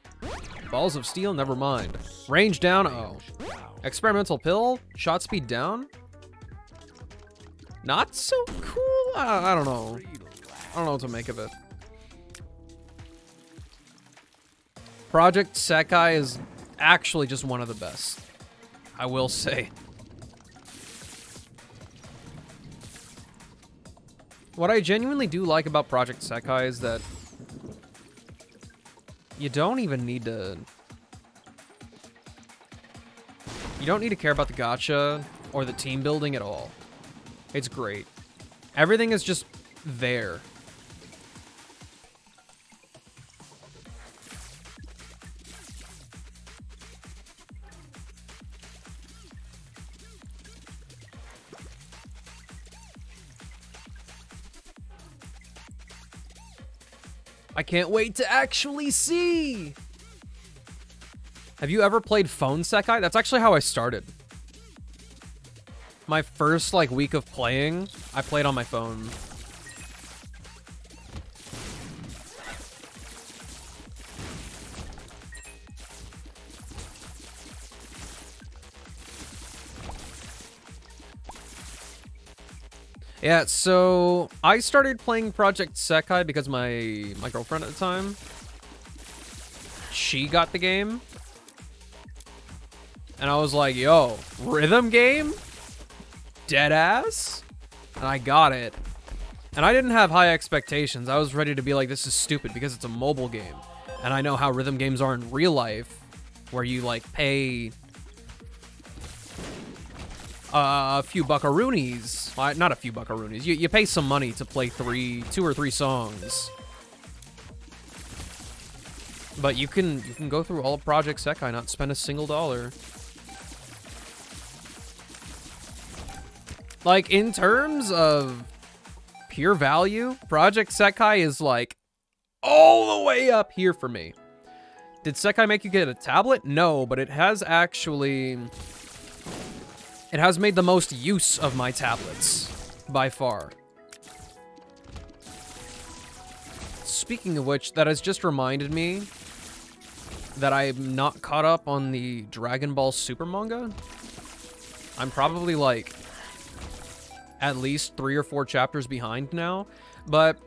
[SPEAKER 3] Balls of steel, never mind. Range down, oh. Experimental pill, shot speed down. Not so cool? I don't know. I don't know what to make of it. Project Sekai is actually just one of the best, I will say. What I genuinely do like about Project Sekai is that you don't even need to... You don't need to care about the gacha or the team building at all. It's great. Everything is just there. I can't wait to actually see! Have you ever played Phone Sekai? That's actually how I started. My first, like, week of playing, I played on my phone. Yeah, so I started playing Project Sekai because my girlfriend at the time, she got the game. And I was like, yo, rhythm game? Deadass? And I got it. And I didn't have high expectations. I was ready to be like, this is stupid because it's a mobile game. And I know how rhythm games are in real life, where you like pay a few buckaroonies. Well, not a few buckaroonies. You pay some money to play 2 or 3 songs. But you can go through all of Project Sekai, not spend a single dollar. Like, in terms of pure value, Project Sekai is, like, all the way up here for me. Did Sekai make you get a tablet? No, but it has actually... It has made the most use of my tablets, by far. Speaking of which, that has just reminded me that I'm not caught up on the Dragon Ball Super manga. I'm probably, like, at least 3 or 4 chapters behind now. But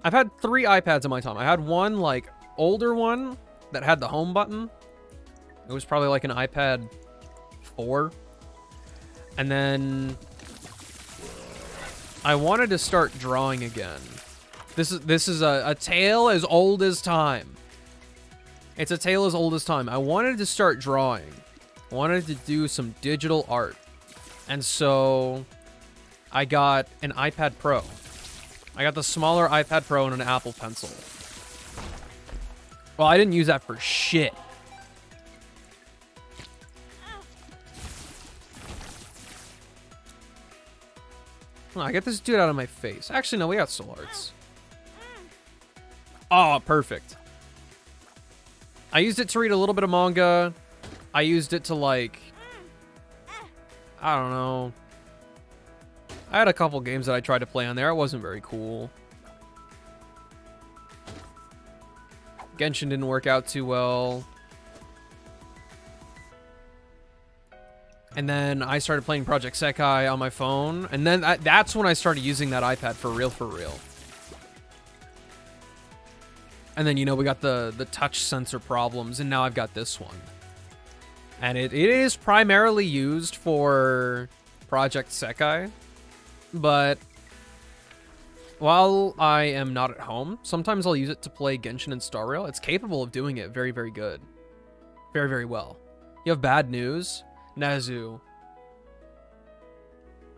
[SPEAKER 3] I've had 3 iPads in my time. I had one, like, older one that had the home button. It was probably like an iPad 4. And then I wanted to start drawing again. This is a tale as old as time. It's a tale as old as time. I wanted to start drawing. I wanted to do some digital art. And so I got an iPad Pro. I got the smaller iPad Pro and an Apple Pencil. Well, I didn't use that for shit. Oh, I get this dude out of my face. Actually, no, we got soul arts. Oh, perfect. I used it to read a little bit of manga. I used it to, like... I don't know. I had a couple games that I tried to play on there. It wasn't very cool. Genshin didn't work out too well. And then I started playing Project Sekai on my phone. And then that's when I started using that iPad for real, for real. And then, you know, we got the touch sensor problems, and now I've got this one. And it is primarily used for Project Sekai, but while I am not at home, sometimes I'll use it to play Genshin and Star Rail. It's capable of doing it very, very good. Very, very well. You have bad news? Nazu.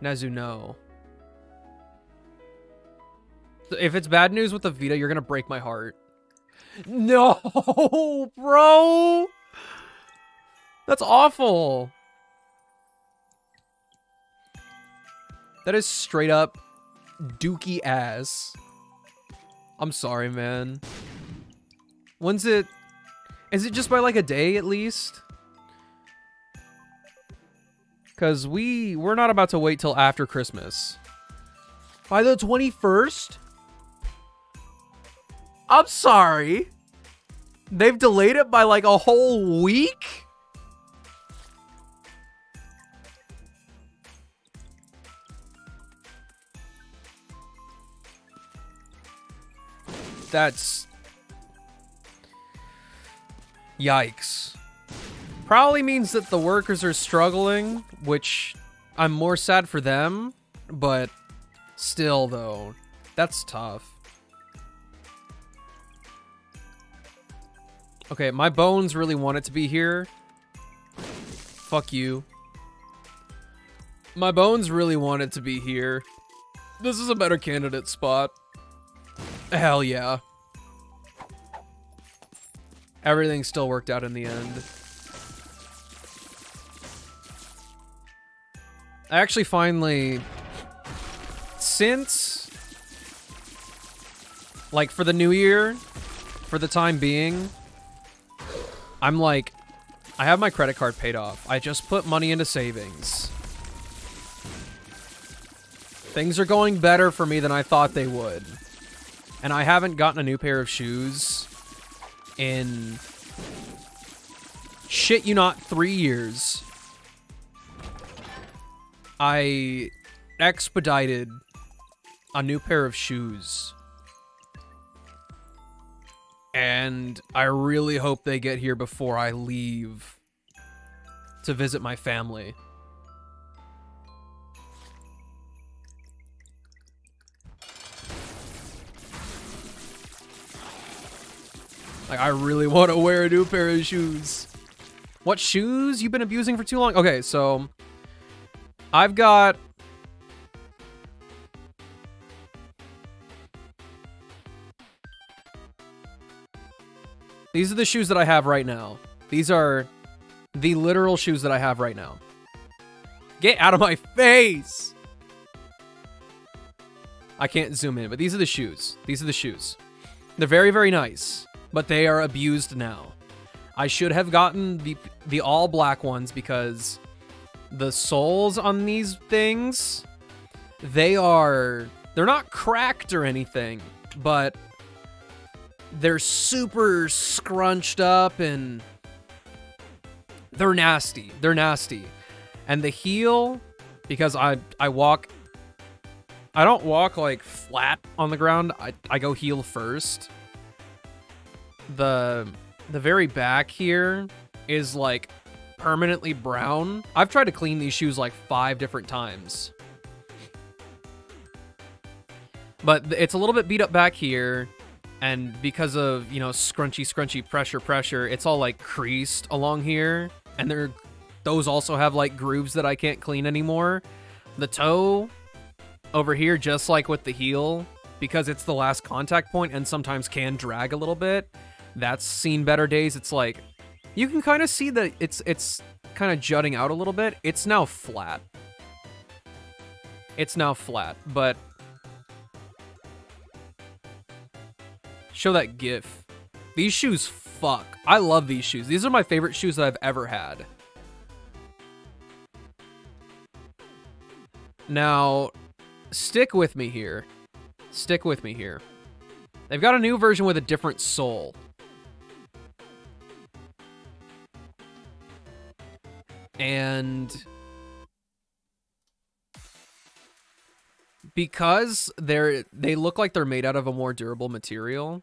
[SPEAKER 3] Nazu, no. If it's bad news with the Vita, you're gonna break my heart. No, bro! That's awful. That is straight up dookie ass. I'm sorry, man. When's it? Is it just by like a day at least? Because we're not about to wait till after Christmas. By the 21st? I'm sorry. They've delayed it by like a whole week? That's... Yikes. Probably means that the workers are struggling, which I'm more sad for them, but still though, that's tough. Okay, my bones really want it to be here. Fuck you. My bones really want it to be here. This is a better candidate spot. Hell yeah. Everything still worked out in the end. I actually finally, since, like, for the new year, for the time being, I'm like, I have my credit card paid off. I just put money into savings. Things are going better for me than I thought they would. And I haven't gotten a new pair of shoes in, shit you not, 3 years. I expedited a new pair of shoes. And I really hope they get here before I leave to visit my family. Like, I really want to wear a new pair of shoes. What shoes you've been abusing for too long? Okay, so I've got... These are the shoes that I have right now. These are the literal shoes that I have right now. Get out of my face! I can't zoom in, but these are the shoes. These are the shoes. They're very, very nice, but they are abused now. I should have gotten the all black ones because the soles on these things, they're not cracked or anything, but they're super scrunched up and they're nasty. They're nasty. And the heel, because I don't walk like flat on the ground. I go heel first. The very back here is like permanently brown. I've tried to clean these shoes like 5 different times. But it's a little bit beat up back here. And because of, you know, scrunchy, pressure, it's all like creased along here. And those also have like grooves that I can't clean anymore. The toe over here, just like with the heel, because it's the last contact point and sometimes can drag a little bit, that's seen better days. It's like, you can kind of see that it's kind of jutting out a little bit. It's now flat. It's now flat, but show that gif. These shoes fuck. I love these shoes. These are my favorite shoes that I've ever had. Now, stick with me here. Stick with me here. They've got a new version with a different sole. And because they look like they're made out of a more durable material,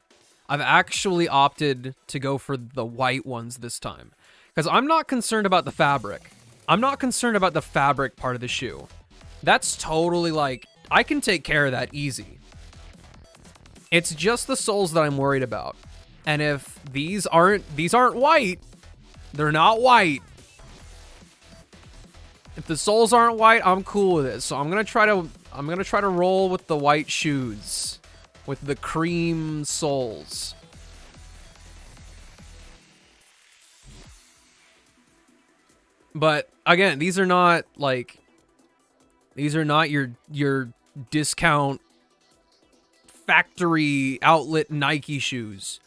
[SPEAKER 3] I've actually opted to go for the white ones this time. Because I'm not concerned about the fabric. I'm not concerned about the fabric part of the shoe. That's totally like, I can take care of that easy. It's just the soles that I'm worried about. And if these aren't white, they're not white. If the soles aren't white, I'm cool with it. So I'm gonna try to roll with the white shoes, with the cream soles. But again, these are not your discount factory outlet Nike shoes.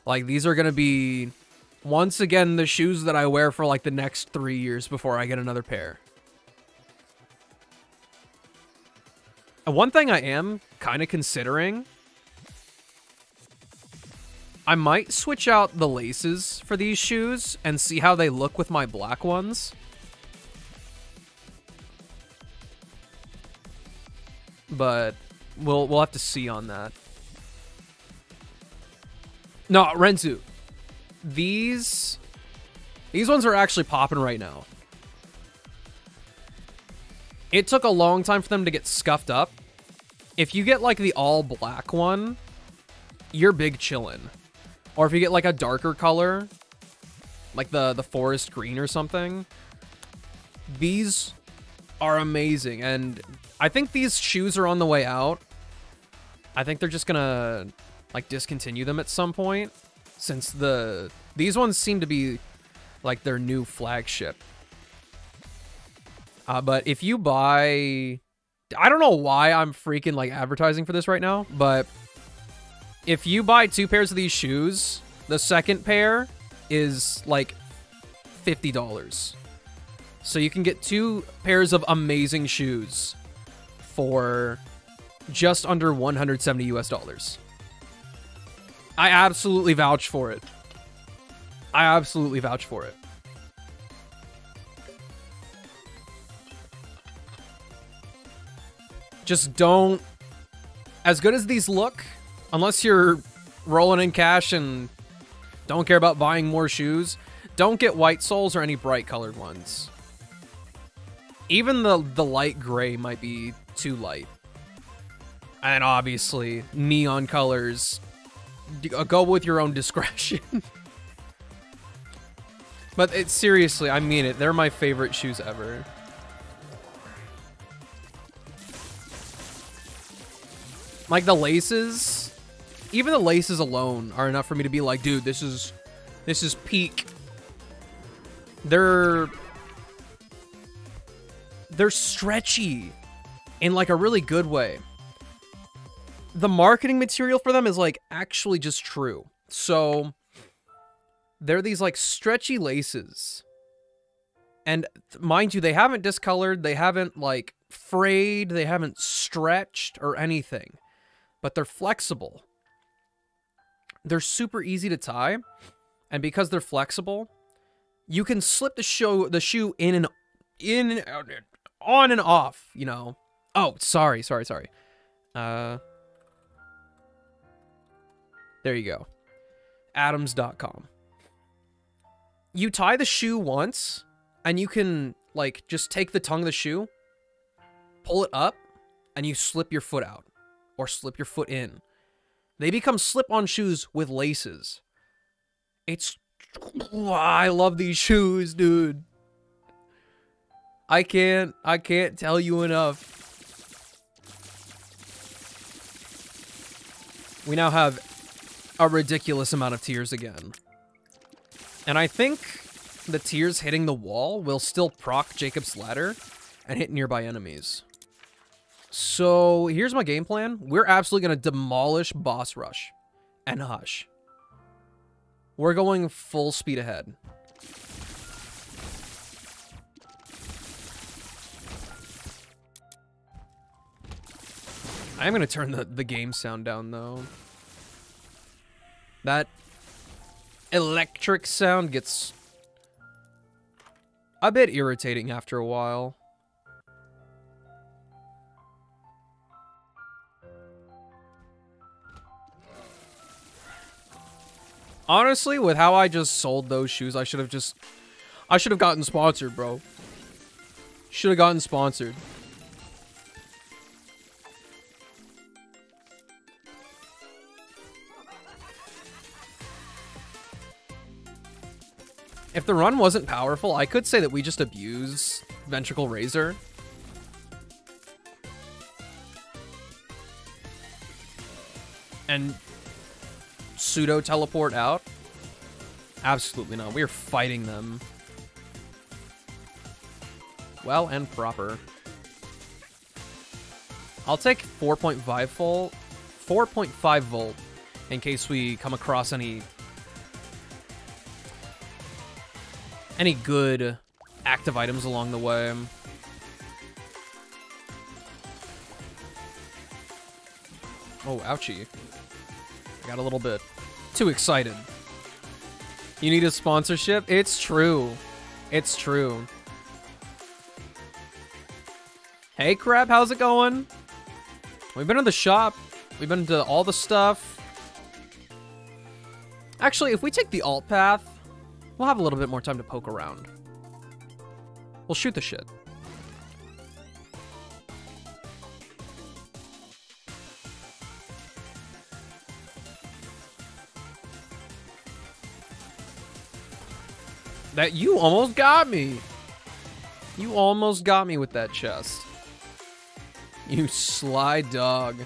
[SPEAKER 3] Like, these are gonna be, once again, the shoes that I wear for like the next 3 years before I get another pair. And one thing I am kind of considering, I might switch out the laces for these shoes and see how they look with my black ones. But we'll have to see on that. No, Renzu. These ones are actually popping right now. It took a long time for them to get scuffed up. If you get like the all black one, you're big chillin'. Or if you get like a darker color, like the forest green or something, these are amazing. And I think these shoes are on the way out. I think they're just gonna like discontinue them at some point, since these ones seem to be like their new flagship. But if you buy, I don't know why I'm freaking like advertising for this right now, but if you buy 2 pairs of these shoes, the second pair is like $50. So you can get 2 pairs of amazing shoes for just under $170 US. I absolutely vouch for it. I absolutely vouch for it. Just don't, as good as these look, unless you're rolling in cash and don't care about buying more shoes, don't get white soles or any bright colored ones. Even the light gray might be too light. And obviously, neon colors, go with your own discretion. But it's seriously, I mean it, they're my favorite shoes ever. Like the laces, even the laces alone are enough for me to be like, dude, this is peak. They're stretchy in like a really good way. The marketing material for them is like actually just true. So they're these like stretchy laces. And mind you, they haven't discolored, they haven't like frayed, they haven't stretched or anything. But they're flexible. They're super easy to tie. And because they're flexible, you can slip the shoe in and on and off, you know. Oh, sorry. There you go. Adams.com. You tie the shoe once, and you can, like, just take the tongue of the shoe, pull it up, and you slip your foot out. Or slip your foot in. They become slip-on shoes with laces. I love these shoes, dude. I can't tell you enough. We now have a ridiculous amount of tiers again. And I think the tiers hitting the wall will still proc Jacob's Ladder and hit nearby enemies. So here's my game plan. We're absolutely going to demolish Boss Rush and Hush. We're going full speed ahead. I am going to turn the game sound down, though. That electric sound gets a bit irritating after a while. Honestly, with how I just sold those shoes, I should have gotten sponsored, bro. Should have gotten sponsored. If the run wasn't powerful, I could say that we just abuse Ventricle Razor. And pseudo teleport out? Absolutely not. We are fighting them. Well and proper. I'll take 4.5 volt. 4.5 volt in case we come across any good active items along the way. Oh, ouchie. I got a little bit too excited. You need a sponsorship? It's true. It's true. Hey, Crab, how's it going? We've been to the shop. We've been to all the stuff. Actually, if we take the alt path, we'll have a little bit more time to poke around. We'll shoot the shit. That you almost got me. You almost got me with that chest. You sly dog.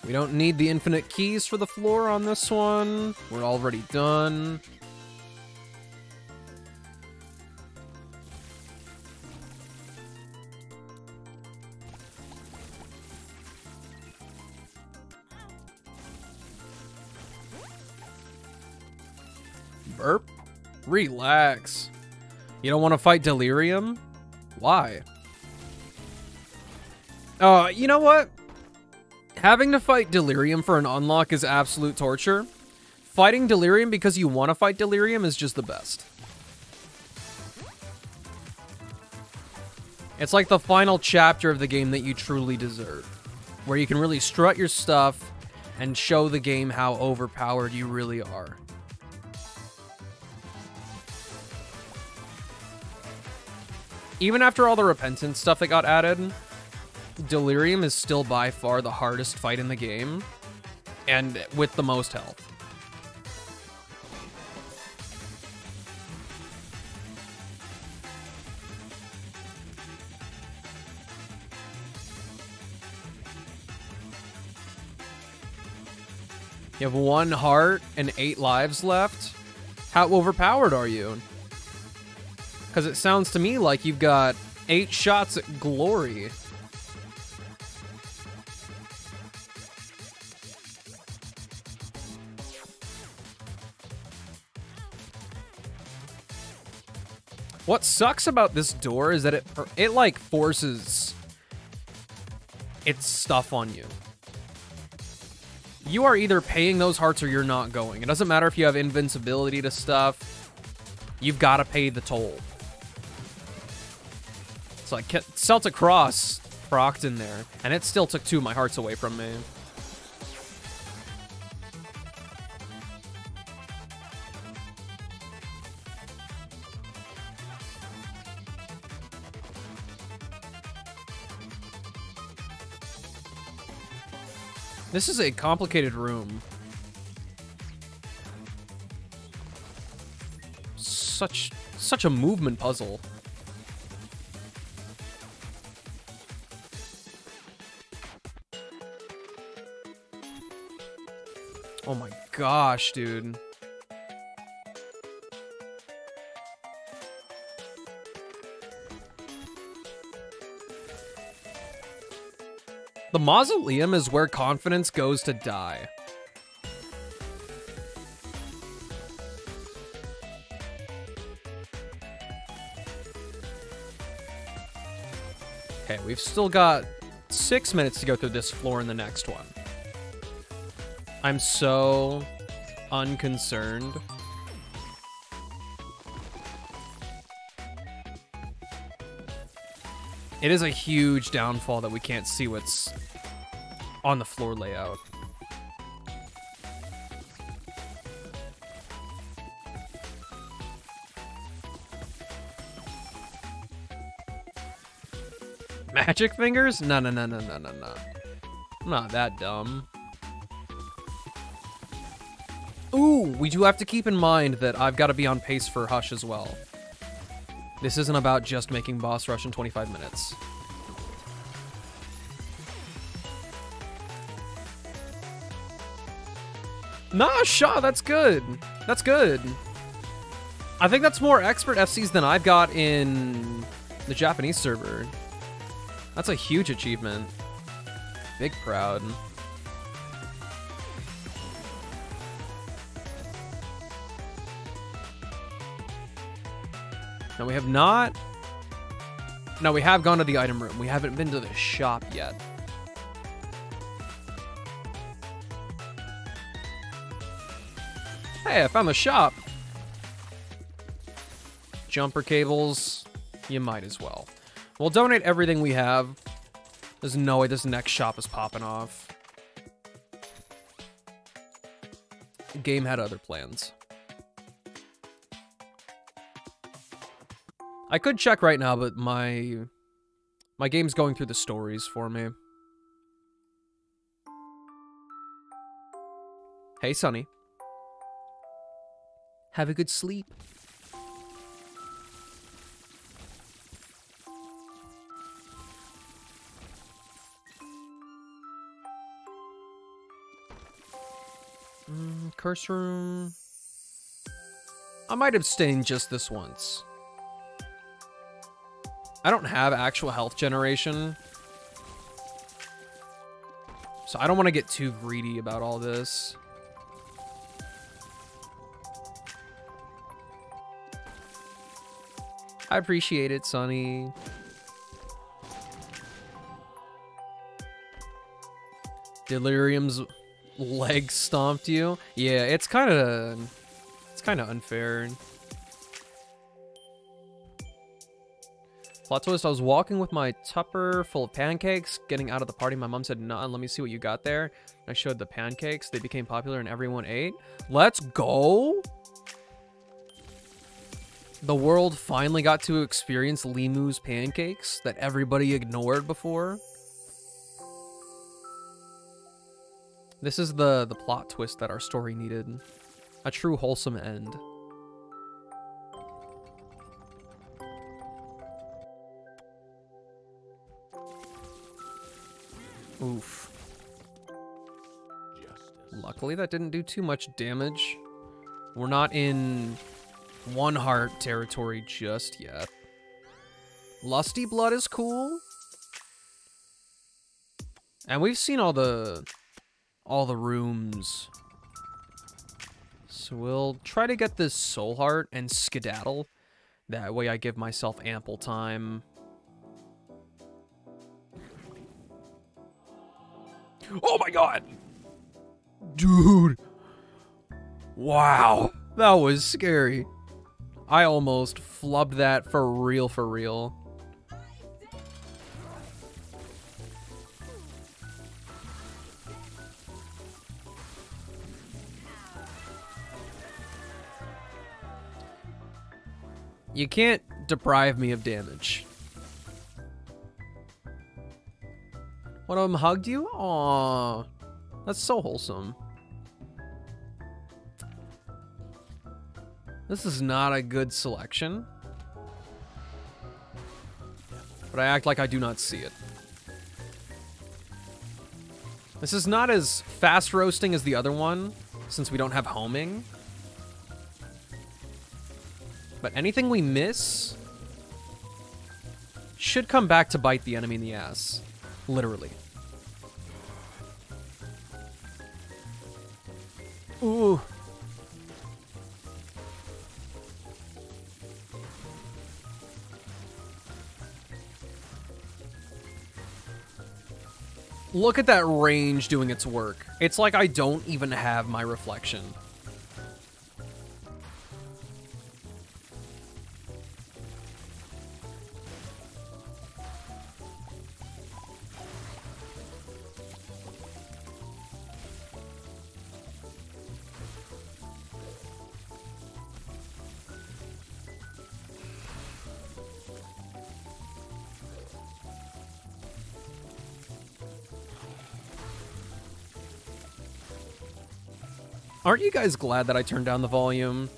[SPEAKER 3] We don't need the infinite keys for the floor on this one. We're already done. Burp? Relax. You don't want to fight Delirium? Why? You know what? Having to fight Delirium for an unlock is absolute torture. Fighting Delirium because you want to fight Delirium is just the best. It's like the final chapter of the game that you truly deserve, where you can really strut your stuff and show the game how overpowered you really are. Even after all the Repentance stuff that got added, Delirium is still by far the hardest fight in the game, and with the most health. You have 1 heart and 8 lives left? How overpowered are you? Because it sounds to me like you've got 8 shots at glory. What sucks about this door is that it like forces its stuff on you. You are either paying those hearts or you're not going. It doesn't matter if you have invincibility to stuff. You've got to pay the toll. So I kept Celtic Cross procced in there, and it still took 2 of my hearts away from me. This is a complicated room. Such a movement puzzle. Oh my gosh, dude. The mausoleum is where confidence goes to die. Okay, we've still got 6 minutes to go through this floor in the next one. I'm so unconcerned It is a huge downfall that we can't see what's on the floor layout. Magic fingers? No. I'm not that dumb. Ooh, we do have to keep in mind that I've got to be on pace for Hush as well. This isn't about just making boss rush in 25 minutes. Nah, Shaw, that's good. That's good. I think that's more expert FCs than I've got in the Japanese server. That's a huge achievement. Big proud. No, we have not. No, we have gone to the item room. We haven't been to the shop yet. Hey, I found the shop. Jumper cables. You might as well. We'll donate everything we have. There's no way this next shop is popping off. The game had other plans. I could check right now, but my game's going through the stories for me. Hey, Sonny. Have a good sleep. Curse room. I might abstain just this once. I don't have actual health generation, so I don't want to get too greedy about all this. I appreciate it, Sonny. Delirium's leg stomped you. Yeah, it's kind of unfair. Plot twist, I was walking with my tupper full of pancakes, getting out of the party. My mom said, "Nah, let me see what you got there." I showed the pancakes. They became popular and everyone ate. Let's go! The world finally got to experience Limu's pancakes that everybody ignored before. This is the plot twist that our story needed. A true wholesome end. Oof. Luckily that didn't do too much damage. We're not in one heart territory just yet. Lusty blood is cool. And we've seen all the rooms. So we'll try to get this soul heart and skedaddle. That way I give myself ample time. Oh my god! Dude! Wow, that was scary. I almost flubbed that for real, for real. You can't deprive me of damage. One of them hugged you? Aww. That's so wholesome. This is not a good selection. But I act like I do not see it. This is not as fast roasting as the other one, since we don't have homing. But anything we miss should come back to bite the enemy in the ass. Literally. Ooh. Look at that range doing its work. It's like I don't even have my reflection. Aren't you guys glad that I turned down the volume?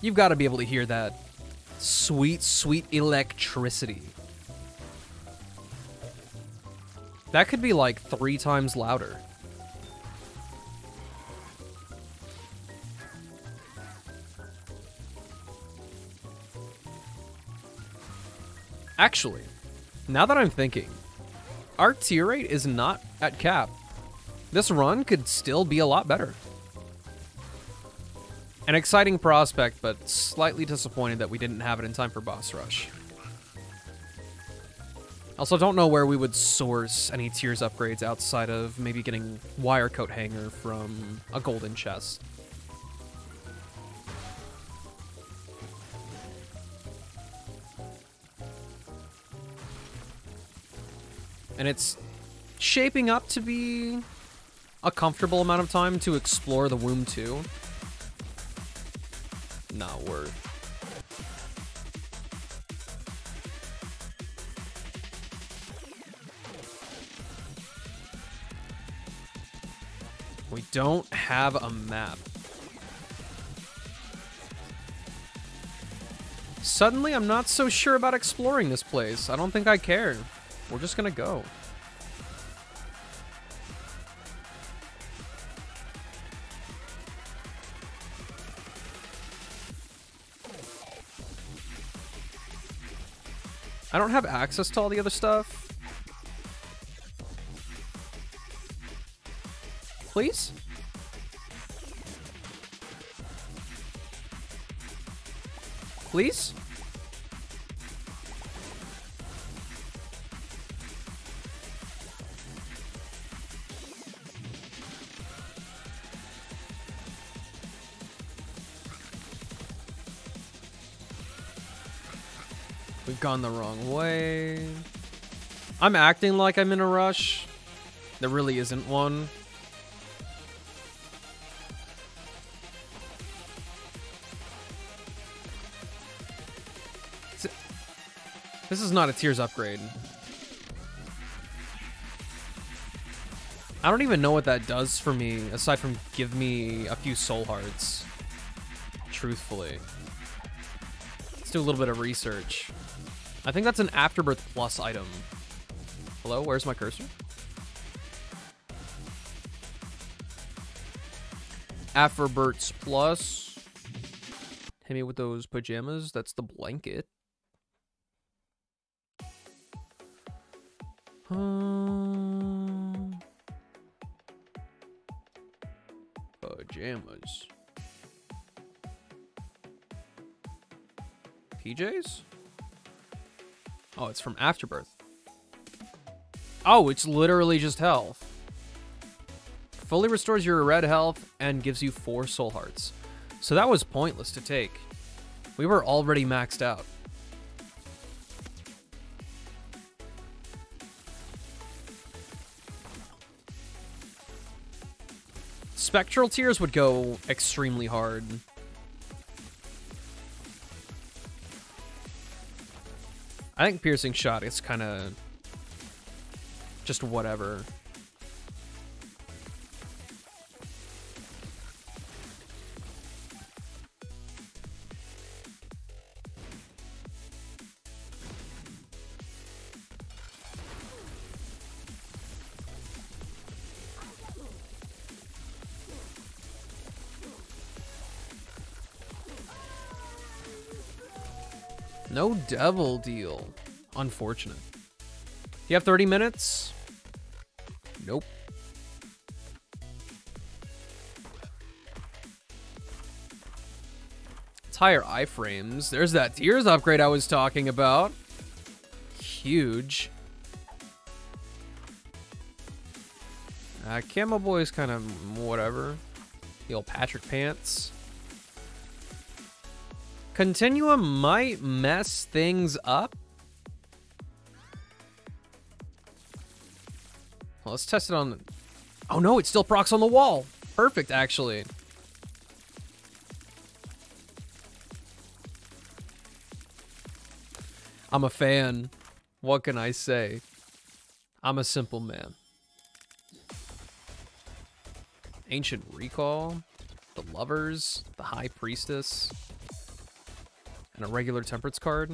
[SPEAKER 3] You've got to be able to hear that sweet, sweet electricity. That could be like 3 times louder. Actually, now that I'm thinking, our tier rate is not at cap. This run could still be a lot better. An exciting prospect, but slightly disappointed that we didn't have it in time for boss rush. Also, don't know where we would source any tiers upgrades outside of maybe getting wire coat hanger from a golden chest. And it's shaping up to be a comfortable amount of time to explore the womb too. Not worth. We don't have a map. Suddenly, I'm not so sure about exploring this place. I don't think I care. We're just gonna go. I don't have access to all the other stuff. Please? Please? We've gone the wrong way. I'm acting like I'm in a rush. There really isn't one. This is not a tiers upgrade. I don't even know what that does for me, aside from give me a few soul hearts. Truthfully. Let's do a little bit of research. I think that's an Afterbirth Plus item. Hello, where's my cursor? Afterbirth Plus. Hit me with those pajamas. That's the blanket. Pajamas. PJs? Oh, it's from Afterbirth. Oh, it's literally just health. Fully restores your red health and gives you 4 soul hearts. So that was pointless to take. We were already maxed out. Spectral tiers would go extremely hard. I think piercing shot is kind of just whatever. No devil deal. Unfortunate. You have 30 minutes? Nope. It's higher iframes. There's that tiers upgrade I was talking about. Huge. Camo Boy's kind of whatever. The old Patrick pants. Continuum might mess things up. Well, let's test it on the... Oh no, it still procs on the wall. Perfect, actually. I'm a fan. What can I say? I'm a simple man. Ancient Recall, the Lovers, the High Priestess, and a regular Temperance card.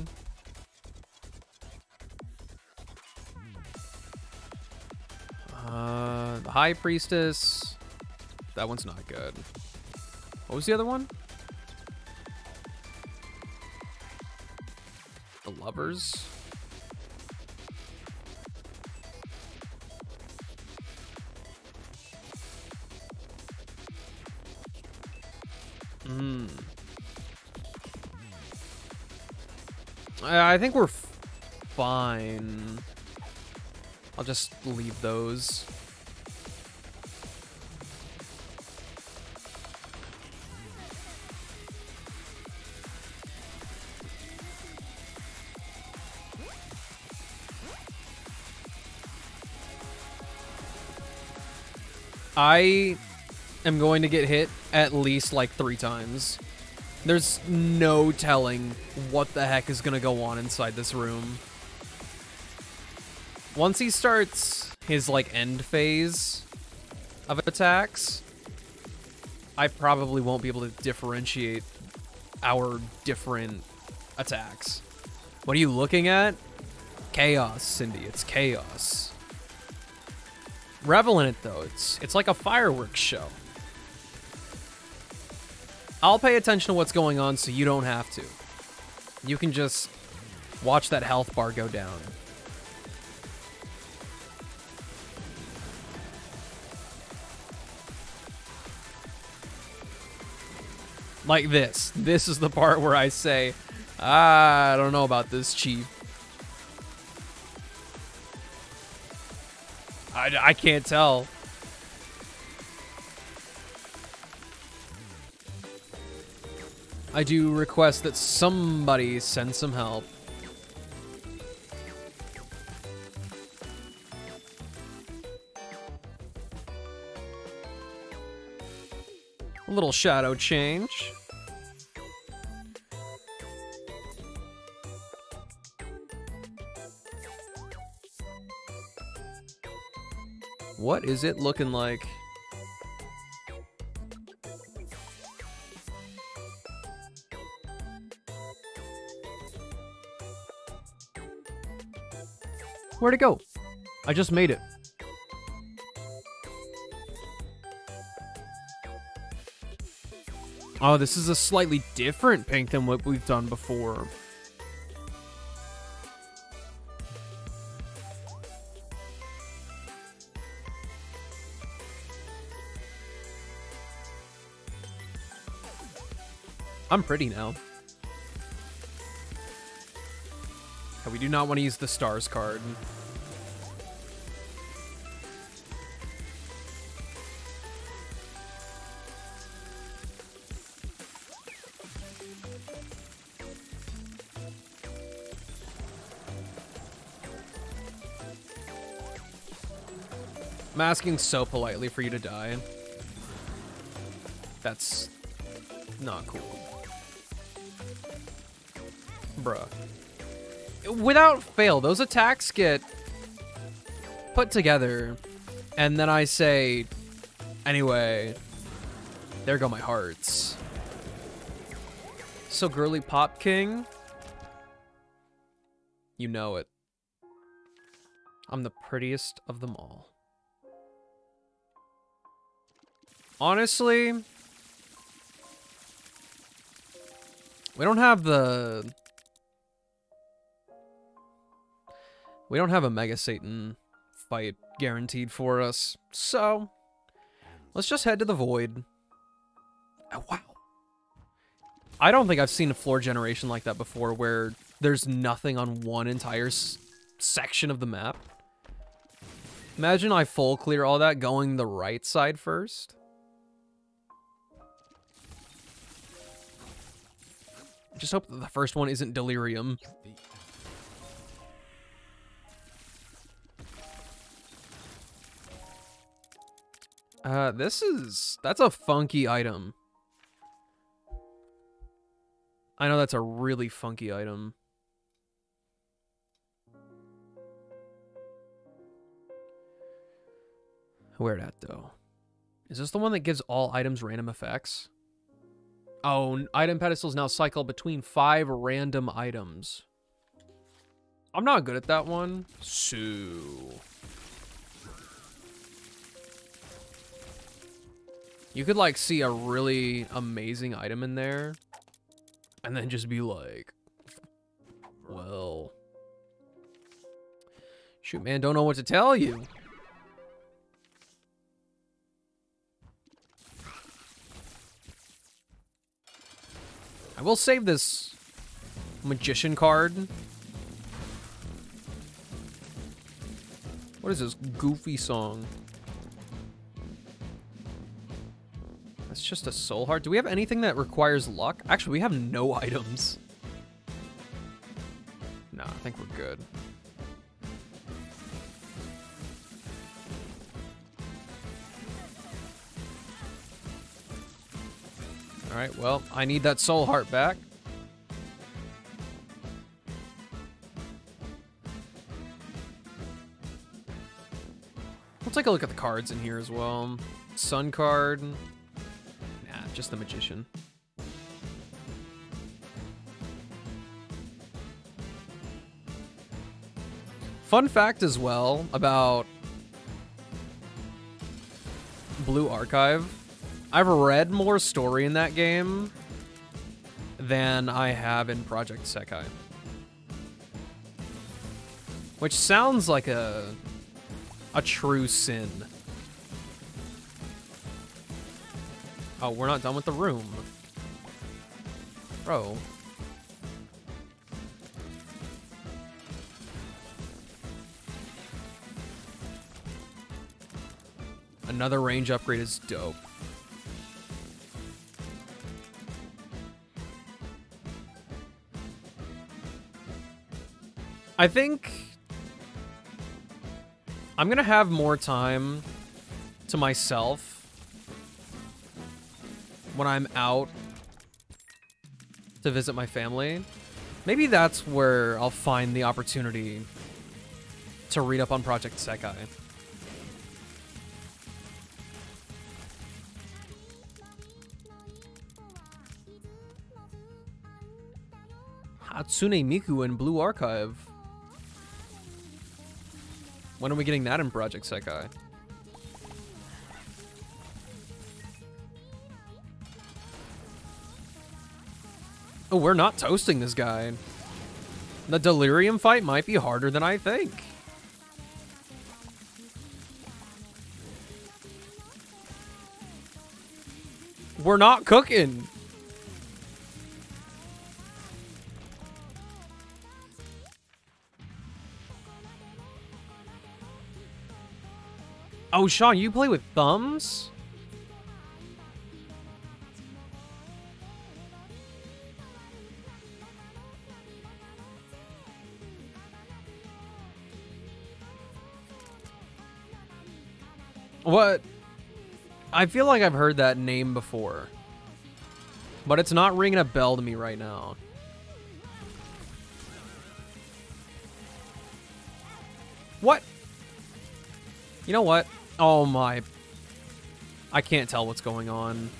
[SPEAKER 3] The High Priestess, that one's not good. What was the other one? The Lovers. I think we're fine. I'll just leave those. I am going to get hit at least like 3 times. There's no telling what the heck is gonna go on inside this room. Once he starts his like end phase of attacks, I probably won't be able to differentiate our different attacks. What are you looking at? Chaos, Cindy, it's chaos. Revel in it though, it's like a fireworks show. I'll pay attention to what's going on so you don't have to. You can just watch that health bar go down. Like this. This is the part where I say, I don't know about this, Chief. I can't tell. I do request that somebody send some help. A little shadow change. What is it looking like? Where'd it go? I just made it. Oh, this is a slightly different pink than what we've done before. I'm pretty now. Okay, we do not want to use the stars card. I'm asking so politely for you to die. That's not cool. Bruh. Without fail, those attacks get put together, and then I say, anyway, there go my hearts. So girly Pop King, you know it. I'm the prettiest of them all. Honestly, we don't have the... We don't have a Mega Satan fight guaranteed for us, so let's just head to the Void. Oh, wow. I don't think I've seen a floor generation like that before, where there's nothing on one entire section of the map. Imagine I full clear all that going the right side first. Just hope that the first one isn't Delirium. That's a funky item. I know that's a really funky item. Where'd that though? Is this the one that gives all items random effects? Oh, item pedestals now cycle between 5 random items. I'm not good at that one. So... you could, like, see a really amazing item in there, and then just be like, well... shoot, man, don't know what to tell you. I will save this magician card. What is this goofy song? That's just a soul heart. Do we have anything that requires luck? Actually, we have no items. No, I think we're good. All right, well, I need that soul heart back. We'll take a look at the cards in here as well. Sun card. Nah, just the magician. Fun fact as well about Blue Archive. I've read more story in that game than I have in Project Sekai. Which sounds like a true sin. Oh, we're not done with the room. Bro. Another range upgrade is dope. I think I'm gonna have more time to myself when I'm out to visit my family. Maybe that's where I'll find the opportunity to read up on Project Sekai. Hatsune Miku in Blue Archive. When are we getting that in Project Sekai? Oh, we're not toasting this guy. The Delirium fight might be harder than I think. We're not cooking. Oh, Sean, you play with thumbs? What? I feel like I've heard that name before, but it's not ringing a bell to me right now. What? You know what? Oh my. I can't tell what's going on.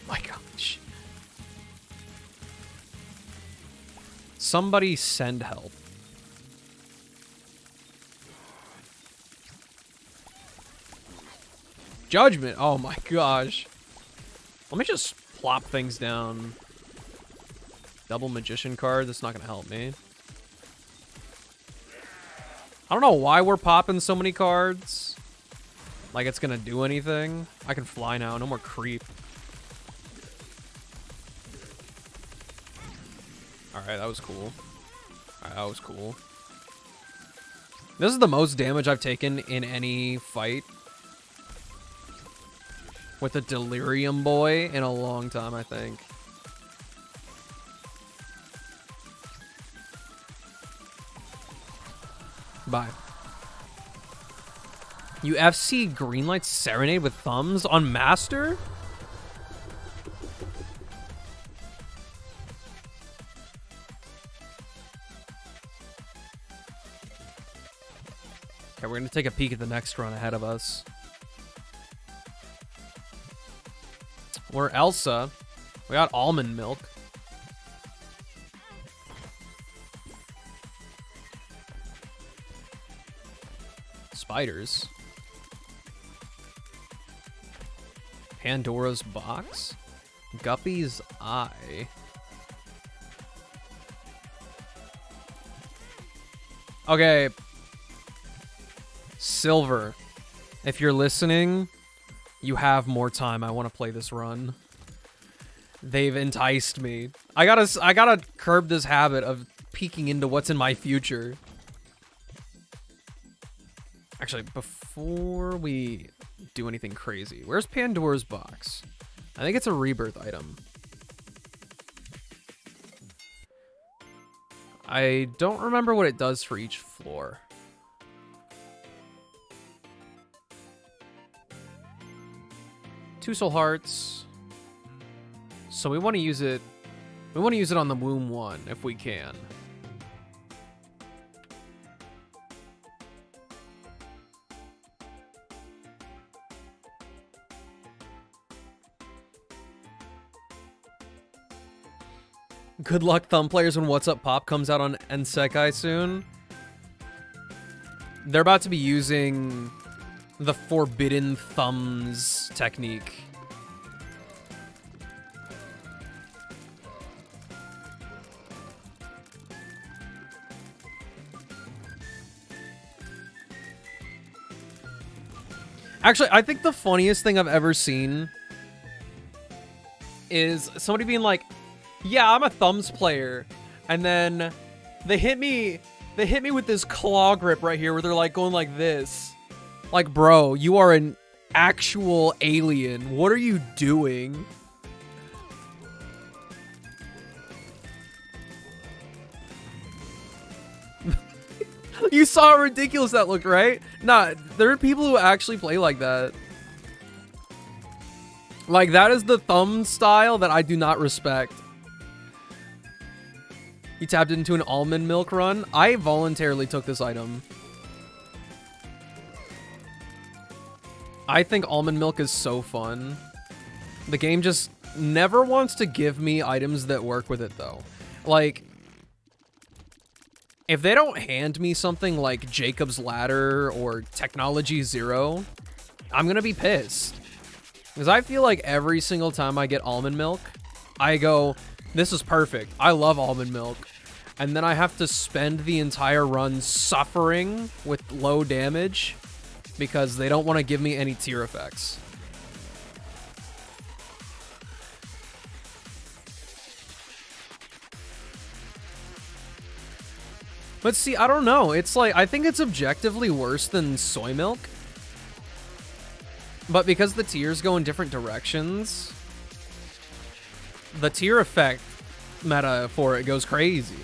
[SPEAKER 3] My gosh. Somebody send help. Judgment. Oh my gosh. Let me just plop things down. Double magician card. That's not going to help me. I don't know why we're popping so many cards. Like it's going to do anything. I can fly now. No more creep. Alright, that was cool. Alright, that was cool. This is the most damage I've taken in any fight with a Delirium Boy in a long time, I think. Bye. You FC Greenlight Serenade with thumbs on Master? Okay, we're gonna take a peek at the next run ahead of us. We're Elsa. We got almond milk. Spiders. Pandora's box. Guppy's eye. Okay. Silver. If you're listening, you have more time. I want to play this run. They've enticed me. I gotta curb this habit of peeking into what's in my future. Actually, before we do anything crazy, where's Pandora's box? I think it's a rebirth item. I don't remember what it does for each floor. Two soul hearts. So we want to use it. We want to use it on the womb one if we can. Good luck, thumb players, when What's Up Pop comes out on Sekai soon. They're about to be using the forbidden thumbs technique. Actually, I think the funniest thing I've ever seen is somebody being like, yeah, I'm a thumbs player. And then they hit me with this claw grip right here where they're like going like this. Like, bro, you are an actual alien. What are you doing? You saw how ridiculous that looked, right? Nah, there are people who actually play like that. Like, that is the thumb style that I do not respect. You tapped into an almond milk run. I voluntarily took this item. I think almond milk is so fun. The game just never wants to give me items that work with it, though. Like, if they don't hand me something like Jacob's Ladder or Technology Zero, I'm gonna be pissed. Because I feel like every single time I get almond milk, I go, this is perfect. I love almond milk. And then I have to spend the entire run suffering with low damage because they don't want to give me any tier effects. But see, I don't know. It's like, I think it's objectively worse than soy milk. But because the tiers go in different directions, the tier effect meta for it goes crazy.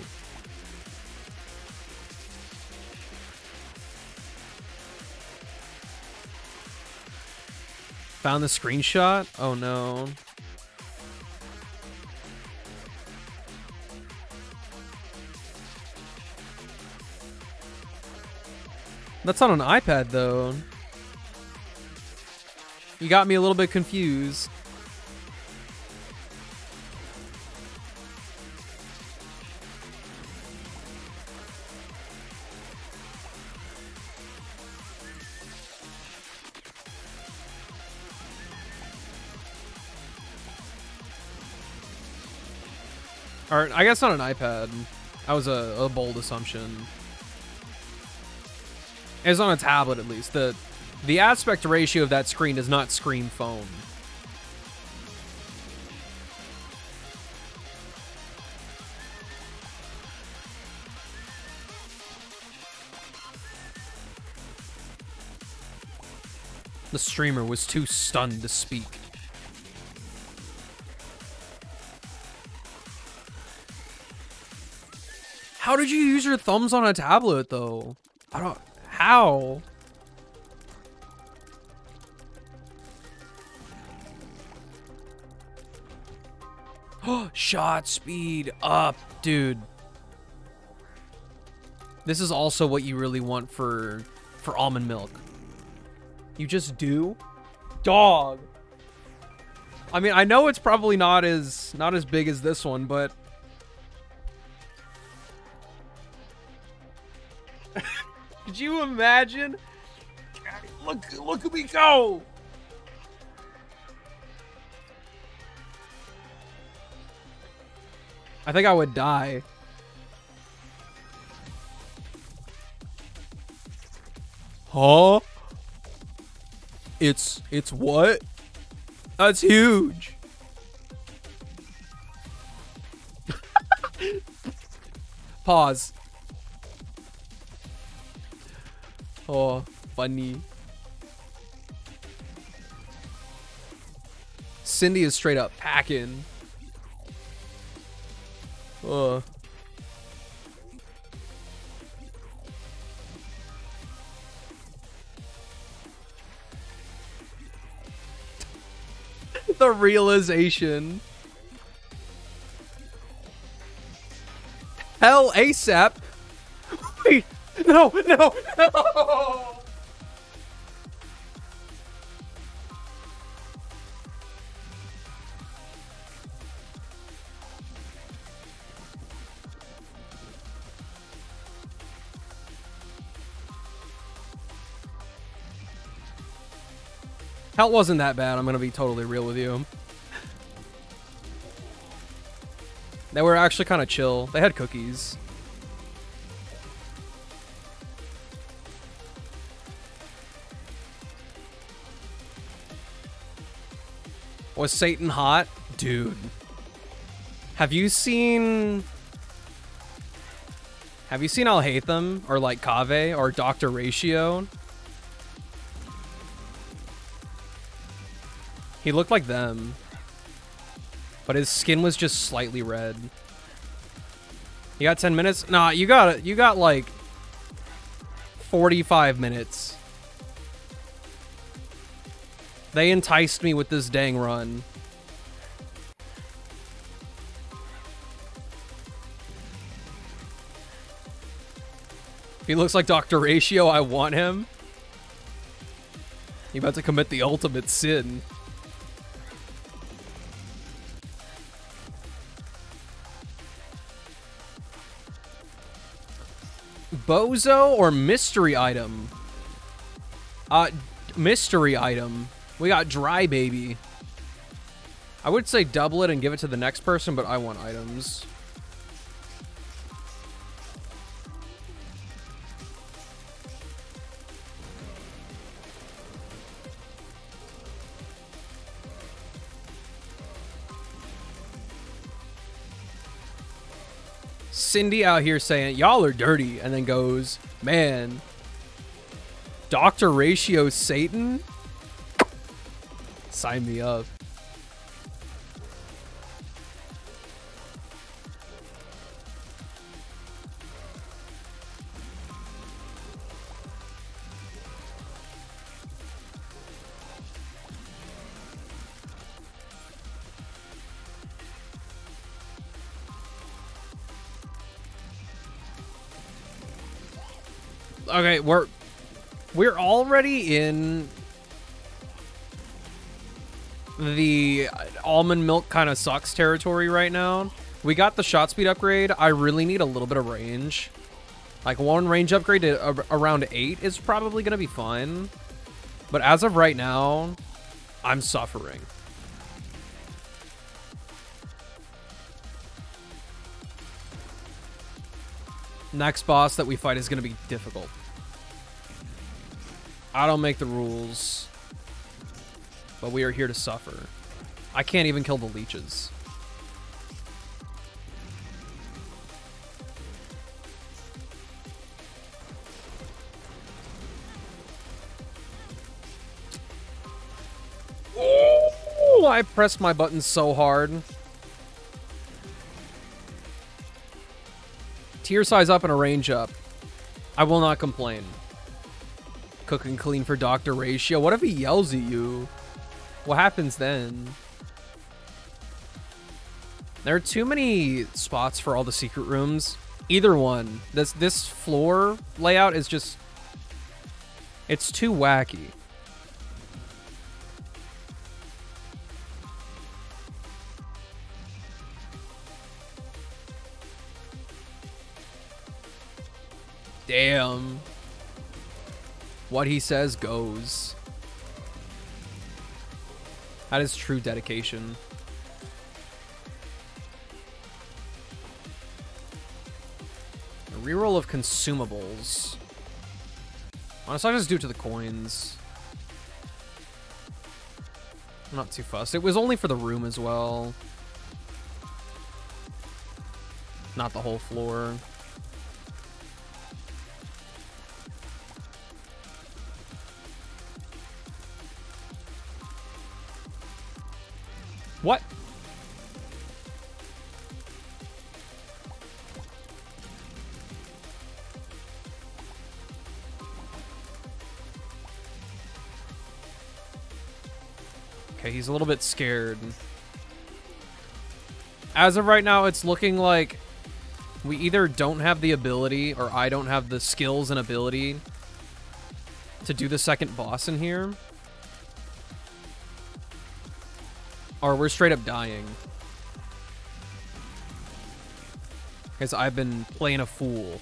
[SPEAKER 3] Found the screenshot? Oh no. That's on an iPad though. You got me a little bit confused. Or, I guess not an iPad. That was a bold assumption. It's on a tablet, at least. The aspect ratio of that screen does not scream phone. The streamer was too stunned to speak. How did you use your thumbs on a tablet, though? I don't... How? Shot speed up, dude. This is also what you really want for for almond milk. You just do? Dog. I mean, I know it's probably not as big as this one, but could you imagine? Look at me go! I think I would die. Huh? It's what? That's huge. Pause. Oh, funny. Cindy is straight up packing. The realization. Hell ASAP. Wait, no. Hell wasn't that bad, I'm gonna be totally real with you. They were actually kind of chill. They had cookies. Was Satan hot? Dude. Have you seen I'll Hate Them? Or like Kave? Or Dr. Ratio? He looked like them. But his skin was just slightly red. You got 10 minutes? Nah, you got like 45 minutes. They enticed me with this dang run. If he looks like Dr. Ratio, I want him. You about to commit the ultimate sin. Bozo or mystery item? Mystery item. We got Dry Baby. I would say double it and give it to the next person, but I want items. Cindy out here saying, y'all are dirty, and then goes, man, Dr. Ratio Satan? Sign me up. Okay, we're already in the almond milk kind of sucks territory right now. We got the shot speed upgrade. I really need a little bit of range. Like one range upgrade to around 8 is probably going to be fine. But as of right now, I'm suffering. Next boss that we fight is going to be difficult. I don't make the rules, but we are here to suffer. I can't even kill the leeches. Oh, I pressed my button so hard. Tier size up and a range up. I will not complain. Cook and clean for Dr. Ratio. What if he yells at you? What happens then? There are too many spots for all the secret rooms. Either one. This floor layout is just It's too wacky. Damn. What he says goes. That is true dedication. A reroll of consumables. Honestly, I'll just do it to the coins. I'm not too fussed. It was only for the room as well. Not the whole floor. What? Okay, he's a little bit scared. As of right now, it's looking like we either don't have the ability or I don't have the skills and ability to do the second boss in here. Or we're straight up dying. Because I've been playing a fool.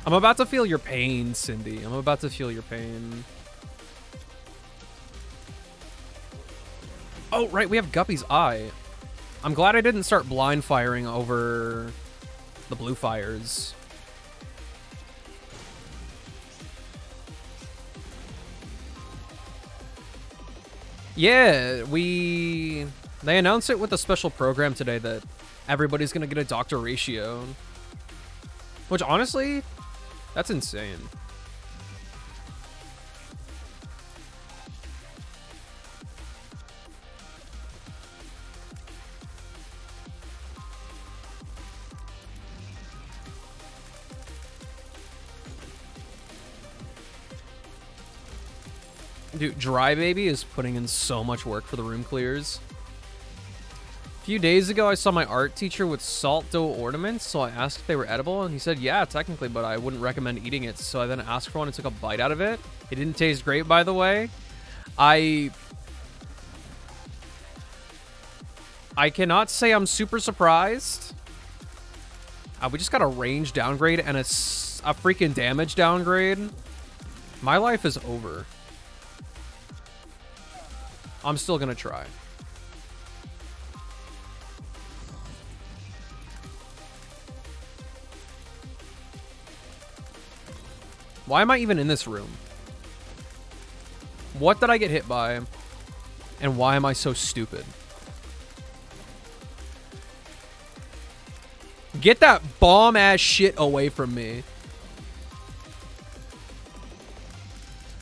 [SPEAKER 3] I'm about to feel your pain, Cindy. I'm about to feel your pain. Oh, right, we have Guppy's eye. I'm glad I didn't start blind firing over the blue fires. Yeah, they announced it with a special program today that everybody's gonna get a doctor ratio. Which, honestly, that's insane. Dude, Dry Baby is putting in so much work for the room clears. A few days ago, I saw my art teacher with salt dough ornaments, so I asked if they were edible, and he said, yeah, technically, but I wouldn't recommend eating it. So I then asked for one and took a bite out of it. It didn't taste great, by the way. I cannot say I'm super surprised. We just got a range downgrade and a freaking damage downgrade. My life is over. I'm still gonna try. Why am I even in this room? What did I get hit by? And why am I so stupid? Get that bomb-ass shit away from me.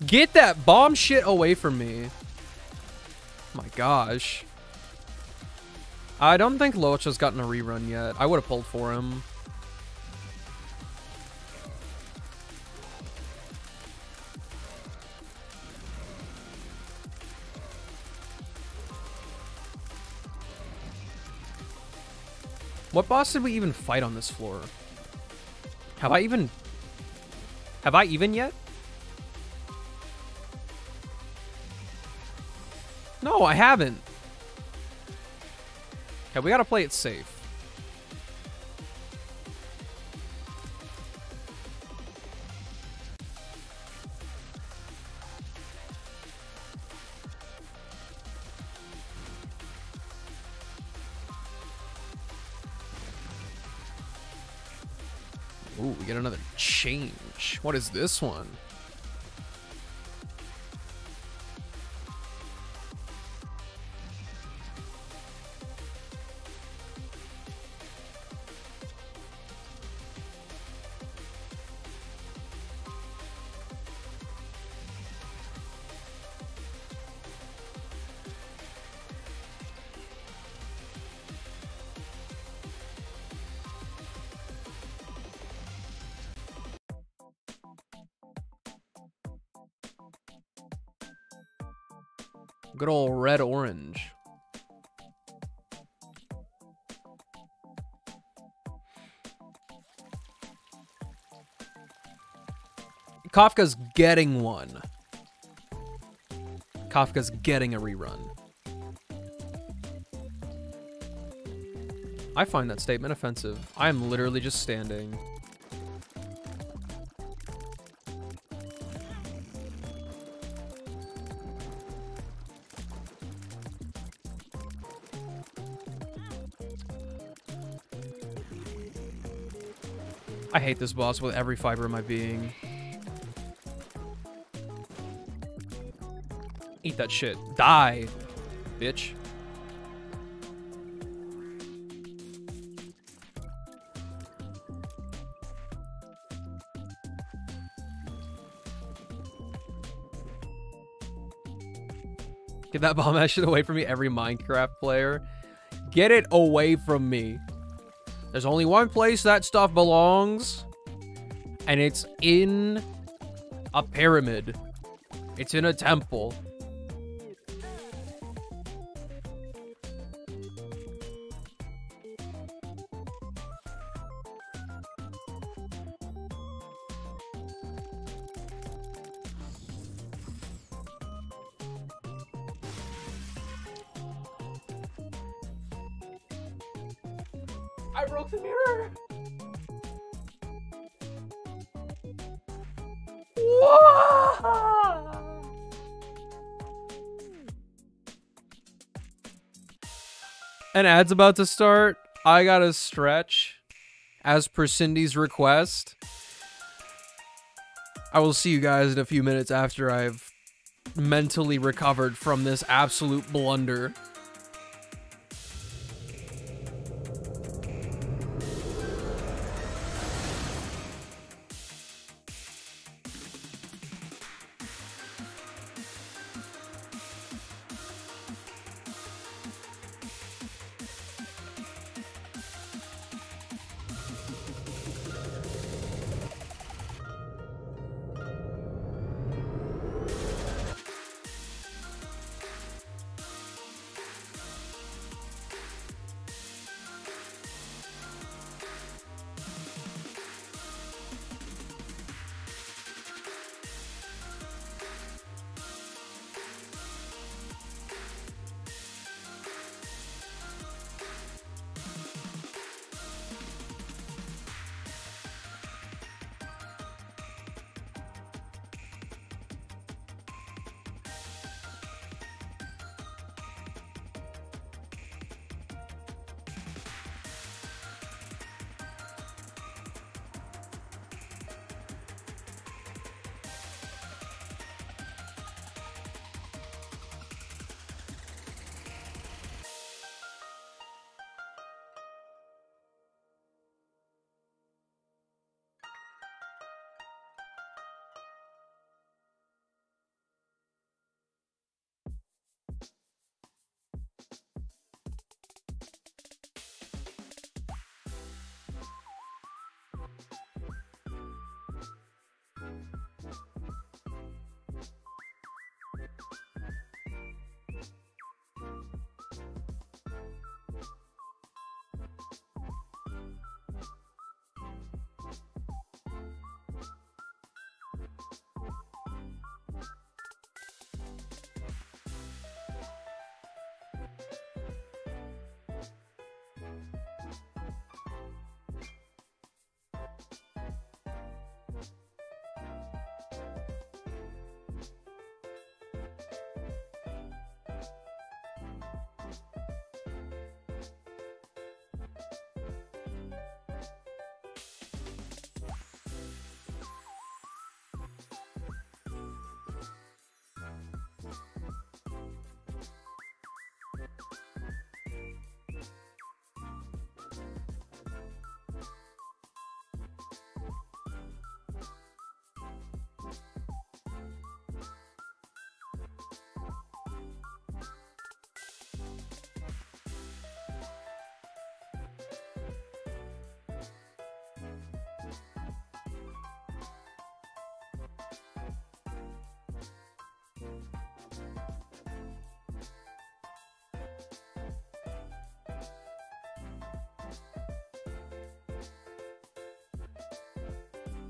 [SPEAKER 3] Get that bomb shit away from me. My gosh. I don't think Loach has gotten a rerun yet. I would have pulled for him. What boss did we even fight on this floor? Have I even yet? No, I haven't. Okay, we gotta play it safe. Ooh, we get another change. What is this one? Good old red-orange. Kafka's getting one. Kafka's getting a rerun. I find that statement offensive. I am literally just standing. I hate this boss with every fiber of my being. Eat that shit. Die, bitch. Get that bomb ass shit away from me, every Minecraft player. Get it away from me. There's only one place that stuff belongs, and it's in a pyramid. It's in a temple. I broke the mirror. Whoa! An ad's about to start. I gotta stretch as per Cindy's request. I will see you guys in a few minutes after I've mentally recovered from this absolute blunder.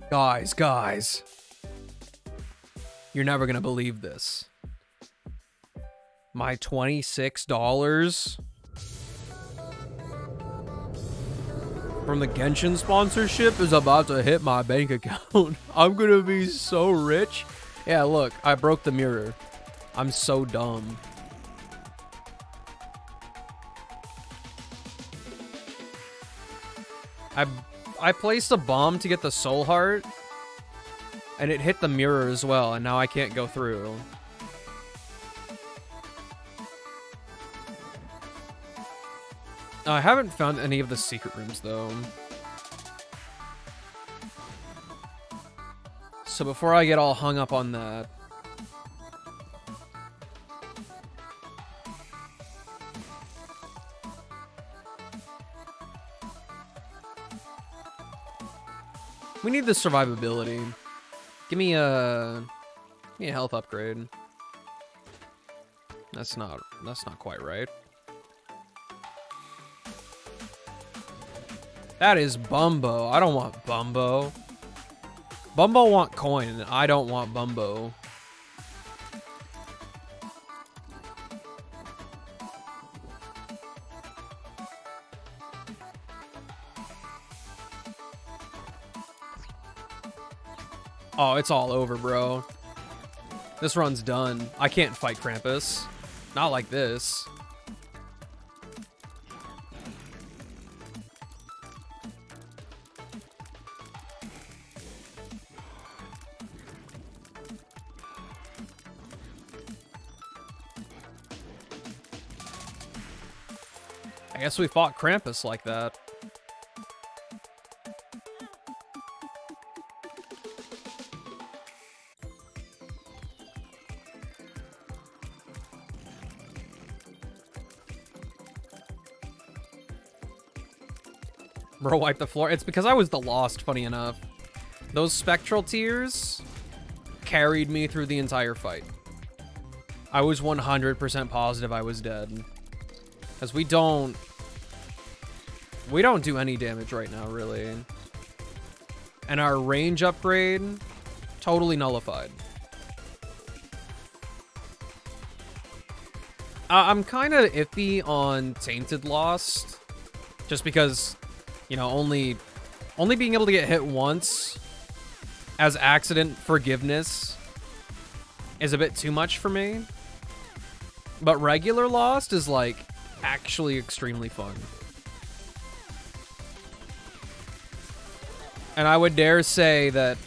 [SPEAKER 3] Guys. You're never gonna believe this. My $26 from the Genshin sponsorship is about to hit my bank account. I'm gonna be so rich. Yeah, look, I broke the mirror. I'm so dumb. I placed a bomb to get the soul heart, and it hit the mirror as well, and now I can't go through. I haven't found any of the secret rooms, though. So before I get all hung up on that... we need the survivability. Give me a health upgrade. That's not quite right. That is Bumbo. I don't want Bumbo. Bumbo want coin, and I don't want Bumbo. Oh, it's all over, bro. This run's done. I can't fight Krampus. Not like this. I guess we fought Krampus like that. Bro, wipe the floor. It's because I was the Lost, funny enough. Those spectral tears carried me through the entire fight. I was 100% positive I was dead. Because we don't do any damage right now, really. And our range upgrade, totally nullified. I'm kind of iffy on Tainted Lost. Just because, you know, only being able to get hit once as accident forgiveness is a bit too much for me. But regular Lost is, like, actually extremely fun. And I would dare say that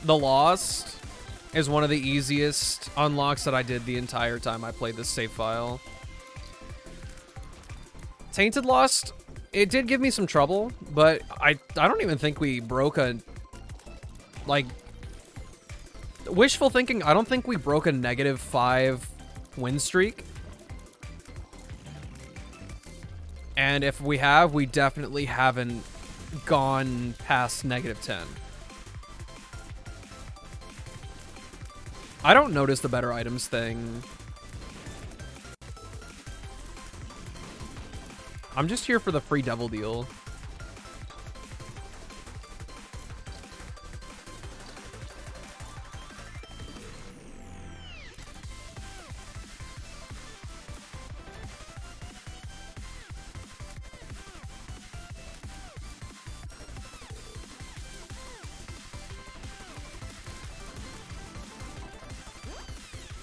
[SPEAKER 3] the Lost is one of the easiest unlocks that I did the entire time I played this save file. Tainted Lost, it did give me some trouble, but I don't even think we broke a... like... wishful thinking, I don't think we broke a -5 win streak. And if we have, we definitely haven't gone past -10. I don't notice the better items thing. I'm just here for the free devil deal.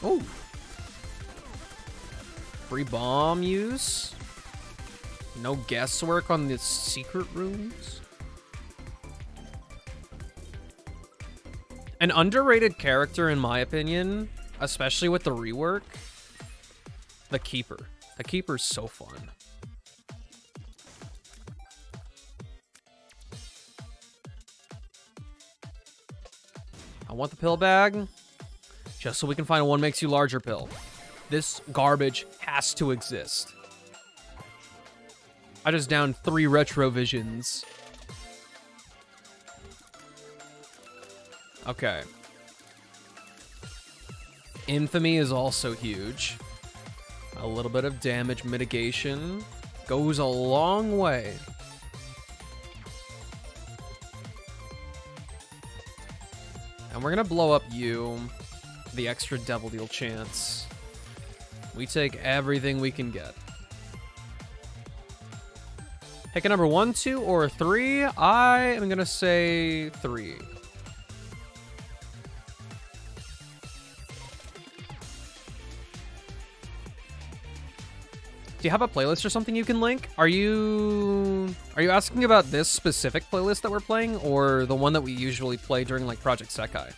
[SPEAKER 3] Oh. Free bomb use. No guesswork on the secret rooms. An underrated character, in my opinion, especially with the rework, the Keeper. The Keeper's so fun. I want the pill bag, just so we can find a one makes you larger pill. This garbage has to exist. I just downed 3 retrovisions. Okay. Infamy is also huge. A little bit of damage mitigation goes a long way. And And we're gonna blow up you. The extra Devil Deal chance. We take everything we can get. Pick a number 1, 2, or 3. I am gonna say 3. Do you have a playlist or something you can link? Are you asking about this specific playlist that we're playing, or the one that we usually play during like Project Sekai?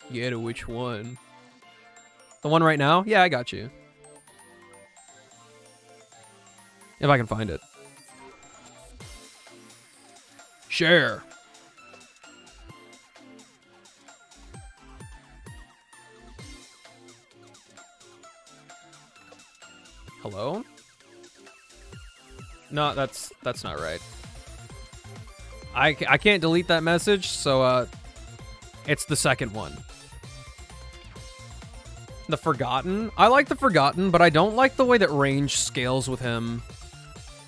[SPEAKER 3] Yeah, to which one? The one right now? Yeah, I got you. If I can find it. Share. Hello? No, that's not right. I can't delete that message, so it's the second one. The Forgotten? I like the Forgotten, but I don't like the way that range scales with him.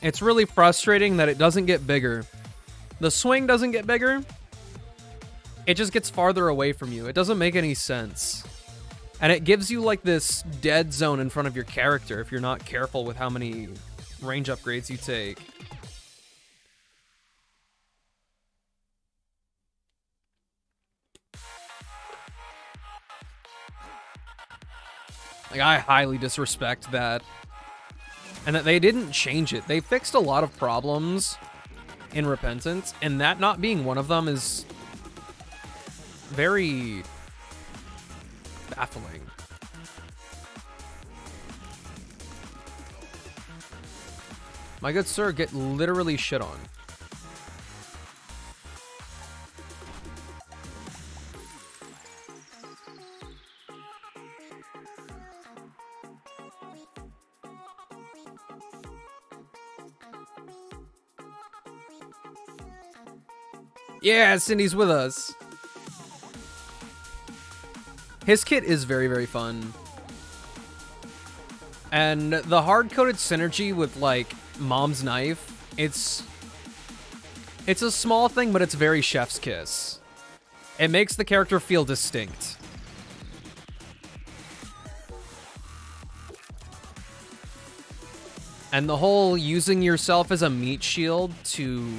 [SPEAKER 3] It's really frustrating that it doesn't get bigger. The swing doesn't get bigger. It just gets farther away from you. It doesn't make any sense. And it gives you like this dead zone in front of your character if you're not careful with how many range upgrades you take. Like, I highly disrespect that. And that they didn't change it. They fixed a lot of problems in Repentance, and that not being one of them is very baffling. My good sir, get literally shit on. Yeah, Cindy's with us. His kit is very, very fun. And the hard-coded synergy with, like, Mom's Knife, it's a small thing, but it's very chef's kiss. It makes the character feel distinct. And the whole using yourself as a meat shield to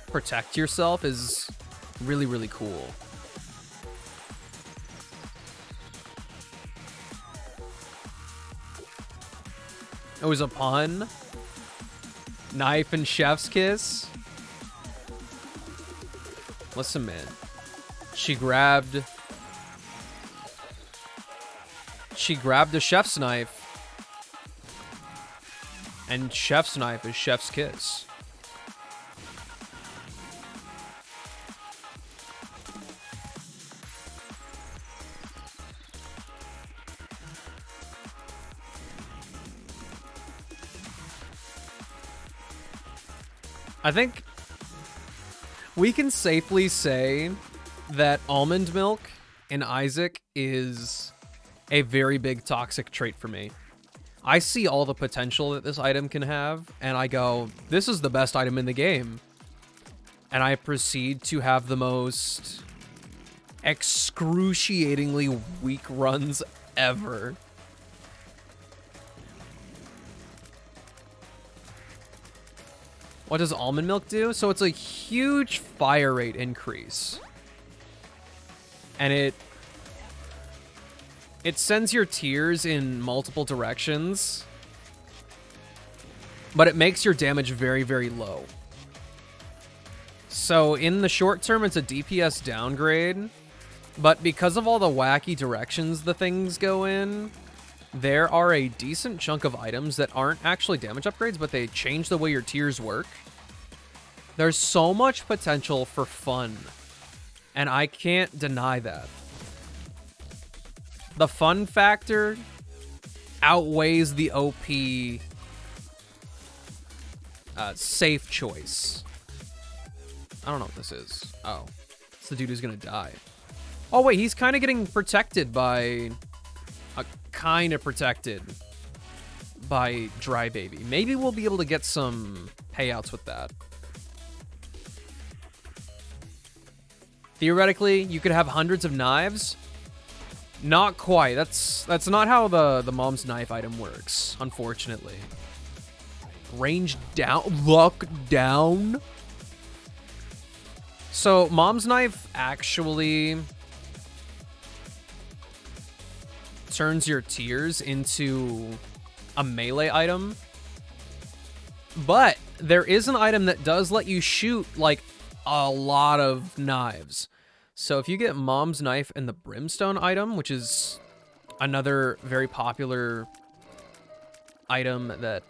[SPEAKER 3] protect yourself is really, really cool. It was a pun. Knife and chef's kiss. Listen, man. She grabbed a chef's knife. And chef's knife is chef's kiss. I think we can safely say that almond milk in Isaac is a very big toxic trait for me. I see all the potential that this item can have, and I go, this is the best item in the game. And I proceed to have the most excruciatingly weak runs ever. What does almond milk do? So it's a huge fire rate increase. And it sends your tears in multiple directions. But it makes your damage very, very low. So in the short term, it's a DPS downgrade. But because of all the wacky directions the things go in, there are a decent chunk of items that aren't actually damage upgrades, but they change the way your tiers work. There's so much potential for fun, and I can't deny that. The fun factor outweighs the OP safe choice. I don't know what this is. Oh, it's the dude who's gonna die. Oh wait, he's kind of getting protected by... kind of protected by Dry Baby. Maybe we'll be able to get some payouts with that. Theoretically, you could have hundreds of knives. Not quite. That's not how the mom's knife item works, unfortunately. Range down, luck down. So mom's knife actually turns your tears into a melee item. But there is an item that does let you shoot like a lot of knives. So if you get mom's knife and the brimstone item, which is another very popular item that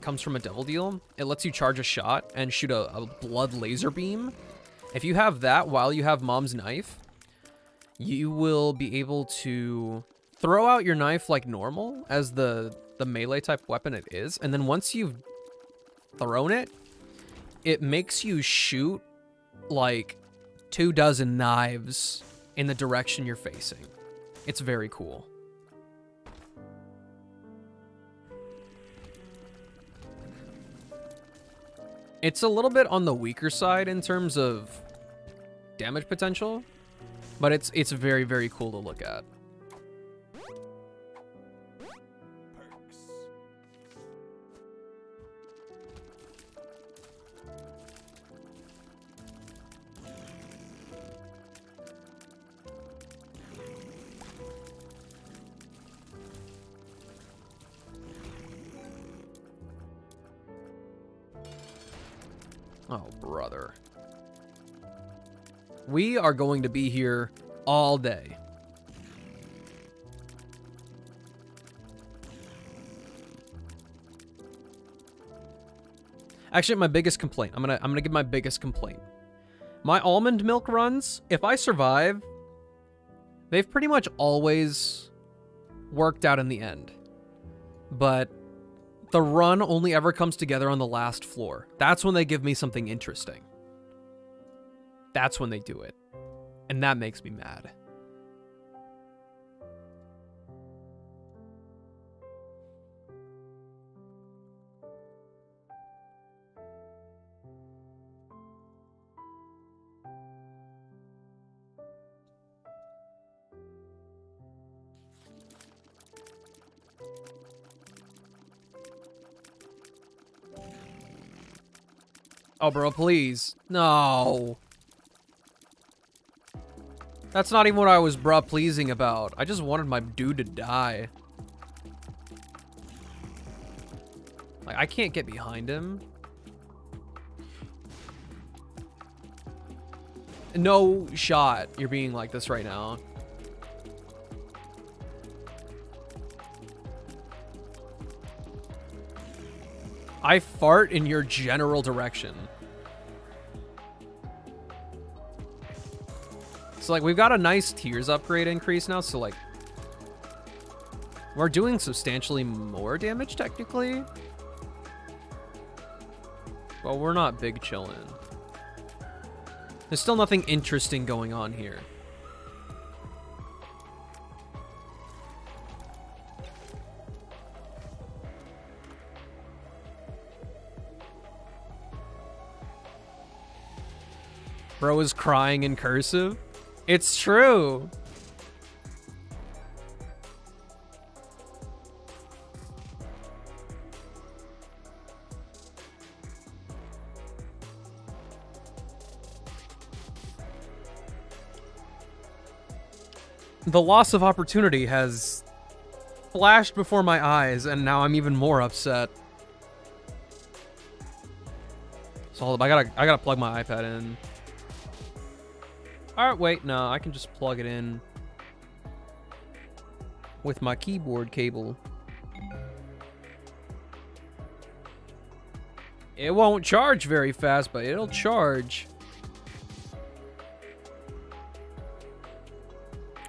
[SPEAKER 3] comes from a devil deal, it lets you charge a shot and shoot a blood laser beam. If you have that while you have mom's knife, you will be able to throw out your knife like normal as the melee type weapon it is. And then once you've thrown it, it makes you shoot like 24 knives in the direction you're facing. It's very cool. It's a little bit on the weaker side in terms of damage potential, but it's very, very cool to look at. Oh, brother. We are going to be here all day. Actually, my biggest complaint. I'm gonna give my biggest complaint. My almond milk runs, if I survive, they've pretty much always worked out in the end. But the run only ever comes together on the last floor. That's when they give me something interesting. That's when they do it. And that makes me mad. Oh, bro, please. No. That's not even what I was, bruh, pleasing about. I just wanted my dude to die. Like, I can't get behind him. No shot. You're being like this right now. I fart in your general direction. So, like, we've got a nice tiers upgrade increase now, so, like, we're doing substantially more damage, technically. Well, we're not big chillin'. There's still nothing interesting going on here. Bro is crying in cursive. It's true. The loss of opportunity has flashed before my eyes, and now I'm even more upset. So I gotta plug my iPad in. Alright, wait, no, I can just plug it in with my keyboard cable. It won't charge very fast, but it'll charge.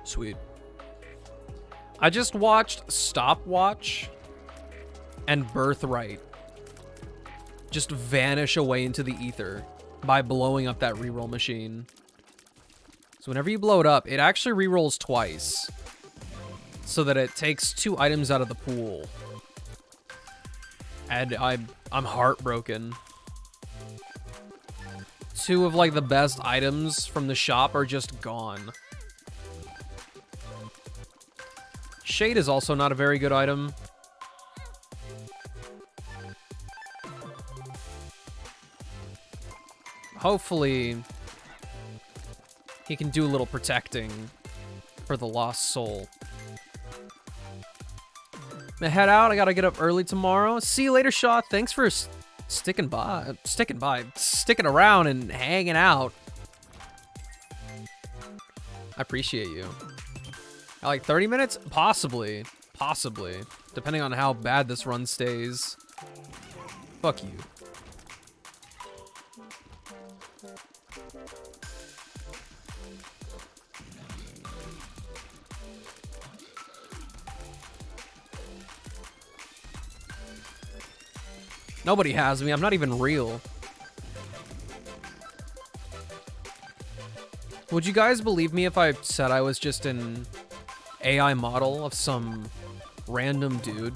[SPEAKER 3] Sweet. I just watched Stopwatch and Birthright just vanish away into the ether by blowing up that reroll machine. So whenever you blow it up, it actually rerolls twice so that it takes 2 items out of the pool. And I'm heartbroken. 2 of like the best items from the shop are just gone. Shade is also not a very good item. Hopefully, he can do a little protecting for the lost soul. I'm gonna head out. I gotta get up early tomorrow. See you later, Shaw. Thanks for sticking around and hanging out. I appreciate you. Like 30 minutes? Possibly. Possibly. Depending on how bad this run stays. Fuck you. Nobody has me. I'm not even real. Would you guys believe me if I said I was just an AI model of some random dude?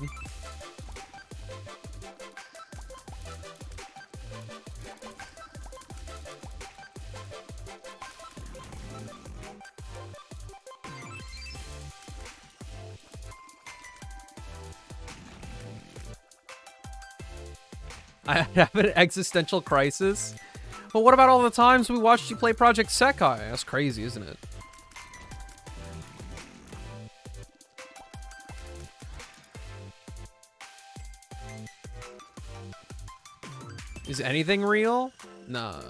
[SPEAKER 3] I have an existential crisis. But what about all the times we watched you play Project Sekai? That's crazy, isn't it? Is anything real? Nah.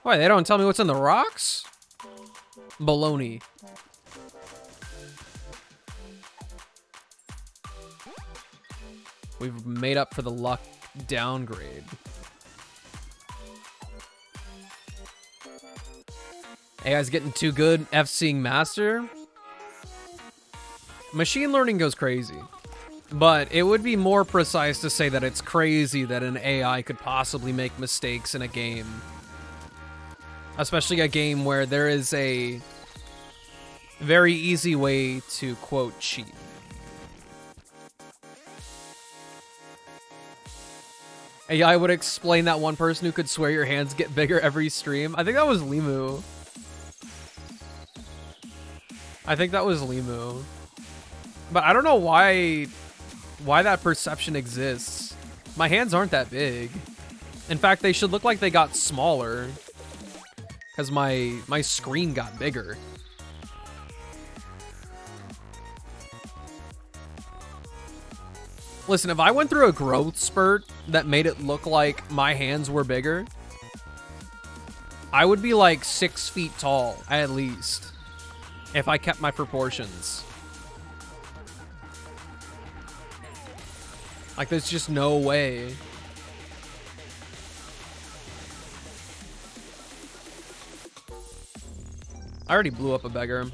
[SPEAKER 3] Why, they don't tell me what's in the rocks? Baloney. We've made up for the luck downgrade. AI's getting too good. F-seeing master. Machine learning goes crazy. But it would be more precise to say that it's crazy that an AI could possibly make mistakes in a game. Especially a game where there is a very easy way to, quote, cheat. AI would explain that one person who could swear your hands get bigger every stream. I think that was Limu. But I don't know why that perception exists. My hands aren't that big. In fact, they should look like they got smaller. Because my screen got bigger. Listen, if I went through a growth spurt that made it look like my hands were bigger, I would be like 6 feet tall, at least, if I kept my proportions. Like, there's just no way. I already blew up a beggar.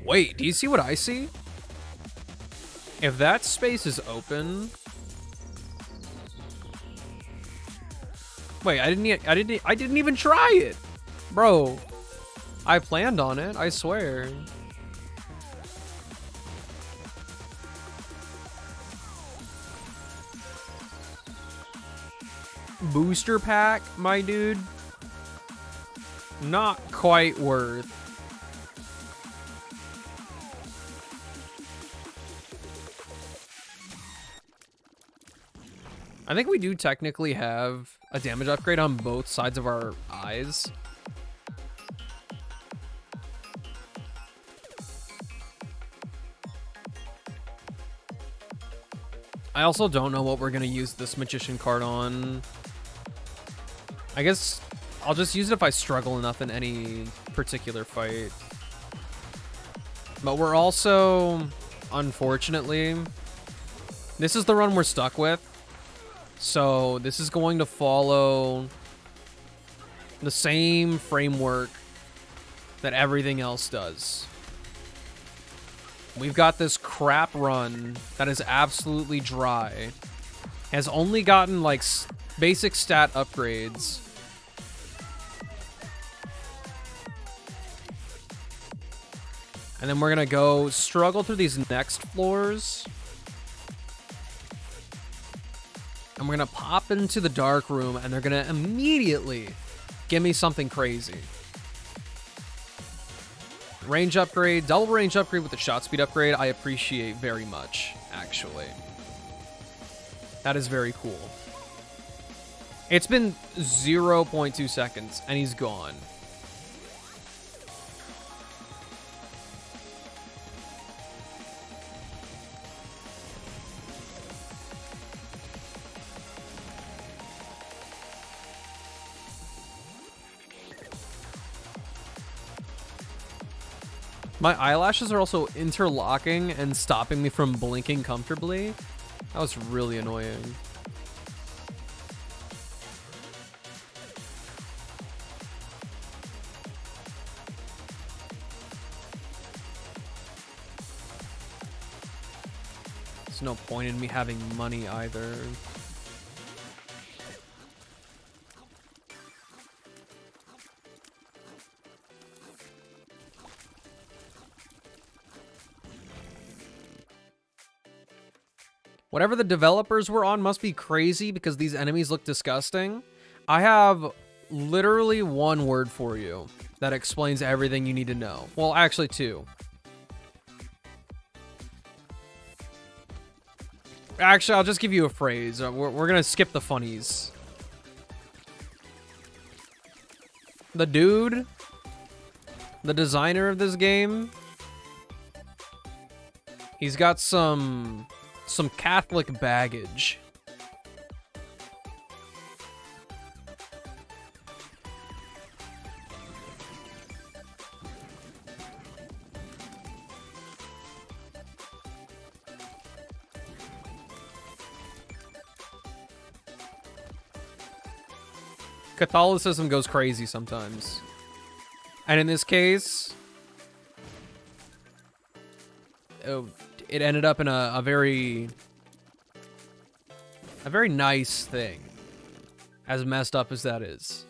[SPEAKER 3] Wait, do you see what I see? If that space is open... Wait, I didn't even try it! Bro, I planned on it, I swear. Booster pack, my dude? Not quite worth. I think we do technically have a damage upgrade on both sides of our eyes. I also don't know what we're going to use this magician card on. I guess I'll just use it if I struggle enough in any particular fight. But we're also, unfortunately, this is the run we're stuck with. So this is going to follow the same framework that everything else does. We've got this crap run that is absolutely dry. Has only gotten like basic stat upgrades. And then we're gonna go struggle through these next floors. And we're gonna pop into the dark room, and they're gonna immediately give me something crazy. Range upgrade, double range upgrade with the shot speed upgrade, I appreciate very much, actually. That is very cool. It's been 0.2 seconds, and he's gone. My eyelashes are also interlocking and stopping me from blinking comfortably. That was really annoying. There's no point in me having money either. Whatever the developers were on must be crazy because these enemies look disgusting. I have literally one word for you that explains everything you need to know. Well, actually two. Actually, I'll just give you a phrase. We're gonna skip the funnies. The dude, the designer of this game, he's got some Catholic baggage. Catholicism goes crazy sometimes. And in this case, it ended up in a very nice thing, as messed up as that is.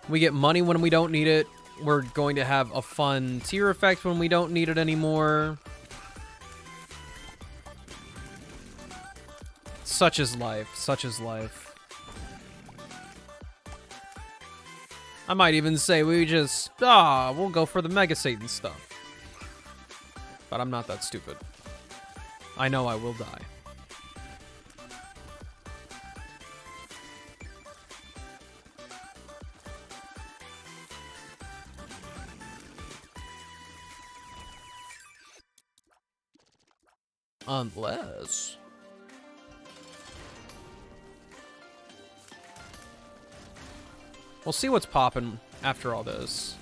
[SPEAKER 3] We get money when we don't need it. We're going to have a fun tier effect when we don't need it anymore. Such is life. Such is life. I might even say we just, we'll go for the Mega Satan stuff. But I'm not that stupid. I know I will die. Unless... we'll see what's popping after all this.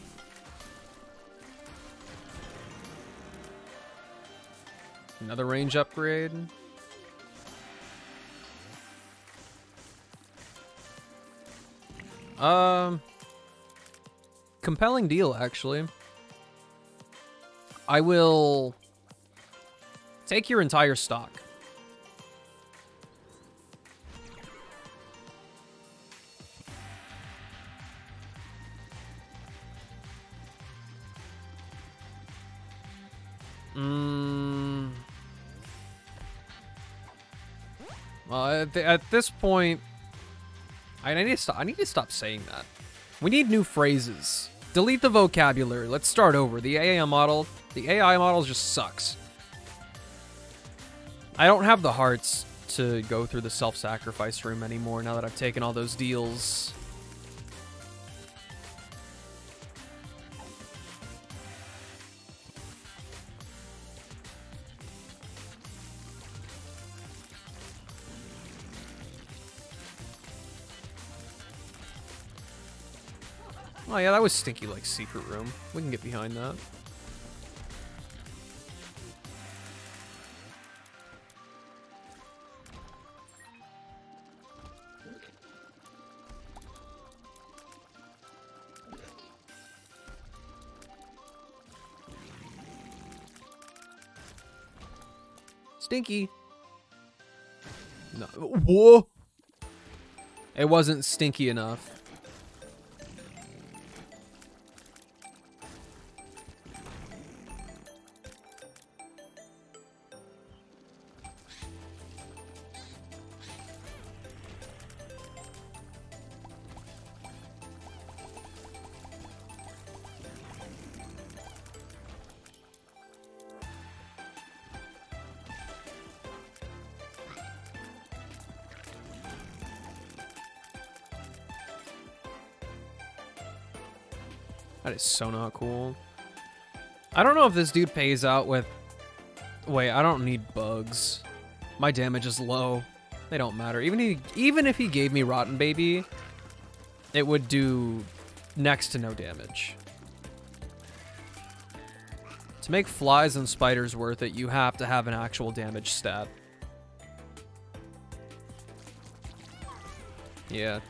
[SPEAKER 3] Another range upgrade. Compelling deal, actually. I will take your entire stock. Well, at this point, I need to stop saying that. We need new phrases. Delete the vocabulary. Let's start over. The AI model just sucks. I don't have the hearts to go through the self-sacrifice room anymore now that I've taken all those deals. Oh yeah, that was stinky like secret room. We can get behind that. Stinky. No. Whoa. It wasn't stinky enough. That is so not cool. I don't know if this dude pays out with... Wait, I don't need bugs. My damage is low. They don't matter. Even if he gave me Rotten Baby, it would do next to no damage. To make flies and spiders worth it, you have to have an actual damage stat. Yeah,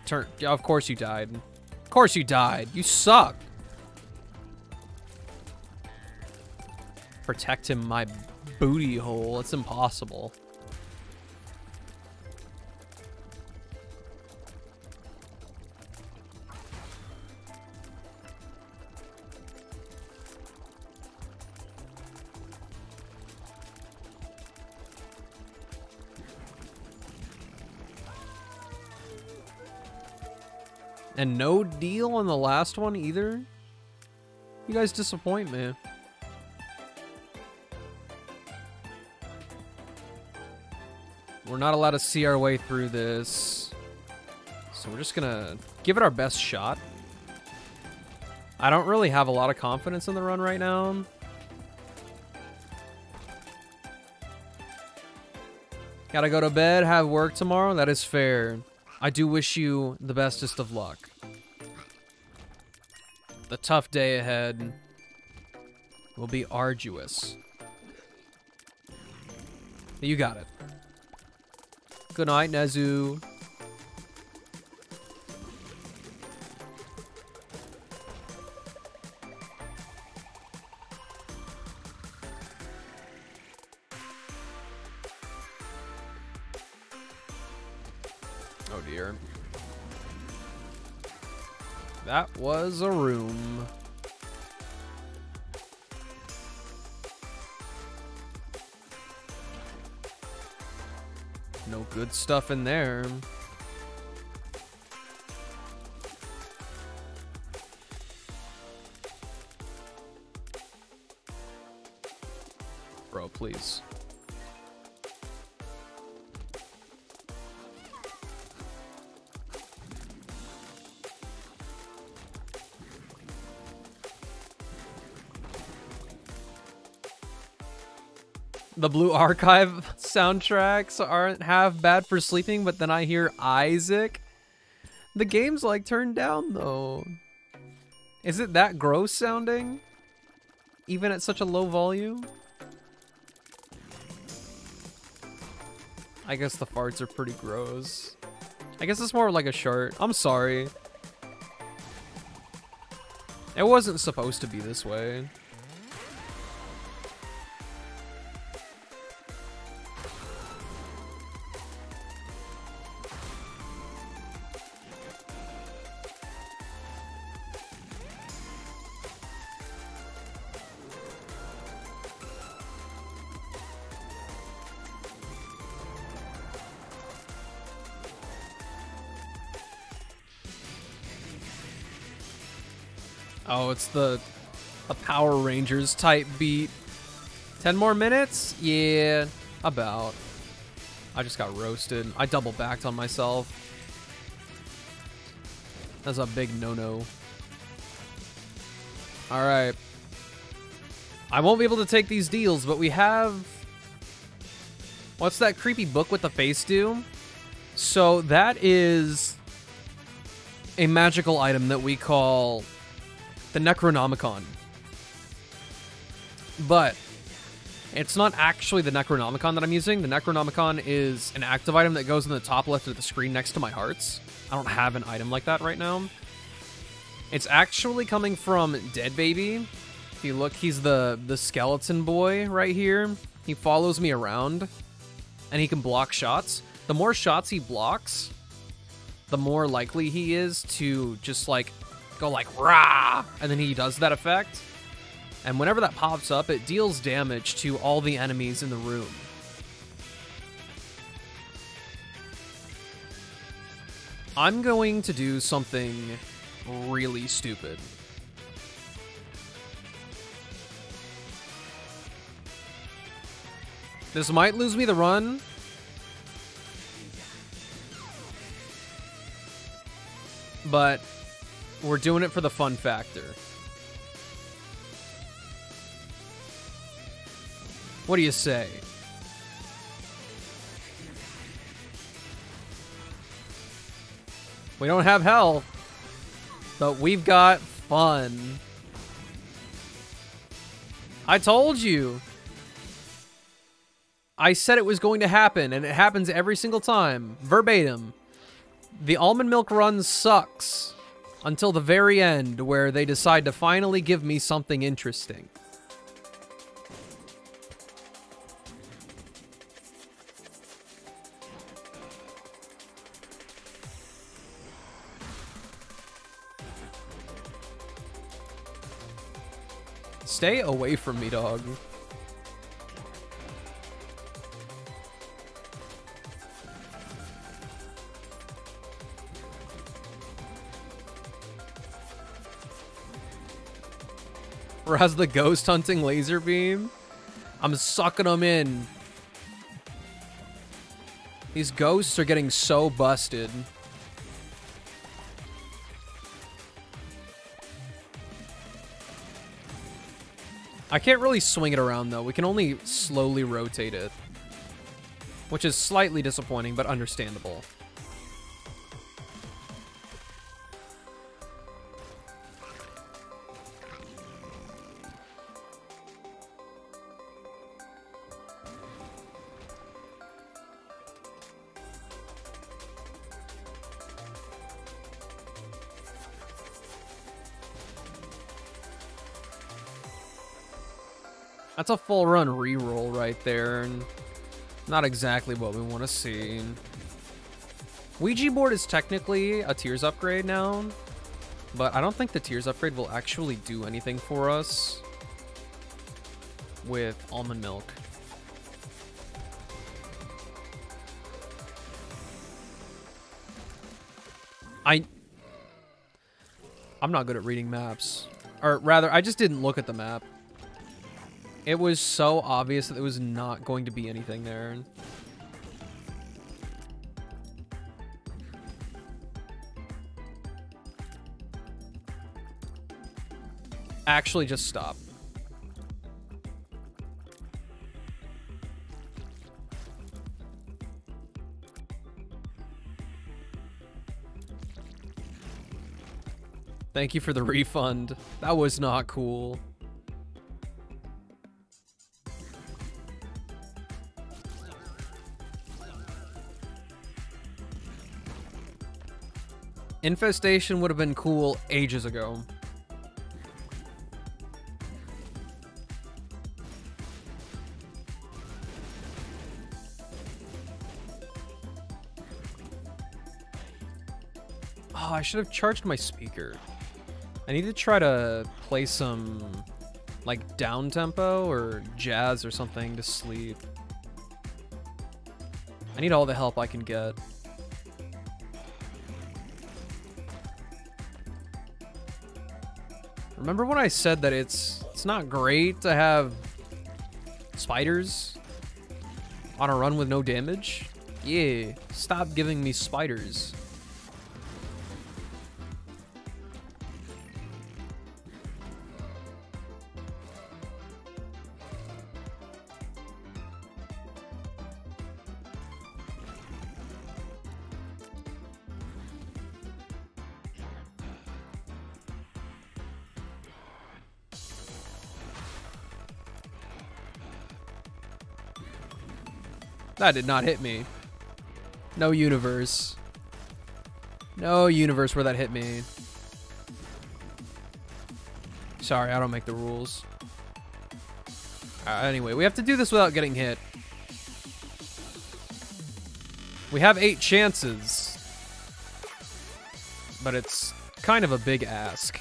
[SPEAKER 3] of course you died. Of course you died. You suck. Protect him, my booty hole. It's impossible. And no deal on the last one either? You guys disappoint me. We're not allowed to see our way through this. So we're just gonna give it our best shot. I don't really have a lot of confidence in the run right now. Gotta go to bed, have work tomorrow. That is fair. I do wish you the bestest of luck. The tough day ahead will be arduous. You got it. Good night, Nezu. Oh dear. That was a room. No good stuff in there. Bro, please. The Blue Archive soundtracks aren't half bad for sleeping, but then I hear Isaac. The game's like turned down though. Is it that gross sounding? Even at such a low volume? I guess the farts are pretty gross. I guess it's more like a short. I'm sorry. It wasn't supposed to be this way. Oh, it's a Power Rangers type beat. 10 more minutes? Yeah, about. I just got roasted. I double backed on myself. That's a big no-no. All right. I won't be able to take these deals, but we have... What's that creepy book with the face do? So that is a magical item that we call the Necronomicon. But it's not actually the Necronomicon that I'm using. The Necronomicon is an active item that goes in the top left of the screen next to my hearts. I don't have an item like that right now. It's actually coming from Dead Baby. If you look, he's the skeleton boy right here. He follows me around. and he can block shots. The more shots he blocks, the more likely he is to just like go like rah, and then he does that effect. And whenever that pops up, it deals damage to all the enemies in the room. I'm going to do something really stupid. This might lose me the run. But we're doing it for the fun factor. What do you say? We don't have hell, but we've got fun. I told you. I said it was going to happen, and it happens every single time. Verbatim. The almond milk run sucks until the very end, where they decide to finally give me something interesting. Stay away from me, dog. Raz the ghost hunting laser beam. I'm sucking them in. These ghosts are getting so busted. I can't really swing it around, though. We can only slowly rotate it. Which is slightly disappointing, but understandable. That's a full run reroll right there, and not exactly what we want to see. Ouija board is technically a tiers upgrade now, but I don't think the tiers upgrade will actually do anything for us with almond milk. I'm not good at reading maps. Or rather, I just didn't look at the map. It was so obvious that there was not going to be anything there. Actually, just stop. Thank you for the refund. That was not cool. Infestation would have been cool ages ago. Oh, I should have charged my speaker. I need to try to play some, like, down tempo or jazz or something to sleep. I need all the help I can get. Remember when I said that it's not great to have spiders on a run with no damage? Yeah, stop giving me spiders. That did not hit me. No universe. No universe where that hit me. Sorry, I don't make the rules. Anyway, we have to do this without getting hit. We have 8 chances, but it's kind of a big ask.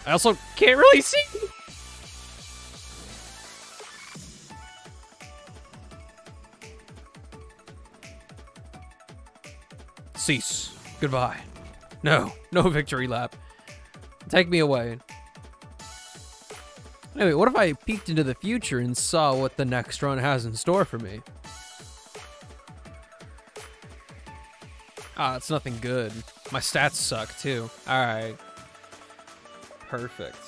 [SPEAKER 3] I also can't really see. Cease. Goodbye. No victory lap. Take me away. Anyway, what if I peeked into the future and saw what the next run has in store for me? Ah, it's nothing good. My stats suck too. Alright. Perfect.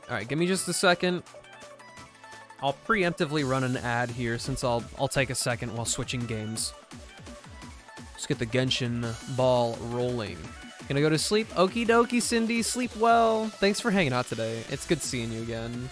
[SPEAKER 3] Alright, give me just a second. I'll preemptively run an ad here since I'll take a second while switching games. Let's get the Genshin ball rolling. Gonna go to sleep? Okie dokie, Cindy. Sleep well. Thanks for hanging out today. It's good seeing you again.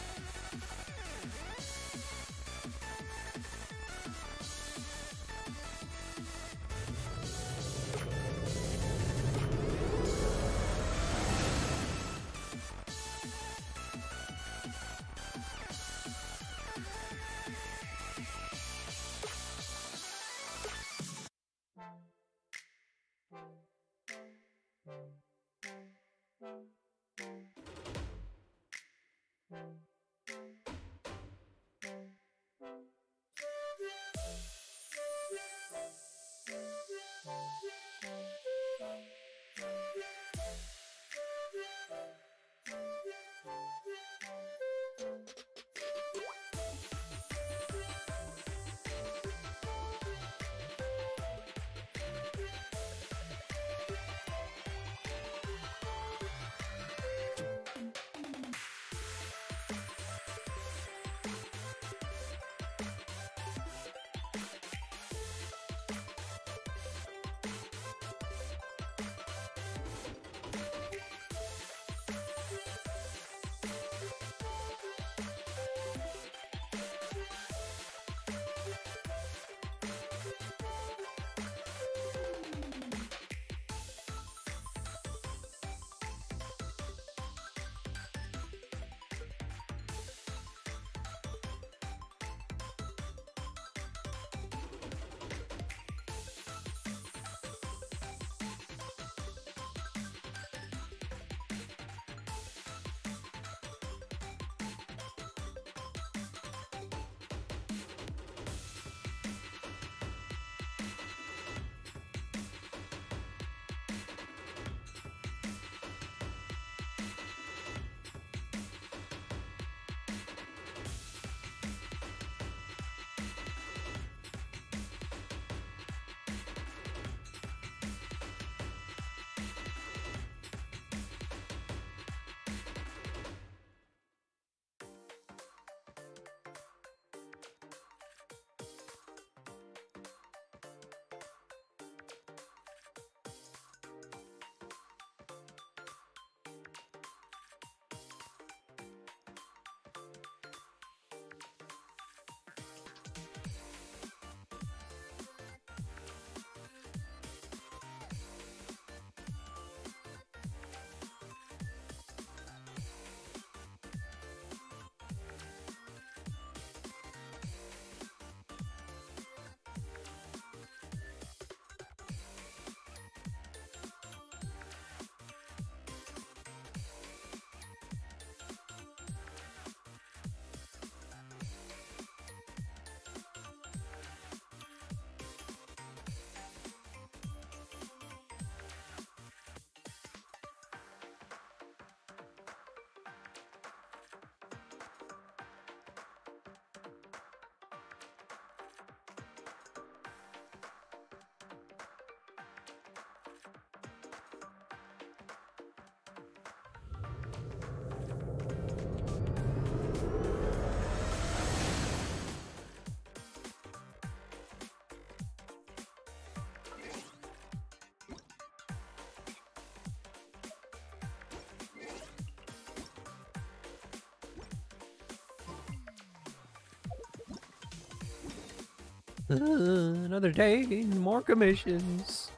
[SPEAKER 3] Another day, more commissions.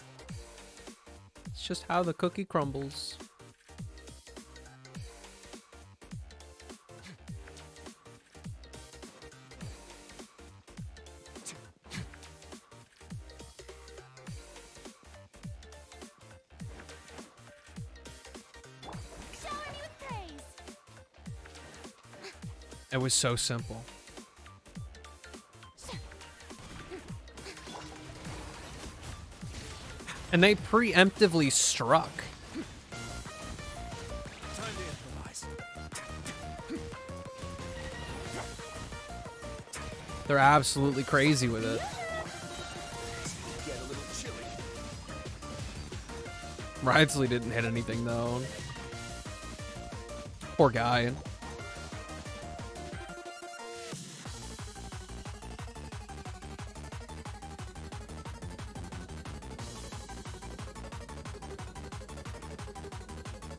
[SPEAKER 3] It's just how the cookie crumbles. It was so simple. And they preemptively struck.
[SPEAKER 8] Time to improvise.
[SPEAKER 3] They're absolutely crazy with it.
[SPEAKER 8] Get a little chilly.
[SPEAKER 3] Wriothesley didn't hit anything though. Poor guy.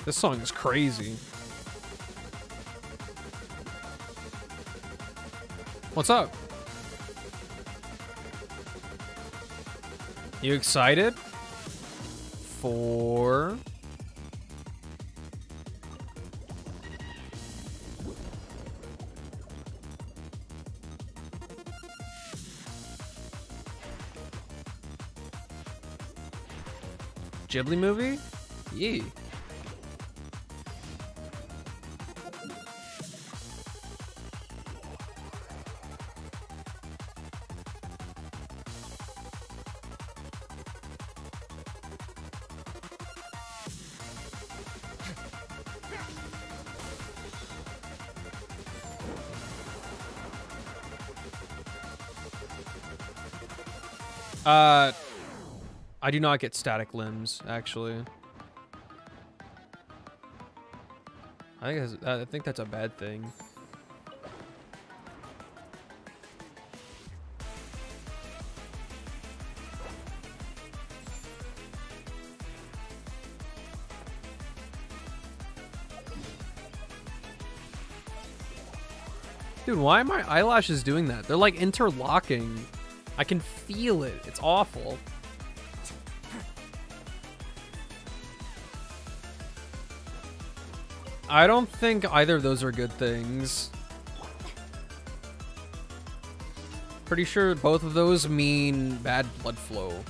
[SPEAKER 3] This song is crazy. What's up? You excited? For... Ghibli movie? Yee. I do not get static limbs, actually. I think that's a bad thing. Dude, why are my eyelashes doing that? They're like interlocking. I can feel it. It's awful. I don't think either of those are good things. Pretty sure both of those mean bad blood flow.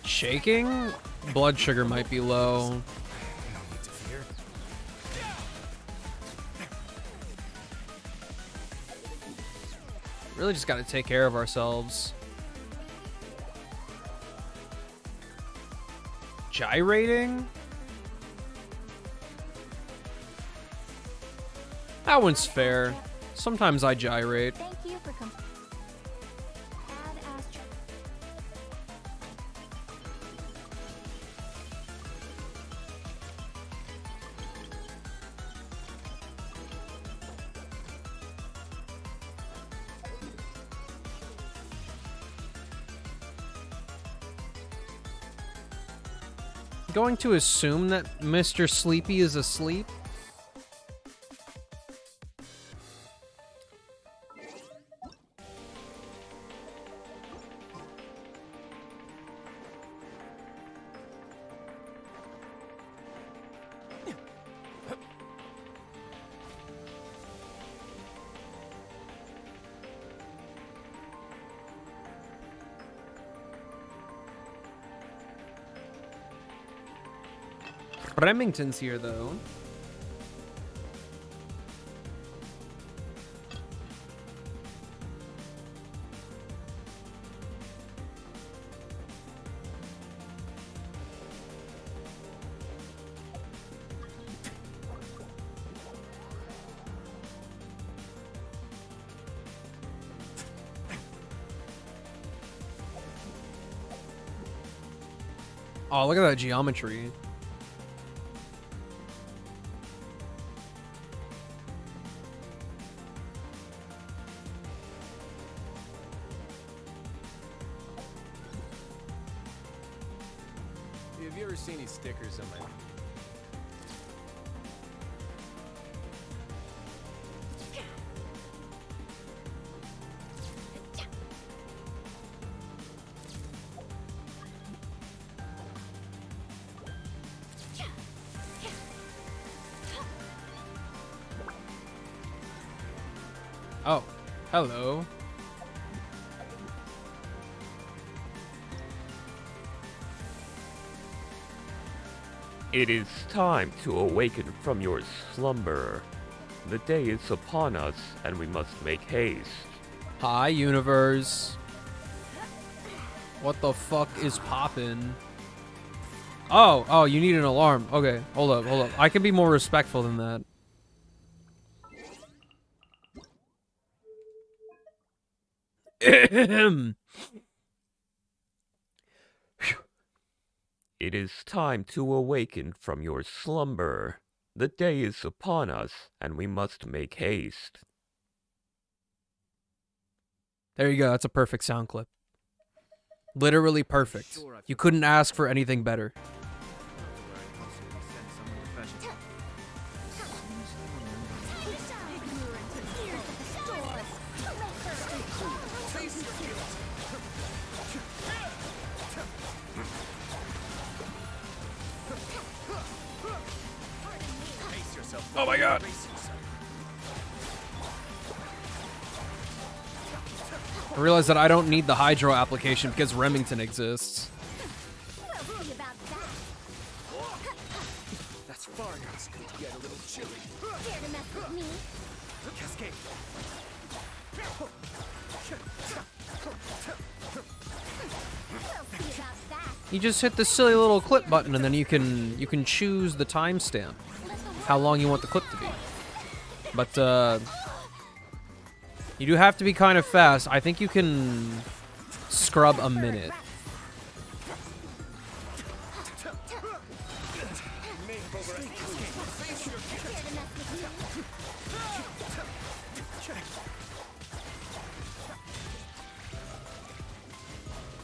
[SPEAKER 3] Shaking? Blood sugar might be low. Really just gotta take care of ourselves. Gyrating? That one's fair. Sometimes I gyrate.
[SPEAKER 9] Thank you for coming.
[SPEAKER 3] Going to assume that Mr. Sleepy is asleep? Remington's here, though. Oh, look at that geometry.
[SPEAKER 14] have you ever seen these stickers on my...
[SPEAKER 3] Oh, hello.
[SPEAKER 5] It is time to awaken from your slumber. The day is upon us, and we must make haste.
[SPEAKER 3] Hi, universe. What the fuck is poppin'? Oh, you need an alarm. Okay, hold up. I can be more respectful than that.
[SPEAKER 5] It is time to awaken from your slumber. The day is upon us, and we must make haste.
[SPEAKER 3] There you go. That's a perfect sound clip. Literally perfect. You couldn't ask for anything better.
[SPEAKER 5] Oh my god!
[SPEAKER 3] I realize that I don't need the Hydro application because Remington exists.
[SPEAKER 4] That's far enough. It's going to get a little chilly.
[SPEAKER 1] Dare to mess with me?
[SPEAKER 4] Cascade.
[SPEAKER 1] We'll see about that.
[SPEAKER 3] You just hit the silly little clip button and then you can choose the timestamp. How long you want the clip to be. But you do have to be kind of fast. I think you can scrub a minute.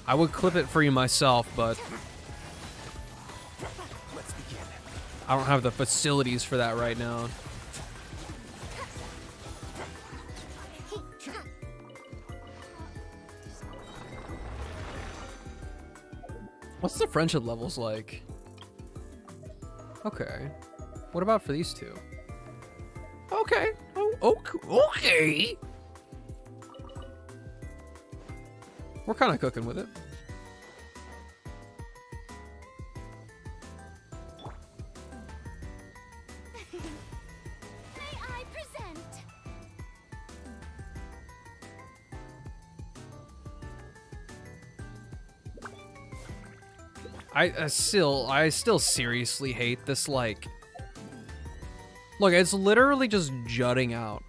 [SPEAKER 3] I would clip it for you myself, but I don't have the facilities for that right now. What's the friendship levels like? Okay. What about for these two? Okay. Oh, okay. We're kind of cooking with it.
[SPEAKER 1] May I present?
[SPEAKER 3] I still seriously hate this, like... Look, it's literally just jutting out.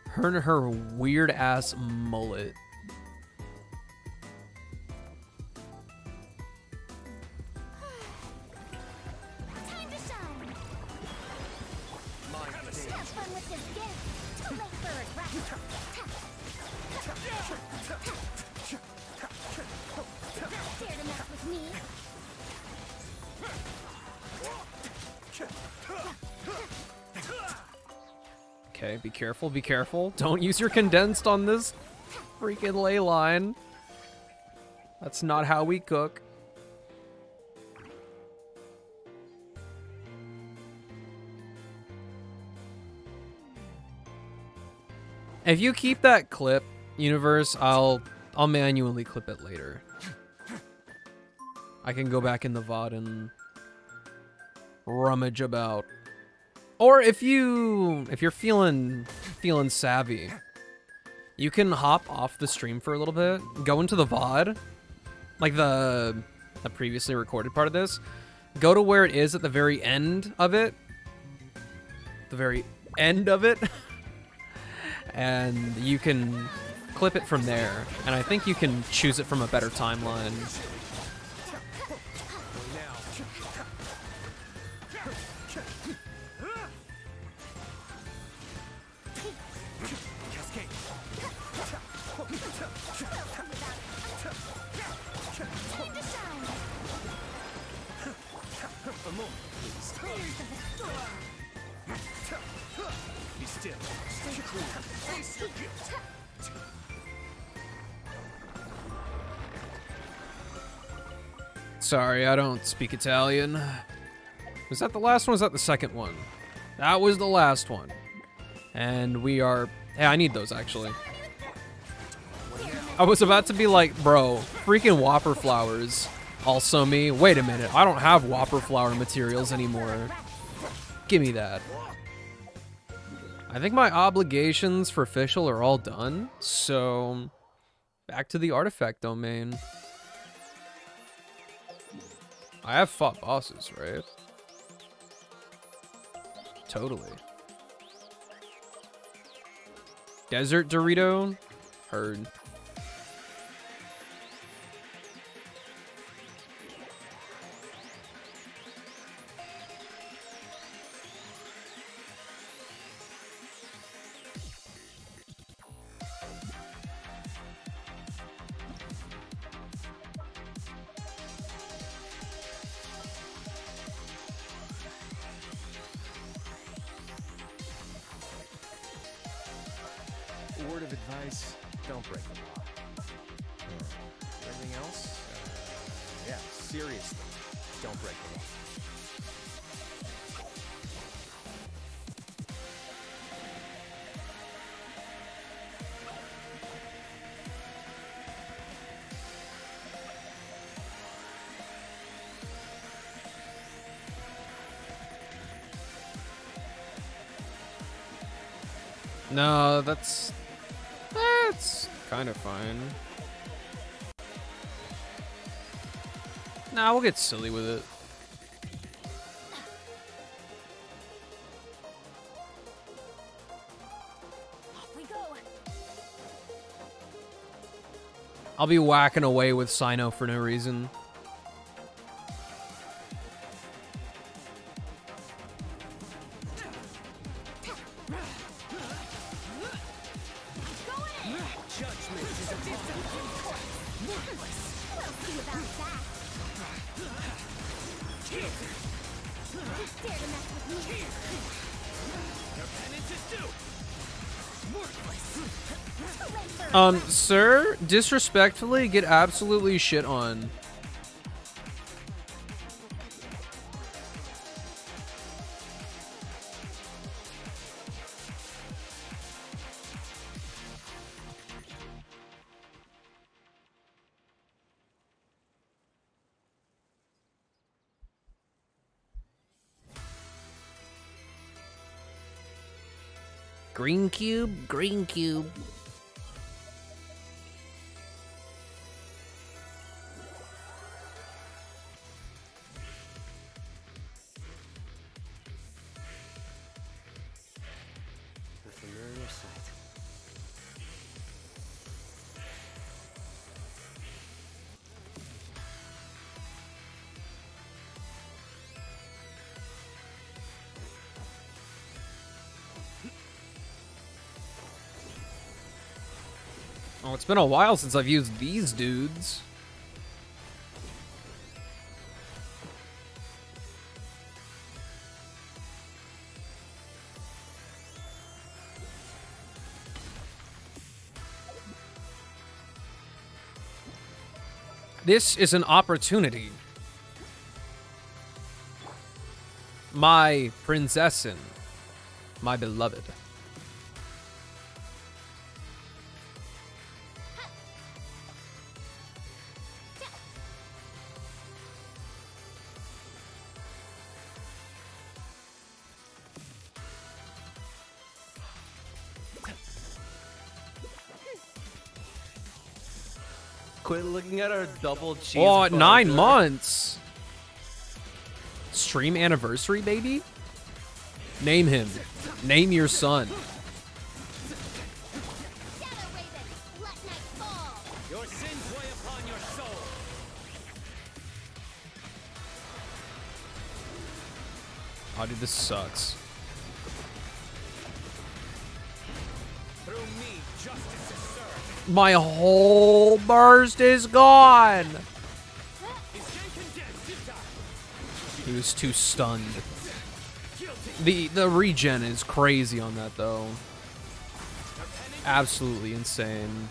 [SPEAKER 3] Her and her weird-ass mullet.
[SPEAKER 1] Time to shine. Have fun with this gift. Too late for regret. Dare to mess with me?
[SPEAKER 3] Okay, be careful, be careful. Don't use your condensed on this freaking ley line. That's not how we cook. If you keep that clip, universe, I'll manually clip it later. I can go back in the VOD and rummage about. Or if you're feeling savvy, you can hop off the stream for a little bit, go into the VOD, like the previously recorded part of this, go to where it is at the very end of it, and you can clip it from there. And I think you can choose it from a better timeline.
[SPEAKER 4] Be still. Stay cool. Face your gift.
[SPEAKER 3] Sorry, I don't speak Italian. Was that the last one? Was that the second one? That was the last one. And we are... Hey, I need those, actually. I was about to be like, bro, freaking Whopper flowers. Also me. Wait a minute. I don't have Whopper flower materials anymore. Give me that. I think my obligations for official are all done. So, back to the artifact domain. I have fought bosses, right? Totally. Desert Dorito? Heard.
[SPEAKER 10] Word of advice, don't break the law. Anything else? Yeah, seriously, don't break the law.
[SPEAKER 3] No, that's kind of fine. Nah, we'll get silly with it.
[SPEAKER 9] Off we go.
[SPEAKER 3] I'll be whacking away with Sino for no reason. Sir, disrespectfully get absolutely shit on. Green cube, green cube.
[SPEAKER 4] A familiar sight.
[SPEAKER 3] Oh, it's been a while since I've used these dudes. This is an opportunity. My prinzessin, my beloved.
[SPEAKER 2] Quit looking at our double cheese.
[SPEAKER 3] Oh, 9 months. Stream anniversary, baby? Name him. Name your son.
[SPEAKER 4] Your sins weigh upon your soul.
[SPEAKER 3] Oh, dude, this sucks.
[SPEAKER 4] Through me, justice is served.
[SPEAKER 3] My whole burst is gone.
[SPEAKER 4] Is Gen condemned, did I?
[SPEAKER 3] He was too stunned. The regen is crazy on that though. Absolutely insane.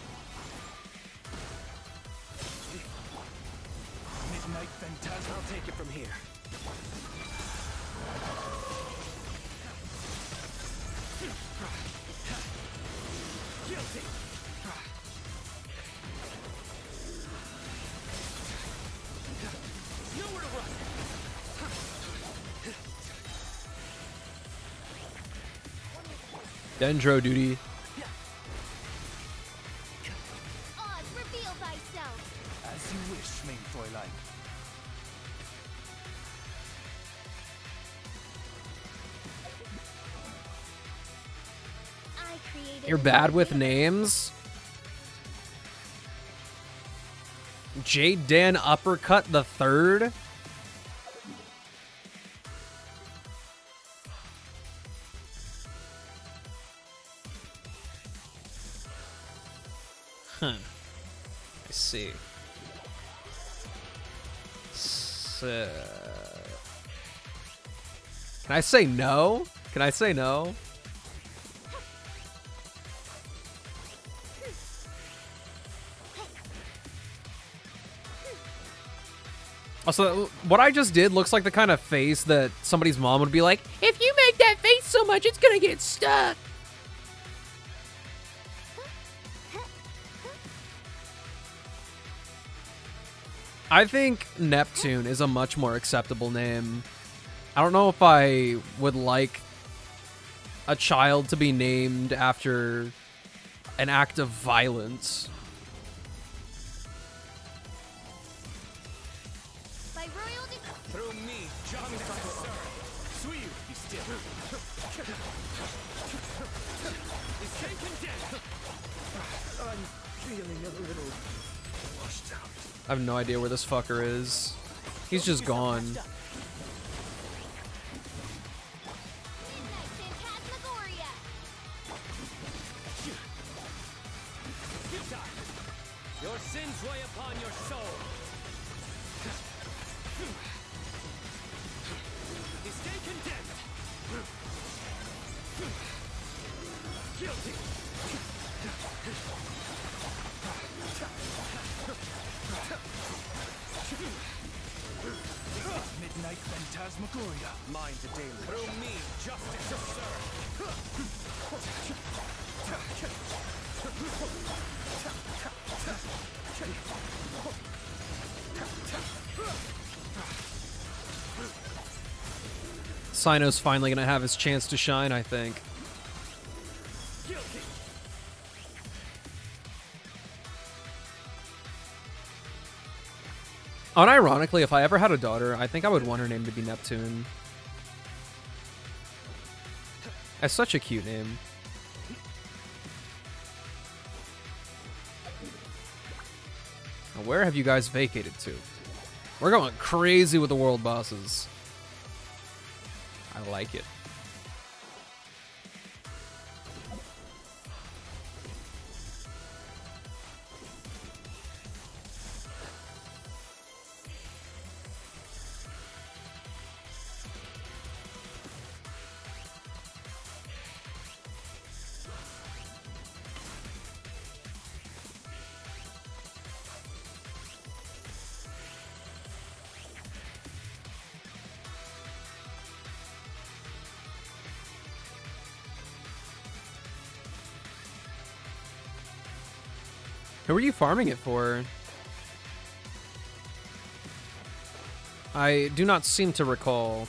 [SPEAKER 4] Midnight Phantasm. I'll take it from here. Guilty. Nowhere to run.
[SPEAKER 3] Dendro duty.
[SPEAKER 1] Oz, reveal thyself.
[SPEAKER 4] As you wish, main Fräulein.
[SPEAKER 1] I created
[SPEAKER 3] You're bad with names? Jade Dan Uppercut the Third? Huh. I see. So... Can I say no? Can I say no? Also, what I just did looks like the kind of face that somebody's mom would be like, if you make that face so much, it's gonna get stuck. I think Neptune is a much more acceptable name. I don't know if I would like a child to be named after an act of violence.
[SPEAKER 1] by royal decree.
[SPEAKER 4] Through me, justice. Suyu, be still. Escape condemned. I'm feeling a little washed out.
[SPEAKER 3] I have no idea where this fucker is. He's just gone.
[SPEAKER 1] Midnight Phantasmagoria.
[SPEAKER 4] Your sins weigh upon your soul. Escape condemned. Guilty. Midnight Phantasmagoria. Mine the daily. Through me, justice is served.
[SPEAKER 3] Sino's finally gonna have his chance to shine, I think.
[SPEAKER 4] Guilty.
[SPEAKER 3] Unironically, if I ever had a daughter, I think I would want her name to be Neptune. That's such a cute name. Now, where have you guys vacated to? We're going crazy with the world bosses. I like it. Who are you farming it for? I do not seem to recall.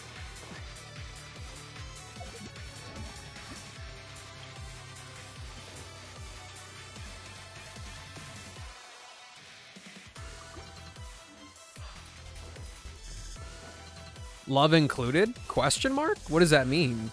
[SPEAKER 3] Love included? Question mark? What does that mean?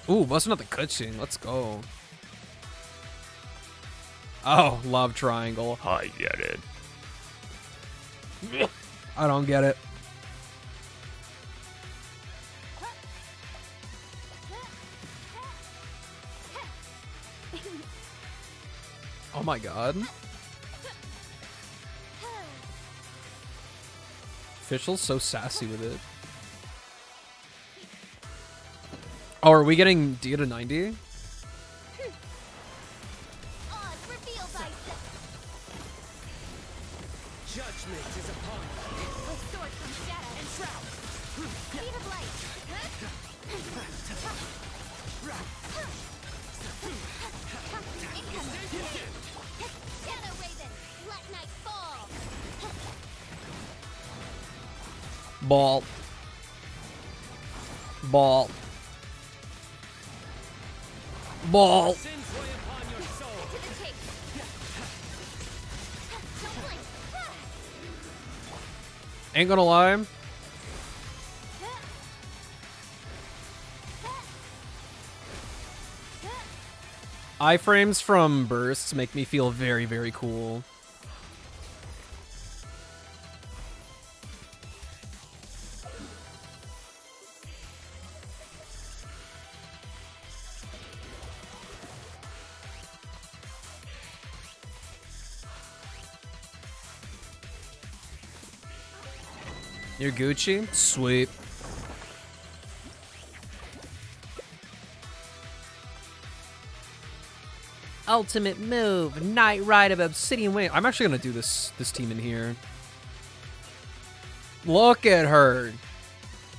[SPEAKER 3] Ooh, busting out the cutscene. Let's go. Oh, love triangle.
[SPEAKER 5] I get it.
[SPEAKER 3] I don't get it. my god. Official's so sassy with it. Oh, are we getting D to 90?
[SPEAKER 4] Judgment is upon you.
[SPEAKER 1] With sword comes shadow and shroud. Speed of light. Incoming. Shadow Raven, let night fall.
[SPEAKER 3] Ball. Ball. Ball.
[SPEAKER 4] Sin's way upon your soul.
[SPEAKER 1] To the chase. Don't blink.
[SPEAKER 3] Ain't gonna lie. Iframes from bursts make me feel very, very cool. You're Gucci? Sweet. Ultimate move, Night Ride of Obsidian Wing. I'm actually gonna do this team in here. Look at her.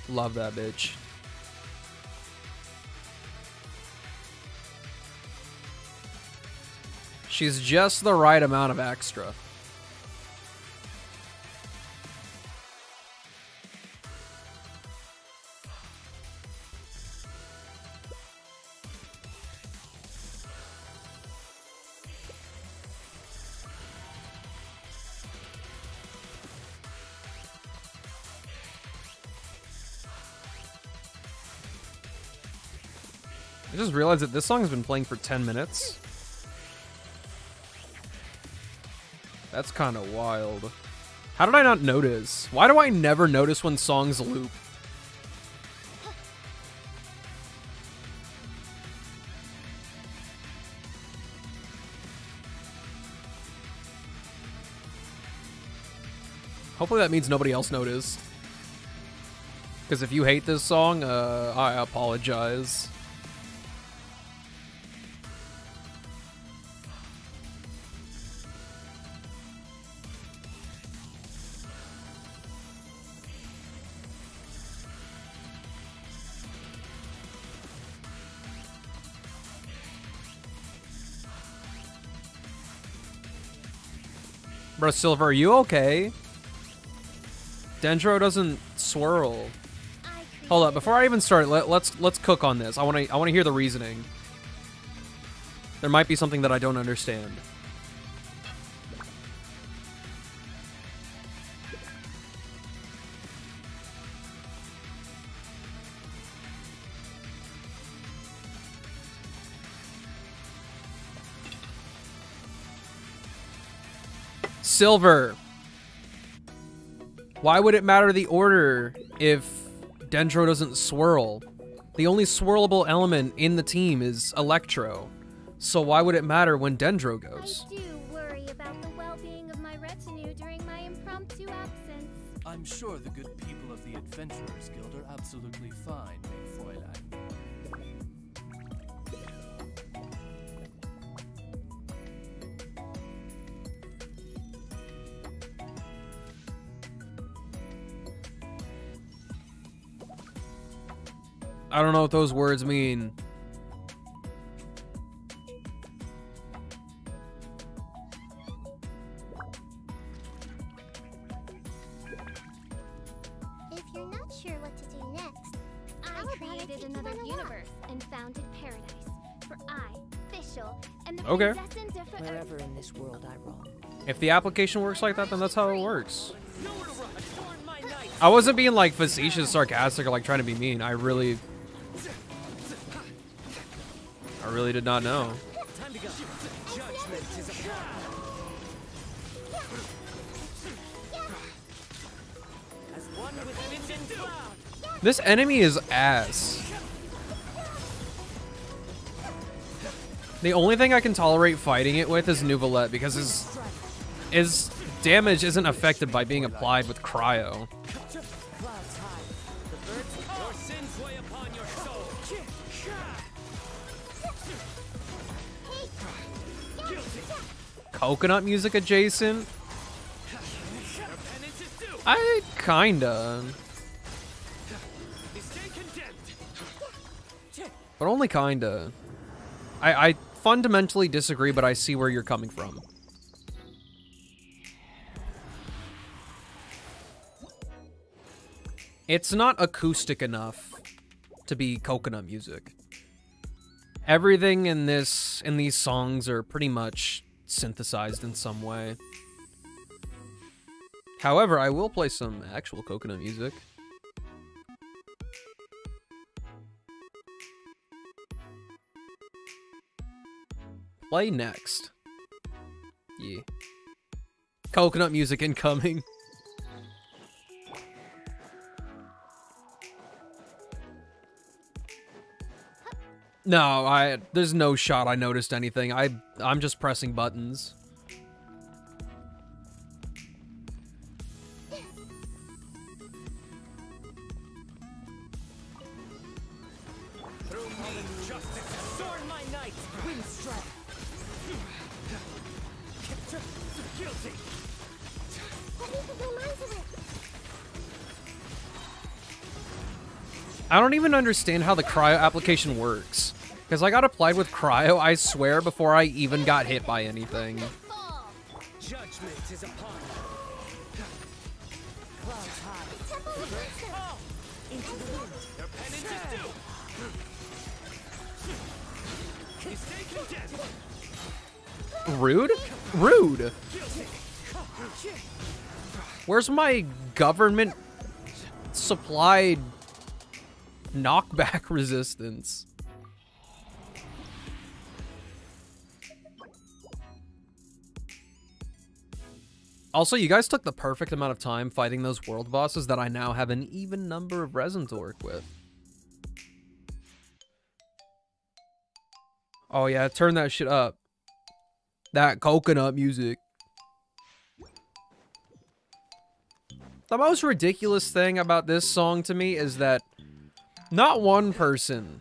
[SPEAKER 3] Love that bitch. She's just the right amount of extra. I just realized that this song has been playing for 10 minutes. That's kind of wild. How did I not notice? Why do I never notice when songs loop? Hopefully that means nobody else noticed. Because if you hate this song, I apologize. Bro, Silver, are you okay? Dendro doesn't swirl. Hold up, before I even start, let's cook on this. I want to hear the reasoning. There might be something that I don't understand. Silver. Why would it matter the order if Dendro doesn't swirl? The only swirlable element in the team is Electro. So why would it matter when Dendro goes?
[SPEAKER 1] I do worry about the well-being of my retinue during my impromptu absence.
[SPEAKER 2] I'm sure the good people of the Adventurers Guild are absolutely fine, mein Fräulein.
[SPEAKER 3] I don't know what those words mean.
[SPEAKER 1] If you're not sure what to do next, I created another universe and founded paradise. For I, Fischl, and the princess of
[SPEAKER 14] Wherever in this world I roam.
[SPEAKER 3] If the application works like that, then that's how it works. I wasn't being like facetious, sarcastic, or like trying to be mean. I really did not know.
[SPEAKER 4] Time to go. Judgment is upon as one with wind and cloud.
[SPEAKER 3] This enemy is ass. The only thing I can tolerate fighting it with is Nuvolette because his damage isn't affected by being applied with cryo. Coconut music adjacent? I kinda. But only kinda. I fundamentally disagree, but I see where you're coming from. It's not acoustic enough to be coconut music. Everything in these songs are pretty much synthesized in some way. However, I will play some actual coconut music. Play next. Yeah. Coconut music incoming. No, there's no shot I noticed anything. I'm just pressing buttons. I don't even understand how the cryo application works. Because I got applied with cryo, I swear, before I even got hit by anything.
[SPEAKER 4] Judgment is upon you. Clouds high. Into the wind. Your penance is due. Stay condemned.
[SPEAKER 3] Rude? Rude! Where's my government supplied knockback resistance? Also, you guys took the perfect amount of time fighting those world bosses that I now have an even number of resin to work with. Oh yeah, turn that shit up. That coconut music. The most ridiculous thing about this song to me is that not one person,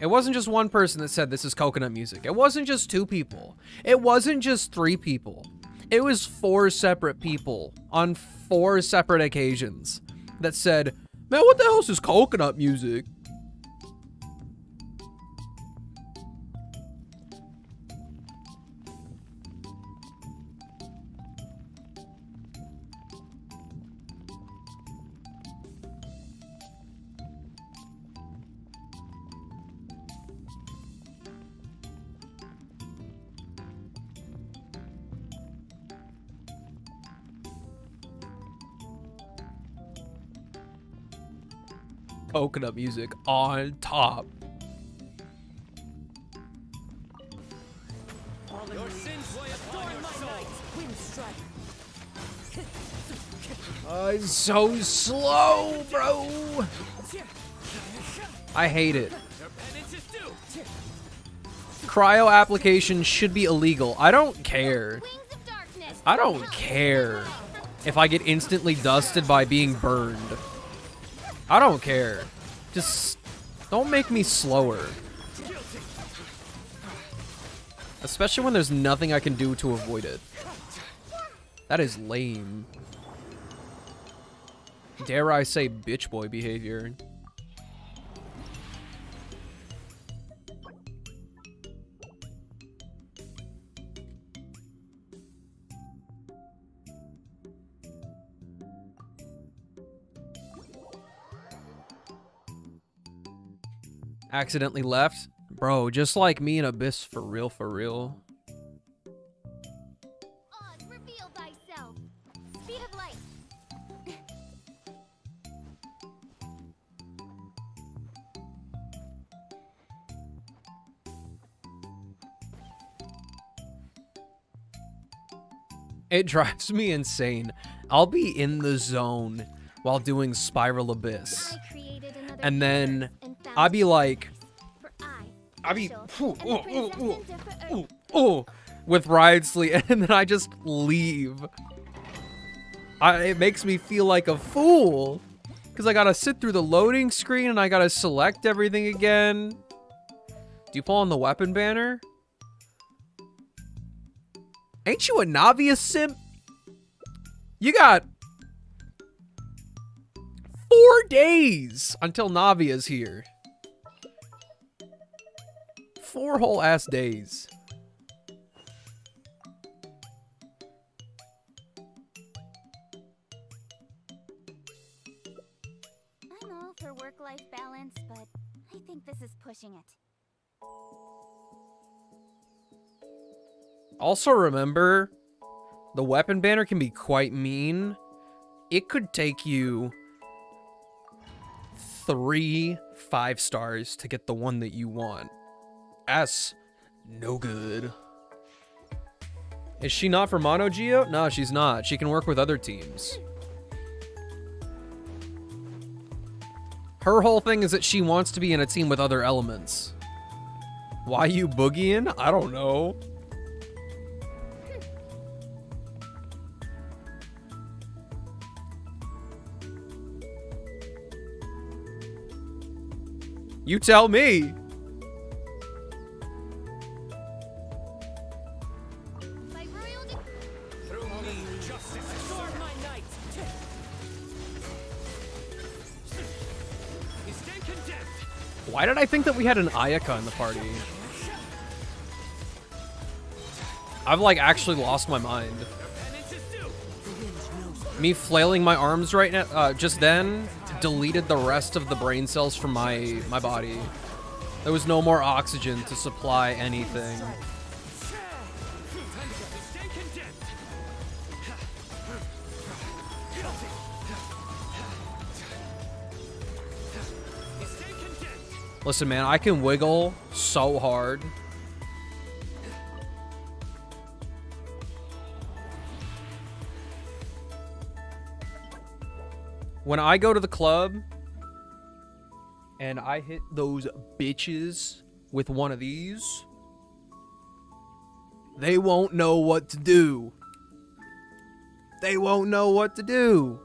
[SPEAKER 3] it wasn't just one person that said this is coconut music. It wasn't just 2 people. It wasn't just 3 people. It was 4 separate people on 4 separate occasions that said, man, what the hell is this coconut music? Coconut music on top.
[SPEAKER 4] Your sins weigh upon your soul. Wind strike.
[SPEAKER 3] I'm so slow, bro. I hate it. Cryo application should be illegal. I don't care. I don't care if I get instantly dusted by being burned. I don't care. Just don't make me slower. Especially when there's nothing I can do to avoid it. That is lame. Dare I say bitch boy behavior. Accidentally left? Bro, just like me and Abyss for real, for real.
[SPEAKER 1] Oz, reveal thyself. Speed of light.
[SPEAKER 3] It drives me insane. I'll be in the zone while doing Spiral Abyss. And then I'll be like, I mean, with Riot Sleep, and then I just leave. It makes me feel like a fool, because I gotta sit through the loading screen and I gotta select everything again. Do you pull on the weapon banner? Ain't you a Navia simp? You got 4 days until Navia's here. 4 whole ass days.
[SPEAKER 1] I'm all for work-life balance, but I think this is pushing it.
[SPEAKER 3] Also remember, the weapon banner can be quite mean. It could take you 3 5 stars to get the one that you want. S, no good. Is she not for Mono Geo? No, she's not. She can work with other teams. Her whole thing is that she wants to be in a team with other elements. Why you boogieing? I don't know. You tell me. Why did I think that we had an Ayaka in the party? I've like actually lost my mind. Me flailing my arms right now, just then, deleted the rest of the brain cells from my body. There was no more oxygen to supply anything. Listen, man, I can wiggle so hard. When I go to the club and I hit those bitches with one of these, they won't know what to do. They won't know what to do.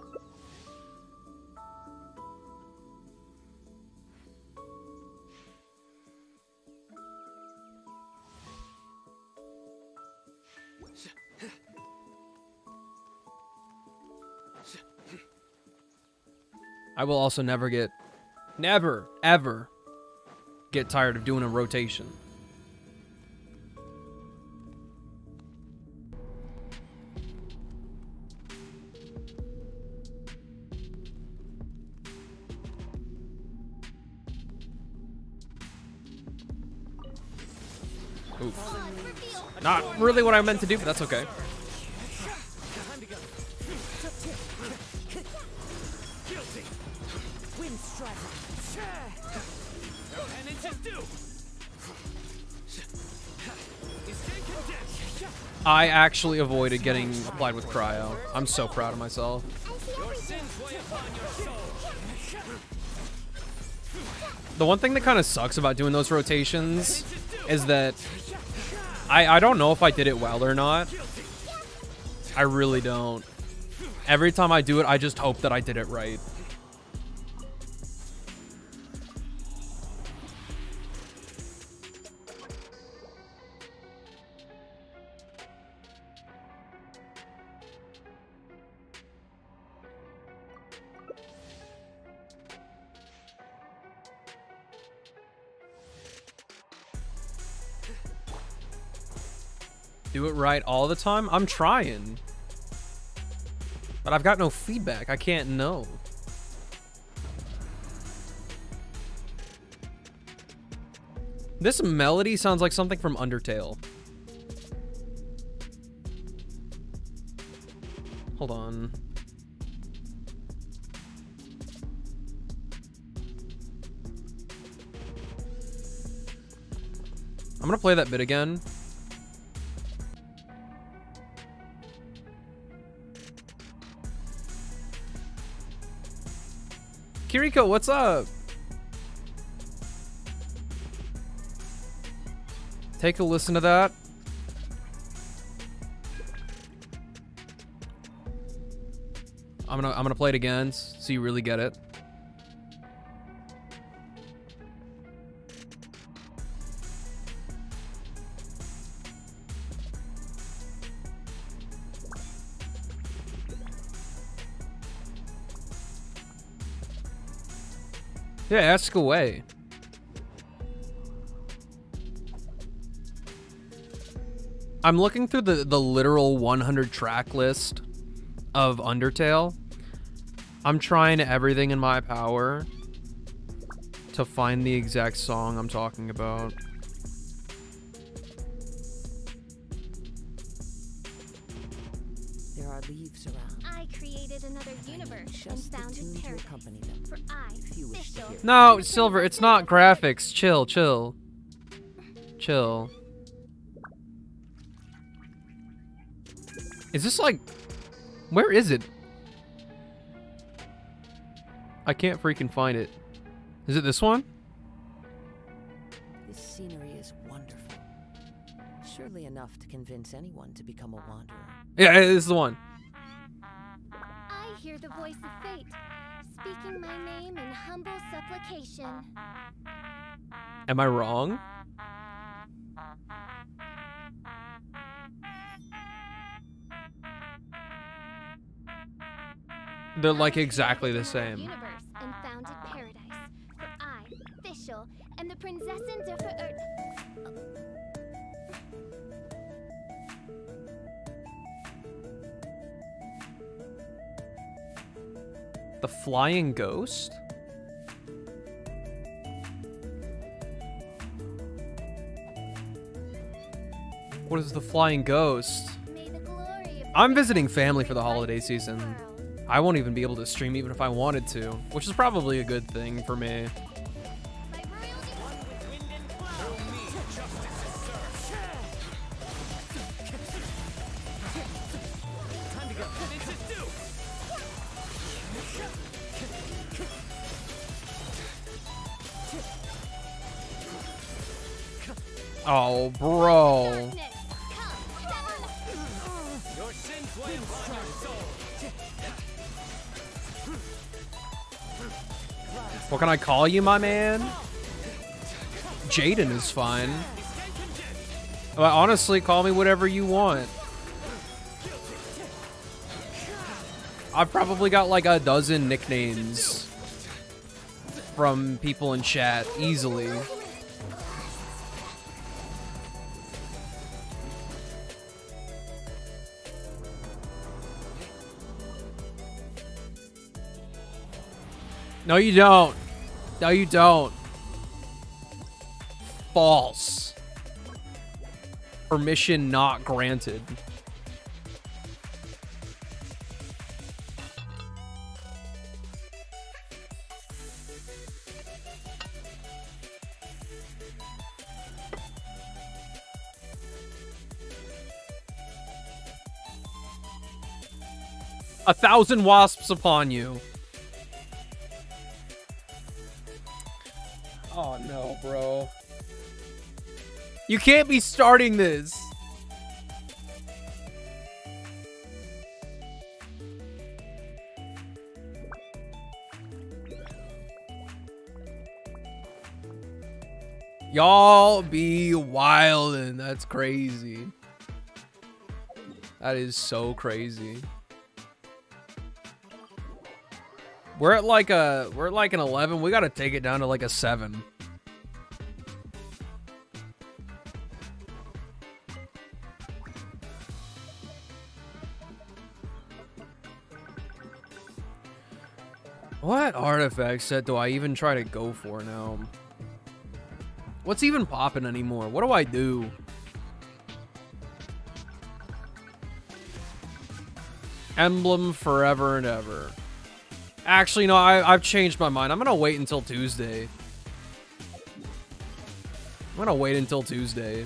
[SPEAKER 3] I will also never, ever get tired of doing a rotation. Oof. Not really what I meant to do, but that's okay. I actually avoided getting applied with cryo. I'm so proud of myself. The one thing that kind of sucks about doing those rotations is that I don't know if I did it well or not. I really don't. Every time I do it, I just hope that I did it right. Do it right all the time? I'm trying. But I've got no feedback. I can't know. This melody sounds like something from Undertale. Hold on. I'm gonna play that bit again. Kiriko, what's up? Take a listen to that. I'm gonna play it again so you really get it. Yeah, ask away. I'm looking through the literal 100 track list of Undertale. I'm trying everything in my power to find the exact song I'm talking about.
[SPEAKER 14] There are leaves around.
[SPEAKER 1] I created another universe and founded paradise. For I, Fischl,
[SPEAKER 3] No, Silver, it's not graphics. Chill, chill. Chill. Is this like... Where is it? I can't freaking find it. Is it this one?
[SPEAKER 14] This scenery is wonderful. Surely enough to convince anyone to become a wanderer.
[SPEAKER 3] Yeah, it is the one.
[SPEAKER 1] I hear the voice of fate, speaking my name in humble supplication.
[SPEAKER 3] Am I wrong? They're like exactly the same.
[SPEAKER 1] Universe and founded paradise. For I, Fischl, and the Prinzessin der Verirrten.
[SPEAKER 3] The Flying Ghost? What is the Flying Ghost? I'm visiting family for the holiday season. I won't even be able to stream even if I wanted to, which is probably a good thing for me. Oh, bro. What can I call you, my man? Jaden is fine. But honestly, call me whatever you want. I've probably got like a dozen nicknames from people in chat, easily. No, you don't. No, you don't. False. Permission not granted. A 1,000 wasps upon you. Oh no, bro. You can't be starting this. Y'all be wildin'. That's crazy. That is so crazy. We're at like an 11. We gotta take it down to like a 7. What artifact set do I even try to go for now? What's even popping anymore? What do I do? Emblem forever and ever. Actually, no, I've changed my mind. I'm gonna wait until Tuesday. I'm gonna wait until Tuesday.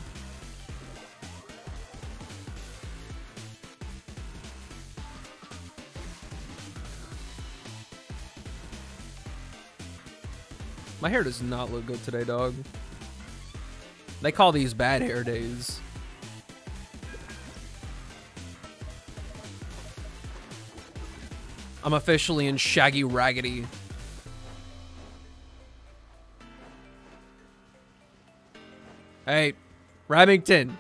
[SPEAKER 3] My hair does not look good today, dog. They call these bad hair days. I'm officially in Shaggy Raggedy. Hey, Remington.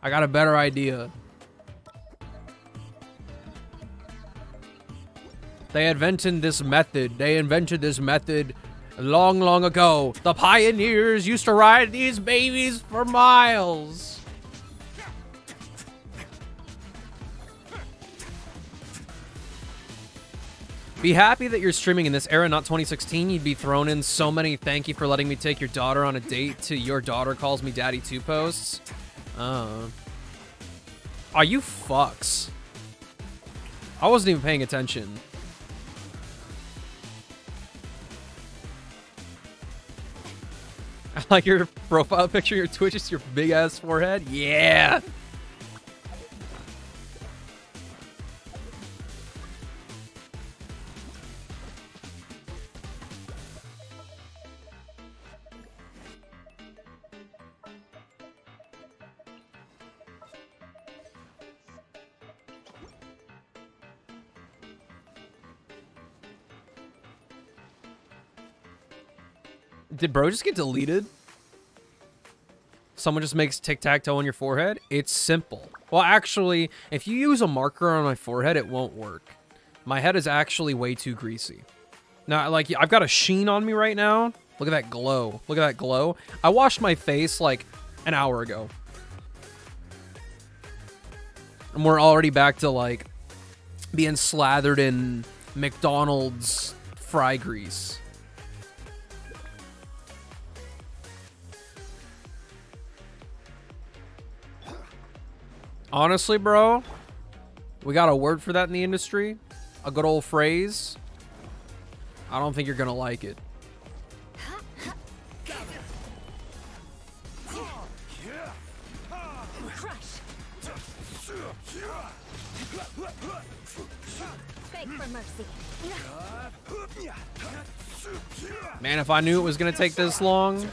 [SPEAKER 3] I got a better idea. They invented this method. Long, long ago. The pioneers used to ride these babies for miles. Be happy that you're streaming in this era, not 2016. You'd be thrown in so many "thank you for letting me take your daughter on a date" to "your daughter calls me daddy" 2 posts. Oh, you fucks. I wasn't even paying attention. I like your profile picture, your Twitch is your big ass forehead. Yeah. Did bro just get deleted? Someone just makes tic-tac-toe on your forehead? It's simple. Well, actually, if you use a marker on my forehead, it won't work. My head is actually way too greasy. Now, like, I've got a sheen on me right now. Look at that glow. Look at that glow. I washed my face, like, an hour ago. And we're already back to, like, being slathered in McDonald's fry grease. Honestly, bro, we got a word for that in the industry. A good old phrase. I don't think you're gonna like it. Man, if I knew it was gonna take this long.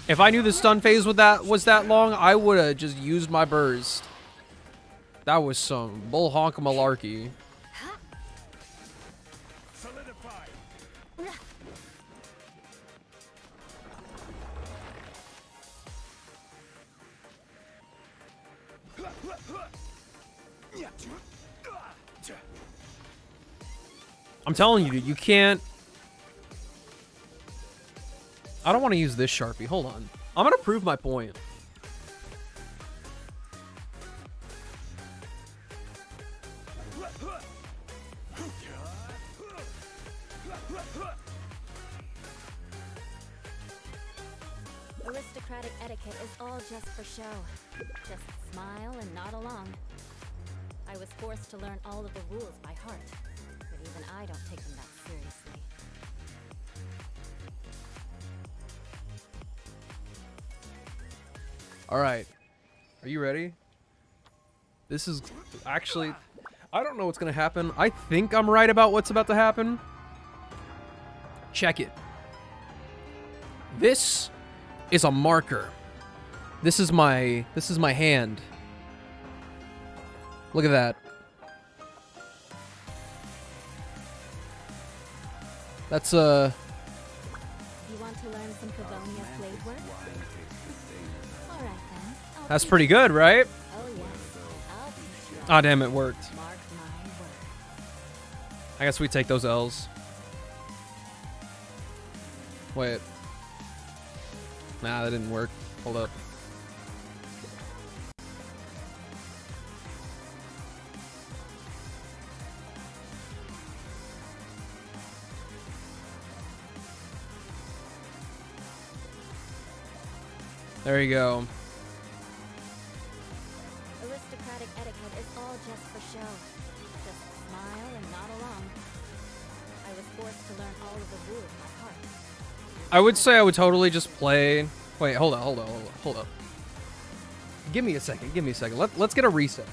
[SPEAKER 3] If I knew the stun phase was that long, I would have just used my burst. That was some bull honk malarkey. I'm telling you, dude, you can't. I don't want to use this Sharpie. Hold on. I'm going to prove my point.
[SPEAKER 1] Aristocratic etiquette is all just for show. Just smile and nod along. I was forced to learn all of the rules by heart, but even I don't take them that seriously.
[SPEAKER 3] All right. Are you ready? This is actually... I don't know what's going to happen. I think I'm right about what's about to happen. Check it. This is a marker. This is my hand. Look at that. That's
[SPEAKER 1] You want to learn some Pavonia blade work? All right then.
[SPEAKER 3] that's pretty good, right?
[SPEAKER 1] Oh yes. I'll teach you.
[SPEAKER 3] Ah, damn, it worked.
[SPEAKER 1] Mark my word.
[SPEAKER 3] I guess we take those L's. Wait. Nah, that didn't work. Hold up. There you go.
[SPEAKER 1] Aristocratic etiquette is all just for show. Just smile and nod along. I was forced to learn all of the rules by heart.
[SPEAKER 3] I would say I would totally just play. Wait, hold up. Give me a second. Let's get a reset.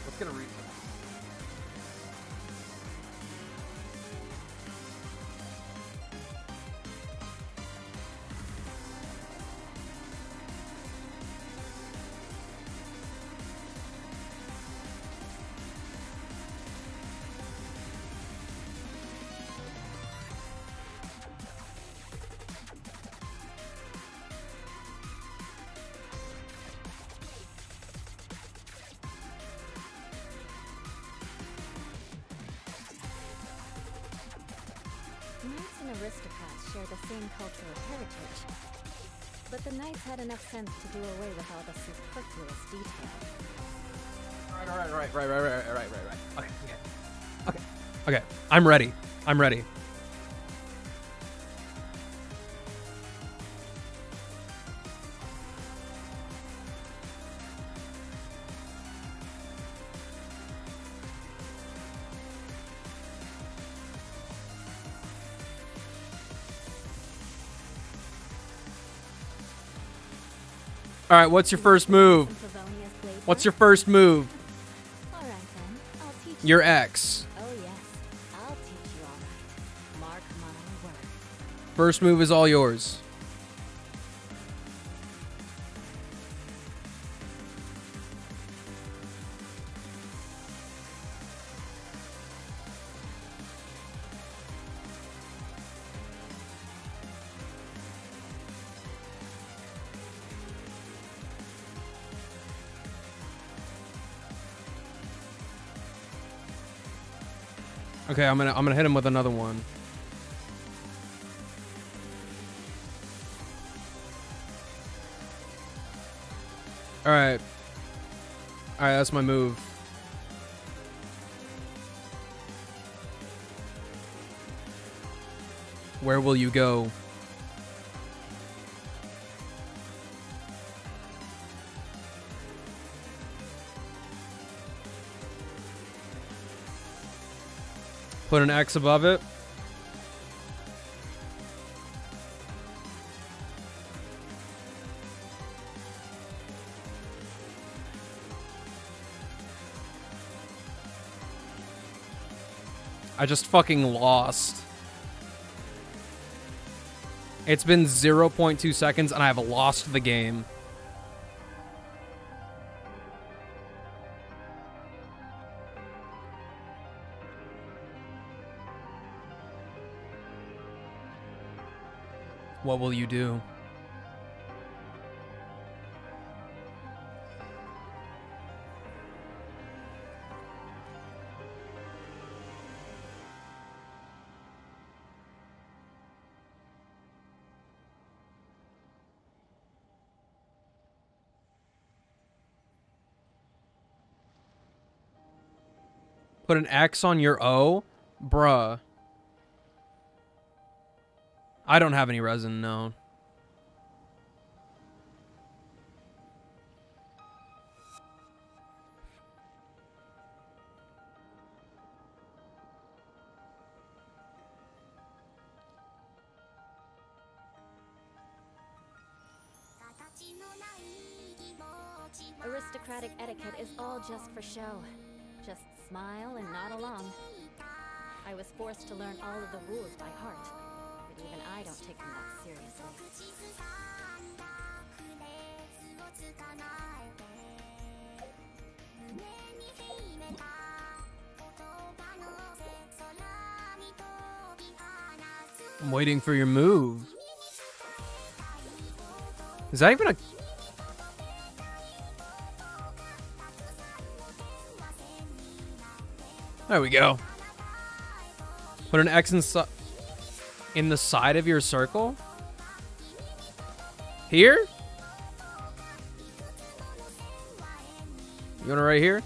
[SPEAKER 15] aristocrats share the same cultural heritage. But the knights had enough sense to do away with all the superfluous detail.
[SPEAKER 3] Right. Okay. I'm ready. All right, what's your first move? What's your first move? Your X.
[SPEAKER 15] Oh yes, I'll teach you all right. Mark my word.
[SPEAKER 3] First move is all yours. Okay, I'm gonna hit him with another one. All right, that's my move. Where will you go? Put an X above it. I just fucking lost. It's been 0.2 seconds and I have lost the game. What will you do? Put an X on your O? Bruh. I don't have any resin, no.
[SPEAKER 15] Aristocratic etiquette is all just for show. Just smile and nod along. I was forced to learn all of the rules by heart, but even I don't take them that seriously.
[SPEAKER 3] I'm waiting for your move. Is that even a... There we go. Put an X in the side of your circle? Here? You want it right here?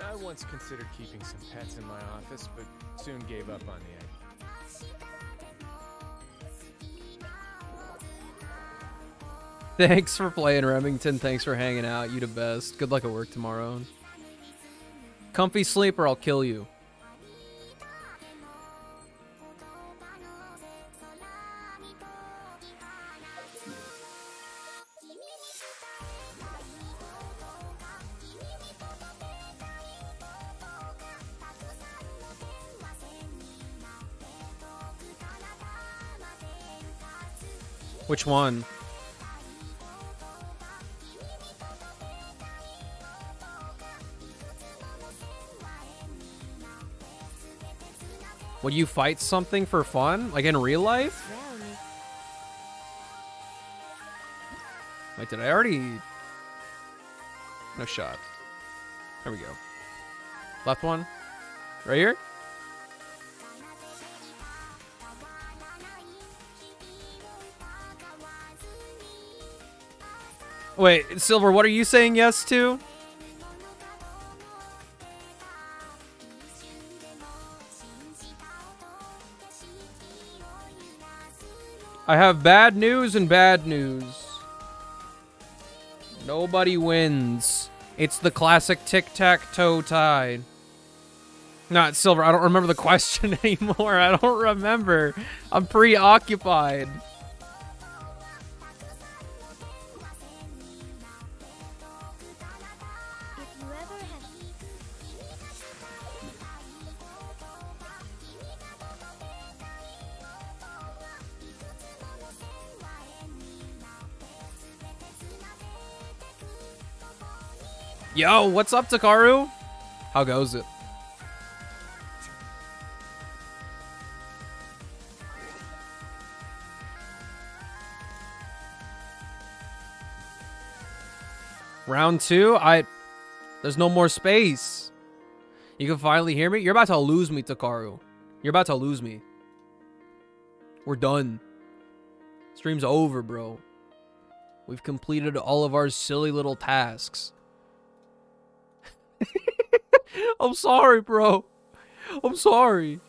[SPEAKER 16] I once considered keeping some pets in my office, but soon gave up on the idea.
[SPEAKER 3] Thanks for playing, Remington. Thanks for hanging out. You the best. Good luck at work tomorrow. Comfy sleep or I'll kill you. Which one? Would you fight something for fun? Like in real life? Wait, did I already... No shot. There we go. Left one. Right here? Wait, Silver, what are you saying yes to? I have bad news and bad news. Nobody wins. It's the classic tic-tac-toe tie. Not Silver, I don't remember the question anymore. I don't remember. I'm preoccupied. Yo, what's up, Takaru? How goes it? Round 2? There's no more space. You can finally hear me? You're about to lose me, Takaru. You're about to lose me. We're done. Stream's over, bro. We've completed all of our silly little tasks. I'm sorry, bro. I'm sorry.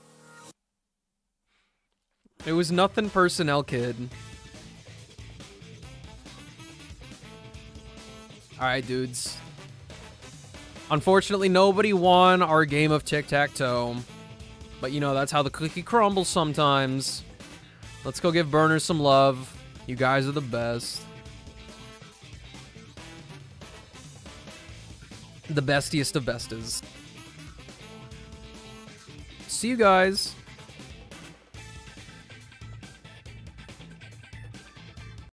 [SPEAKER 3] It was nothing personnel, kid. Alright, dudes. Unfortunately, nobody won our game of tic-tac-toe. But, you know, that's how the cookie crumbles sometimes. Let's go give Burners some love. You guys are the best. The bestiest of bestas. See you guys.